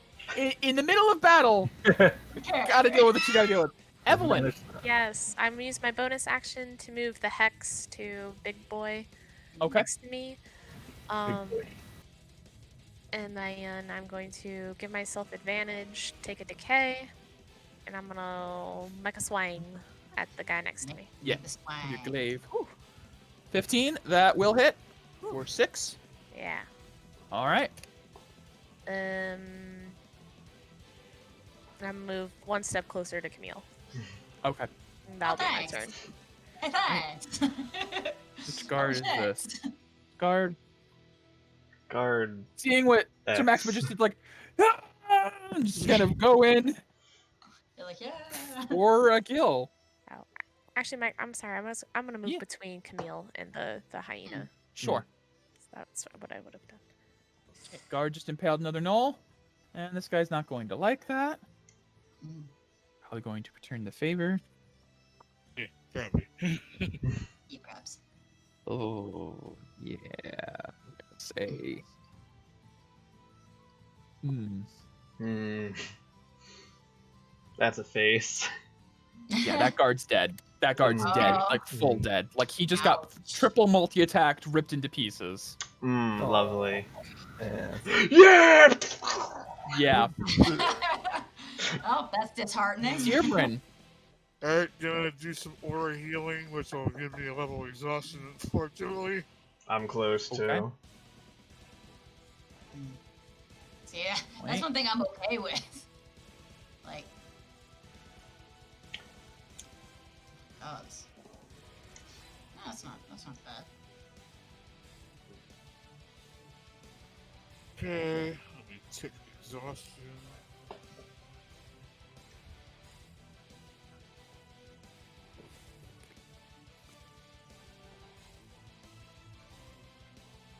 In the middle of battle, gotta deal with what you gotta deal with. Evelyn. Yes, I'm gonna use my bonus action to move the hex to Big Boy Okay. next to me. And then I'm going to give myself advantage, take a decay, and I'm gonna make a swing at the guy next to me. Yeah. The Your swag. glaive. Whew. 15. That will hit for 6. Yeah. All right. I'm gonna move one step closer to Camille. Okay. And that'll be my thanks. turn. Hey, thanks. Which guard is Shit. this? Guard. Guard. Seeing what X. Sir Maxima just did, like, and just kind of go in You're like, yeah. for a kill. Oh, actually, Mike, I'm sorry. I'm gonna move Yeah. between Camille and the hyena. Sure. So that's what I would have done. Okay, guard just impaled another gnoll, and this guy's not going to like that. Mm. Probably going to return the favor. Yeah, probably. Eat crabs. Oh, yeah. Let's say. That's a face. Yeah, that guard's dead. That guard's dead. Oh. Like, full dead. Like, he just got Ouch. triple multi-attacked, ripped into pieces. Lovely. Yeah. Yeah! Yeah. Oh, that's disheartening. Tierbrin. Alright, gonna do some aura healing, which will give me a level of exhaustion, unfortunately. I'm close too. Okay. Yeah, Wait. that's one thing I'm okay with. Like, oh, that's not bad. Okay, let me take exhaustion.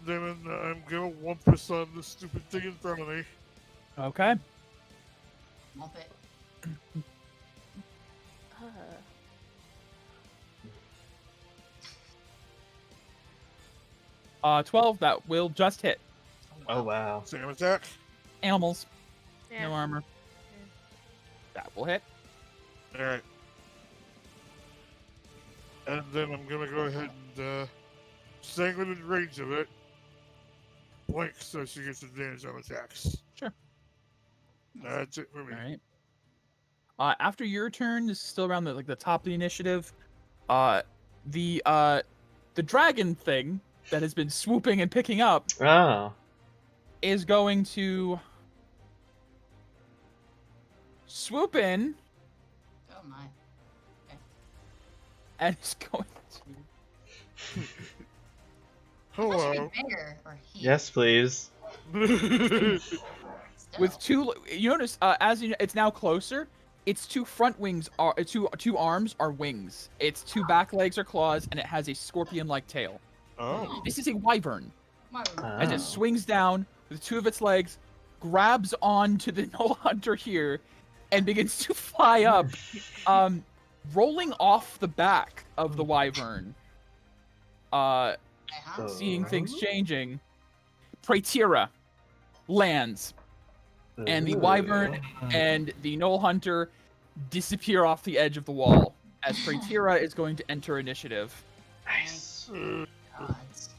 Then I'm gonna 1% on this stupid thing in front of me. Okay. Won't it? 12, that will just hit. Oh wow. Same attack. Animals, Yeah. no armor. That will hit. Alright. And then I'm gonna go ahead and staying within range of it. Blink so she gets advantage on attacks. Sure. That's it for me. All right. After your turn, this is still around the top of the initiative. The dragon thing that has been swooping and picking up Oh. is going to swoop in Oh my. and is going to How much Hello. bigger or he? Yes, please. Still. With two, you notice as you, it's now closer. Its two front wings are two arms are wings. Its two back legs are claws, and it has a scorpion-like tail. Oh. This is a wyvern. As Oh. it swings down with two of its legs, grabs onto the Null Hunter here, and begins to fly up, rolling off the back of the wyvern. Uh-huh. Seeing things changing, Praetira lands, and the wyvern and the Null Hunter disappear off the edge of the wall as Praetira is going to enter initiative. Nice. Gods.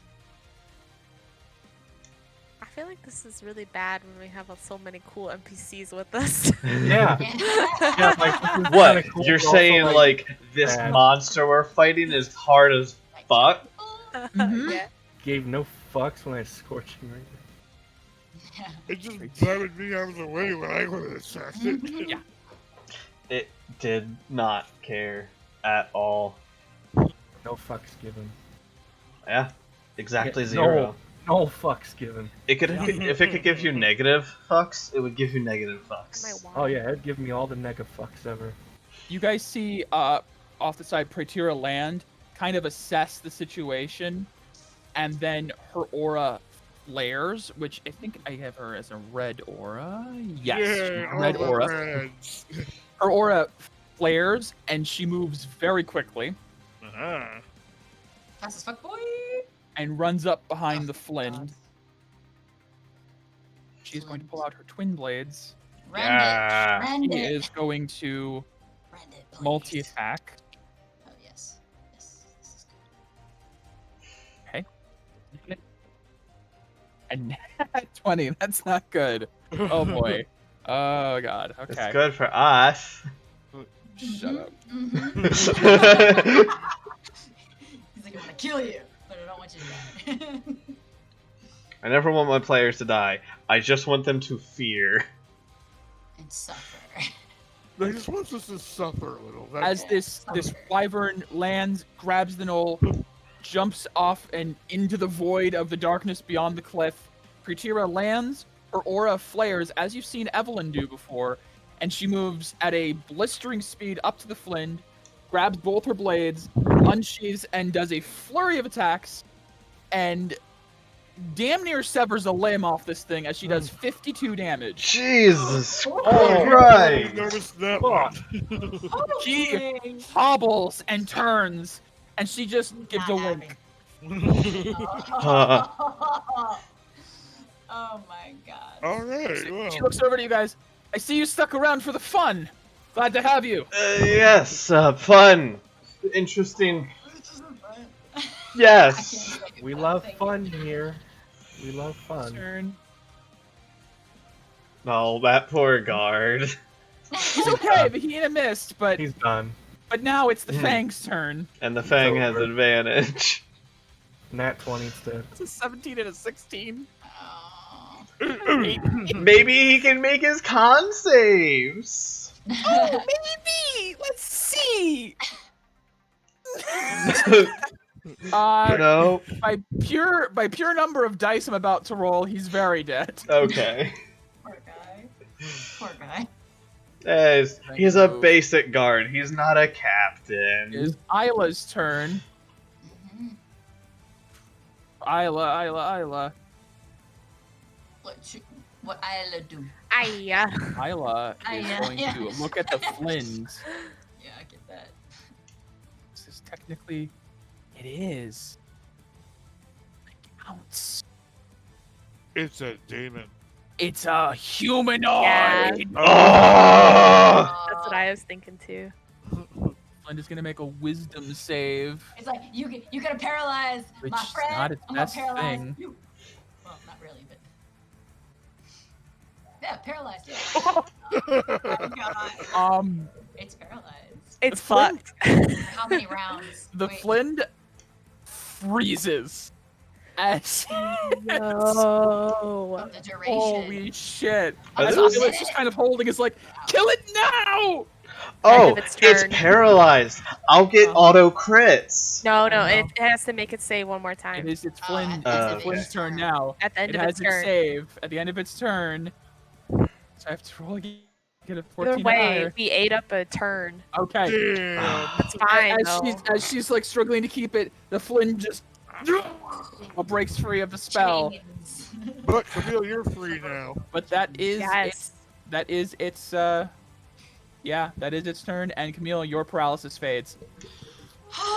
I feel like this is really bad when we have so many cool NPCs with us. Yeah. Yeah, like, this is What? kinda cool, You're but also, saying like this bad. monster we're fighting is hard as fuck? Mhm. Yeah. Gave no fucks when I scorching right Yeah. It just batted me out of the way when I would have attacked it. Yeah. It did not care at all. No fucks given. Yeah, exactly Yeah, zero. No fucks given. It could, if it could give you negative fucks, it would give you negative Am I fucks. Oh wild? yeah, it'd give me all the nega fucks ever. You guys see off the side Praetira land, kind of assess the situation, and then her aura flares, which I think I have her as a red aura. Yes, Yeah, red all the aura. reds. Her aura flares, and she moves very quickly Uh-huh. Fast as fuck, boy. and runs up behind the God. Flynn. She's going to pull out her twin blades. Rend Yeah. it. Rend She it. is going to Rend it, please. multi-attack. Oh, yes. Yes. This is good. Okay. And 20, that's not good. Oh boy. Oh god. It's Okay. good for us. Shut up. Mhm. He's like, I'm gonna kill you, but I don't want you to die. I never want my players to die. I just want them to fear. And suffer. They just want us to suffer a little. That's As this wyvern lands, grabs the knoll, jumps off and into the void of the darkness beyond the cliff. Praetira lands, her aura flares, as you've seen Evelyn do before, and she moves at a blistering speed up to the Flynn, grabs both her blades, unsheathes, and does a flurry of attacks, and damn near severs a limb off this thing as she does 52 damage. Jesus I Christ! noticed that one. She hobbles and turns, and she just gives a Not wink. Oh my god. All right. Well, She looks over to you guys. I see you stuck around for the fun. Glad to have you. Yes, fun. Interesting. Yes. We love fun here. We love fun. Turn. Oh, that poor guard. He's okay, but he missed. But He's done. now it's the Hmm. Fang's turn. And the Fang has over. advantage. Nat 20 instead. It's a 17 and a 16. Oh. Maybe he can make his con saves. Oh, maybe. Let's see. No. By pure number of dice I'm about to roll, he's very dead. Okay. Poor guy. Poor guy. He's a basic guard. He's not a captain. It is Isla's turn. Mhm. Isla. What Isla do? Aya. Isla is Yeah, going yeah. to look at the Flynns. Yeah, I get that. This is technically, it is. It counts. it's a demon. It's a humanoid. Yeah. Oh! That's what I was thinking too. Flynn is gonna make a wisdom save. It's like you gotta paralyze Which my is friend. not its I'm gonna best paralyze thing. you. Well, not really, but yeah, paralyzed. Yeah. Oh my god, it's paralyzed. It's Flynn- fucked. How many rounds? The Wait, Flynn freezes. As No. of the duration. holy shit! Are As those- Isla's just kind of holding, is like, kill it now! Oh, its it's turn. paralyzed. I'll get auto crits. No, Oh, it no. has to make it say one more It time. is its Oh, Flynn, at the it's end Flynn's of its turn turn. now. At the end It of has its its turn. save at the end of its turn. So I have to roll again. Get a 14 Either or way, higher. we ate up a turn. Okay. Damn. It's fine As she's like struggling to keep it, the Flynn just breaks free of the spell. Chains. But Camille, you're free now. But that is Yes. that is its turn, and Camille, your paralysis fades.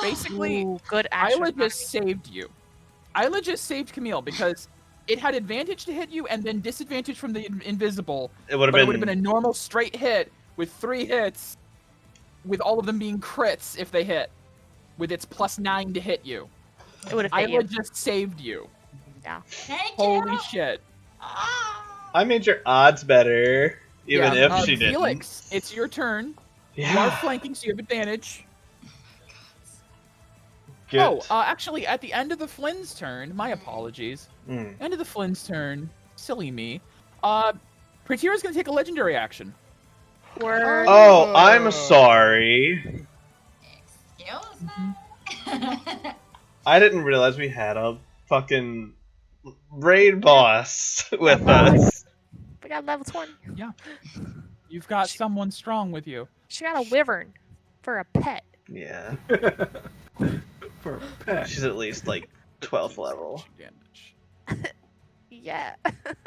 Basically, Ooh, good Isla action. just saved you. Isla just saved Camille because it had advantage to hit you and then disadvantage from the invisible. It would But it have would have been. been a normal straight hit with 3 hits, with all of them being crits if they hit, with its +9 to hit you. It would have hit Isla you. just saved you. Thank Holy you. shit. Ah. I made your odds better, even Yeah, if she didn't. Felix, it's your turn. You are Yeah. flanking, so you have advantage. Good. Oh, actually, at the end of the Flynn's turn, my apologies. Hmm. End of the Flynn's turn, silly me. Pretira's gonna take a legendary action. Word. Oh, I'm sorry. Excuse me. I didn't realize we had a fucking raid boss with us. We got level 20. You've got someone strong with you. She got a wyvern for a pet. Yeah. For a pet. She's at least like 12th level, Damage. Yeah.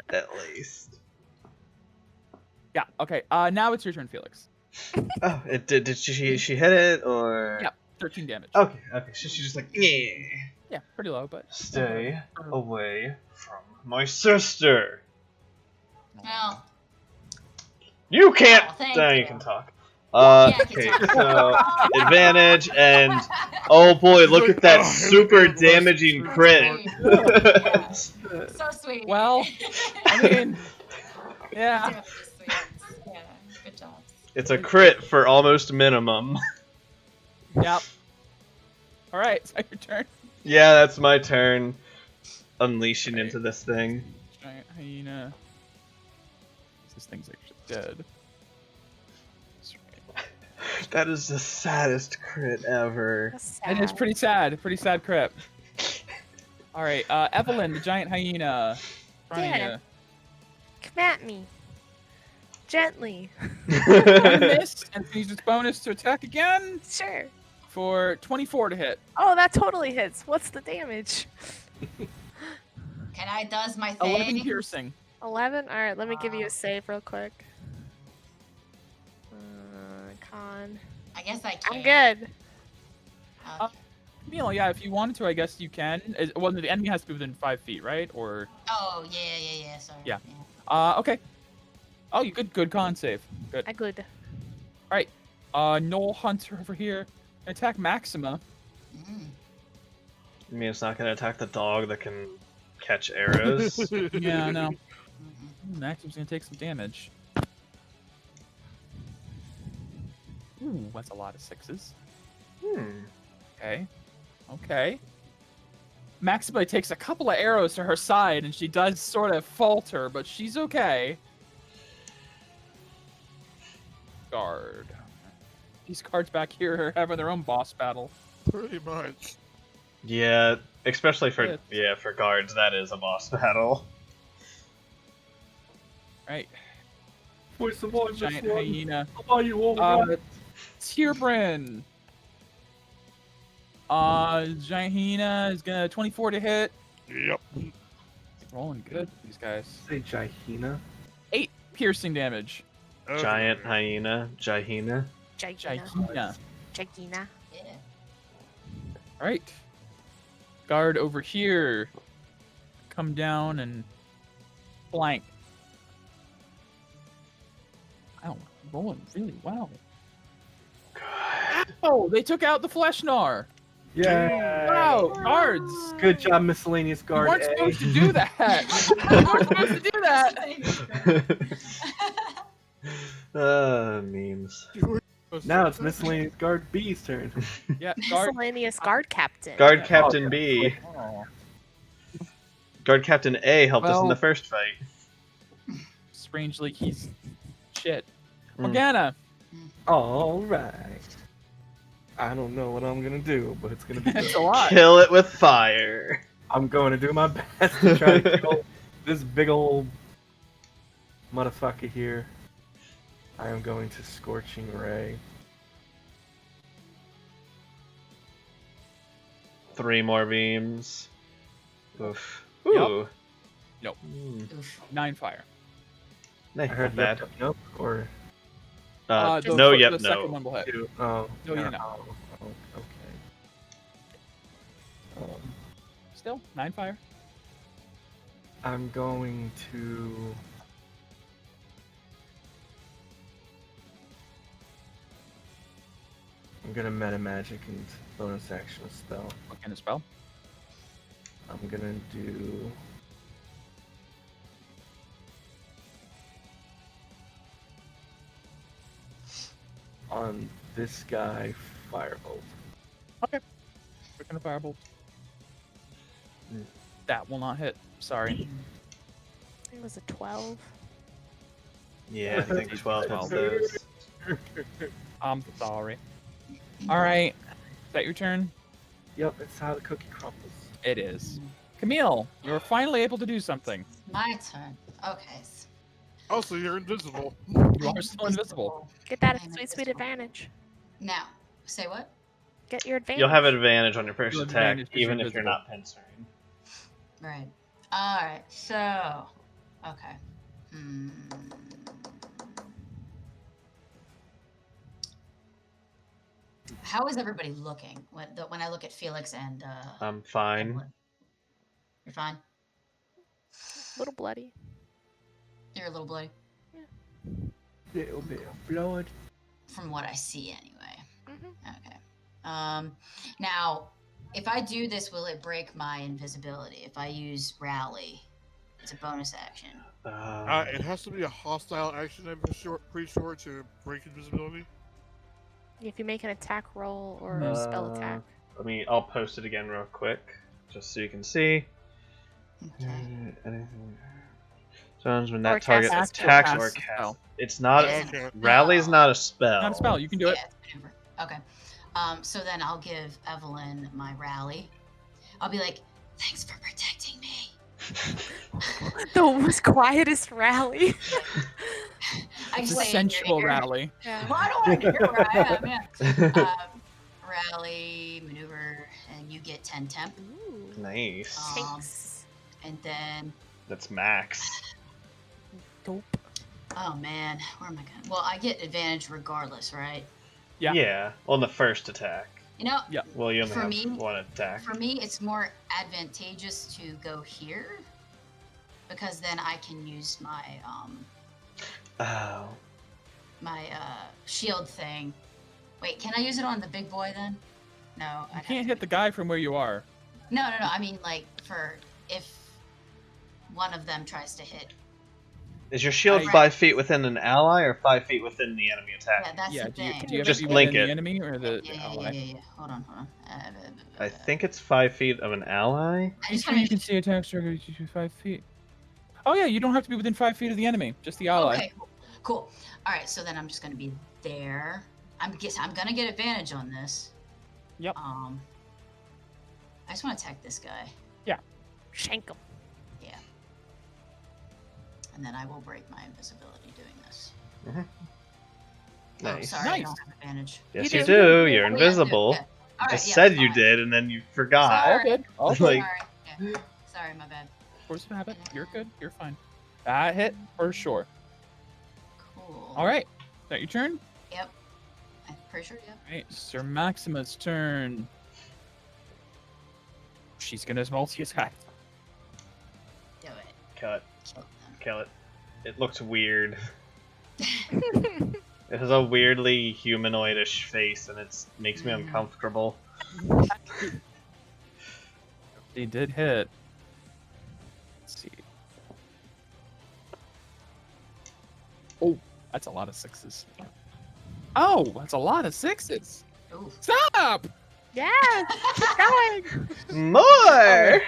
at least. Yeah. Okay. Now it's your turn, Felix. Oh, it did she hit it or? Yeah. 13 damage. Okay. She's just like, yeah. Yeah, pretty low, but Stay away from my sister. Well, You can't. Oh, thank Now you. you can talk. Yeah, I can Okay, talk. so advantage and oh boy, look at that super damaging crit. Yeah. So sweet. Well, I mean, yeah. Definitely sweet. Yeah, good job. It's a crit for almost minimum. Yep. All right, it's your turn. Yeah, that's my turn. Unleashing into this thing. Giant hyena. This thing's actually dead. That's right. That is the saddest crit ever. That's And it's sad. pretty sad. Pretty sad crit. All right, Evelyn, the giant hyena. in front of Yeah. you. Come at me. Gently. One miss, and use its bonus to attack again Sure. for 24 to hit. Oh, that totally hits. What's the damage? Can I does my 11 thing? piercing. 11? Alright, let me give you a save real quick. Con. I guess I can. I'm good. Okay. Camille, yeah, if you wanted to, I guess you can. Well, the enemy has to be within 5 feet, right? Or Oh, yeah. Sorry. Yeah. Okay. Oh, you good con save. Good. I good. Noel Hunter over here. Attack Maxima. Mm. I mean, it's not gonna attack the dog that can catch arrows. Yeah, I know. Mhm. Maxima's gonna take some damage. Ooh, that's a lot of 6s. Okay. Maxima takes a couple of arrows to her side, and she does sort of falter, but she's okay. Guard. These cards back here are having their own boss battle. Pretty much. Yeah, especially for Yeah. for guards, that is a boss battle. Right. Voice of all Giant hyena. How are you all? Tierbrin. Giant hyena is gonna 24 to hit. Yep. Rolling good, these guys. Say Jihina. 8 piercing damage. Okay. Giant hyena, Jihina. Gigina. Hyena. Gigina. Yeah. Alright. Guard over here. Come down and flank. Wow, rolling really well. Oh, they took out the Fleshnar. Yeah. Wow, guards. Good job, miscellaneous You guard. weren't A. supposed to do that. You weren't supposed to do that. Memes. Now it's miscellaneous guard B's turn. Yeah, guard. Miscellaneous guard captain. Guard Yeah. Captain B. Oh, Guard Captain A helped us in Well- the first fight. strangely, he's shit. Mm. Morgana, All right. I don't know what I'm gonna do, but it's gonna be It's good. a lot. Kill it with fire. I'm going to do my best to try to kill this big old motherfucker here. I am going to Scorching Ray. 3 more beams. Oof. Yep. Ooh. Nope. Oof. 9 fire. Nah, I not heard bad. nope, or The No, fir- yep, the second no. one will hit. two. Oh, No, you're yeah, not. oh, okay. Still 9 fire. I'm going to. I'm gonna meta magic and bonus action a spell. What kind of spell? I'm gonna do. On this guy, Firebolt. Okay. What kind of firebolt? That will not hit. Sorry. It was a 12. Yeah, I think 12 hits those. I'm sorry. All right. Is that your turn? Yep, it's how the cookie crumbles. It is. Camille, you're finally able to do something. My turn. Okay. Also, you're invisible. You are still invisible. Get that I'm sweet, sweet invisible. advantage. Now, say what? Get your advantage. You'll have advantage on your first You'll have attack, advantage 'cause even you're if you're invisible. not pincerring. Right. All right. So, okay. How is everybody looking when I look at Felix and I'm fine. Evelyn? You're fine. A little bloody. You're a little bloody, Little bit of blood. from what I see, anyway. Mm-hmm. Okay. Now, if I do this, will it break my invisibility? If I use rally, it's a bonus action. It has to be a hostile action, I'm pretty sure, to break invisibility. If you make an attack roll or a spell attack. I'll post it again real quick, just so you can see. Okay. Anything. Sounds when Or that target cast- attacks cast or a spell. casts. It's not. Okay. Rally's not a spell. Not a spell. You can do it. Yeah, it's maneuver. Okay. So then I'll give Evelyn my rally. I'll be like, thanks for protecting me. The most quietest rally. I It's just a say it in your sensual ear. rally. Yeah. Well, I don't want to hear where I am. Yeah. Rally, maneuver, and you get 10 temp. Ooh. Nice. Thanks. And then, That's max. Dope. oh man, where am I going? Well, I get advantage regardless, right? Yeah. Yeah. On the first attack. You know, Well, you only For have me- one attack. for me, it's more advantageous to go here because then I can use my Oh. shield thing. Wait, can I use it on the big boy then? No, You can't hit the guy from where you are. No. I mean, like for if one of them tries to hit. Is your shield Right. 5 feet within an ally or 5 feet within the enemy attack? Yeah, that's Yeah. the Do you, thing. do you have Just to be link within it. the enemy or the yeah. ally? Hold on. I think it's 5 feet of an ally. I just Sure, want you can see attacks trigger 5 feet. Oh yeah, you don't have to be within 5 feet of the enemy, just the ally. Okay, cool. All right, so then I'm just gonna be there. I'm gonna get advantage on this. Yep. I just want to attack this guy. Shank him. Yeah. And then I will break my invisibility doing this. Nice. Oh, sorry, I Nice. don't have advantage. Yes, You you do. do. Oh, You're yeah, I do, invisible. yeah. All right, Just yeah, said you sorry. did, and then you forgot. All Sorry. good. All good. Like- Sorry. Yeah. Sorry, my bad. Force of habit. You're good. You're fine. That hit for sure. Cool. All right. Is that your turn? Yep. I'm pretty sure. Yep. All right. Sir Maxima's turn. She's gonna multi-attack. Do it. Kill it. Kill them. Kill it. It looks weird. It has a weirdly humanoidish face, and it makes me uncomfortable. He did hit. Let's see. Oh, that's a lot of 6s. Oh, that's a lot of 6s. Ooh. Stop! Yes. Keep going. More!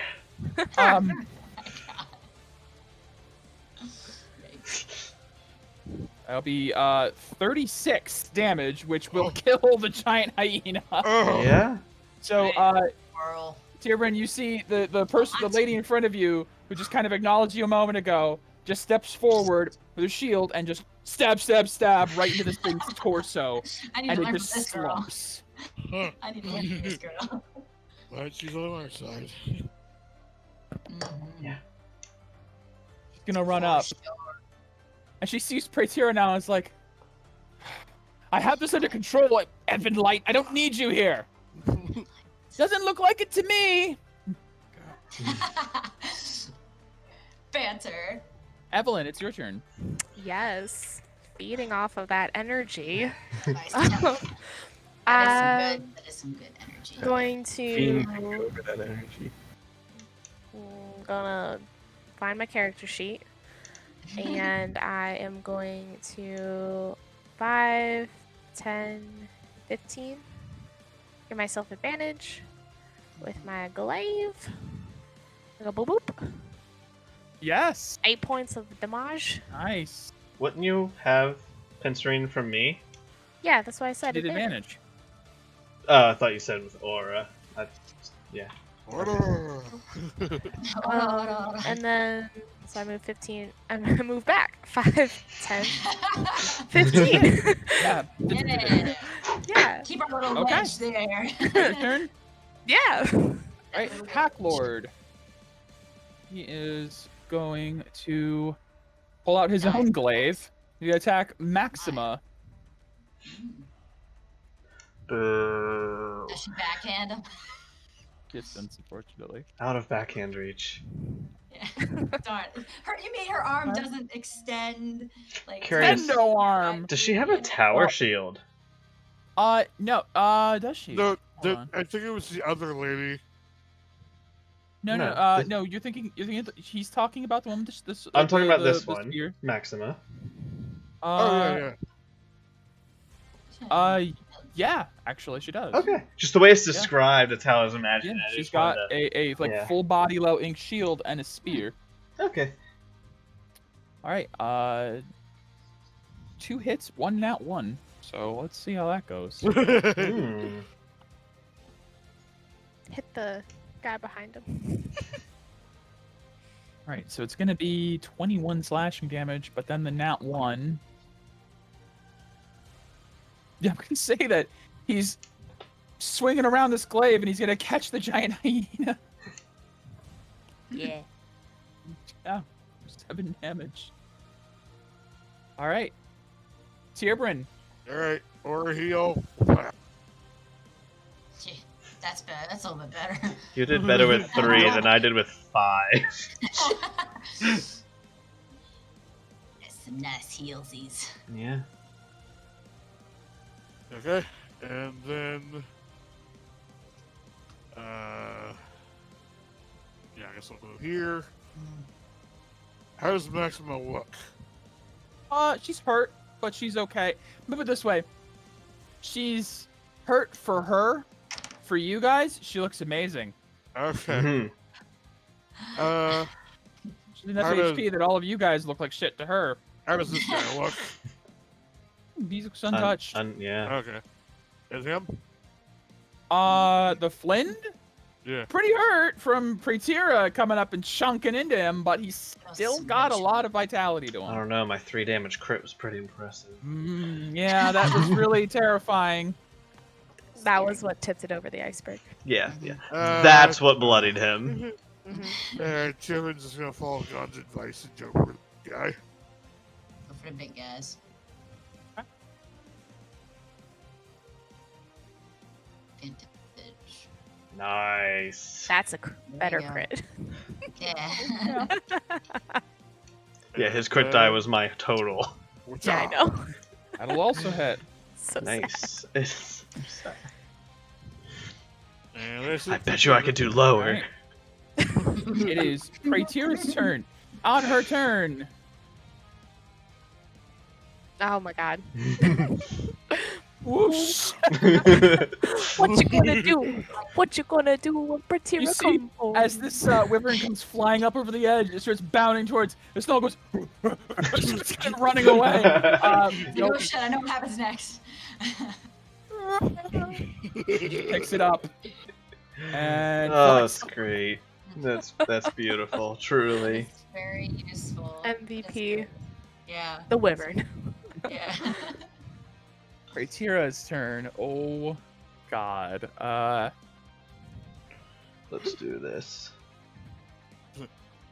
That'll be 36 damage, which will kill the giant hyena. Oh. Yeah. So, Whirl. Tyrban, you see the lady in front of you who just kind of acknowledged you a moment ago, just steps forward with a shield and just stab right into this thing's torso, I need and to it learn just from this girl. slumps. Huh. I need to learn from this girl. Right, she's on our side. Mhm. She's gonna run up, For sure. and she sees Praetira now and is like, I have this under control, Evan Light. I don't need you here. Doesn't look like it to me. Banter. Evelyn, it's your turn. Yes. Feeding off of that energy. Nice. I'm That is some good energy. going Fiend to take over that energy. gonna find my character sheet, and I am going to 5, 10, 15. Give myself advantage with my glaive. Go boop boop. Yes. 8 points of damage. Nice. Wouldn't you have Pincerine from me? Yeah, that's why I She said did advantage. advantage. Oh, I thought you said with Aura. Yeah. Order. And then, so I move 15. I'm gonna move back. 5, 10, 15. Yeah. Yeah. Yeah. Keep our little Okay. wedge there. Your turn. Yeah. Right, Pack Lord. He is going to pull out his own glaive to attack Maxima. Boo. Does she backhand him? Distance, unfortunately. Out of backhand reach. Yeah. Darn. You mean her arm doesn't extend? Like. Curious. Tendo arm. Does she have a tower Well- shield? No. Does she? No, Hold on. I think it was the other lady. No. this- No. You're thinking he's talking about the one with this. I'm talking about this the one. spear. Maxima. Oh yeah. Yeah, actually, she does. Okay. Just the way it's Yeah. described, that's how I was Yeah, imagining it. I she's just got wanted a yeah. full body low ink shield and a spear. Okay. All right. 2 hits, 1 nat 1. So let's see how that goes. Hmm. Hit the guy behind him. All right, so it's gonna be 21 slashing damage, but then the nat 1. Yeah, I'm gonna say that he's swinging around this glaive and he's gonna catch the giant hyena. Yeah. Yeah, 7 damage. All right, Tierbrin. All right, or heal. Gee, that's better. That's a little bit better. You did better with 3 than I did with 5. That's some nice heelsies. Yeah. Okay, and then, yeah, I guess I'll go here. How does Maxima look? She's hurt, but she's okay. Move it this way. She's hurt for her. For you guys, she looks amazing. Okay. Mhm. She's enough How does- HP that all of you guys look like shit to her. How does this guy look? He looks untouched. Yeah. Okay. Is him? The Flynn? Yeah. Pretty hurt from Praetira coming up and chunking into him, but he's still got a lot of vitality to I him. don't know. My 3 damage crit was pretty impressive. Yeah, that was really terrifying. That was what tipped it over the iceberg. Yeah. Yeah. That's That's what bloodied him. Children's just gonna follow God's advice and jump over the guy. Go for the big guys. Vintage. Nice. That's a There better you go. crit. Yeah. Yeah, his crit die was my total. Yeah, I know. That'll also hit. So sad. Nice. And this I is bet you I could do lower. Alright. It is Praetira's turn. On her turn. Oh my god. Whoosh! What you gonna do? What you gonna do when Pretira You see, come home? as this wyvern comes flying up over the edge, it starts bounding towards. The snow goes, starts kind of running away. Oh Nope, shit! I know what happens next. picks it up. And Oh, flies it's great. That's beautiful, truly. It's very useful. MVP, Yeah. the wyvern. Yeah. Pretira's turn. Oh, God. Let's do this.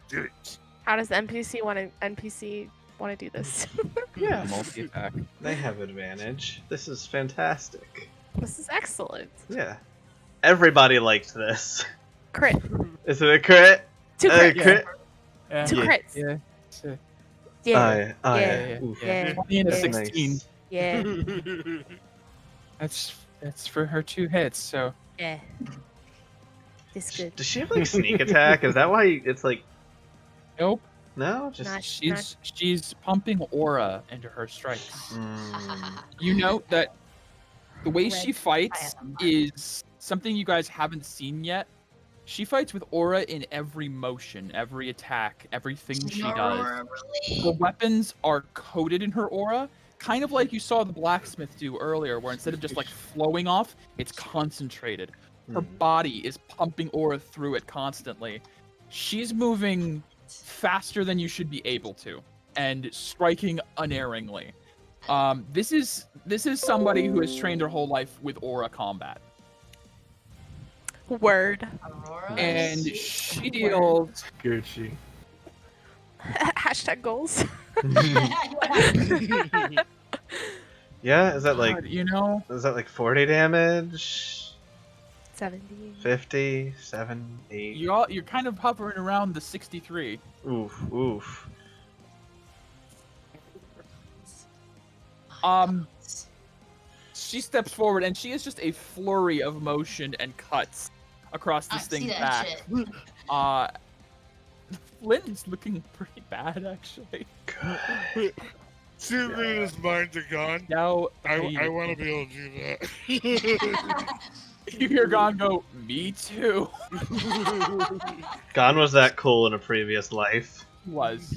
Do it. How does the NPC want to do this? Yeah, Multi-attack. they have advantage. This is fantastic. This is excellent. Yeah. Everybody liked this. Crit. Is it a crit? 2 A crits. crit? Yeah. 2 Yeah. crits. Yeah. So, Yeah. Oh, Yeah. yeah. Oof. Yeah. 20 and a Yeah. 16. Nice. Yeah. That's for her 2 hits. So Yeah. This good. Does she have like sneak attack? Is that why it's like nope. no? Just Not- She's pumping aura into her strikes. Mm. You note that the way she Red fights fire. is something you guys haven't seen yet. She fights with aura in every motion, every attack, everything she does. The weapons are coated in her aura, kind of like you saw the blacksmith do earlier, where instead of just like flowing off, it's concentrated. Her Hmm. body is pumping aura through it constantly. She's moving faster than you should be able to, and striking unerringly. This is somebody who has trained her whole life with aura combat, Word. Aurora. and she deals. Good she. Hashtag goals. Yeah, is that like God, you know, 40 damage? 70. 50, 7, 8. you're kind of hovering around the 63. Oof, oof. She steps forward, and she is just a flurry of motion and cuts across I this see thing's that back. shit. Lynn's looking pretty bad, actually. Good. Soon as his minds are gone, Now, I want to be able to do that. you hear Gon go, "Me too." Gon was that cool in a previous life. He was.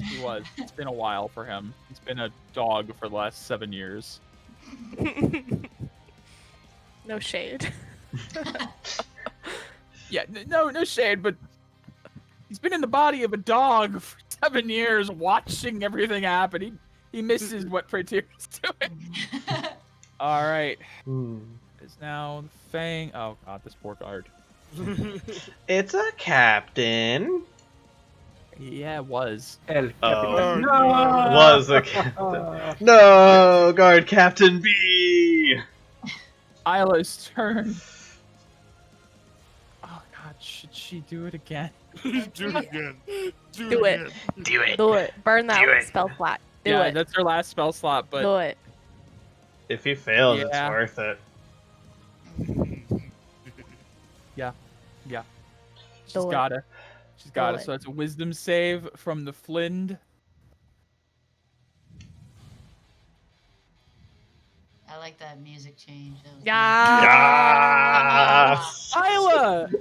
It's been a while for him. He's been a dog for the last 7 years. No shade. Yeah, no shade, but he's been in the body of a dog for 7 years, watching everything happen. He misses what Praetor's doing. All right, Hmm. is now the Fang. Oh God, this poor guard. It's a captain. Yeah, it was. El Oh. Capitan. Was a captain. No, guard Captain B. Isla's turn. Oh God, should she do it again? do it again. Do it. again. Do it. Do it. Burn that Do it. spell flat. Do Yeah, it. that's her last spell slot, but Do it. If he fails, it's Yeah. worth it. she's Do it. gotta. She's got Do it. it. So it's a wisdom save from the Flind. I like that music change. That was Yeah. Yes.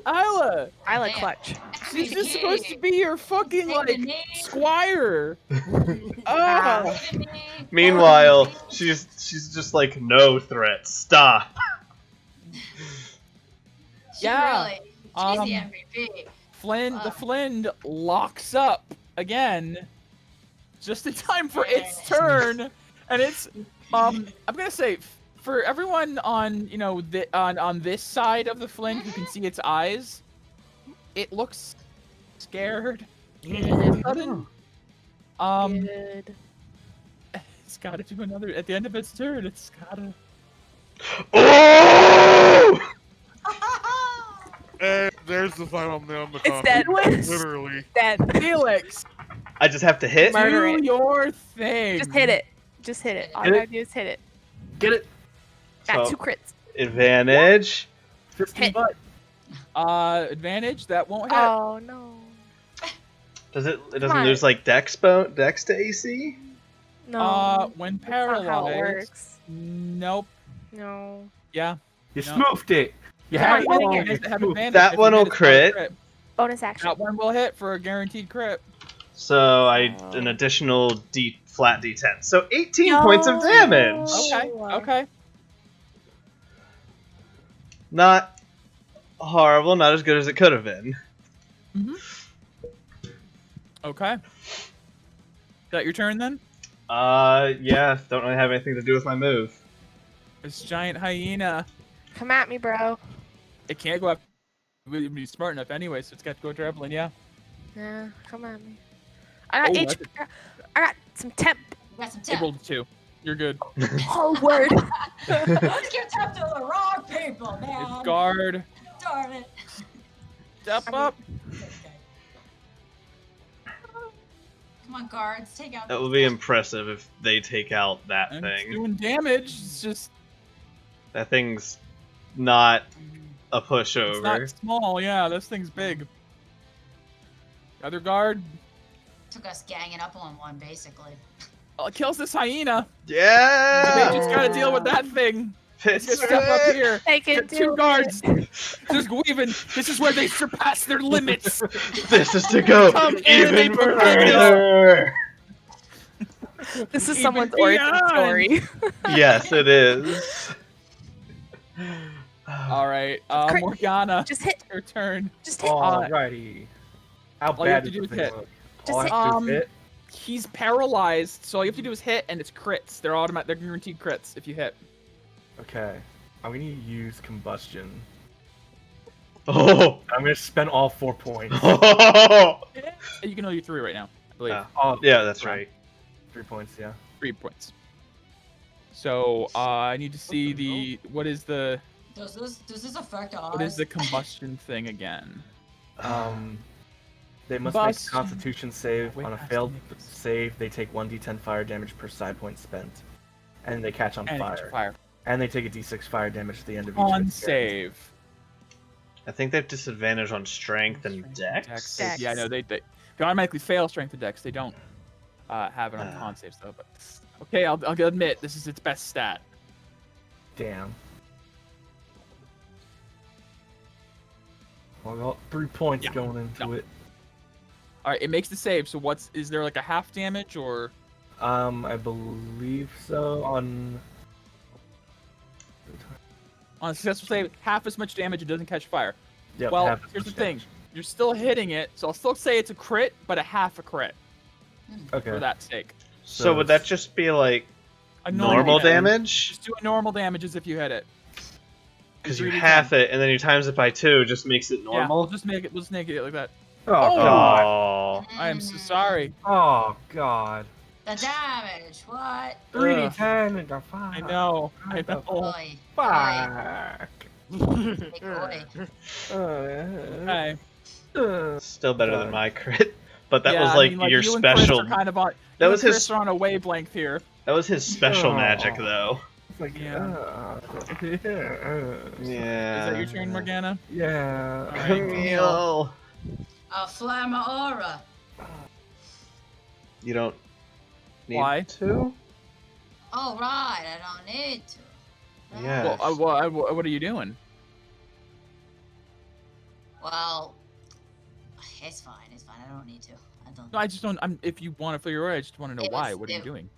Isla! I like Damn. clutch. She's just supposed to be your fucking, Say the like, name. squire! Nah. Oh! Say the name. Meanwhile, she's just like no threat. Stop. She Yeah. Really, she's the Um, MVP. The Flind locks up again, just in time for its turn, and it's I'm gonna say for everyone on on this side of the Flind who can see its eyes, it looks scared. And sudden. Good. It's gotta do another at the end of its turn. It's gotta. Oh! And there's the final nail in the It's coffin. dead. Literally. Dead. Felix, I just have to hit. Murder do it. your thing. Just hit it. Just hit it. All Hit you it. gotta do is hit it. Get it? Got So- 2 crits. Advantage. 15 Hit. butt. Advantage that won't hit. Oh no. Does it? It Come doesn't on. lose like dex to AC. No. When That's not how it paralyzed. works. Nope. No. Yeah. You No. smoofed it. You Alright, had you one. guys have You advantage That if one you will hit, it's not a crit. Bonus action. That one will hit for a guaranteed crit. So an additional flat D10. So 18 points of damage. Okay. Okay. Not horrible, not as good as it could have been. Okay. Is that your turn then? Yeah, don't really have anything to do with my move. This giant hyena. Come at me, bro. It can't go up. We'd be smart enough anyway, so it's got to go traveling. Yeah. Yeah, come at me. I got Oh, HP. I got some temp. You got some It tip. rolled a 2. You're good. Oh, word. Let's give tip to the wrong people, man. It's guard. Darn it. Step up. Okay. Come on, guards, take out. That would be impressive if they take out that And it's thing. doing damage. It's just. That thing's not a It's pushover. not small. Yeah, this thing's big. Other guard. Took us ganging up on one, basically. Well, it kills this hyena. Yeah! So they just gotta deal with that thing. Let's Pitch just step up it! here. They can Get do 2 it. guards. Just weaving. This is where they surpass their limits. This is to go Come even further. further! This is Even someone's origin beyond. story. Yes, it is. All right, Crit. Morgana. Just hit. Your turn. Just hit. Alrighty. How All you have bad to is do the is thing hit. look? Just All I hit. have to do is hit? He's paralyzed, so all you have to do is hit, and it's crits. They're automatic. They're guaranteed crits if you hit. Okay. I'm gonna use combustion. Oh! I'm gonna spend all 4 points. You can only do 3 right now, I believe. Oh, Yeah, that's right. 3 points, yeah. 3 points. So I need to see the what is the Does this affect us? what is the combustion thing again? They must make a Combustion. Constitution save. Wait, On a I have to failed make this. save, they take 1d10 fire damage per side point spent, and they catch on And fire. fire. And they take a d6 fire damage at the end of each. On turn. save. I think they have disadvantage on strength and dex. Dex. Yeah, no, they automatically fail strength and dex. They don't have it on con saves though. But okay, I'll admit this is its best stat. Damn. Well, I got 3 points Yeah. going into No. it. All right, it makes the save. So is there like a half damage or? I believe so. On On a successful save, half as much damage, it doesn't catch fire. yep, Well, half as here's the much thing. damage. You're still hitting it, so I'll still say it's a crit, but a half a crit Okay. for that sake. So would that just be like A normal damage. damage? Just do a normal damage as if you hit it. Because you 3d10. half it and then you times it by 2, just makes it Yeah, we'll normal? just make it. We'll just make it like that. Oh god. Oh. I am so sorry. Oh god. The damage. What? 3d10 and a 5. I know. I know. Oi. Fuck. Big oi. Okay. Still better than my crit. But that Yeah, was I like, mean, your you and Chris special. are kind of on. That you was and his- Chris are on a wavelength here. That was his special Oh. magic, though. It's like, Yeah. Yeah. Is that your turn, Morgana? Yeah. All right. Camille. A Flamma Aura. You don't need Why? to? Oh, right. I don't need to. Right. Yeah. What are you doing? Well, it's fine. It's fine. I don't need to. I don't. No, I just don't. If you want to figure it out, I just want to know It why. was- What are you it- doing?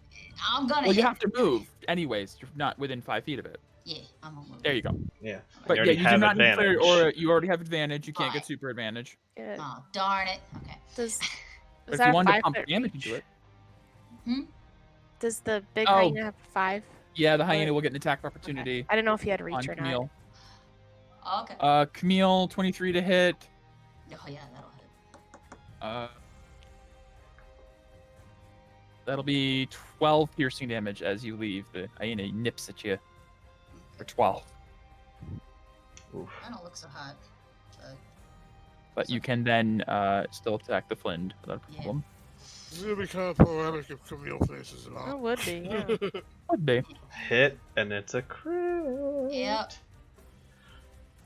I'm gonna. Well, you hit- have to move anyways. You're not within 5 feet of it. Yeah, I'm gonna move. There you go. Yeah. But yeah, already you do have not need advantage. clear, or you already have advantage. You can't get Alright. super advantage. Good. Oh, darn it. Okay. Does But if that you have wanted to 5 pump foot damage reach? into it, Does the big Oh. hyena have 5? yeah, the hyena will get an attack of opportunity I didn't know if he had on reach or not. Camille. Okay. Camille, 23 to hit. Oh yeah, that'll hit. That'll be 12 piercing damage as you leave. The hyena nips at you for 12. I don't look so hot. But you can then still attack the Flint without a Yeah. problem. It's gonna be kind of poetic if Camille faces it It off. would be, yeah. Would be. Hit, and it's a crit. Yep.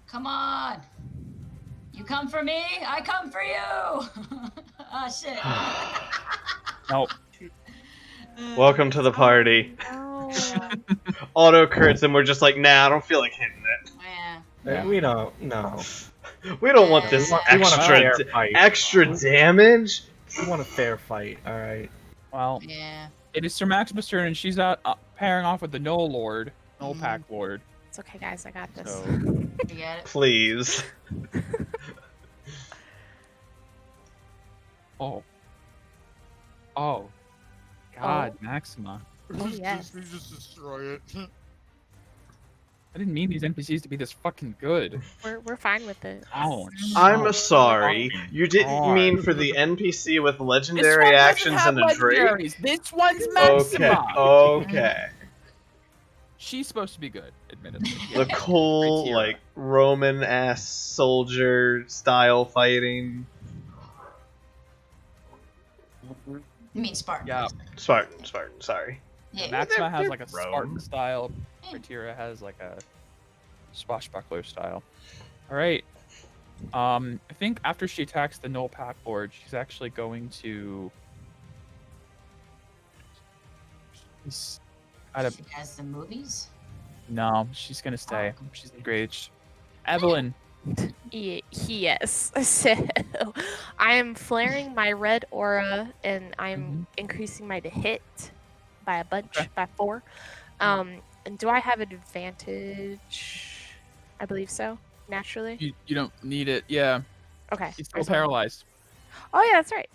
Come on. You come for me, I come for you. Ah, shit. No. Welcome to the party. Oh. auto crits, and we're just like, nah, I don't feel like hitting it. Yeah. We don't. No. We don't want this We want a fair extra fight. extra damage. We want a fair fight. All right. Well, Yeah. it is Sir Maximus' turn, and she's out pairing off with the Knoll Lord, Knoll Pack Lord. It's okay, guys. I got this. So, You get it? Please. oh, God, Maxima. Oh, yes. We just destroy it. I didn't mean these NPCs to be this fucking good. We're fine with it. Ouch. I'm Oh, sorry. fucking You didn't God. mean for the NPC with This one legendary doesn't actions have and a trait? legendaries. This one's Okay. Maxima. Okay. She's supposed to be good, admittedly. The cool, Great hero. like, Roman-ass soldier style fighting. You mean Spartan? Yeah. Spartan, sorry. Yeah. Maxima has they're like a Rome. Spartan style. Rhaenyra has like a swashbuckler style. All right. I think after she attacks the Knoll Pack Lord, she's actually going to. She's out of. She has the movies. No, she's gonna stay. She's engaged. Evelyn. Yes. So I am flaring my red aura, and I'm increasing my to hit by a bunch, Okay. by 4. And do I have advantage? I believe so. Naturally. You don't need it. Yeah. Okay. She's I still just wanna- paralyzed. Oh yeah, that's right.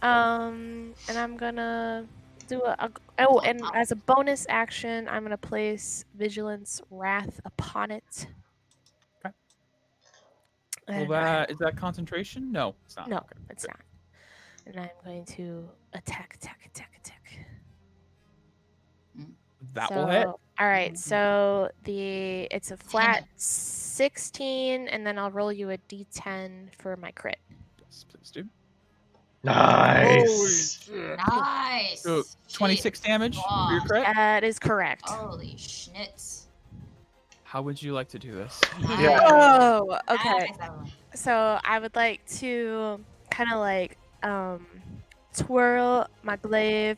And I'm gonna do oh, and as a bonus action, I'm gonna place Vigilance Wrath upon it. Okay. And Well, is that concentration? No, it's not. no, Okay. it's not. And I'm going to attack. That will hit. All right, so it's a flat 16, and then I'll roll you a d10 for my crit. Yes, please do. Nice. Nice. So 26 damage for your crit. That is correct. Holy schnitz. How would you like to do this? Yeah. Oh, okay. Nice, Evelyn. So I would like to kind of like twirl my glaive,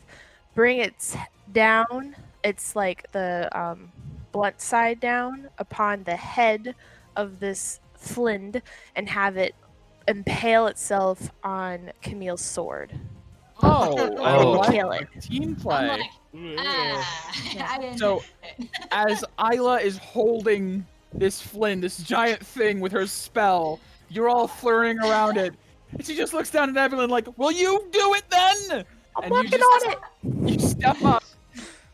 bring it down. It's like the blunt side down upon the head of this Flind and have it impale itself on Camille's sword. Oh, I Oh. like Kill it. team I'm play. like, I didn't So, as Isla is holding this Flynn, this giant thing with her spell, you're all flurrying around it. And she just looks down at Evelyn like, will you do it then? I'm And you working just- on it. You step up,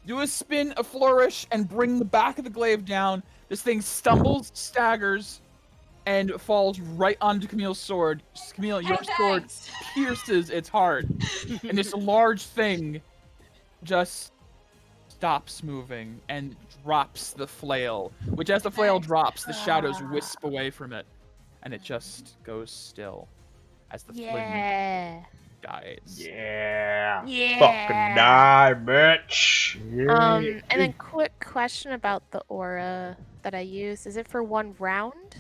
do a spin, a flourish, and bring the back of the glaive down. This thing stumbles, staggers, and falls right onto Camille's sword. Camille, your Hey, sword thanks. pierces its heart. And this large thing just stops moving and drops the flail. Which, as the flail drops, the shadows wisp away from it. And it just goes still as the flame Yeah. dies. Yeah. Yeah. Fucking die, bitch. And then quick question about the aura that I use. Is it for 1 round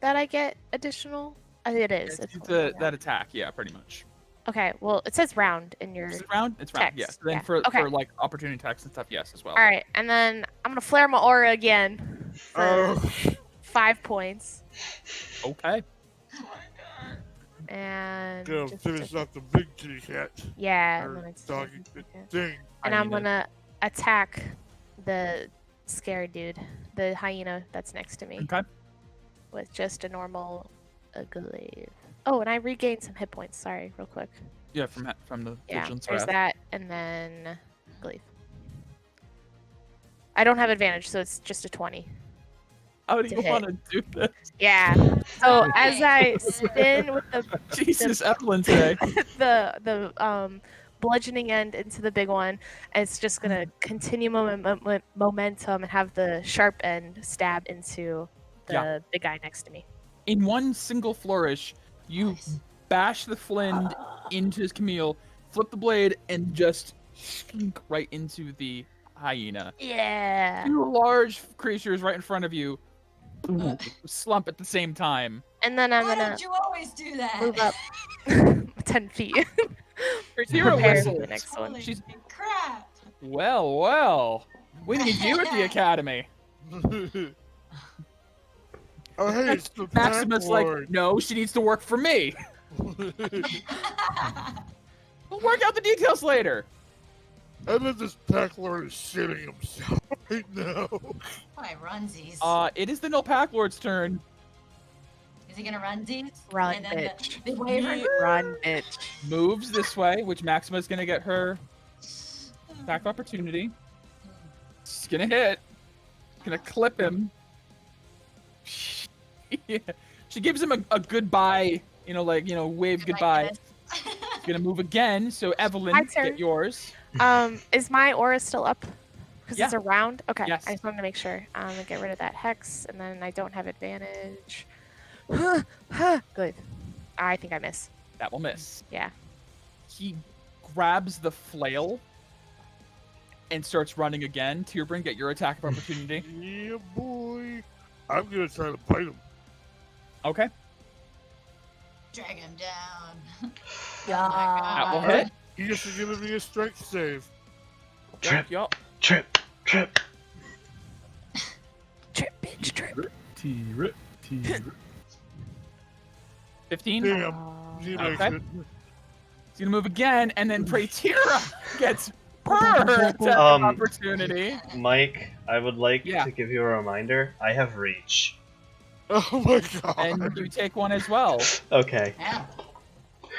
that I get additional? It is. It's for the, 1 that round. attack, yeah, pretty much. Okay, well, it says round in your... Is it round? It's round, text, yes. Then yeah. for Okay. like opportunity attacks and stuff, yes, as well. Alright, and then I'm going to flare my aura again for 5 points. Okay. And... Go just finish to- off the big kitty cat. Yeah, Or and then it's... doggy okay. thing. And I'm Hyena. gonna attack the scary dude, the hyena that's next to me, Okay. with just a normal glaive. Oh, and I regained some hit points. Sorry, real quick. Yeah, from the Yeah, Vigilance there's Wrath. that, and then glaive. I don't have advantage, so it's just a 20. How do to you hit. want to do this? Yeah. So as I spin with the Jesus, Evelyn today. the bludgeoning end into the big one, and it's just gonna continue momentum and have the sharp end stab into the Yeah. big guy next to me. In one single flourish, you bash the flint into his Camille, flip the blade, and just slink right into the hyena. Yeah. 2 large creatures right in front of you slump at the same time. And then I'm Why gonna don't you always do that? move up 10 feet. Rhaenyra Prepare for whistles. the next one. Holy She's- crap. Well, We need you at the academy. Oh, hey, it's the Maximus like, Lord. no, she needs to work for me. We'll work out the details later. I bet this Pack Lord is shitting himself right now. My runsies. It is the No Pack Lord's turn. Is he gonna run these? Run, And then bitch. the wyvern. He Run, bitch. moves this way, which Maxima's gonna get her attack opportunity. She's gonna hit. Gonna clip him. Yeah. She gives him a goodbye, wave goodbye. She's gonna move again, so Evelyn, My turn. get yours. Is my aura still up? Because Yeah. it's around? Okay, Yes. I just wanted to make sure. And get rid of that hex, and then I don't have advantage. Good. I think I miss. That will miss. Yeah. He grabs the flail and starts running again. Tierbrin, get your attack of opportunity. Yeah, boy. I'm gonna try to bite him. Okay. Drag him down. That will hit. He has to give me a strength save. Trip, Yup. trip, trip. Trip, bitch, trip. T-rip, T-rip. 15. Damn. He makes Okay. it. He's gonna move again, and then Praetira gets her attack of Um, opportunity. Mike, I would like Yeah. to give you a reminder. I have reach. Oh my god. And you take one as well. Okay. Yeah.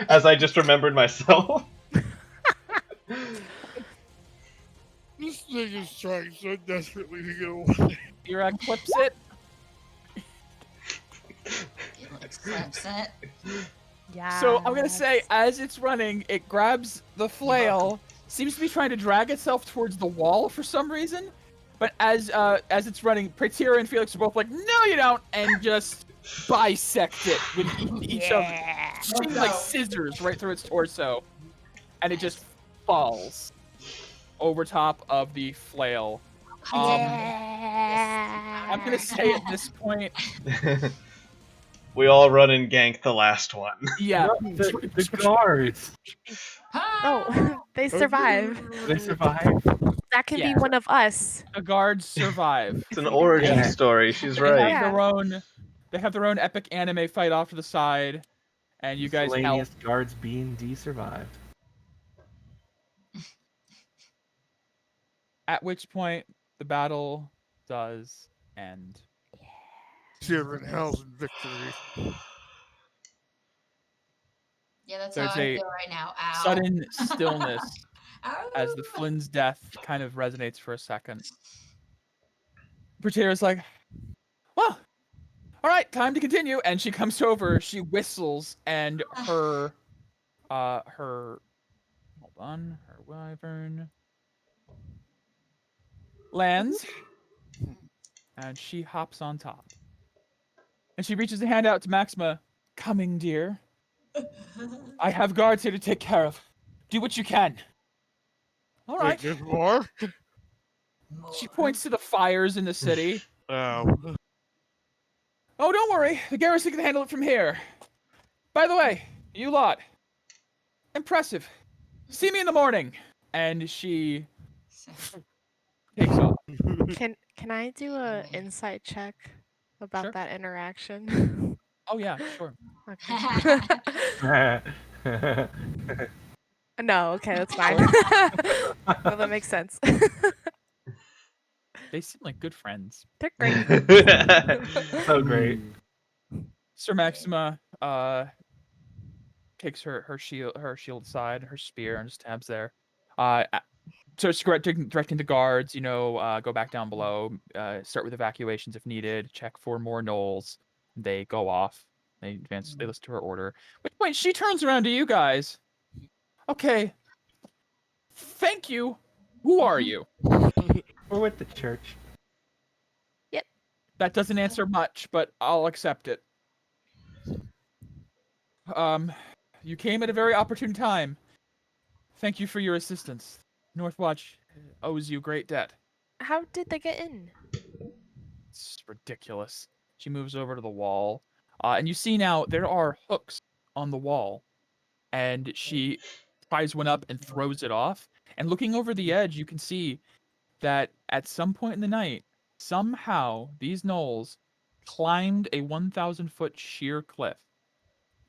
As I just remembered myself. This thing is trying so desperately to get away. Tira clips it. He accepts it. Yeah. So I'm gonna say, as it's running, it grabs the flail, seems to be trying to drag itself towards the wall for some reason. But as it's running, Praetira and Felix are both like, "No, you don't," and just bisect it with each of shooting like scissors right through its torso, and it just falls over top of the flail. I'm gonna say at this point, We all run and gank the last one. yeah, The guards. Oh, they survive. They survive. That can Yeah. be one of us. the guards survive. It's an origin Yeah. story. She's They right. have their own epic anime fight off to the side, and you guys help. Miscellaneous guards D&D survived. At which point the battle does end. Cheering hell's in victory. Yeah, that's There's how I a feel right now. Ow. Sudden stillness Ow. as the Flynn's death kind of resonates for a second. Praetira's like, well, all right, time to continue. And she comes over, she whistles, and her wyvern lands, and she hops on top. And she reaches a hand out to Maxima. Coming, dear. I have guards here to take care of. Do what you can. All right. Wait, there's more? She points to the fires in the city. Oh. Oh, don't worry. The garrison can handle it from here. By the way, you lot. Impressive. See me in the morning. And she takes off. Can I do a insight check about Sure. that interaction? Oh, yeah, sure. Okay. No, okay, that's fine. Well, that makes sense. They seem like good friends. They're great. So great. Sir Maxima takes her shield aside, her spear, and just tabs there. So it's directing the guards, go back down below, start with evacuations if needed, check for more gnolls. They go off. They advance. They listen to her order. But wait, she turns around to you guys. Okay. Thank you. Who are you? We're with the church. That doesn't answer much, but I'll accept it. You came at a very opportune time. Thank you for your assistance. Northwatch owes you great debt. How did they get in? It's ridiculous. She moves over to the wall, and you see now there are hooks on the wall, and she ties one up and throws it off. And looking over the edge, you can see that at some point in the night, somehow these gnolls climbed a 1,000-foot sheer cliff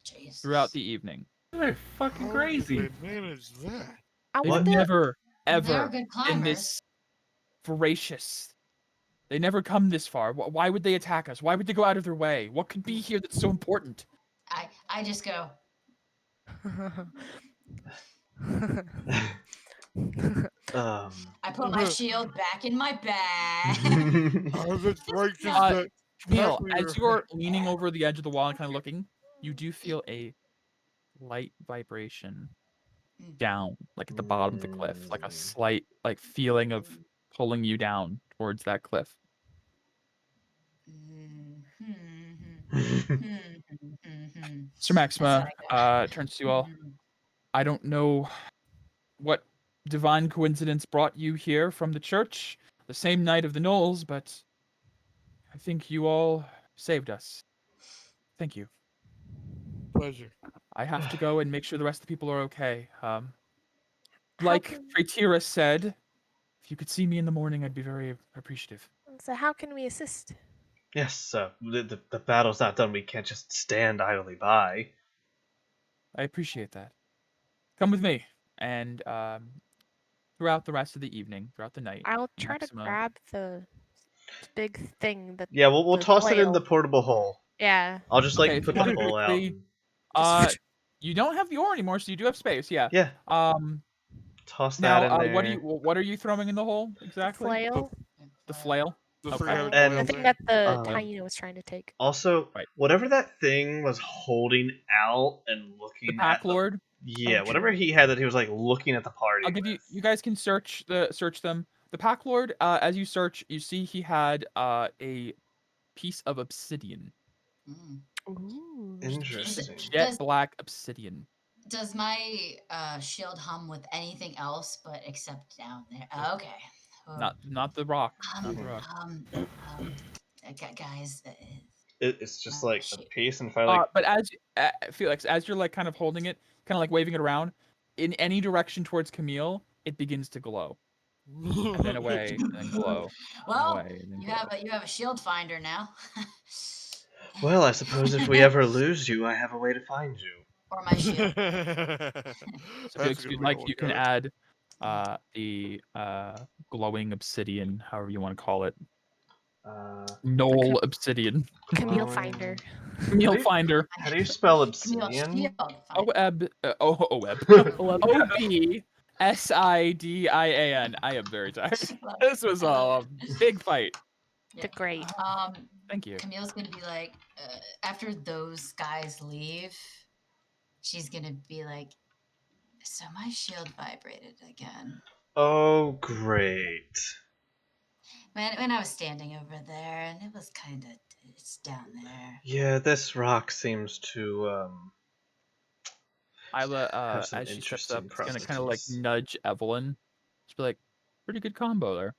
Jesus. throughout the evening. They're fucking How crazy. did they manage that? I They've wonder. never, They're ever good been climbers. this voracious. They never come this far. Why would they attack us? Why would they go out of their way? What could be here that's so important? I just go. I put my shield back in my bag. How's it righteous Uh, that Camille, Pac-Man- as you're leaning over the edge of the wall and kind of looking, you do feel a light vibration down, like at the bottom of the cliff, like a slight, like feeling of pulling you down towards that cliff. Sir Maxima turns to you all. I don't know what divine coincidence brought you here from the church the same night of the Knolls, but I think you all saved us. Thank you. Pleasure. I have to go and make sure the rest of the people are okay. How Like can- Praetira said, if you could see me in the morning, I'd be very appreciative. So how can we assist? Yes, the battle's not done. We can't just stand idly by. I appreciate that. Come with me, and throughout the rest of the evening, throughout the night, I'll try to Maxima- grab the big thing that. Yeah, we'll The toss it in the flail. portable hole. Yeah. I'll just Okay, if put you the wanna hole out. quickly- and- You don't have the ore anymore, so you do have space. Yeah. Yeah, Um. toss Now, that in there. what are you throwing in the hole The exactly? flail. The flail. The Okay. three-headed And- whale The thing thing. that the Um, hyena was trying to take. Also, Right. whatever that thing was holding out and The looking Pack at the, Lord. yeah, Oh, whatever he had that he was like looking at the party. I'll give you. with. You guys can search them. The Pack Lord. As you search, you see he had a piece of obsidian, Ooh. Interesting. jet black obsidian. Does my shield hum with anything else but except down there? Okay. Oh, Not the rock. Not the rock. Guys. It's just like a Shit. piece, and if I like, But as Felix, as you're like kind of holding it, kind of like waving it around, in any direction towards Camille, it begins to glow, and then away, and then glow, and Well, away, and then you glow. have a shield finder now. well, I suppose if we ever lose you, I have a way to find you. Or my shield. So Felix, if you'd like, you can add the glowing obsidian, however you want to call it, Knoll obsidian, Camille glowing- Finder. Camille How do you- Finder, How do you spell Camille obsidian? shield OEB, OBSIDIAN. I am very tired. This was a big fight. The great. Thank you. Camille's gonna be like, after those guys leave, she's gonna be like, so my shield vibrated again. Oh, great. When I was standing over there, and it was it's down there. Yeah, this rock seems to Isla, Have some as she steps up, interesting is gonna kind of like properties. nudge Evelyn. Just be like, pretty good combo there.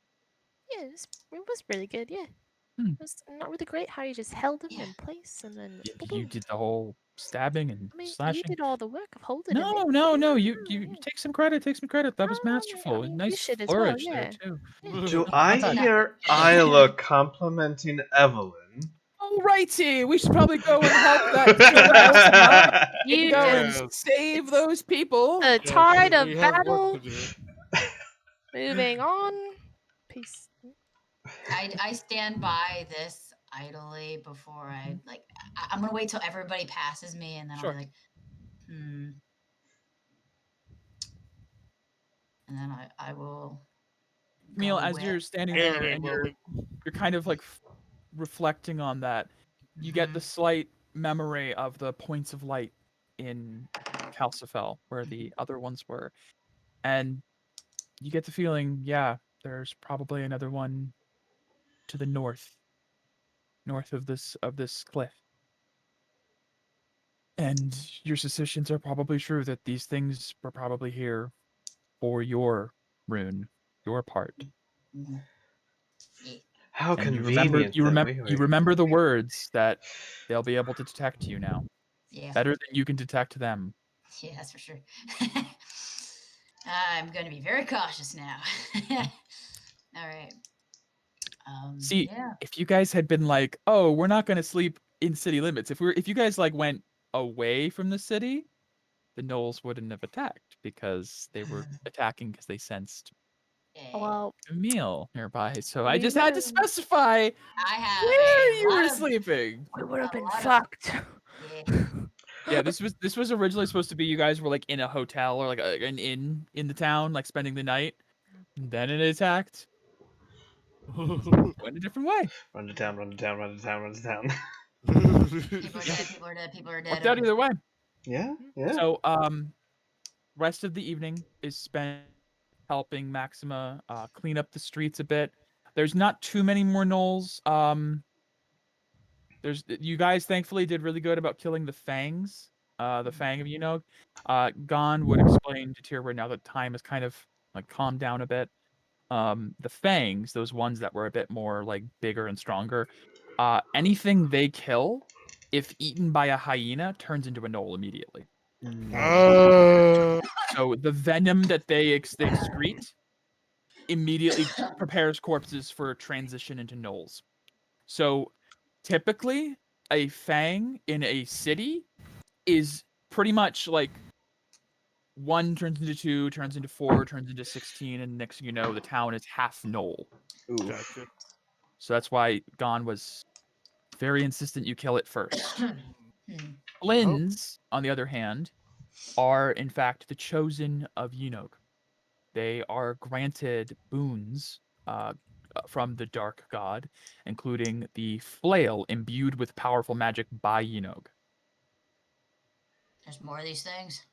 Yeah, it was really good. Yeah. Hmm. It was not really great how you just held him Yeah. in place and then. You did the whole stabbing and I mean, you slashing. did all the work of holding him. No. in. You Yeah. take some credit. Take some credit. That was Oh, yeah, masterful. I mean, Nice you should as well, flourish yeah. there too. Do Not I bad. hear Isla complimenting Evelyn? Alrighty, we should probably go and help that. You Go just and save those people. the tide of we have work battle. to do. Moving on. Peace. I stand by this idly before I like. I'm gonna wait till everybody passes me, and then Sure. I'll be like, and then I will. Camille, go as with- you're standing Yeah, there yeah, and well, you're kind of like reflecting on that, you get the slight memory of the points of light in Calcifel where the other ones were, and you get the feeling, yeah, there's probably another one to the north of this cliff. And your suspicions are probably true that these things were probably here for your rune, your part. Mhm. How And you convenient. remember the words that they'll be able to detect you now. Yeah, Better than you can detect them. yeah, that's for sure. I'm going to be very cautious now. All right. See, yeah. if you guys had been like, "Oh, we're not going to sleep in city limits," if you guys like went away from the city, the gnolls wouldn't have attacked because they were attacking because they sensed Well, a meal nearby. So I we just had to would've- specify I have where a you lot were of sleeping. we would have a been lot of- fucked. yeah. Yeah, this was originally supposed to be you guys were like in a hotel or like an inn in the town, like spending the night. And then it attacked. Went a different way. Run to town, run to town, run to town, run to town. People are dead. People are dead. People are dead. Worked out either way. Yeah, yeah. So rest of the evening is spent helping Maxima clean up the streets a bit. There's not too many more gnolls. You guys thankfully did really good about killing the fangs. The fang of Unog. Gon would explain to Tyrwin now that time has kind of like calmed down a bit. The fangs, those ones that were a bit more like bigger and stronger, anything they kill, if eaten by a hyena, turns into a gnoll immediately. So the venom that they excrete immediately prepares corpses for transition into gnolls. So typically, a fang in a city is pretty much like 1 turns into 2, turns into 4, turns into 16, and next thing you know, the town is half gnoll. Oof. Gotcha. So that's why Gon was very insistent you kill it first. Flins, on the other hand, are in fact the chosen of Unog. They are granted boons from the Dark God, including the flail imbued with powerful magic by Unog. There's more of these things.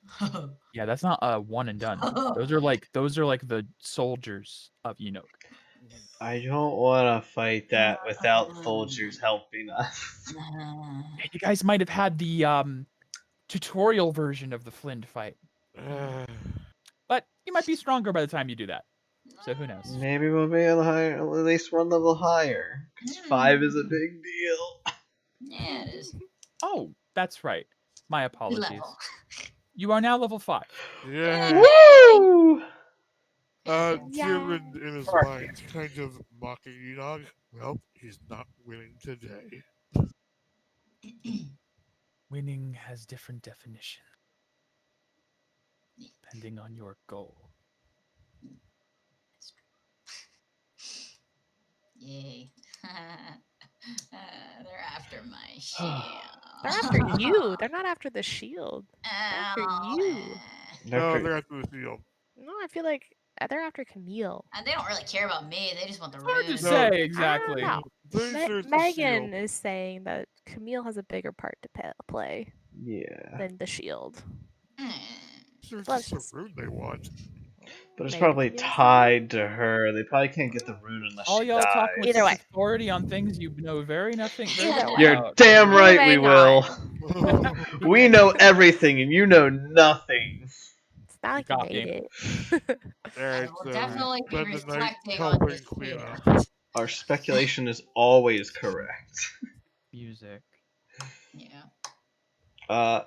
Yeah, that's not a one and done. Those are like the soldiers of Unog. I don't want to fight that without soldiers helping us. You guys might have had the tutorial version of the Flint fight, but you might be stronger by the time you do that. So who knows? Maybe we'll be at least 1 level higher. Because 5 is a big deal. Yeah, it is. Oh, that's right. My apologies. Level. You are now level 5. Yeah. Woo! Tyrion in his mind, kind of mocking Enoch. Well, he's not winning today. Winning has different definitions depending on your goal. Yay. They're after my shield. They're after you. They're not after the shield. after you. No, they're after the field. No, I feel like they're after Camille. They don't really care about me. They just want the Hard to runes. say I don't exactly. know. There's the Megan shield. is saying that Camille has a bigger part to play Yeah. than the shield. There's Let's just the rune they want. But it's Maybe probably he is. tied to her. They probably can't get the rune unless All she y'all talk with dies. Either way. authority on things you know very nothing. Very Either little way. You're about. damn right we Moving will. on. We know everything and you know nothing. It's not like Got you me. made it. Alright, will so definitely be spend the night reflecting on helping this clean here. up. Our speculation is always correct. Music. Yeah.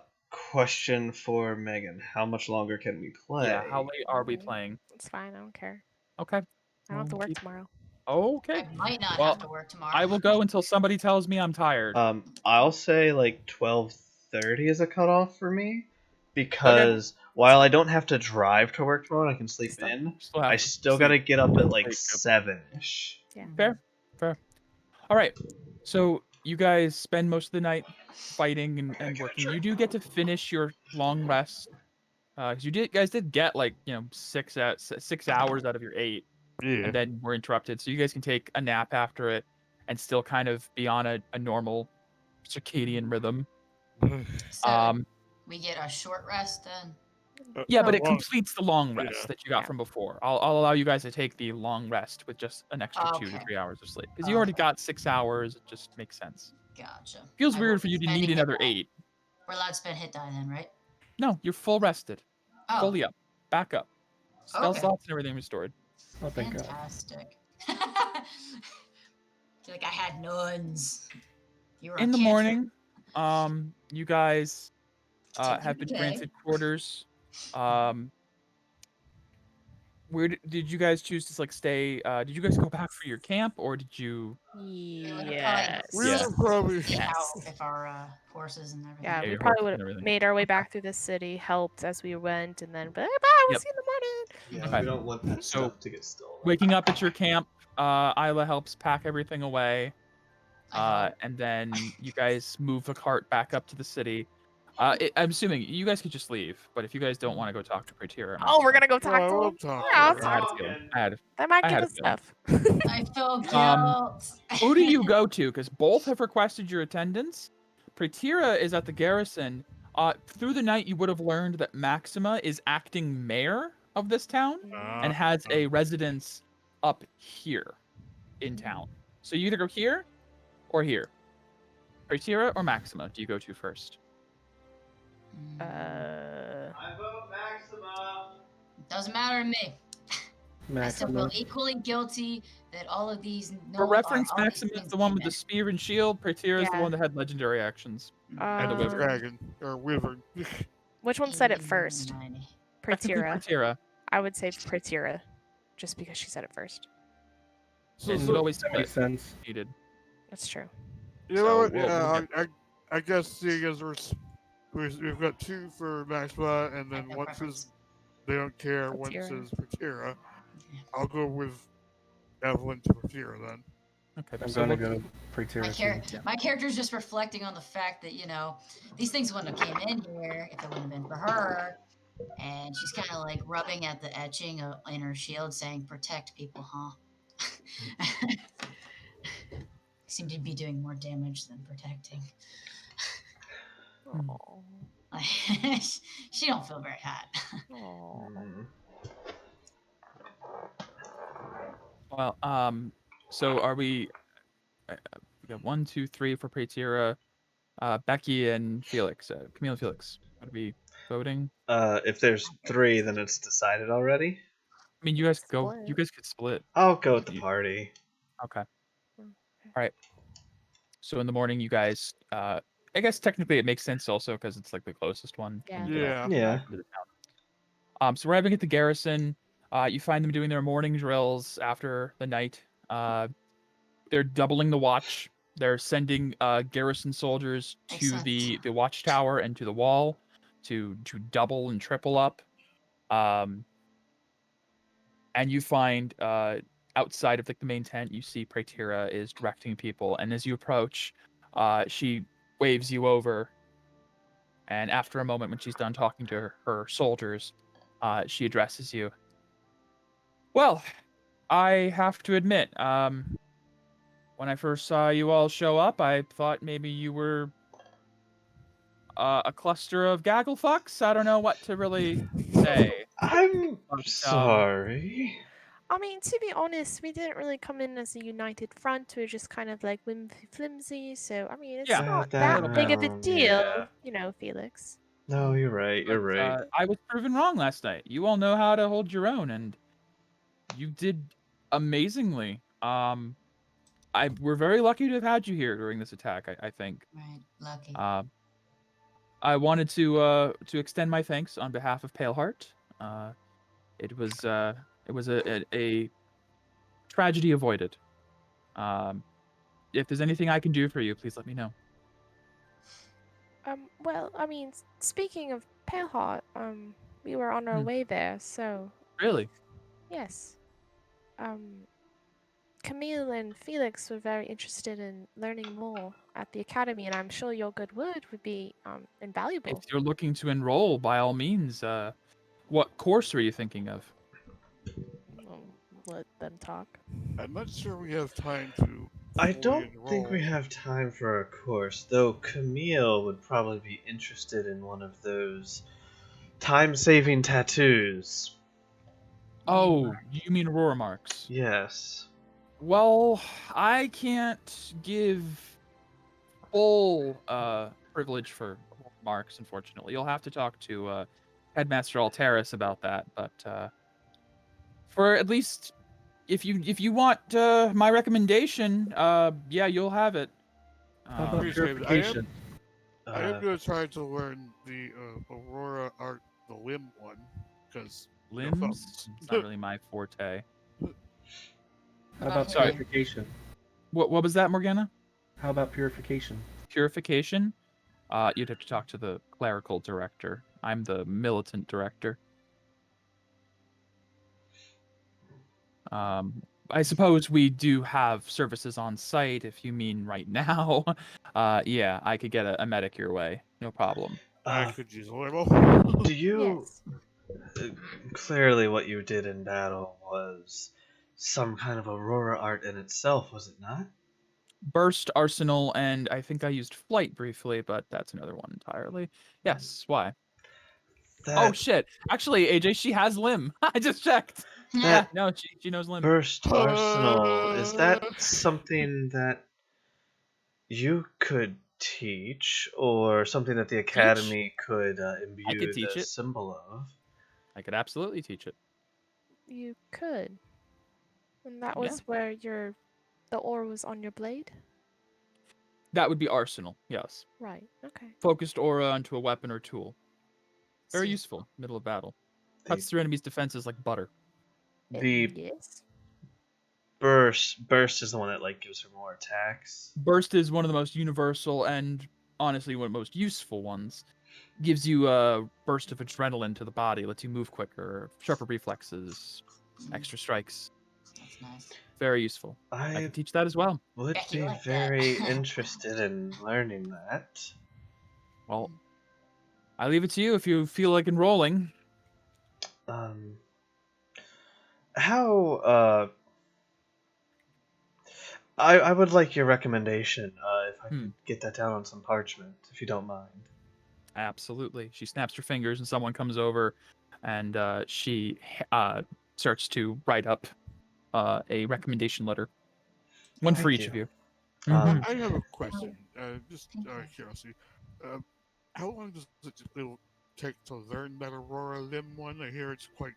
Question for Megan. How much longer can we play? Yeah, how late are we playing? It's fine. I don't care. Okay. I don't have to work Keep- tomorrow. Okay. I might not Well, have to work tomorrow. I will go until somebody tells me I'm tired. I'll say like 12:30 is a cutoff for me. Because while I don't have to drive to work tomorrow and I can sleep in, Still have I to still sleep. gotta get up at like Wake up. 7-ish. Fair. All right. So you guys spend most of the night fighting and working. You do get to finish your long rest. Because guys did get like 6 hours out of your 8, Yeah. and then were interrupted. So you guys can take a nap after it, and still kind of be on a normal circadian rhythm. So we get a short rest then. Yeah, but Oh, it well, completes the long rest yeah. that you got from before. I'll allow you guys to take the long rest with just an extra 2 to Okay. 3 hours of sleep. Because you already Okay. got 6 hours. It just makes sense. Gotcha. Feels I weird will for you to spend need a hit another die. 8. We're allowed to spend hit die then, right? No, you're full rested. Oh, Fully up. Back up. Spell Okay. slots and everything restored. Oh, thank God. fantastic. Feel like I had nuns. You were a In the cantrip. morning, you guys have been Okay. granted quarters. Where did you guys choose to like stay? Did you guys go back for your camp, or did you? Yes. We Yeah. were probably Yes. If our horses and everything. Yeah, Yeah, we your probably horses would and have everything. made our way Okay. back through the city, helped as we went, and then bye bye. We'll Yep. see you in the morning. Yeah, Okay. we don't want that So, stuff to get stolen. Waking up at your camp, Isla helps pack everything away, I hope. and then you guys move the cart back up to the city. I'm assuming you guys could just leave, but if you guys don't want to go talk to Pretira, Oh, we're gonna go talk No, to we'll him. talk Yeah, I'll to I had talk. a feeling. They might I give had a us feeling. stuff. I feel guilt. Who do you go to? Because both have requested your attendance. Pretira is at the garrison. Through the night, you would have learned that Maxima is acting mayor of this town and has a residence up here in town. So you either go here or here. Pretira or Maxima, do you go to first? Uh, I vote Maxima. Doesn't matter to me. I still feel equally guilty that all of these. For reference, all these Maxima is things the one came with the in. spear and shield. Pretira is the Yeah. one that had legendary actions. and the the wyvern. dragon or wyvern. which one said it first? Almighty. Technically, Pretira. Pretira. I would say Pretira, just because she said it first. It would always split makes sense. if needed. That's true. You So know what? we'll Yeah, get- I guess seeing as we've got two for Maxima, and then no one preference. says they don't care, one Pretira. says Pretira. I'll go with Evelyn to Pretira then. Okay, I'm so gonna we'll- go Pretira. too. My character's just reflecting on the fact that these things wouldn't have came in here if it wouldn't have been for her, and she's kind of like rubbing at the etching in her shield, saying "protect people," huh? Seem to be doing more damage than protecting. Aw. She don't feel very hot. Aw. Well, so are we? We got 1, 2, 3 for Pretira, Becky and Felix. Camille and Felix. Are we voting? If there's 3, then it's decided already. I mean, you guys could go. Split. You guys could split. I'll go with the You- party. Okay. Okay. All right. So in the morning, you guys. I guess technically it makes sense also because it's like the closest one. Yeah. into the- Yeah. Yeah. into the town. So we're having at the garrison. You find them doing their morning drills after the night. They're doubling the watch. They're sending garrison soldiers to Excellent. the watchtower and to the wall to double and triple up. And you find outside of like the main tent, you see Pretira is directing people, and as you approach, she waves you over. And after a moment, when she's done talking to her soldiers, she addresses you. Well, I have to admit, when I first saw you all show up, I thought maybe you were a cluster of gaggle fucks. I don't know what to really say. I'm But, sorry. I mean, to be honest, we didn't really come in as a united front. We were just kind of like flimsy. So, I mean, it's Yeah, not that that big of a round, deal, yeah. Felix. No, you're right. You're But, right. I was proven wrong last night. You all know how to hold your own, and you did amazingly. We're very lucky to have had you here during this attack. I think. Right, lucky. I wanted to extend my thanks on behalf of Paleheart. It was a tragedy avoided. If there's anything I can do for you, please let me know. Well, I mean, speaking of Paleheart, we were on our way there, so Really? yes. Camille and Felix were very interested in learning more at the academy, and I'm sure your good word would be invaluable. If you're looking to enroll, by all means. What course were you thinking of? Let them talk. I'm not sure we have time to. I fully don't think we enroll. have time for a course, though Camille would probably be interested in one of those time-saving tattoos. Oh, you mean Aurora marks? Yes. Well, I can't give full privilege for marks, unfortunately. You'll have to talk to Headmaster Alteris about that. But for at least, if you want my recommendation, yeah, you'll have it. How about Appreciate it. purification? I am going to try to learn the Aurora art, the limb one, because Limbs? thumbs. It's not really my forte. How about Sorry. purification? What was that, Morgana? How about purification? Purification? You'd have to talk to the clerical director. I'm the militant director. I suppose we do have services on site, if you mean right now. Yeah, I could get a medic your way. No problem. I could use a little. Do you Yes. clearly what you did in battle was some kind of Aurora art in itself, was it not? Burst, Arsenal, and I think I used Flight briefly, but that's another one entirely. Yes, why? Oh, That shit. Actually, AJ, she has Limb. I just checked. Yeah, that no, she knows Limb. burst arsenal, is that something that you could teach, or something that the academy could imbue teach the it. symbol of? I could absolutely teach it. You could. And that was where the ore was on your blade? That would be Arsenal, yes. Right, okay. Focused aura onto a weapon or tool. Very See. useful, middle of battle. Cuts through enemies' defenses like butter. The Yes. burst is the one that like gives her more attacks. Burst is one of the most universal and honestly one of the most useful ones. Gives you a burst of adrenaline to the body, lets you move quicker, sharper reflexes, extra strikes. That's nice. Very useful. I I can teach that as well. would Becky be like that. very interested in learning that. Well, I leave it to you if you feel like enrolling. How I would like your recommendation if I could get that down on some parchment, if you don't mind. Absolutely. She snaps her fingers and someone comes over and she starts to write up a recommendation letter. One for Thank each you. of you. Um, I have a question. Just out of curiosity. How long does it take to learn that Aurora Limb one? I hear it's quite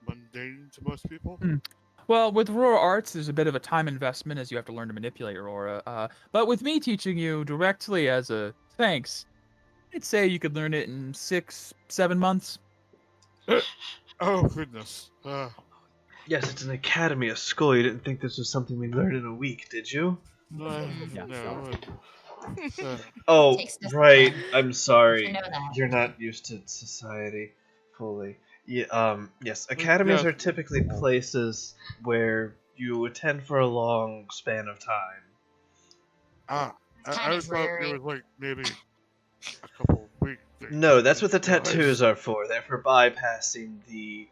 mundane to most people. Well, with Aurora Arts, there's a bit of a time investment as you have to learn to manipulate Aurora. But with me teaching you directly as a thanks, I'd say you could learn it in 6-7 months. Oh, goodness. yes, it's an academy, a school. You didn't think this was something we'd learn in a week, did you? No. Oh, Takes discipline. right. I'm You sorry. know that. You're not used to society fully. Yeah, yes, academies Yeah. are typically places where you attend for a long span of time. I kinda thought it dreary. was like maybe a couple weeks. No, that's what the tattoos are for. They're for bypassing the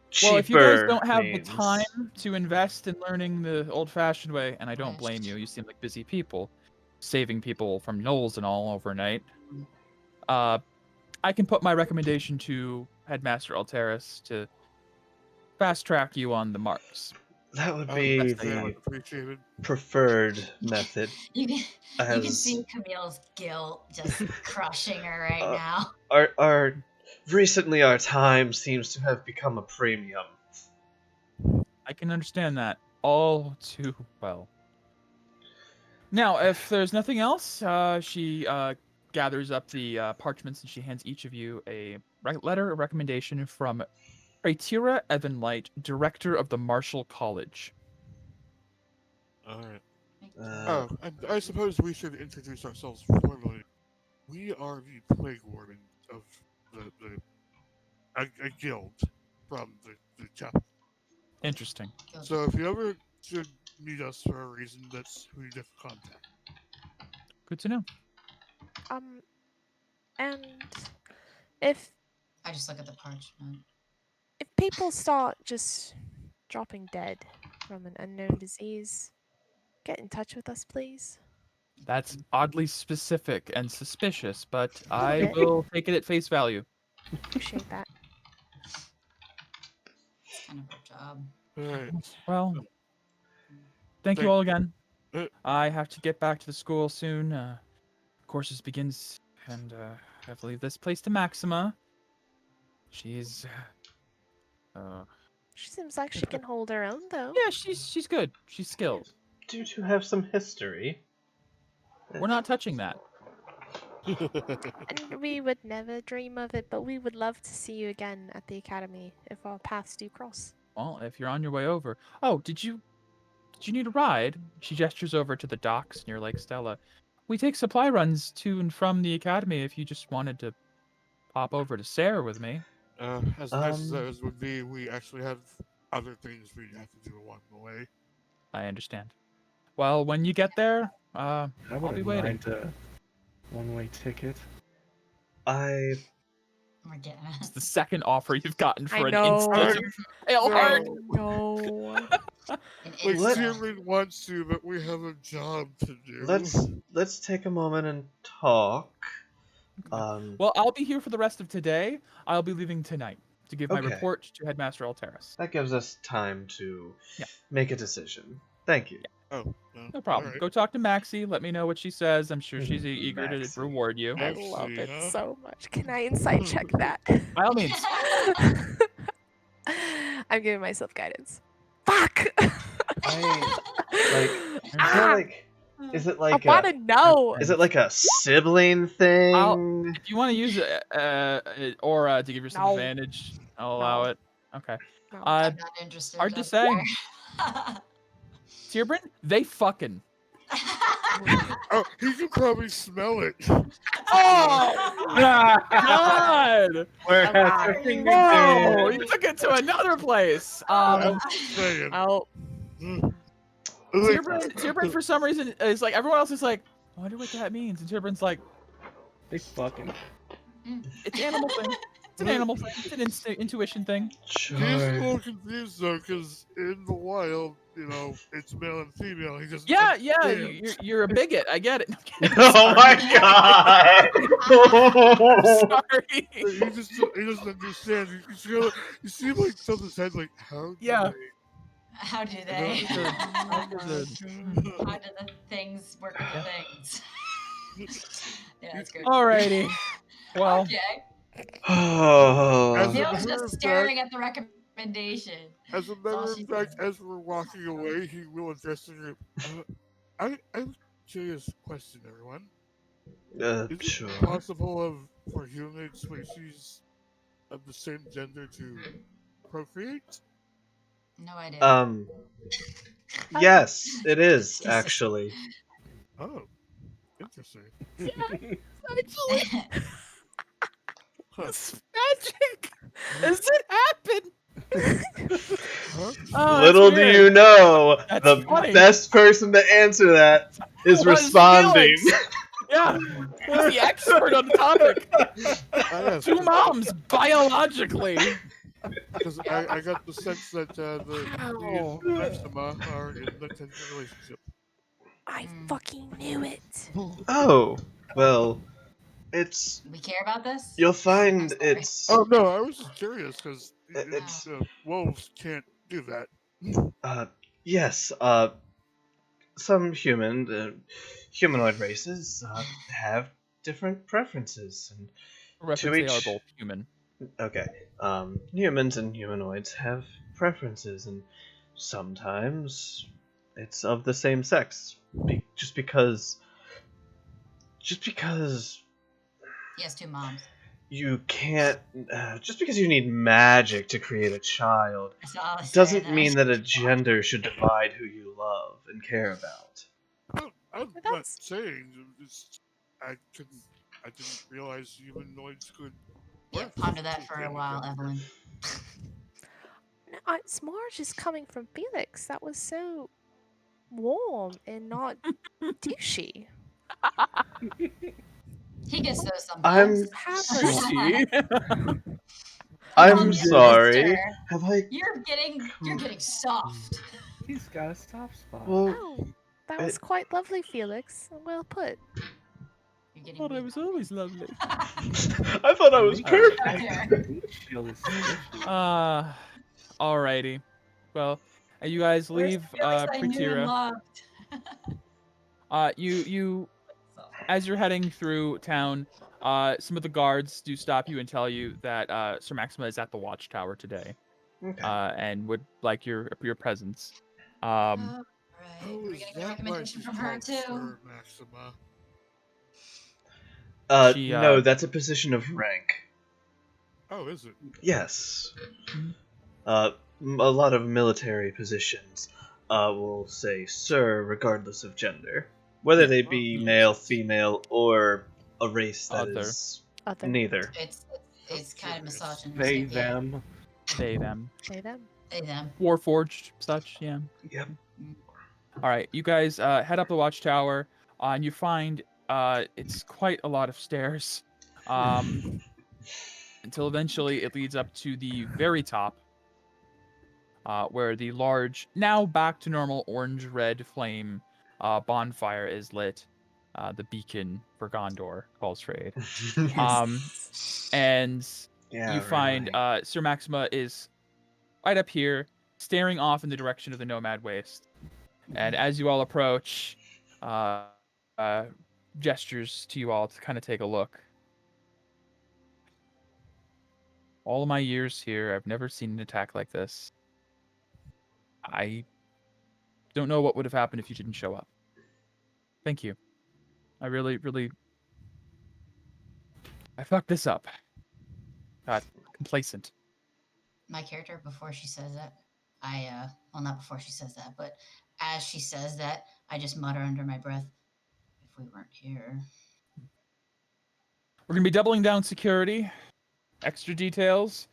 cheaper Well, if you guys don't have the means. time to invest in learning the old-fashioned way, and I don't blame you, you seem like busy people, saving people from gnolls and all overnight, I can put my recommendation to Headmaster Alteris to fast-track you on the marks. That would Oh, be that's the very much appreciated. preferred method. You can As see Camille's guilt just crushing her right now. our recently our time seems to have become a premium. I can understand that all too well. Now, if there's nothing else, she gathers up the parchments and she hands each of you a letter of recommendation from Praetira Evanlight, director of the Martial College. All right. Uh, And I suppose we should introduce ourselves formally. We are the Plague Warden of a guild from the chapel. Interesting. So if you ever should meet us for a reason, that's who you have to contact. Good to know. And if I just look at the parchment. people start just dropping dead from an unknown disease, get in touch with us, please. That's oddly specific and suspicious, but A little I bit. will take it at face value. Appreciate that. It's kind of her job. All right. Well, thank you Thank- all again. Uh, I have to get back to the school soon. Courses begins, and I have to leave this place to Maxima. She's, She seems like she can hold her own, though. yeah, she's good. She's skilled. due to have some history. We're not touching that. And we would never dream of it, but we would love to see you again at the academy if our paths do cross. Well, if you're on your way over. Oh, did you need a ride? She gestures over to the docks near Lake Stella. We take supply runs to and from the academy if you just wanted to pop over to Sarah with me. As nice as those would be, we actually have other things we have to do along the way. I understand. Well, when you get there, I I'll be wouldn't waiting. mind a one-way ticket. I We're getting It's the second offer you've gotten I for an know. instance of Tailheart. No. an Like, Let- insult. Tyrman wants to, but we have a job to do. let's take a moment and talk. Well, I'll be here for the rest of today. I'll be leaving tonight to give my Okay. report to Headmaster Alteris. That gives us time to Yeah. make a decision. Thank you. Oh, No problem. alright. Go talk to Maxie. Let me know what she says. I'm sure she's eager to Maxie. reward you. I Maxie, love it huh? so much. Can I insight check that? By all means. I'm giving myself guidance. Fuck! I feel Ah! like is it I like want to know. is it like a sibling thing? If you want to use Aura to give yourself No. advantage, I'll allow No. it. Okay. No. I'm not interested. hard to I'm say. sorry. Tierbrin, they fucking. Oh, he can probably smell it. Oh God! Where Oh, has God. your finger Whoa! been? You took it to another place. I'm saying. Oh, Tierbrin for some reason is like everyone else is like, I wonder what that means, and Tierbrin's like, They fucking. it's an animal thing. It's an animal thing. It's an intuition thing. He's a Sure. little confused though, because in the wild, it's male and female. He doesn't. Yeah, understand. you're a bigot. I get it. No, I'm kidding. Oh my god! Sorry. He doesn't understand. You see him like tilt his head like, how? Do Yeah. How do they? they? How does How do the things work with the things? Yeah, that's good. Alrighty. Well, Okay. Oh. Neil's matter just of staring at the recommendation. As a That's all matter she of fact, did. as we're walking away, he will address the group. I have a curious question, everyone. Is it Sure. possible for human species of the same gender to procreate? No idea. Yes, it is actually. Oh, interesting. actually, Huh. it's magic. Does it happen? Huh? Oh, Little that's do weird. you know, That's the funny. best person to answer that is Was responding. Felix. Yeah, he's the expert on the topic. Yes, Two moms, biologically. because I got the sense that the Wow. me and Maxima are in the tender relationship. I fucking knew it. Oh, well, it's We care about this? you'll find sorry. it's Oh no, I was just curious because It's- wolves can't do that. yes, some humanoid races have different preferences and Reference they are each- both human. okay, humans and humanoids have preferences and sometimes it's of the same sex just because He has two moms. you can't just because you need magic to create a child That's all I was doesn't saying. mean that a gender should divide who you love and care about. I'm But not that's- saying. I didn't realize humanoids could. Yeah, birth ponder that for a any while, gender. Evelyn. No, it's more just coming from Felix. That was so warm and not douchey. He gets those I'm sometimes. Have See? I'm Calm down, sorry. mister. Have I? You're getting soft. He's got a soft spot. Well, Oh, that was quite lovely, Felix. Well put. You're getting Thought I weak. was always lovely. I thought I was perfect. There. Shield is squishy. Alrighty. Well, you guys Where's leave Felix I knew and Pretira. loved? You as you're heading through town, some of the guards do stop you and tell you that Sir Maxima is at the watchtower today, Okay. and would like your presence. Alright. Oh, We're is gonna get a that why recommendation she's from her called too. Sir Maxima? She, No, that's a position of rank. Oh, is it? Yes. Mhm. A lot of military positions will say "sir" regardless of gender, whether Yeah. they be Oh, male, female, or a race that Other. is Other. neither. It's kind of curious. They, misogynistic. Yeah, them. they, them. Say them. they them. Warforged, such, yeah. Yep. All right, you guys head up the watchtower, and you find it's quite a lot of stairs, until eventually it leads up to the very top, where the large, now back to normal orange-red flame bonfire is lit. The beacon for Gondor calls for aid. Um, and Yeah, you find really. Sir Maxima is right up here, staring off in the direction of the Nomad Waste. And as you all approach, uh, gestures to you all to kind of take a look. All of my years here, I've never seen an attack like this. I don't know what would have happened if you didn't show up. Thank you. I really, really... I fucked this up. Got complacent. My character, before she says that, well, not before she says that, but as she says that, I just mutter under my breath, if we weren't here. We're going to be doubling down security, extra details,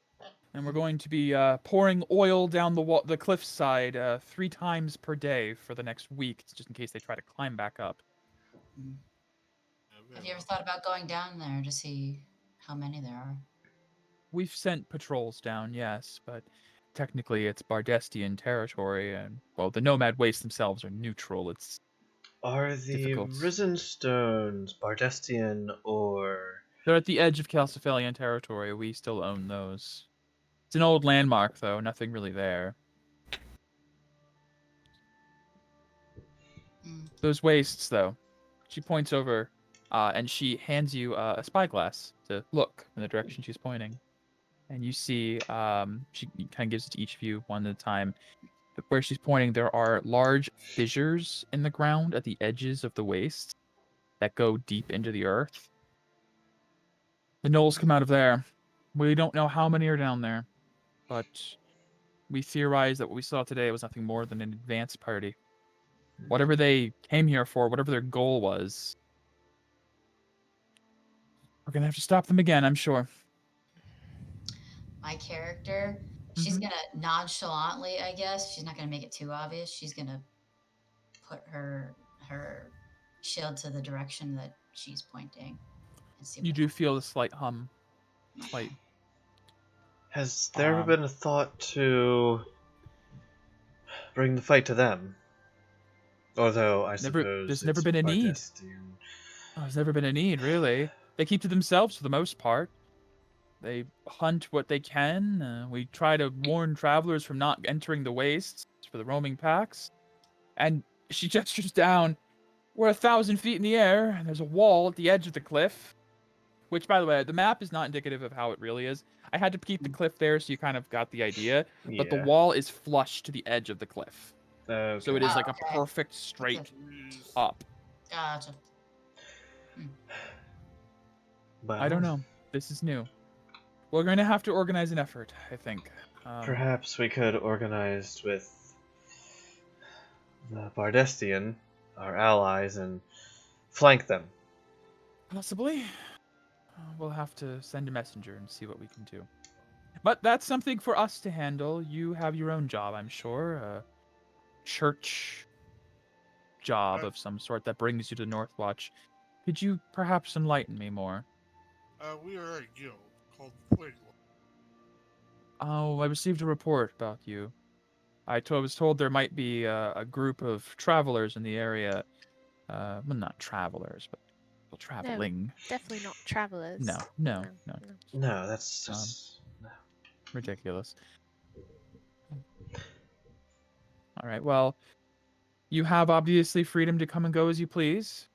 and we're going to be pouring oil down the cliffside 3 times per day for the next week, just in case they try to climb back up. Have you ever thought about going down there to see how many there are? We've sent patrols down, yes, but technically it's Bardestian territory, and, well, the Nomad Wastes themselves are neutral. It's Are the difficult. Risen Stones Bardestian or... They're at the edge of Calcephalian territory. We still own those. It's an old landmark, though. Nothing really there. Those wastes, though. She points over, and she hands you a spyglass to look in the direction she's pointing. And you see, she kind of gives it to each of you one at a time. But where she's pointing, there are large fissures in the ground at the edges of the wastes that go deep into the earth. The gnolls come out of there. We don't know how many are down there, but we theorize that what we saw today was nothing more than an advance party. Whatever they came here for, whatever their goal was, we're gonna have to stop them again, I'm sure. My character, she's gonna nonchalantly, I guess, she's not gonna make it too obvious. She's gonna put her shield to the direction that she's pointing and see. You do feel a slight hum. Slight. Has there ever been a thought to bring the fight to them? Although, I suppose there's never it's been a need. Bardestian. Oh, there's never been a need, really. They keep to themselves for the most part. They hunt what they can. We try to warn travelers from not entering the wastes for the roaming packs. And she gestures down. We're 1,000 feet in the air, and there's a wall at the edge of the cliff. Which, by the way, the map is not indicative of how it really is. I had to keep the cliff there so you kind of got the idea. But the Yeah. wall is flush to the edge of the cliff. Okay. So it is Oh, like okay. a perfect straight Jeez. up. Gotcha. Well, I don't know. This is new. We're going to have to organize an effort, I think. Perhaps we could organize with the Bardestian, our allies, and flank them. Possibly. We'll have to send a messenger and see what we can do. But that's something for us to handle. You have your own job, I'm sure. A church job of some sort that brings you to Northwatch. Could you perhaps enlighten me more? We are a guild called the Plague Lord. Oh, I received a report about you. I was told there might be a group of travelers in the area. Well, not travelers, but people traveling. Definitely not travelers. No. No, that's just... Ridiculous. All right, well, you have obviously freedom to come and go as you please.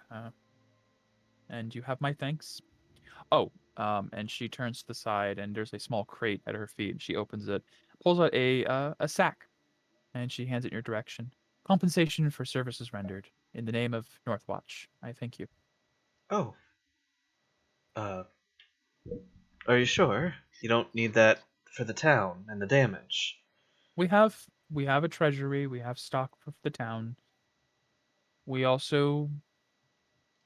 And you have my thanks. Oh, and she turns to the side, and there's a small crate at her feet. And she opens it, pulls out a sack, and she hands it in your direction. Compensation for services rendered. In the name of Northwatch, I thank you. Oh. Uh, are you sure? You don't need that for the town and the damage. We have a treasury. We have stock for the town. We also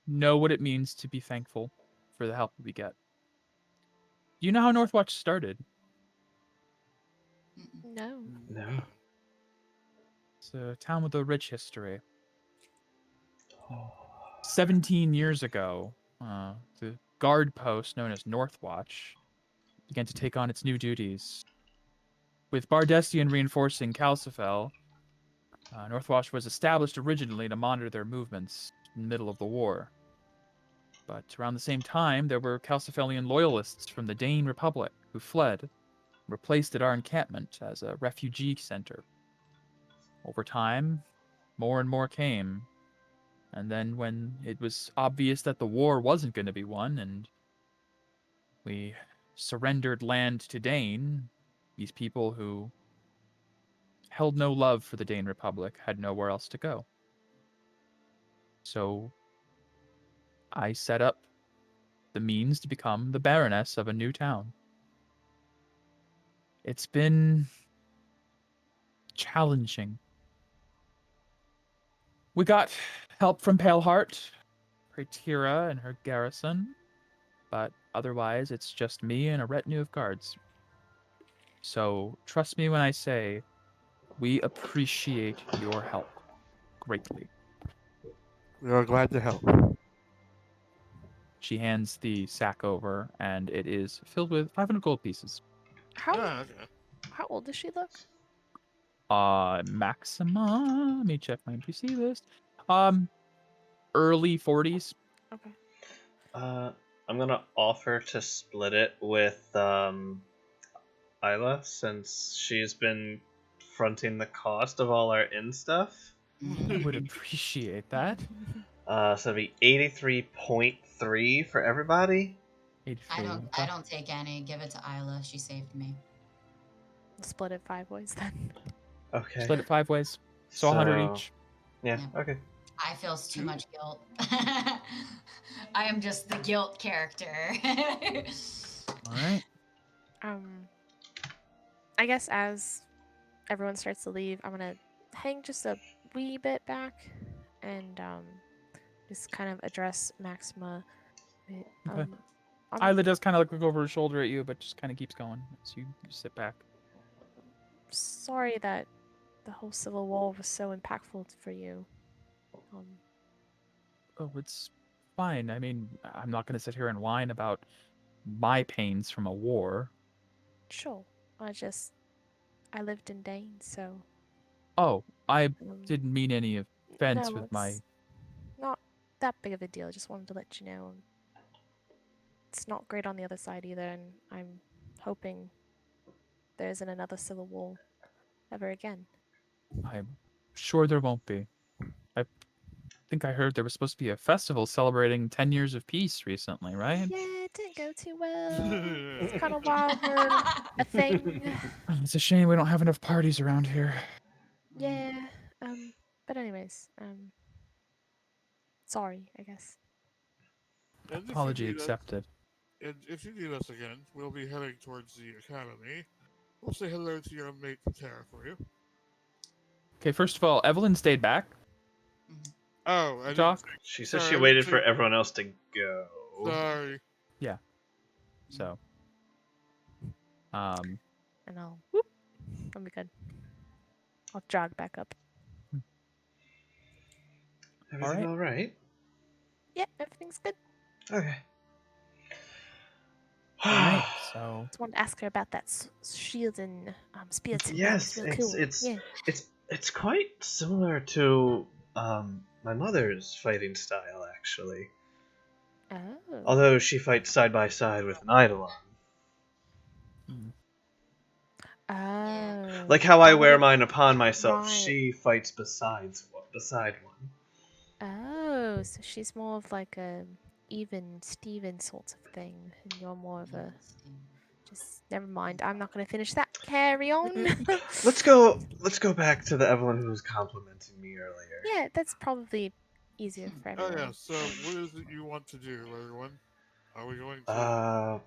know what it means to be thankful for the help we get. Do you know how Northwatch started? Mm-mm. No. No. It's a town with a rich history. 17 years ago, the guard post known as Northwatch began to take on its new duties. With Bardestian reinforcing Calcifel, Northwatch was established originally to monitor their movements in the middle of the war. But around the same time, there were Calcifelian loyalists from the Dane Republic who fled, replaced at our encampment as a refugee center. Over time, more and more came. And then when it was obvious that the war wasn't going to be won, and we surrendered land to Dane, these people who held no love for the Dane Republic had nowhere else to go. So I set up the means to become the Baroness of a new town. It's been challenging. We got help from Paleheart, Praetira, and her garrison, but otherwise it's just me and a retinue of guards. So trust me when I say we appreciate your help greatly. We are glad to help. She hands the sack over, and it is filled with 500 gold pieces. How Okay. how old does she look? Maxima. Let me check my NPC list. Early 40s. Okay. I'm gonna offer to split it with Isla, since she's been fronting the cost of all our inn stuff. I would appreciate that. So it'd be 83.3 for everybody. 83. I don't take any. Give it to Isla. She saved me. We'll split it 5 ways then. Okay. Split it 5 ways. So 100 each. Yeah, Yeah. okay. I feel too much guilt. I am just the guilt character. All right. I guess as everyone starts to leave, I'm gonna hang just a wee bit back and just kind of address Maxima. Okay. I'm Isla does kind of look over her shoulder at you, but just kind of keeps going as you sit back. sorry that the whole Civil War was so impactful for you. Oh, it's fine. I mean, I'm not going to sit here and whine about my pains from a war. Sure. I lived in Dane, so Oh, I um, didn't mean any offense no, with my... it's not that big of a deal. I just wanted to let you know. It's not great on the other side either, and I'm hoping there isn't another Civil War ever again. I'm sure there won't be. I think I heard there was supposed to be a festival celebrating 10 years of peace recently, right? Yeah, it didn't go too well. It's kind of wild for a thing. It's a shame we don't have enough parties around here. Yeah. But anyways, sorry, I guess. And if you Apology need us- accepted. And if you need us again, we'll be heading towards the academy. We'll say hello to your mate Tara for you. Okay, first of all, Evelyn stayed back. Oh, I Doc? didn't She said Sorry, she I waited didn't for think- everyone else to go. Sorry. So, And I'll be good. I'll jog back up. Everything all right? Yeah, everything's good. Okay. all right. So, Just wanted to ask her about that shield and spear tip. Yes, That was real it's cool. it's quite similar to my mother's fighting style, actually. Oh. Although she fights side by side with an eidolon. Oh. Like how I wear Oh. mine upon myself, Right. she fights beside one. Oh, so she's more of like a even Steven sort of thing, and you're more of a just never mind. I'm not gonna finish that. Carry on. Let's go back to the Evelyn who was complimenting me earlier. Yeah, that's probably easier for Oh everyone. yeah, so what is it you want to do, everyone? Are we going to?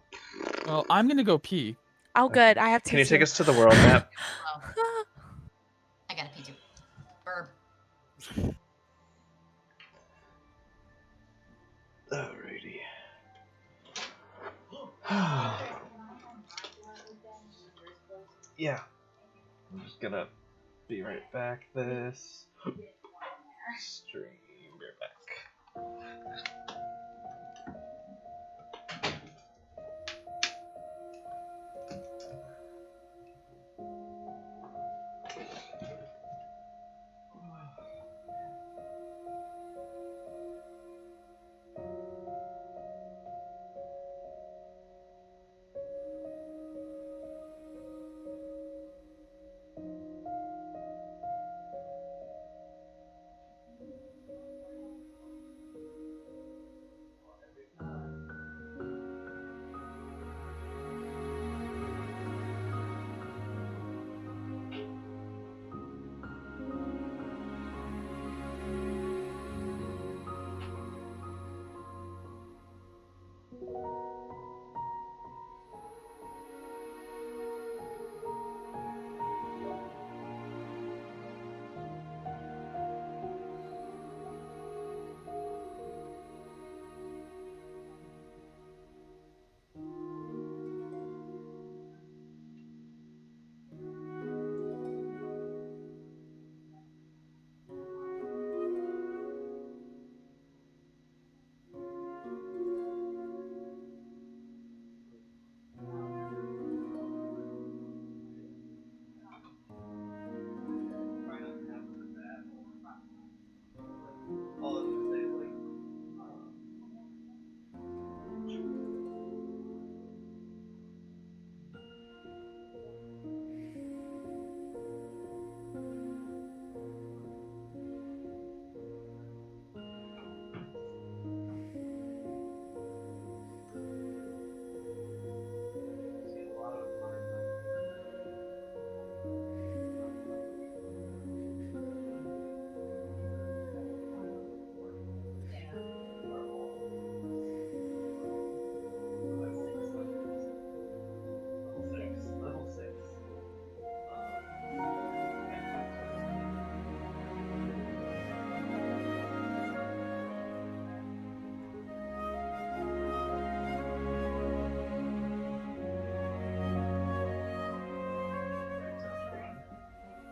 Well, I'm gonna go pee. Oh, good. I have to. Can you take us to the world map? Well, I gotta pee too. Burp. Alrighty. Yeah. I'm just gonna be right back. This stream. Be right back.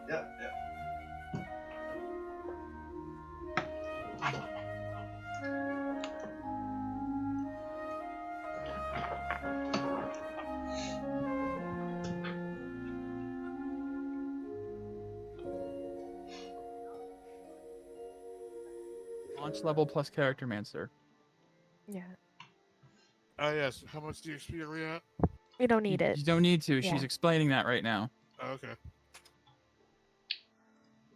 Yeah, yeah. Launch level plus character mancer. Yeah. Yes. How much DXP are we at? We don't need it. You don't need to. Yeah. She's explaining that right now. Oh, okay.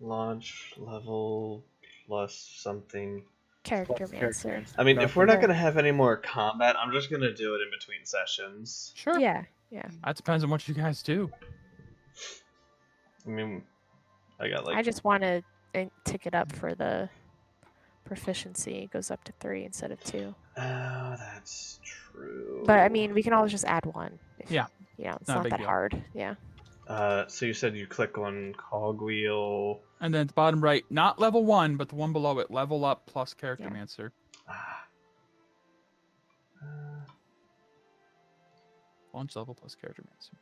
Launch level plus something. Character Plus character mancer. mancer. I mean, if we're not Yeah. gonna have any more combat, I'm just gonna do it in between sessions. Sure. Yeah. Yeah. That depends on what you guys do. I mean, I got I like just want to tick it up for the proficiency. It goes up to 3 instead of 2. Oh, that's true. But I mean, we can always just add 1. If, Yeah. You know, it's Not a not big that deal. hard. Yeah. So you said you click on cogwheel. And then at the bottom right, not level 1, but the one below it, level up plus character Yeah. mancer. Ah. Launch level plus character mancer.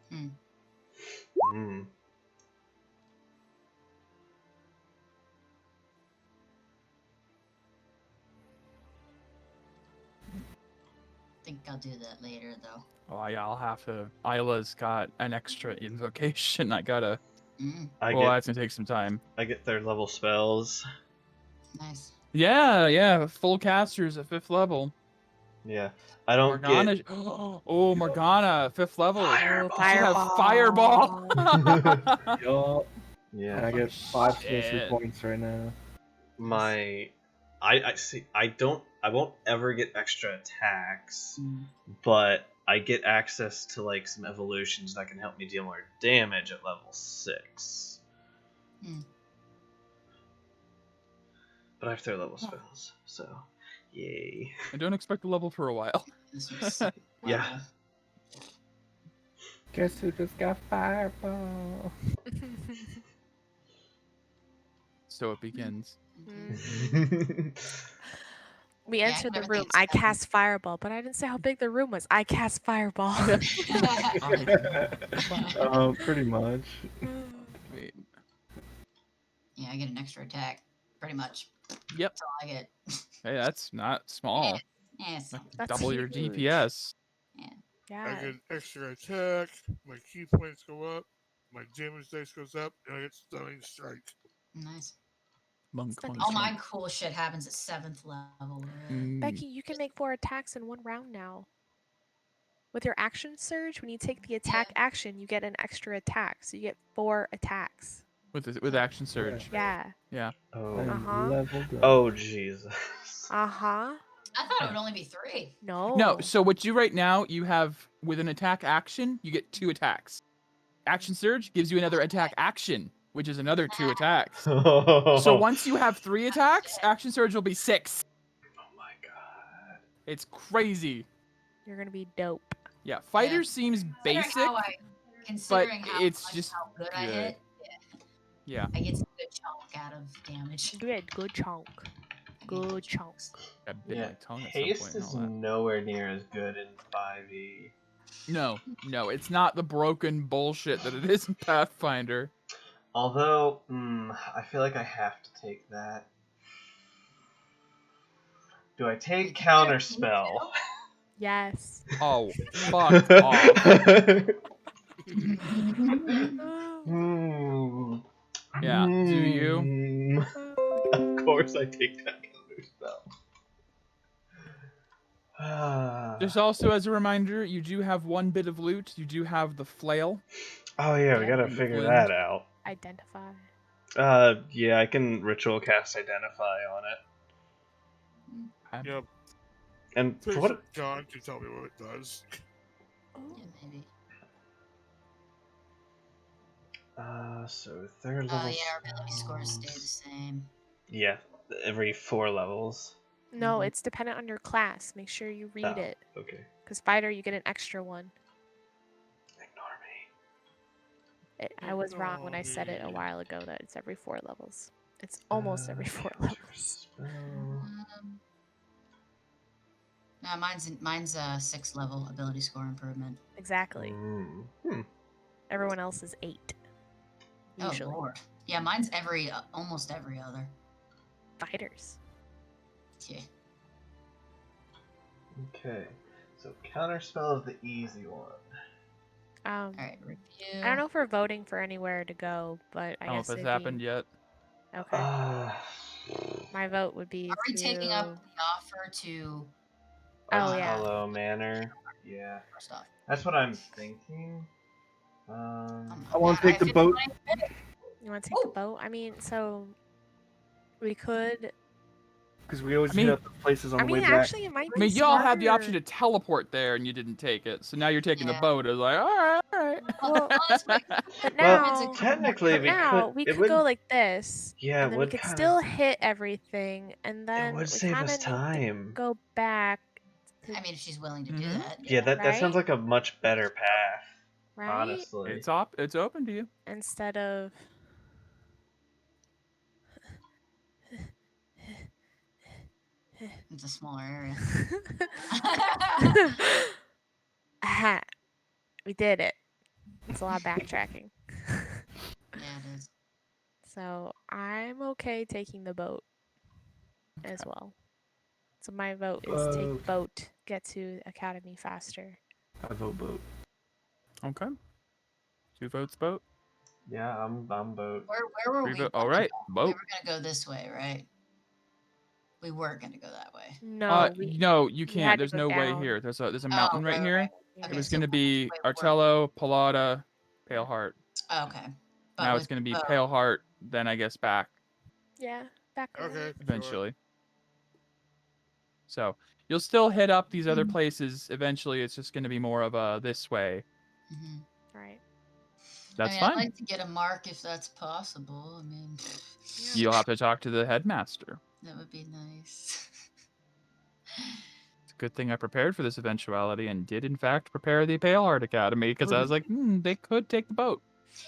Hmm. I think I'll do that later, though. Oh yeah, I'll have to. Isla's got an extra invocation. I gotta. I Well, get that's gonna take some time. I get third level spells. Nice. Yeah. Full casters at 5th level. Yeah, I don't Morgana. get. Oh, Morgana, 5th level. Fireball. She should have fireball. Yup. Yeah, And I get 5 sorcery Shit. points right now. I see. I won't ever get extra attacks, but I get access to like some evolutions that can help me deal more damage at level 6. but I have 3rd level spells, so yay. I don't expect a level for a while. This was so Yeah. level. Guess who just got fireball? So it begins. We Yeah, I entered the never room. think I it's seven. cast fireball, but I didn't say how big the room was. I cast fireball. Pretty much. Wait. Yeah, I get an extra attack. Pretty much. Yep. That's all I get. Hey, that's not small. Yeah, it's That's That's double your huge. DPS. yeah. I Yeah. get an extra attack, my key points go up, my damage dice goes up, and I get stunning strike. Nice. Monk, Stunning monk, All my monk. cool shit happens at 7th level. Becky, you can make 4 attacks in 1 round now. With your action surge, when you take the attack action, you get an extra attack. So you get 4 attacks. With action surge. Yeah. Yeah. Oh. Uh-huh. Leveled up. Oh Jesus. Uh-huh. I thought it would only be 3. No. No, so what you right now, you have with an attack action, you get 2 attacks. Action surge gives you another attack action, which is another 2 attacks. So once you have 3 attacks, action surge will be 6. Oh my god. It's crazy. You're gonna be dope. Yeah, fighter seems basic, Considering how it's much just how good I good. hit, Yeah. I get some good chunk out of damage. Good chunk. I get Good chunk. I bit Yeah, my tongue at some haste point and is all that. nowhere near as good in 5e. No, it's not the broken bullshit that it is in Pathfinder. Although, I feel like I have to take that. Do I take counterspell? Yes. Oh, fuck off. Yeah, do you? Of course I take that counterspell. Just also as a reminder, you do have 1 bit of loot. You do have the flail. Oh yeah, we Yeah. gotta And the figure flint. that out. Identify. Yeah, I can ritual cast Identify on it. Yep. And Pretty for sure what? John can tell me what it does. Yeah, maybe. So 3rd level. Yeah, our ability scores stay the same. Yeah, every 4 levels. No, it's dependent on your class. Make sure you read Oh, it. okay. Because fighter, you get an extra one. Ignore me. I was wrong when I said it a while ago that it's every 4 levels. It's almost every 4 levels. No, mine's a 6th level ability score improvement. Exactly. Hmm. Everyone else is 8. Usually. Oh lord. Yeah, mine's almost every other. Fighters. Yeah. Okay. So counterspell is the easy one. All right, review. I don't know if we're voting for anywhere to go, but I I don't know guess if it's it'd happened be... yet. Okay. My vote would be Are we to... taking up the offer to Oh, yeah. Hollow Manor. Yeah. first off? That's what I'm thinking. I want to take the boat. You want to take the boat? I mean, so... We could... Because we always I mean- hit up the places on I the way mean, back. actually, it might I be mean, y'all had the option smarter- to teleport there and you didn't take it. So now you're taking the Yeah. boat. It's like, alright, alright. Well, that's what- But Well, now... technically But now, could. we it could would, go like this. Yeah, and it then we would could kind still of. hit everything, and then It would we save kind us of need to time. go back. I mean, if she's willing to do Mhm. that. Yeah, that sounds Right? like a much better path. Right? Honestly. It's open to you. Instead of... It's a smaller area. Aha. We did it. It's a lot of backtracking. Yeah, it is. So I'm okay taking the boat as well. So my vote is take boat, get to academy faster. I vote boat. Okay. 2 votes, boat. Yeah, I'm boat. Where were 3 we? vote. gonna Alright, go? We boat. were gonna go this way, right? We were gonna go that way. No, No, you had can't. to There's go no way down. here. There's a mountain right right, here. right. It Okay, was so gonna be which way were- Artello, Palada, Pale Heart. Oh, okay. But Now with it's gonna be boat- Pale Heart, then I guess back Yeah, back over. Okay. eventually. So you'll still hit up these Mm-hmm. other places eventually. It's just gonna be more of a this way. Mhm. Right. That's I mean, fine. I'd like to get a mark if that's possible. I mean, You'll have to talk to the headmaster. That would be nice. It's a good thing I prepared for this eventuality and did in fact prepare the Pale Heart Academy because I was like, they could take the boat.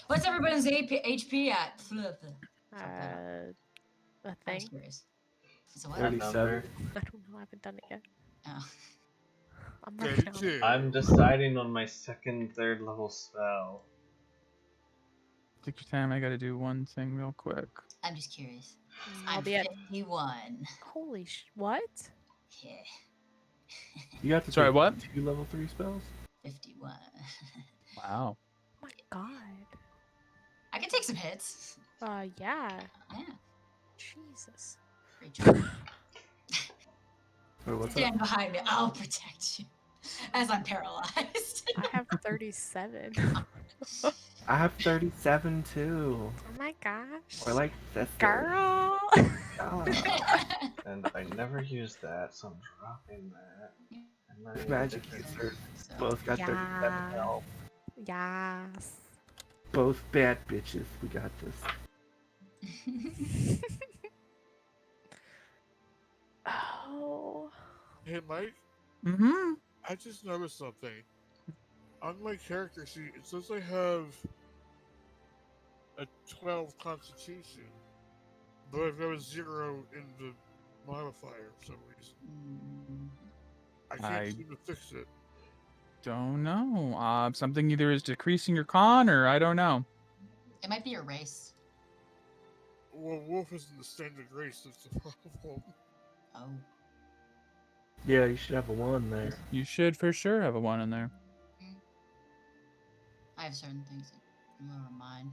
What's everybody's HP at? A I'm thing. just curious. So what? 37. I don't know. I haven't done it yet. Oh. I'm working on it. 32. I'm deciding on my second, third level spell. Take your time. I got to do one thing real quick. I'm just curious. I'll I'm be at. 51. Holy what? Yeah. You got to Sorry, take what? 2 level 3 spells? 51. Wow. Oh my god. I can take some hits. Yeah. Yeah. Jesus. Great job. Wait, what's Stand up? behind me. I'll protect you. As I'm paralyzed. I have 37. I have 37 too. Oh my gosh. Or like this. Girl. And I never used that, so I'm dropping that. And my Magic different- users So, both got 37 Yeah. health. Yes. Both bad bitches. We got this. Oh. Hey, Mike, Mm-hmm. I just noticed something. On my character sheet, it says I have a 12 constitution, but I've got a 0 in the modifier for some reason. I can't I- seem to fix it. Don't know. Something either is decreasing your con or I don't know. it might be your race. Well, Wolf isn't the standard race, that's the problem. Oh. Yeah, you should have a 1 there. You should for sure have a 1 in there. I have certain things that are mine.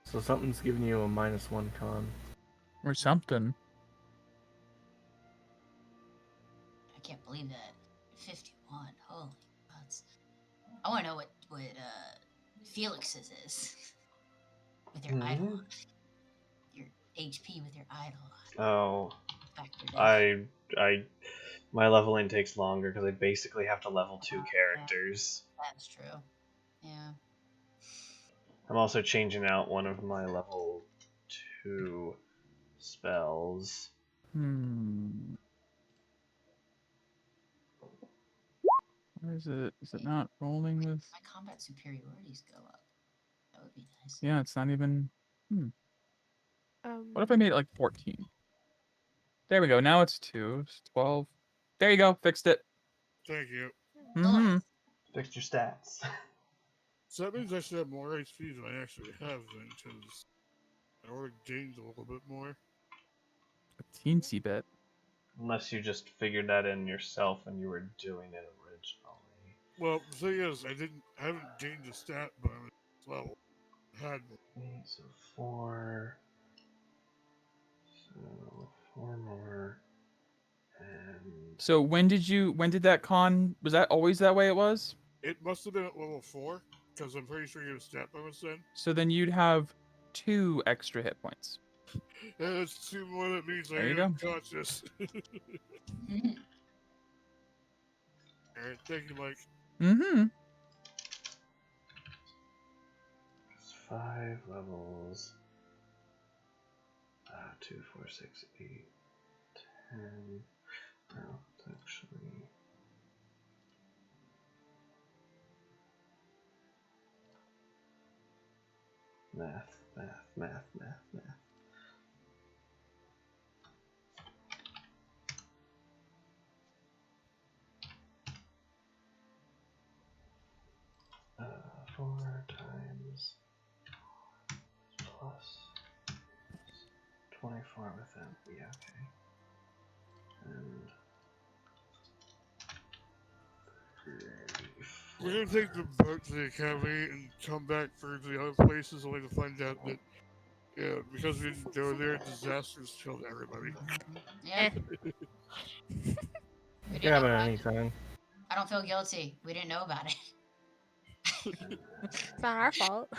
So something's giving you a -1 con. Or something. I can't believe that. 51. Holy butts. I want to know what Felix's is. With your idol on it. Your HP with your idol on Oh, factored in. my leveling takes longer because I basically have to level 2 characters. That's true. Yeah. I'm also changing out one of my level 2 spells. Where is it? Is it not rolling with? My combat superiorities go up. That would be nice. Yeah, it's not even. Um. What if I made it like 14? There we go. Now it's 2. It's 12. There you go. Fixed it. Thank you. Mm-hmm. Fixed your stats. So that means I should have more HP than I actually have then, because I already gained a little bit more. A teensy bit. Unless you just figured that in yourself and you were doing it originally. Well, the thing is, I haven't gained a stat bonus level. I had one. So 4. So 4 more. And So when did that con? Was that always that way it was? It must have been at level 4, because I'm pretty sure you have a stat bonus then. So then you'd have 2 extra hit points. Yeah, that's 2 more, that means I There you am go. conscious. Alright, thank you, Mike. Mm-hmm. it's 5 levels. 2, 4, 6, 8, 10. No, it's actually. Math. 4 times plus 24 with them. Yeah, okay. And We're gonna take the boat to the academy and come back for the other places only to find out that, yeah, because we didn't go there, disasters killed everybody. Yeah. It We can didn't happen know at about any it. time. I don't feel guilty. We didn't know about it. It's not our fault.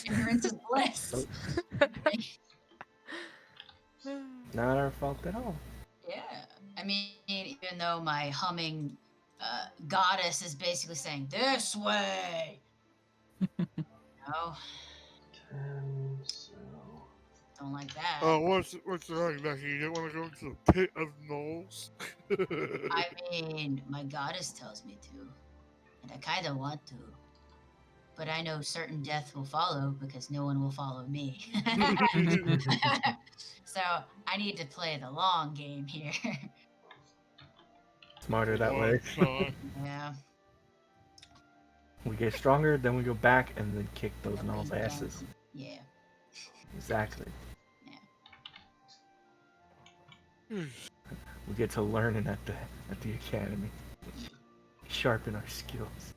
Ignorance is bliss. Not our fault at all. Yeah. I mean, even though my humming goddess is basically saying, this way. No. 10, so Don't like that. What's wrong, Becky? You didn't want to go to the pit of gnolls? I mean, my goddess tells me to, and I kind of want to. But I know certain death will follow because no one will follow me. So I need to play the long game here. Smarter that way. Yeah. We get stronger, then we go back and then kick those gnolls' asses. Yeah. Exactly. Yeah. We get to learning at the academy. Sharpen our skills.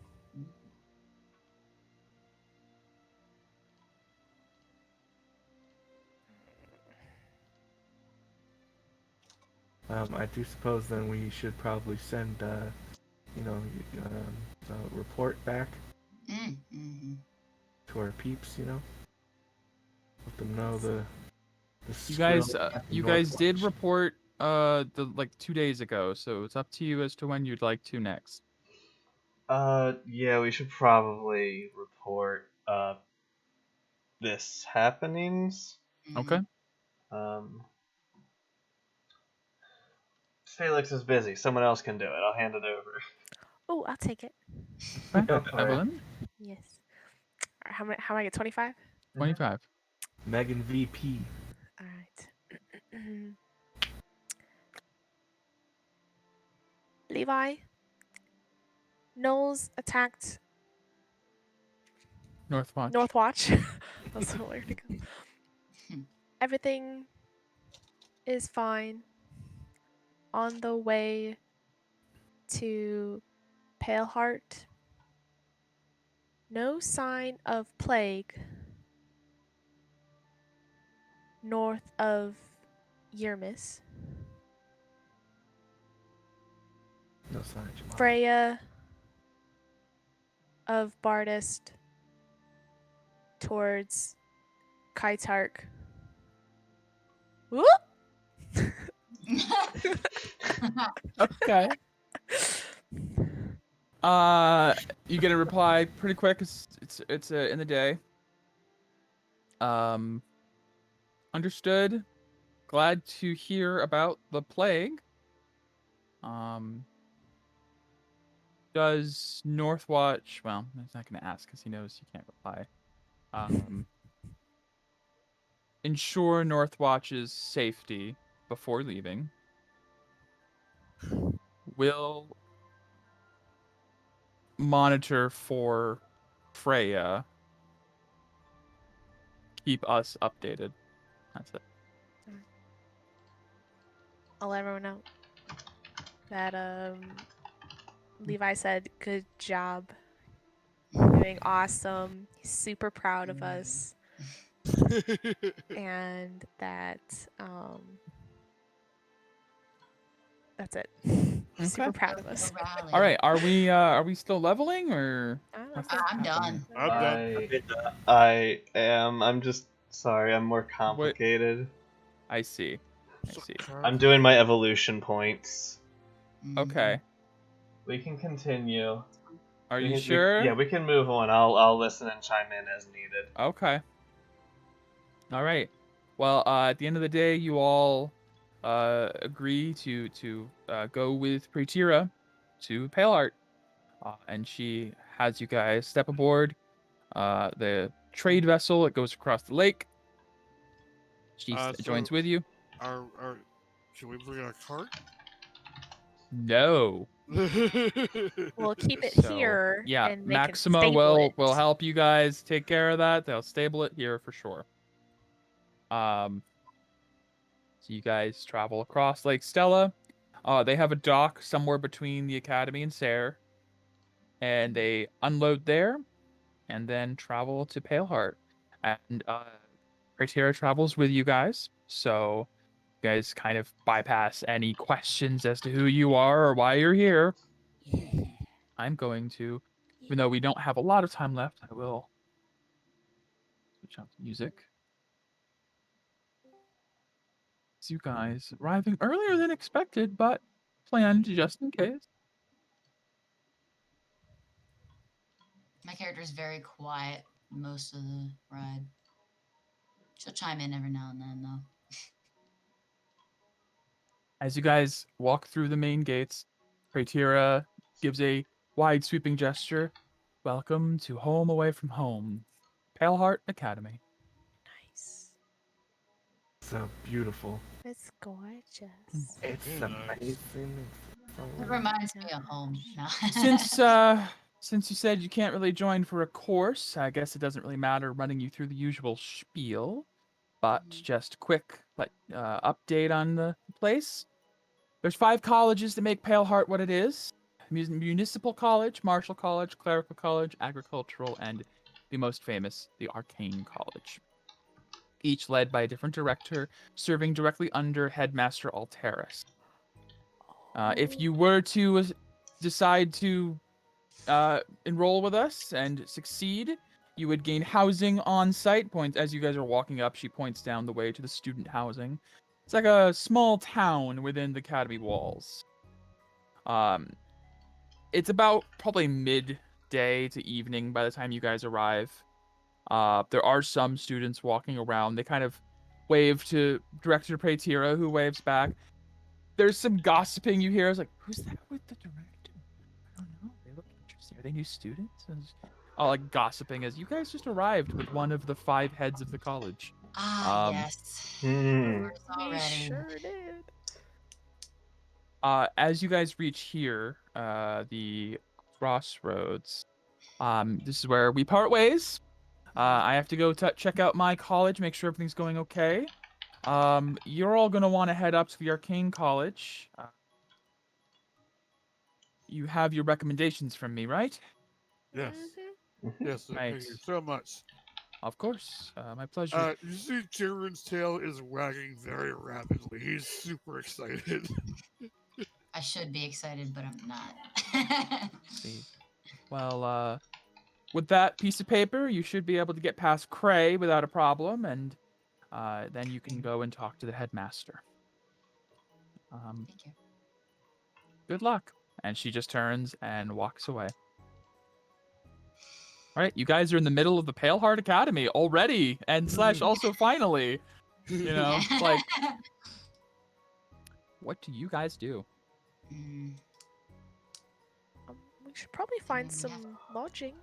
I do suppose then we should probably send, a report back Mm-hmm. to our peeps. Let them know the. You guys did report like 2 days ago, so it's up to you as to when you'd like to next. Yeah, we should probably report this happenings. Okay. Felix is busy. Someone else can do it. I'll hand it over. Oh, I'll take it. Evelyn? Yes. All right, how am I get 25? 25. Megan VP. All right. Levi, Knowles attacked Northwatch. Northwatch. That's where to go. Everything is fine. On the way to Paleheart. No sign of plague north of Yermis. No sign of Jamal. Freya of Bardist towards Kaitark. Whoop! Okay. You get a reply pretty quick. It's in the day. Understood. Glad to hear about the plague. Does Northwatch? Well, he's not going to ask because he knows you can't reply. Ensure Northwatch's safety before leaving. Will monitor for Freya. Keep us updated. That's it. I'll let everyone know that Levi said good job. Doing awesome. He's super proud of us. And that that's it. He's super proud of us. All right, are we still leveling or? I'm done. I am. I'm just sorry. I'm more complicated. I see. I'm doing my evolution points. Okay. We can continue. Are you sure? Yeah, we can move on. I'll listen and chime in as needed. Okay. All right. Well, at the end of the day, you all agree to go with Pretira to Paleheart, and she has you guys step aboard the trade vessel that goes across the lake. She joins with you. Should we bring a cart? No. We'll keep it here. Yeah, and they Maxima can stable will help you guys take care of that. They'll stable it here for sure. So you guys travel across Lake Stella. They have a dock somewhere between the Academy and Sayre. And they unload there and then travel to Paleheart. And Criteria travels with you guys. So you guys kind of bypass any questions as to who you are or why you're here. Yeah. I'm going to, even though we don't have a lot of time left, I will switch out the music. You guys arriving earlier than expected, but planned just in case. My character's very quiet most of the ride. She'll chime in every now and then, though. As you guys walk through the main gates, Praetira gives a wide sweeping gesture. Welcome to home away from home, Paleheart Academy. Nice. So beautiful. It's gorgeous. It's Very nice. amazing. It reminds me of home. No. Since you said you can't really join for a course, I guess it doesn't really matter running you through the usual spiel. But just quick update on the place. There's 5 colleges that make Paleheart what it is. Municipal College, Martial College, Clerical College, Agricultural, and the most famous, the Arcane College. Each led by a different director, serving directly under Headmaster Alteris. If you were to decide to enroll with us and succeed, you would gain housing on site. Points as you guys are walking up, she points down the way to the student housing. It's like a small town within the academy walls. It's about probably midday to evening by the time you guys arrive. There are some students walking around. They kind of wave to Director Praetira, who waves back. There's some gossiping you hear. It's like, who's that with the director? I don't know. They look interesting. Are they new students? All like gossiping as you guys just arrived with one of the 5 heads of the college. Yes. Hmm. Already. Sure did. As you guys reach here, the crossroads, this is where we part ways. I have to go check out my college, make sure everything's going okay. You're all going to want to head up to the Arcane College. You have your recommendations from me, right? Yes. Mm-hmm. Yes, Right. thank you so much. Of course. My pleasure. You see, Tyrion's tail is wagging very rapidly. He's super excited. I should be excited, but I'm not. See. Well, with that piece of paper, you should be able to get past Cray without a problem, and then you can go and talk to the headmaster. Thank you. Good luck. And she just turns and walks away. All right, you guys are in the middle of the Paleheart Academy already, and / also finally. You know, it's like, what do you guys do? Mm, We should probably find Yeah. some lodging.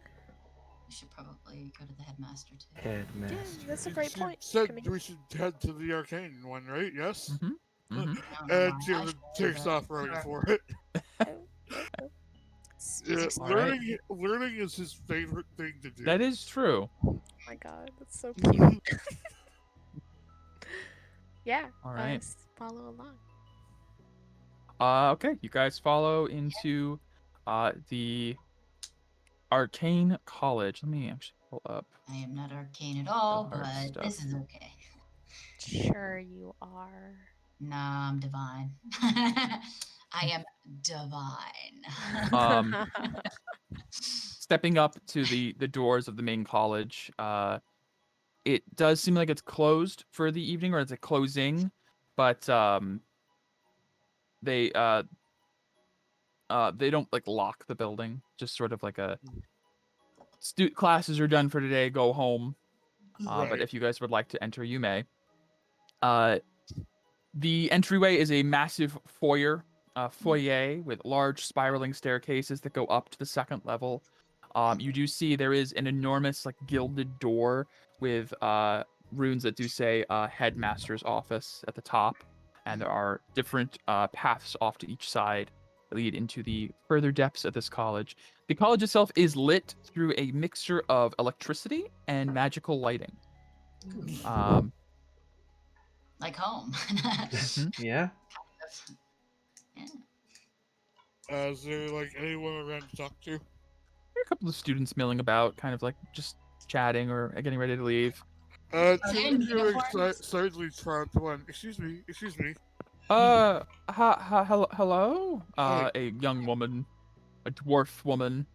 we should probably go to the headmaster too. Yeah, Headmaster. that's a great She point. said Camille. we should head to the arcane one, right? Yes? Mm-hmm. I don't know And why I Tyrion should, takes but off running sure. for it. Oh. Yeah, All right. learning is his favorite thing to do. That is true. Oh my god, that's so cute. Yeah. All right. Follow along. Okay, you guys follow into the Arcane College. Let me actually pull up. I am not arcane at all, The hard but this stuff. is okay. Sure you are. Nah, I'm divine. I am divine. Um, Stepping up to the doors of the main college, it does seem like it's closed for the evening, or it's a closing, but they don't like lock the building. Just sort of like a classes are done for today. Go home. But Right. if you guys would like to enter, you may. The entryway is a massive foyer with large spiraling staircases that go up to the second level. You do see there is an enormous like gilded door with runes that do say headmaster's office at the top, and there are different paths off to each side that lead into the further depths of this college. The college itself is lit through a mixture of electricity and magical lighting. Like home. Yeah. Yeah. Is there like anyone around to talk to? There are a couple of students milling about, kind of like just chatting or getting ready to leave. they Tyrion in uniforms? excitedly tried to one. Excuse me. Hello? Hi. A young woman, a dwarf woman.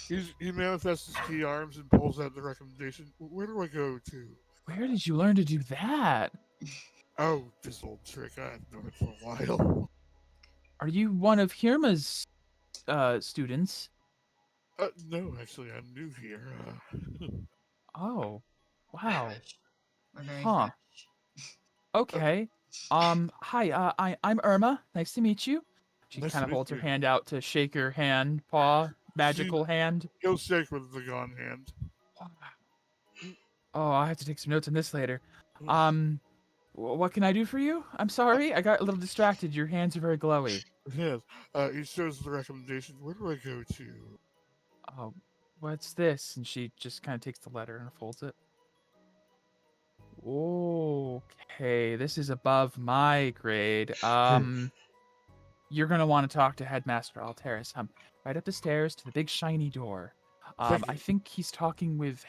He manifests his key arms and pulls out the recommendation. Where do I go to? Where did you learn to do that? Oh, this old trick. I've known it for a while. Are you one of Hirma's students? No, actually, I'm new here. Oh, wow. We're very Huh. fresh. Okay. Hi. I'm Irma. Nice to meet you. She Nice kind to of meet holds her you. hand out to shake your hand, paw, magical hand. He'll shake with the gone hand. Oh, I have to take some notes on this later. Mm. What can I do for you? I'm sorry, I got a little distracted. Your hands are very glowy. Yes. He shows the recommendation. Where do I go to? Oh, what's this? And she just kind of takes the letter and folds it. Okay, this is above my grade. You're gonna want to talk to Headmaster Alteris. Right up the stairs to the big shiny door. Thank I you. think he's talking with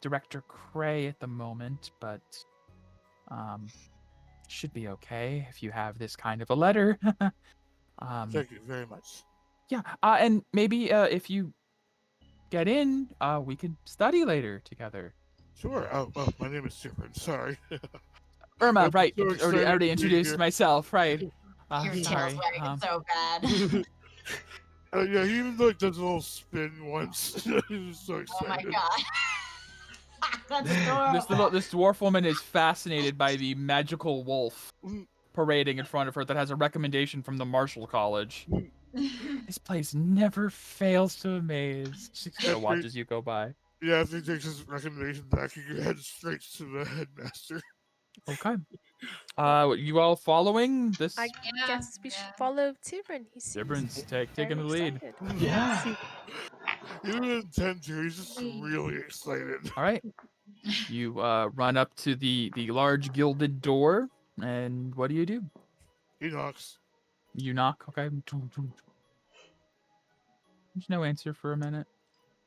Director Cray at the moment, but should be okay if you have this kind of a letter. Thank you very much. Yeah, and maybe if you get in, we could study later together. Sure. Oh, my name is Super. Sorry. Irma, I'm right? so I excited already to be introduced here. myself, right? Your tail's Sorry. wagging so bad. Yeah, he even like does a little spin once. He's so Oh my excited. god. That's adorable. This dwarf woman is fascinated by the magical wolf parading in front of her that has a recommendation from the Marshall College. This place never fails to amaze. She kind of watches you go by. Yeah, if he takes his recommendation back, he can head straight to the headmaster. Okay. You all following this? I guess we should follow Tibrin. He seems Tibrin's very taking the lead. excited. Yeah. He didn't intend to. He's just really excited. All right. You run up to the large gilded door, and what do you do? He knocks. You knock. Okay. There's no answer for a minute.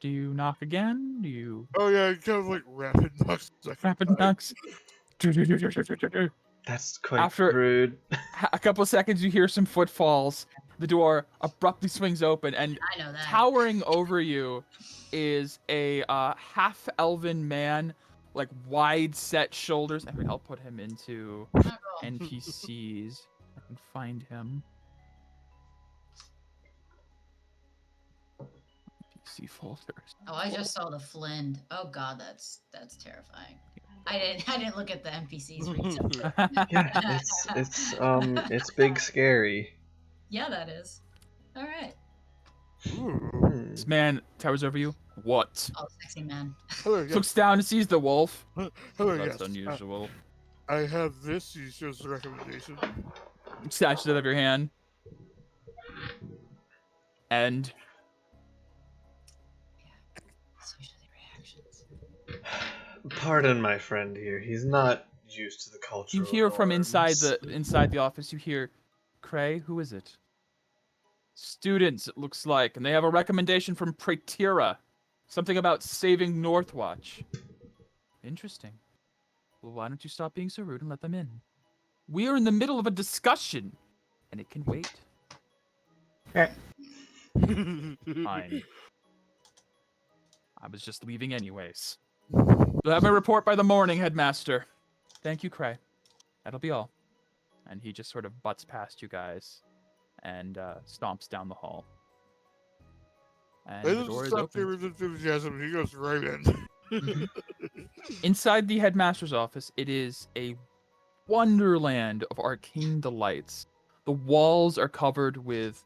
Do you knock again? Do you Oh yeah, he kind of like rapid knocks. rapid knocks? That's quite After- rude. A couple of seconds, you hear some footfalls. The door abruptly swings open, and I know that. towering over you is a half-elven man, like wide-set shoulders. I mean, I'll put him into Oh, cool. NPCs. I can find him. NPC folders. Oh, I just saw the Flynn. Oh god, that's terrifying. I didn't look at the NPCs recently. Yeah, it's big scary. Yeah, that is. All right. Hmm. This man towers over you. What? Oh, sexy man. Hello, yes. Looks down and sees the wolf. Hello, That's yes. unusual. I have this. He shows the recommendation. Snatches it out of your hand. And Socially reactions. Pardon my friend here. He's not used to the culture. you of hear from inside norms. the office. You hear, Cray, who is it? Students, it looks like, and they have a recommendation from Praetira. Something about saving Northwatch. Interesting. Well, why don't you stop being so rude and let them in? We are in the middle of a discussion, and it can wait. Fine. I was just leaving anyways. You'll have my report by the morning, Headmaster. Thank you, Cray. That'll be all. And he just sort of butts past you guys and stomps down the hall. And He the doesn't door is stop open. there with enthusiasm. He goes right in. Mhm. Inside the headmaster's office, it is a wonderland of arcane delights. The walls are covered with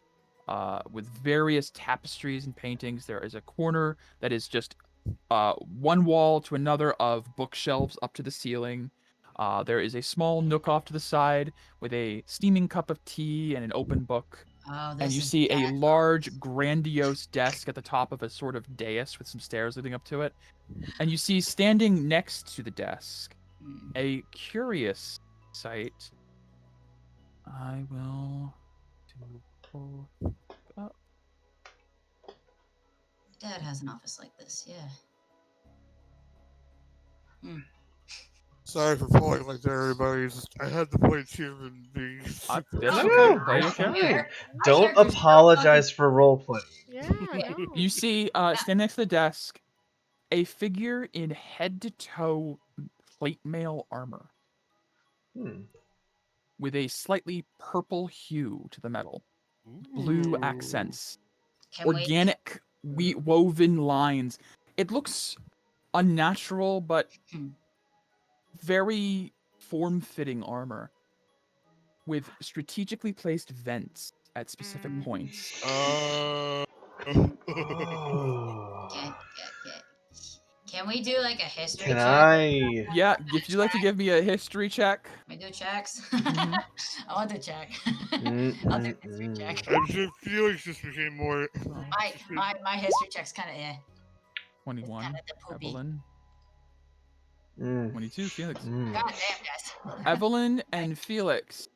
various tapestries and paintings. There is a corner that is just one wall to another of bookshelves up to the ceiling. There is a small nook off to the side with a steaming cup of tea and an open book. Oh, this And you is see a bad. large, grandiose desk at the top of a sort of dais with some stairs leading up to it. And you see standing next to the desk Mm. a curious sight. I will pull up. Dad has an office like this, yeah. Sorry for pulling like that, everybody. It's just, I had to play cheer and be. That's Oh, okay. no, Play your it's character. fine. My Don't character's apologize for roleplaying. Yeah, no. You see, standing next to the desk, a figure in head-to-toe plate mail armor Hmm. with a slightly purple hue to the metal, blue Ooh. accents, Can we? organic woven lines. It looks unnatural, but Hmm. very form-fitting armor with strategically placed vents at specific points. Oh. Can we do like a history Can check? I? Yeah, if you'd like to give me a history check. Can we do checks? Mhm. I want to check. I'll do history check. I'm sure Felix just became more. My history check's kind of 21, kinda the poopy. Evelyn. Mm, 22, Felix. mm. God damn, guys. Evelyn and Felix,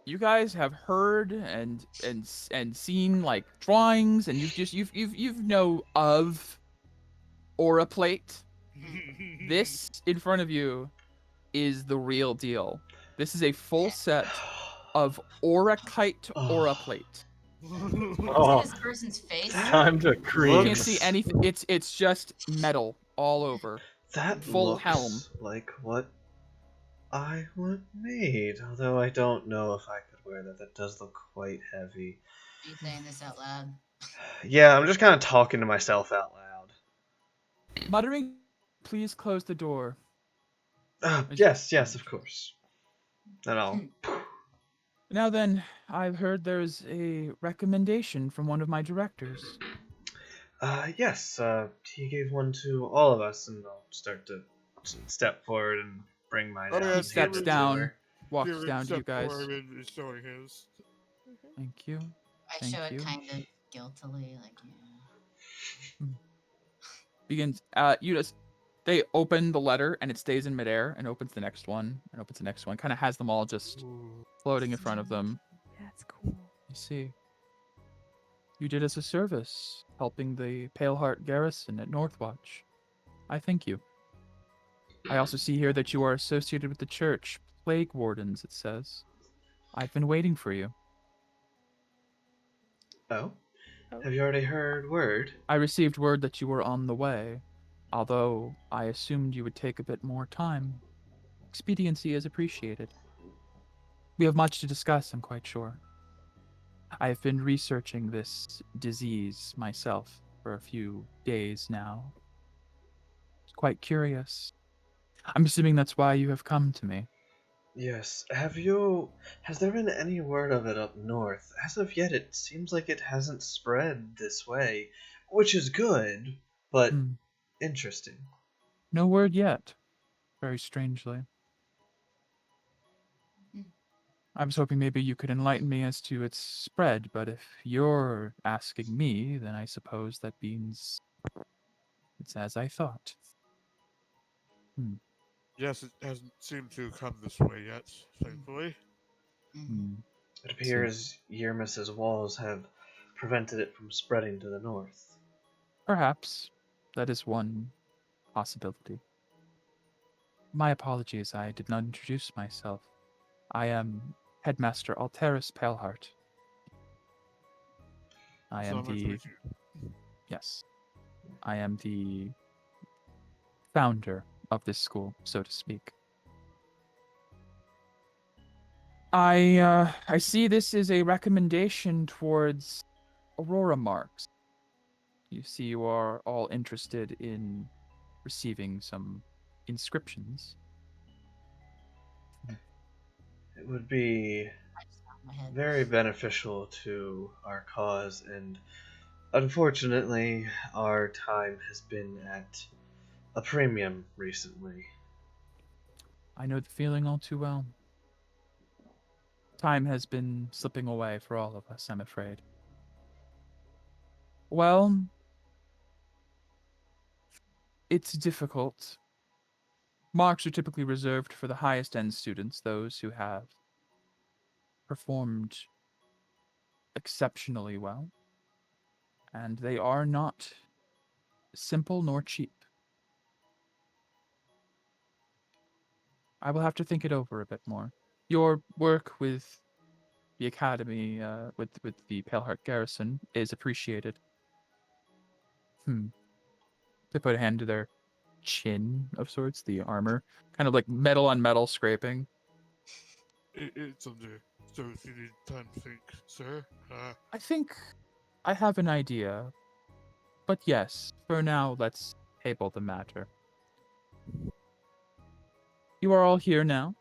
you guys have heard and seen like drawings, and you've know of Aura plate. This in front of you is the real deal. This is a full set of Auracite Aura plate. Oh, This person's face. time to You cream. can't see anything. It's just metal all over. That Full looks helm. like what I would need, although I don't know if I could wear that. That does look quite heavy. Are you saying this out loud? Yeah, I'm just kind of talking to myself out loud. Muttering, please close the door. Yes, of course. And I'll. Now then, I've heard there's a recommendation from one of my directors. Yes, he gave one to all of us, and I'll start to step forward and bring mine out. yeah, He steps Steven- down, walks Steven down to you stepped guys. forward and is showing his. Thank you. I Thank show it you. kind of guiltily, like yeah. Begins. You just. They open the letter and it stays in midair, and opens the next one, and opens the next one. Kind of has them all just floating in front of them. That's cool. You see. You did us a service, helping the Paleheart garrison at Northwatch. I thank you. I also see here that you are associated with the church. Plague Wardens, it says. I've been waiting for you. Oh? Have you already heard word? I received word that you were on the way, although I assumed you would take a bit more time. Expediency is appreciated. We have much to discuss, I'm quite sure. I have been researching this disease myself for a few days now. It's quite curious. I'm assuming that's why you have come to me. Yes. Has there been any word of it up north? As of yet, it seems like it hasn't spread this way, which is good, but interesting. No word yet. Very strangely. I was hoping maybe you could enlighten me as to its spread, but if you're asking me, then I suppose that means it's as I thought. Yes, it hasn't seemed to come this way yet, thankfully. It appears Yermus's walls have prevented it from spreading to the north. Perhaps. That is one possibility. My apologies, I did not introduce myself. I am Headmaster Alteris Paleheart. I am Yes. I am the founder of this school, so to speak. I see this is a recommendation towards Aurora marks. You see you are all interested in receiving some inscriptions. It would be very beneficial to our cause, and unfortunately, our time has been at a premium recently. I know the feeling all too well. Time has been slipping away for all of us, I'm afraid. Well, it's difficult. Marks are typically reserved for the highest end students, those who have performed exceptionally well. And they are not simple nor cheap. I will have to think it over a bit more. Your work with the academy, with the Paleheart garrison, is appreciated. They put a hand to their chin of sorts, the armor, kind of like metal on metal scraping. It's under. So if you need time to think, sir. I think I have an idea. But yes, for now, let's table the matter. You are all here now.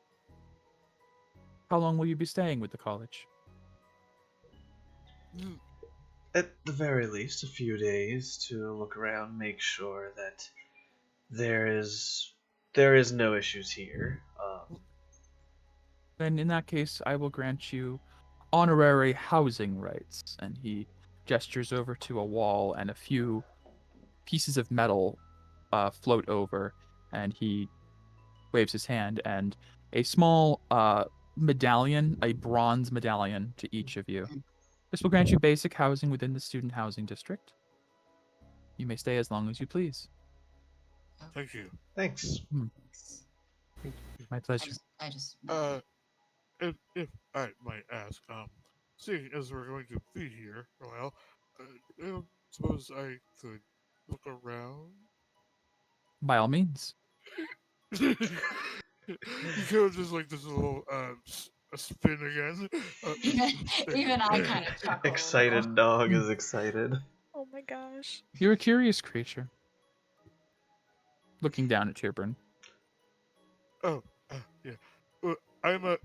How long will you be staying with the college? At the very least, a few days to look around, make sure that there is no issues here. Then in that case, I will grant you honorary housing rights. And he gestures over to a wall, and a few pieces of metal float over, and he waves his hand, and a small medallion, a bronze medallion to each of you. This will grant you basic housing within the student housing district. You may stay as long as you please. Thank you. Thanks. My pleasure. I just. If I might ask, seeing as we're going to be here for a while, I suppose I could look around. By all means. You kind of just like this little a spin again. Even I kind of chuckle. Excited dog is excited. Oh my gosh. You're a curious creature. Looking down at Tierburn. Oh, yeah. I'm a.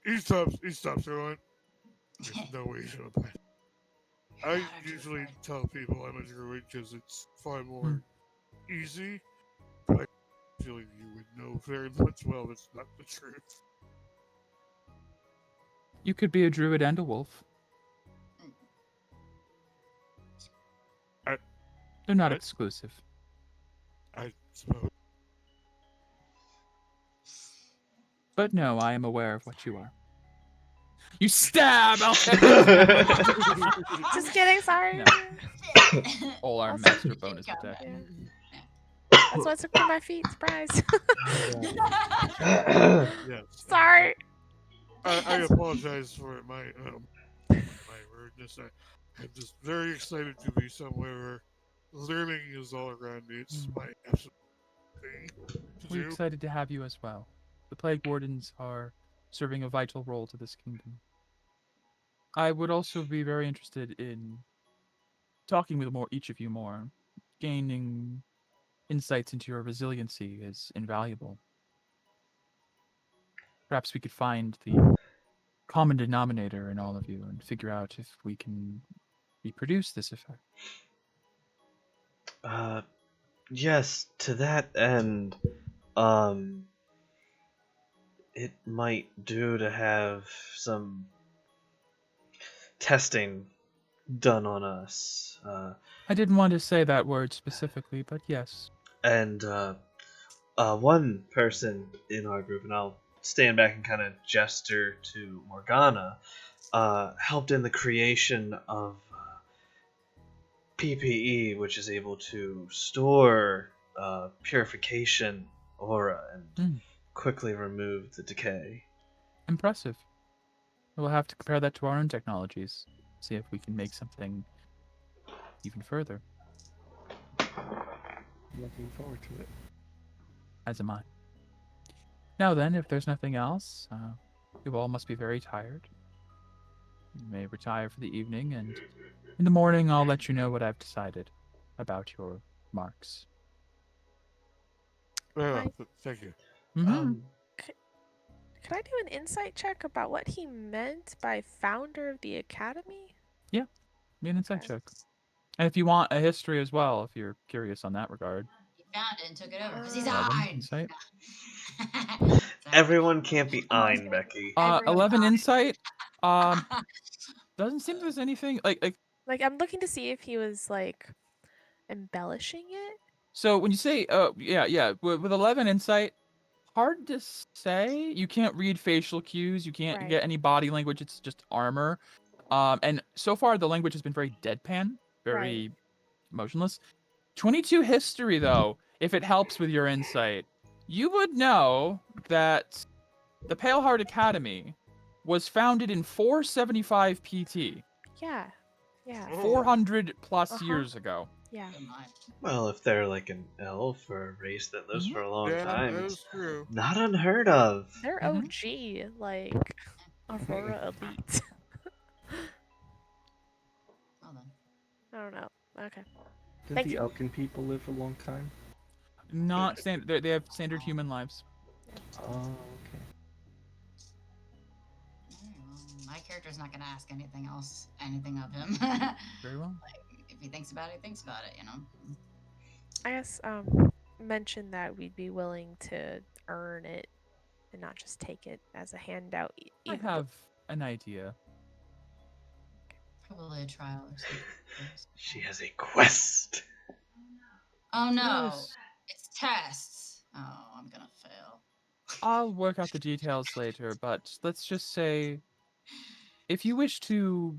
He stops, everyone. There's no way he's gonna play. I usually tell people I'm a druid because it's far more easy, but I feel like you would know very much well that's not the truth. You could be a druid and a wolf. They're not exclusive. I suppose. But no, I am aware of what you are. You stab! Just kidding, sorry. No. All our master bonus attack. Yeah. That's why I took from my feet. Surprise. Yes. Sorry. I apologize for my rudeness. I'm just very excited to be somewhere where learning is all around me. It's my absolute thing to We're do. excited to have you as well. The Plague Wardens are serving a vital role to this kingdom. I would also be very interested in talking with each of you more. Gaining insights into your resiliency is invaluable. Perhaps we could find the common denominator in all of you and figure out if we can reproduce this effect. Yes, to that end, it might do to have some testing done on us. I didn't want to say that word specifically, but yes. And one person in our group, and I'll stand back and kind of gesture to Morgana, helped in the creation of PPE, which is able to store purification aura and quickly remove the decay. Impressive. We'll have to compare that to our own technologies. See if we can make something even further. Looking forward to it. As am I. Now then, if there's nothing else, you all must be very tired. You may retire for the evening, and in the morning I'll let you know what I've decided about your marks. Thank you. Mm-hmm. Can I do an insight check about what he meant by founder of the academy? Yeah, be an insight check. And if you want a history as well, if you're curious on that regard. He found it and took it over because he's 11 Ein. insight. Everyone can't be Ein, Becky. 11 insight. Doesn't seem there's anything like I'm looking to see if he was like embellishing it. So when you say with 11 insight, hard to say. You can't read facial cues. You can't get any body language. It's just armor. And so far the language has been very deadpan, very emotionless. 22 history though, if it helps with your insight, you would know that the Paleheart Academy was founded in 475 PT. Yeah. 400 plus years ago. Yeah. Well, if they're like an elf or a race that lives for a long time, that it's is true. not unheard of. They're OG, like Aurora elite. Well then. I don't know. Okay. Did Thank the you. Elkin people live a long time? Not standard. They have standard human lives. Okay. My character's not gonna ask anything of him. Very well. If he thinks about it, he thinks about it, you know. I guess mention that we'd be willing to earn it and not just take it as a handout. I have an idea. Probably a trial or something. She has a quest. Oh no, Yes. it's tests. Oh, I'm gonna fail. I'll work out the details later, but let's just say if you wish to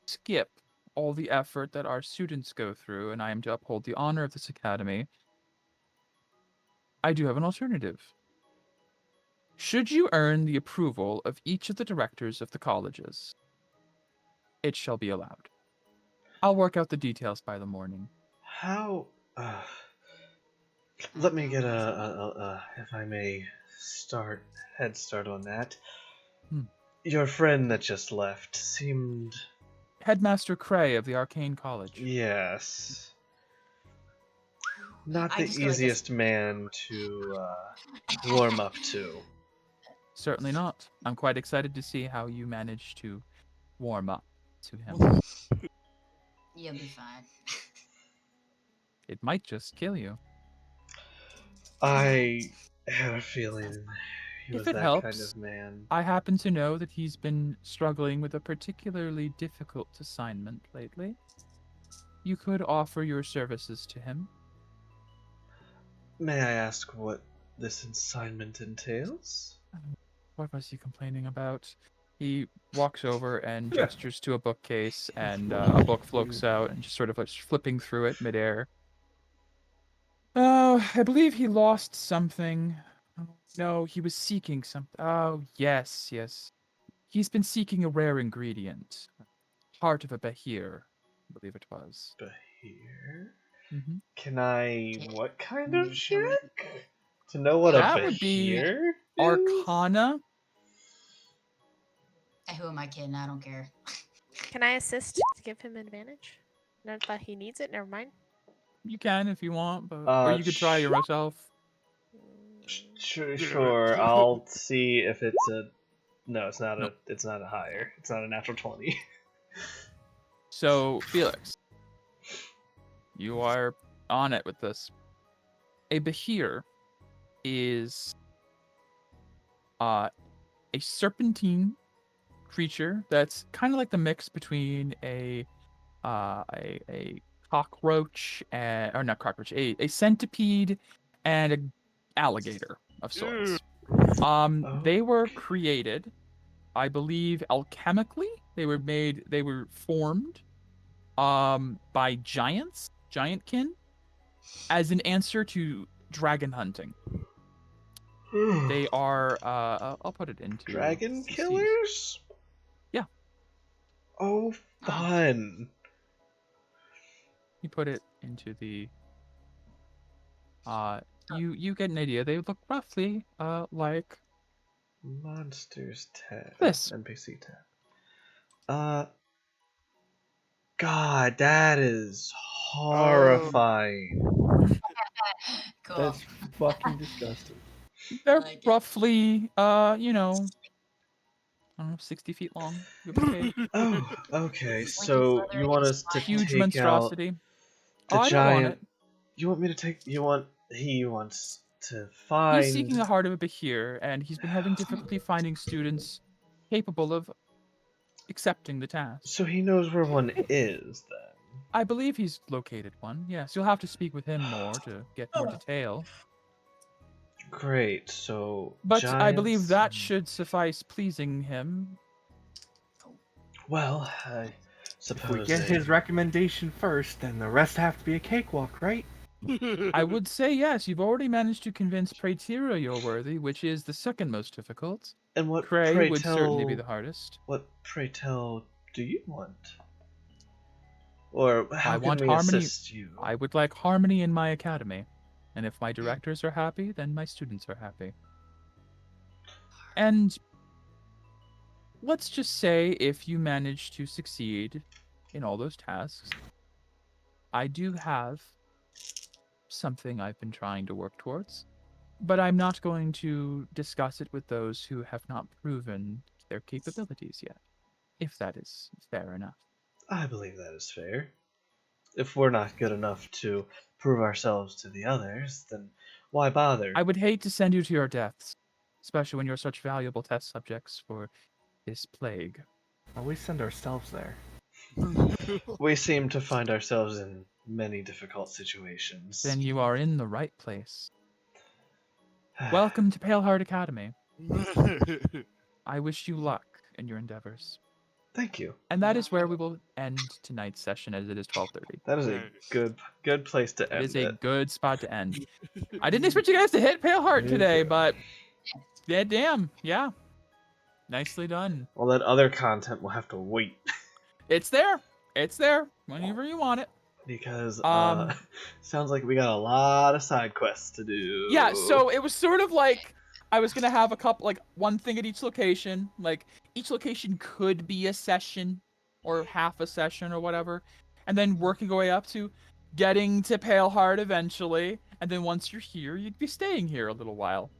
skip all the effort that our students go through and I am to uphold the honor of this academy, I do have an alternative. Should you earn the approval of each of the directors of the colleges, it shall be allowed. I'll work out the details by the morning. How? Let me get if I may, head start on that. Your friend that just left seemed. Headmaster Cray of the Arcane College. Yes. Not I the just feel like easiest man to warm up to. Certainly not. I'm quite excited to see how you manage to warm up to him. You'll be fine. It might just kill you. I had a feeling he was If it that helps, kind of man. I happen to know that he's been struggling with a particularly difficult assignment lately. You could offer your services to him. May I ask what this assignment entails? What was he complaining about? He walks over and gestures to a bookcase, and a book floats out and just sort of like flipping through it midair. Oh, I believe he lost something. Oh, no, he was seeking something. Oh, yes. He's been seeking a rare ingredient. Heart of a Behir, I believe it was. Behir? Mm-hmm. Can I... what kind of check? To know what That a would be Behir is? Arcana. Who am I kidding? I don't care. Can I assist to give him advantage? Not that he needs it. Never mind. You can if you want, but or you could try yourself. Sure. I'll see if it's a. No, it's not a. It's not a higher. It's not a natural 20. So Felix, you are on it with this. A Behir is a serpentine creature that's kind of like the mix between a cockroach and, or not cockroach, a centipede and an alligator of sorts. They were created, I believe, alchemically. They were formed by giantkin, as an answer to dragon hunting. They are I'll put it into Dragon killers? Yeah. Oh, fun. You put it into the you get an idea. They look roughly like Monsters tab. This. NPC tab. God, that is horrifying. Cool. That's fucking disgusting. they're Like it. roughly I don't know, 60 feet long. Give or take. Oh, okay. So you want us to Huge take monstrosity. out Oh, the I don't want giant? it. You want me to take? He wants to find. He's seeking the heart of a Behir, and he's been having difficulty finding students capable of accepting the task. So he knows where one is, then. I believe he's located one. Yes, you'll have to speak with him more to get more detail. Great. So. But I believe that giants- should suffice pleasing him. Well, I If suppose. we get his recommendation first, then the rest have to be a cakewalk, right? I would say yes. You've already managed to convince Praeteria you're worthy, which is the second most difficult. And what Cray pray would tell, certainly be the hardest. What pray tell do you want? Or how I can want we harmony. assist you? I would like harmony in my academy. And if my directors are happy, then my students are happy. And let's just say if you manage to succeed in all those tasks, I do have something I've been trying to work towards. but I'm not going to discuss it with those who have not proven their capabilities yet, if that is fair enough. I believe that is fair. If we're not good enough to prove ourselves to the others, then why bother? I would hate to send you to your deaths, especially when you're such valuable test subjects for this plague. We send ourselves there. We seem to find ourselves in many difficult situations. Then you are in the right place. Welcome to Paleheart Academy. I wish you luck in your endeavors. Thank you. And that is where we will end tonight's session, as it is 12:30. That is a good place to It end is a it. good spot to end. I didn't expect you guys to hit Paleheart today, but yeah, damn, yeah. Nicely done. Well, that other content will have to wait. It's there. It's there whenever you want it. Because Um, sounds like we got a lot of side quests to do. Yeah, so it was sort of like I was gonna have a couple, like one thing at each location. Like each location could be a session or half a session or whatever, and then working our way up to getting to Paleheart eventually. And then once you're here, you'd be staying here a little while.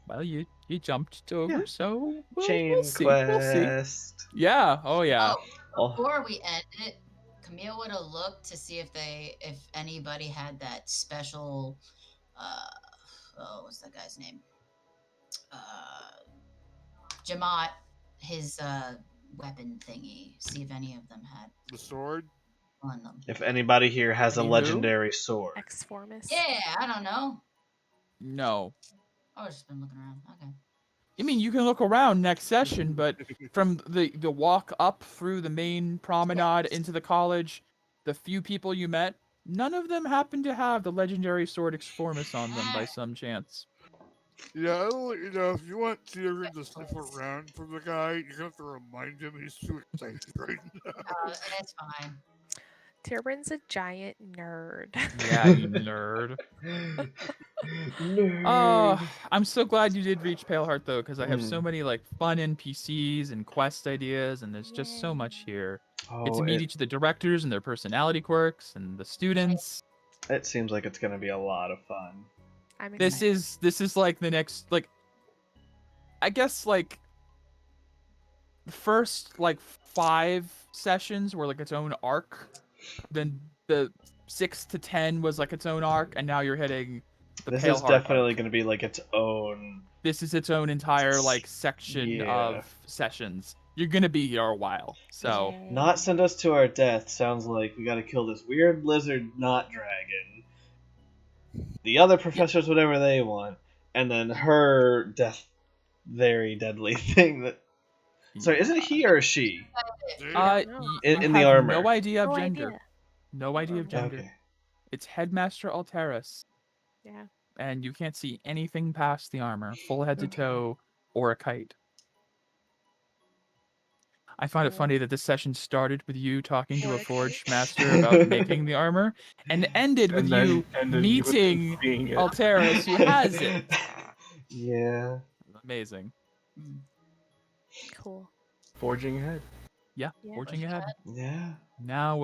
Well, you jumped over, Yeah. so Chain we'll see. quest. Yeah. Oh yeah. Oh. Before we end it, Camille would have looked to see if anybody had that special what's that guy's name? Jamat, his weapon thingy. See if any of them had The sword? one of them. If anybody here has a Any who? legendary sword. Exformis. Yeah, I don't know. No. I've just been looking around. Okay. I mean, you can look around next session, but from the walk up through the main promenade into the college, the few people you met, none of them happened to have the legendary sword Exformis on them by some chance. Yeah, I'll let you know if you want Tyrion to sniff around for the guy, you're gonna have to remind him he's too excited right now. That's fine. Tyrion's a giant nerd. Yeah, you nerd. Oh, I'm so glad you did reach Paleheart though, because I have so many like fun NPCs and quest ideas, and there's just so much here. Get to meet each of the directors and their personality quirks and the students. It seems like it's gonna be a lot of fun. I'm This excited. is like the next, like, I guess like the first like 5 sessions were like its own arc. Then the 6 to 10 was like its own arc, and now you're hitting the This Paleheart is definitely arc. going to be like its own. This is its own entire like section Yeah. of sessions. You're gonna be here a while, so Yay. Not send us to our death sounds like we got to kill this weird lizard not dragon. The other professors whatever they want, and then her death very deadly thing that. Sorry, is it he or she? Uh, No. y- In you the have armor. no idea of No gender. idea. No idea of gender. Okay. It's Headmaster Alteris, Yeah. and you can't see anything past the armor, full head to toe, or a kite. I find it Cool. funny that this session started with you talking to Or a a kite. forge master about making the armor, and ended with you meeting seeing it. Alteris, who has it. Yeah. Amazing. Cool. Forging ahead. Yeah, Yeah. forging ahead. Yeah. Now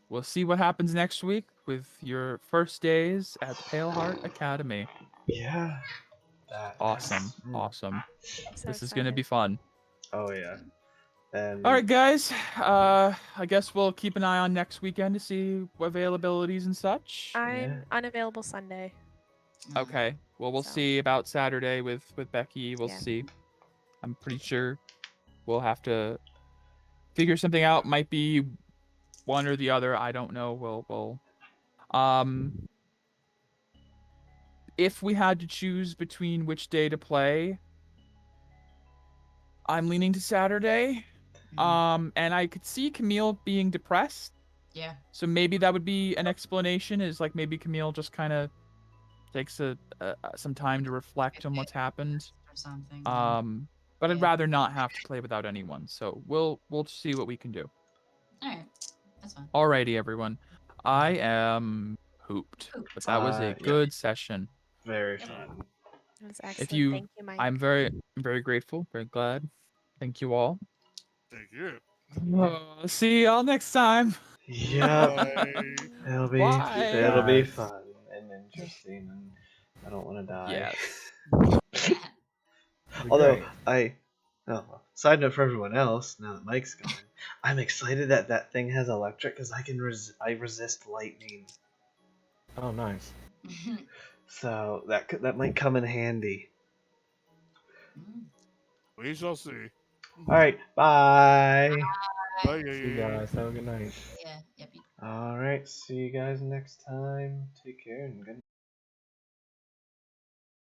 we'll see what happens next week with your first days at the Paleheart Academy. Yeah. Awesome. Mm. Awesome. I'm so This is gonna be excited. fun. Oh yeah. And All right, guys. I guess we'll keep an eye on next weekend to see availabilities and such. I'm unavailable Sunday. Okay. Well, we'll So. see about Saturday with Becky. We'll Yeah. see. I'm pretty sure we'll have to figure something out. Might be one or the other. I don't know. We'll if we had to choose between which day to play, I'm leaning to Saturday. And I could see Camille being depressed. Yeah. So maybe that would be an explanation, is like maybe Camille just kind of takes some time to reflect on what's happened. Or something. But I'd Yeah. rather not have to play without anyone. So we'll see what we can do. All right. That's fine. Alrighty, everyone. I am hooped. But that was a Yeah. good session. very fun. It was excellent. you- Thank you, Mike. I'm very grateful, very glad. Thank you all. Thank you. See y'all next time. Yeah. Bye. It'll be Bye. it'll be fun and interesting and I don't want to die. Yes. Although side note for everyone else, now that Mike's gone, I'm excited that that thing has electric because I can I resist lightning, Oh, nice. so that might come in handy. We shall see. All right, bye. Bye, See you guys. Have a good night. Yeah. Yep. All right, see you guys next time. Take care and good.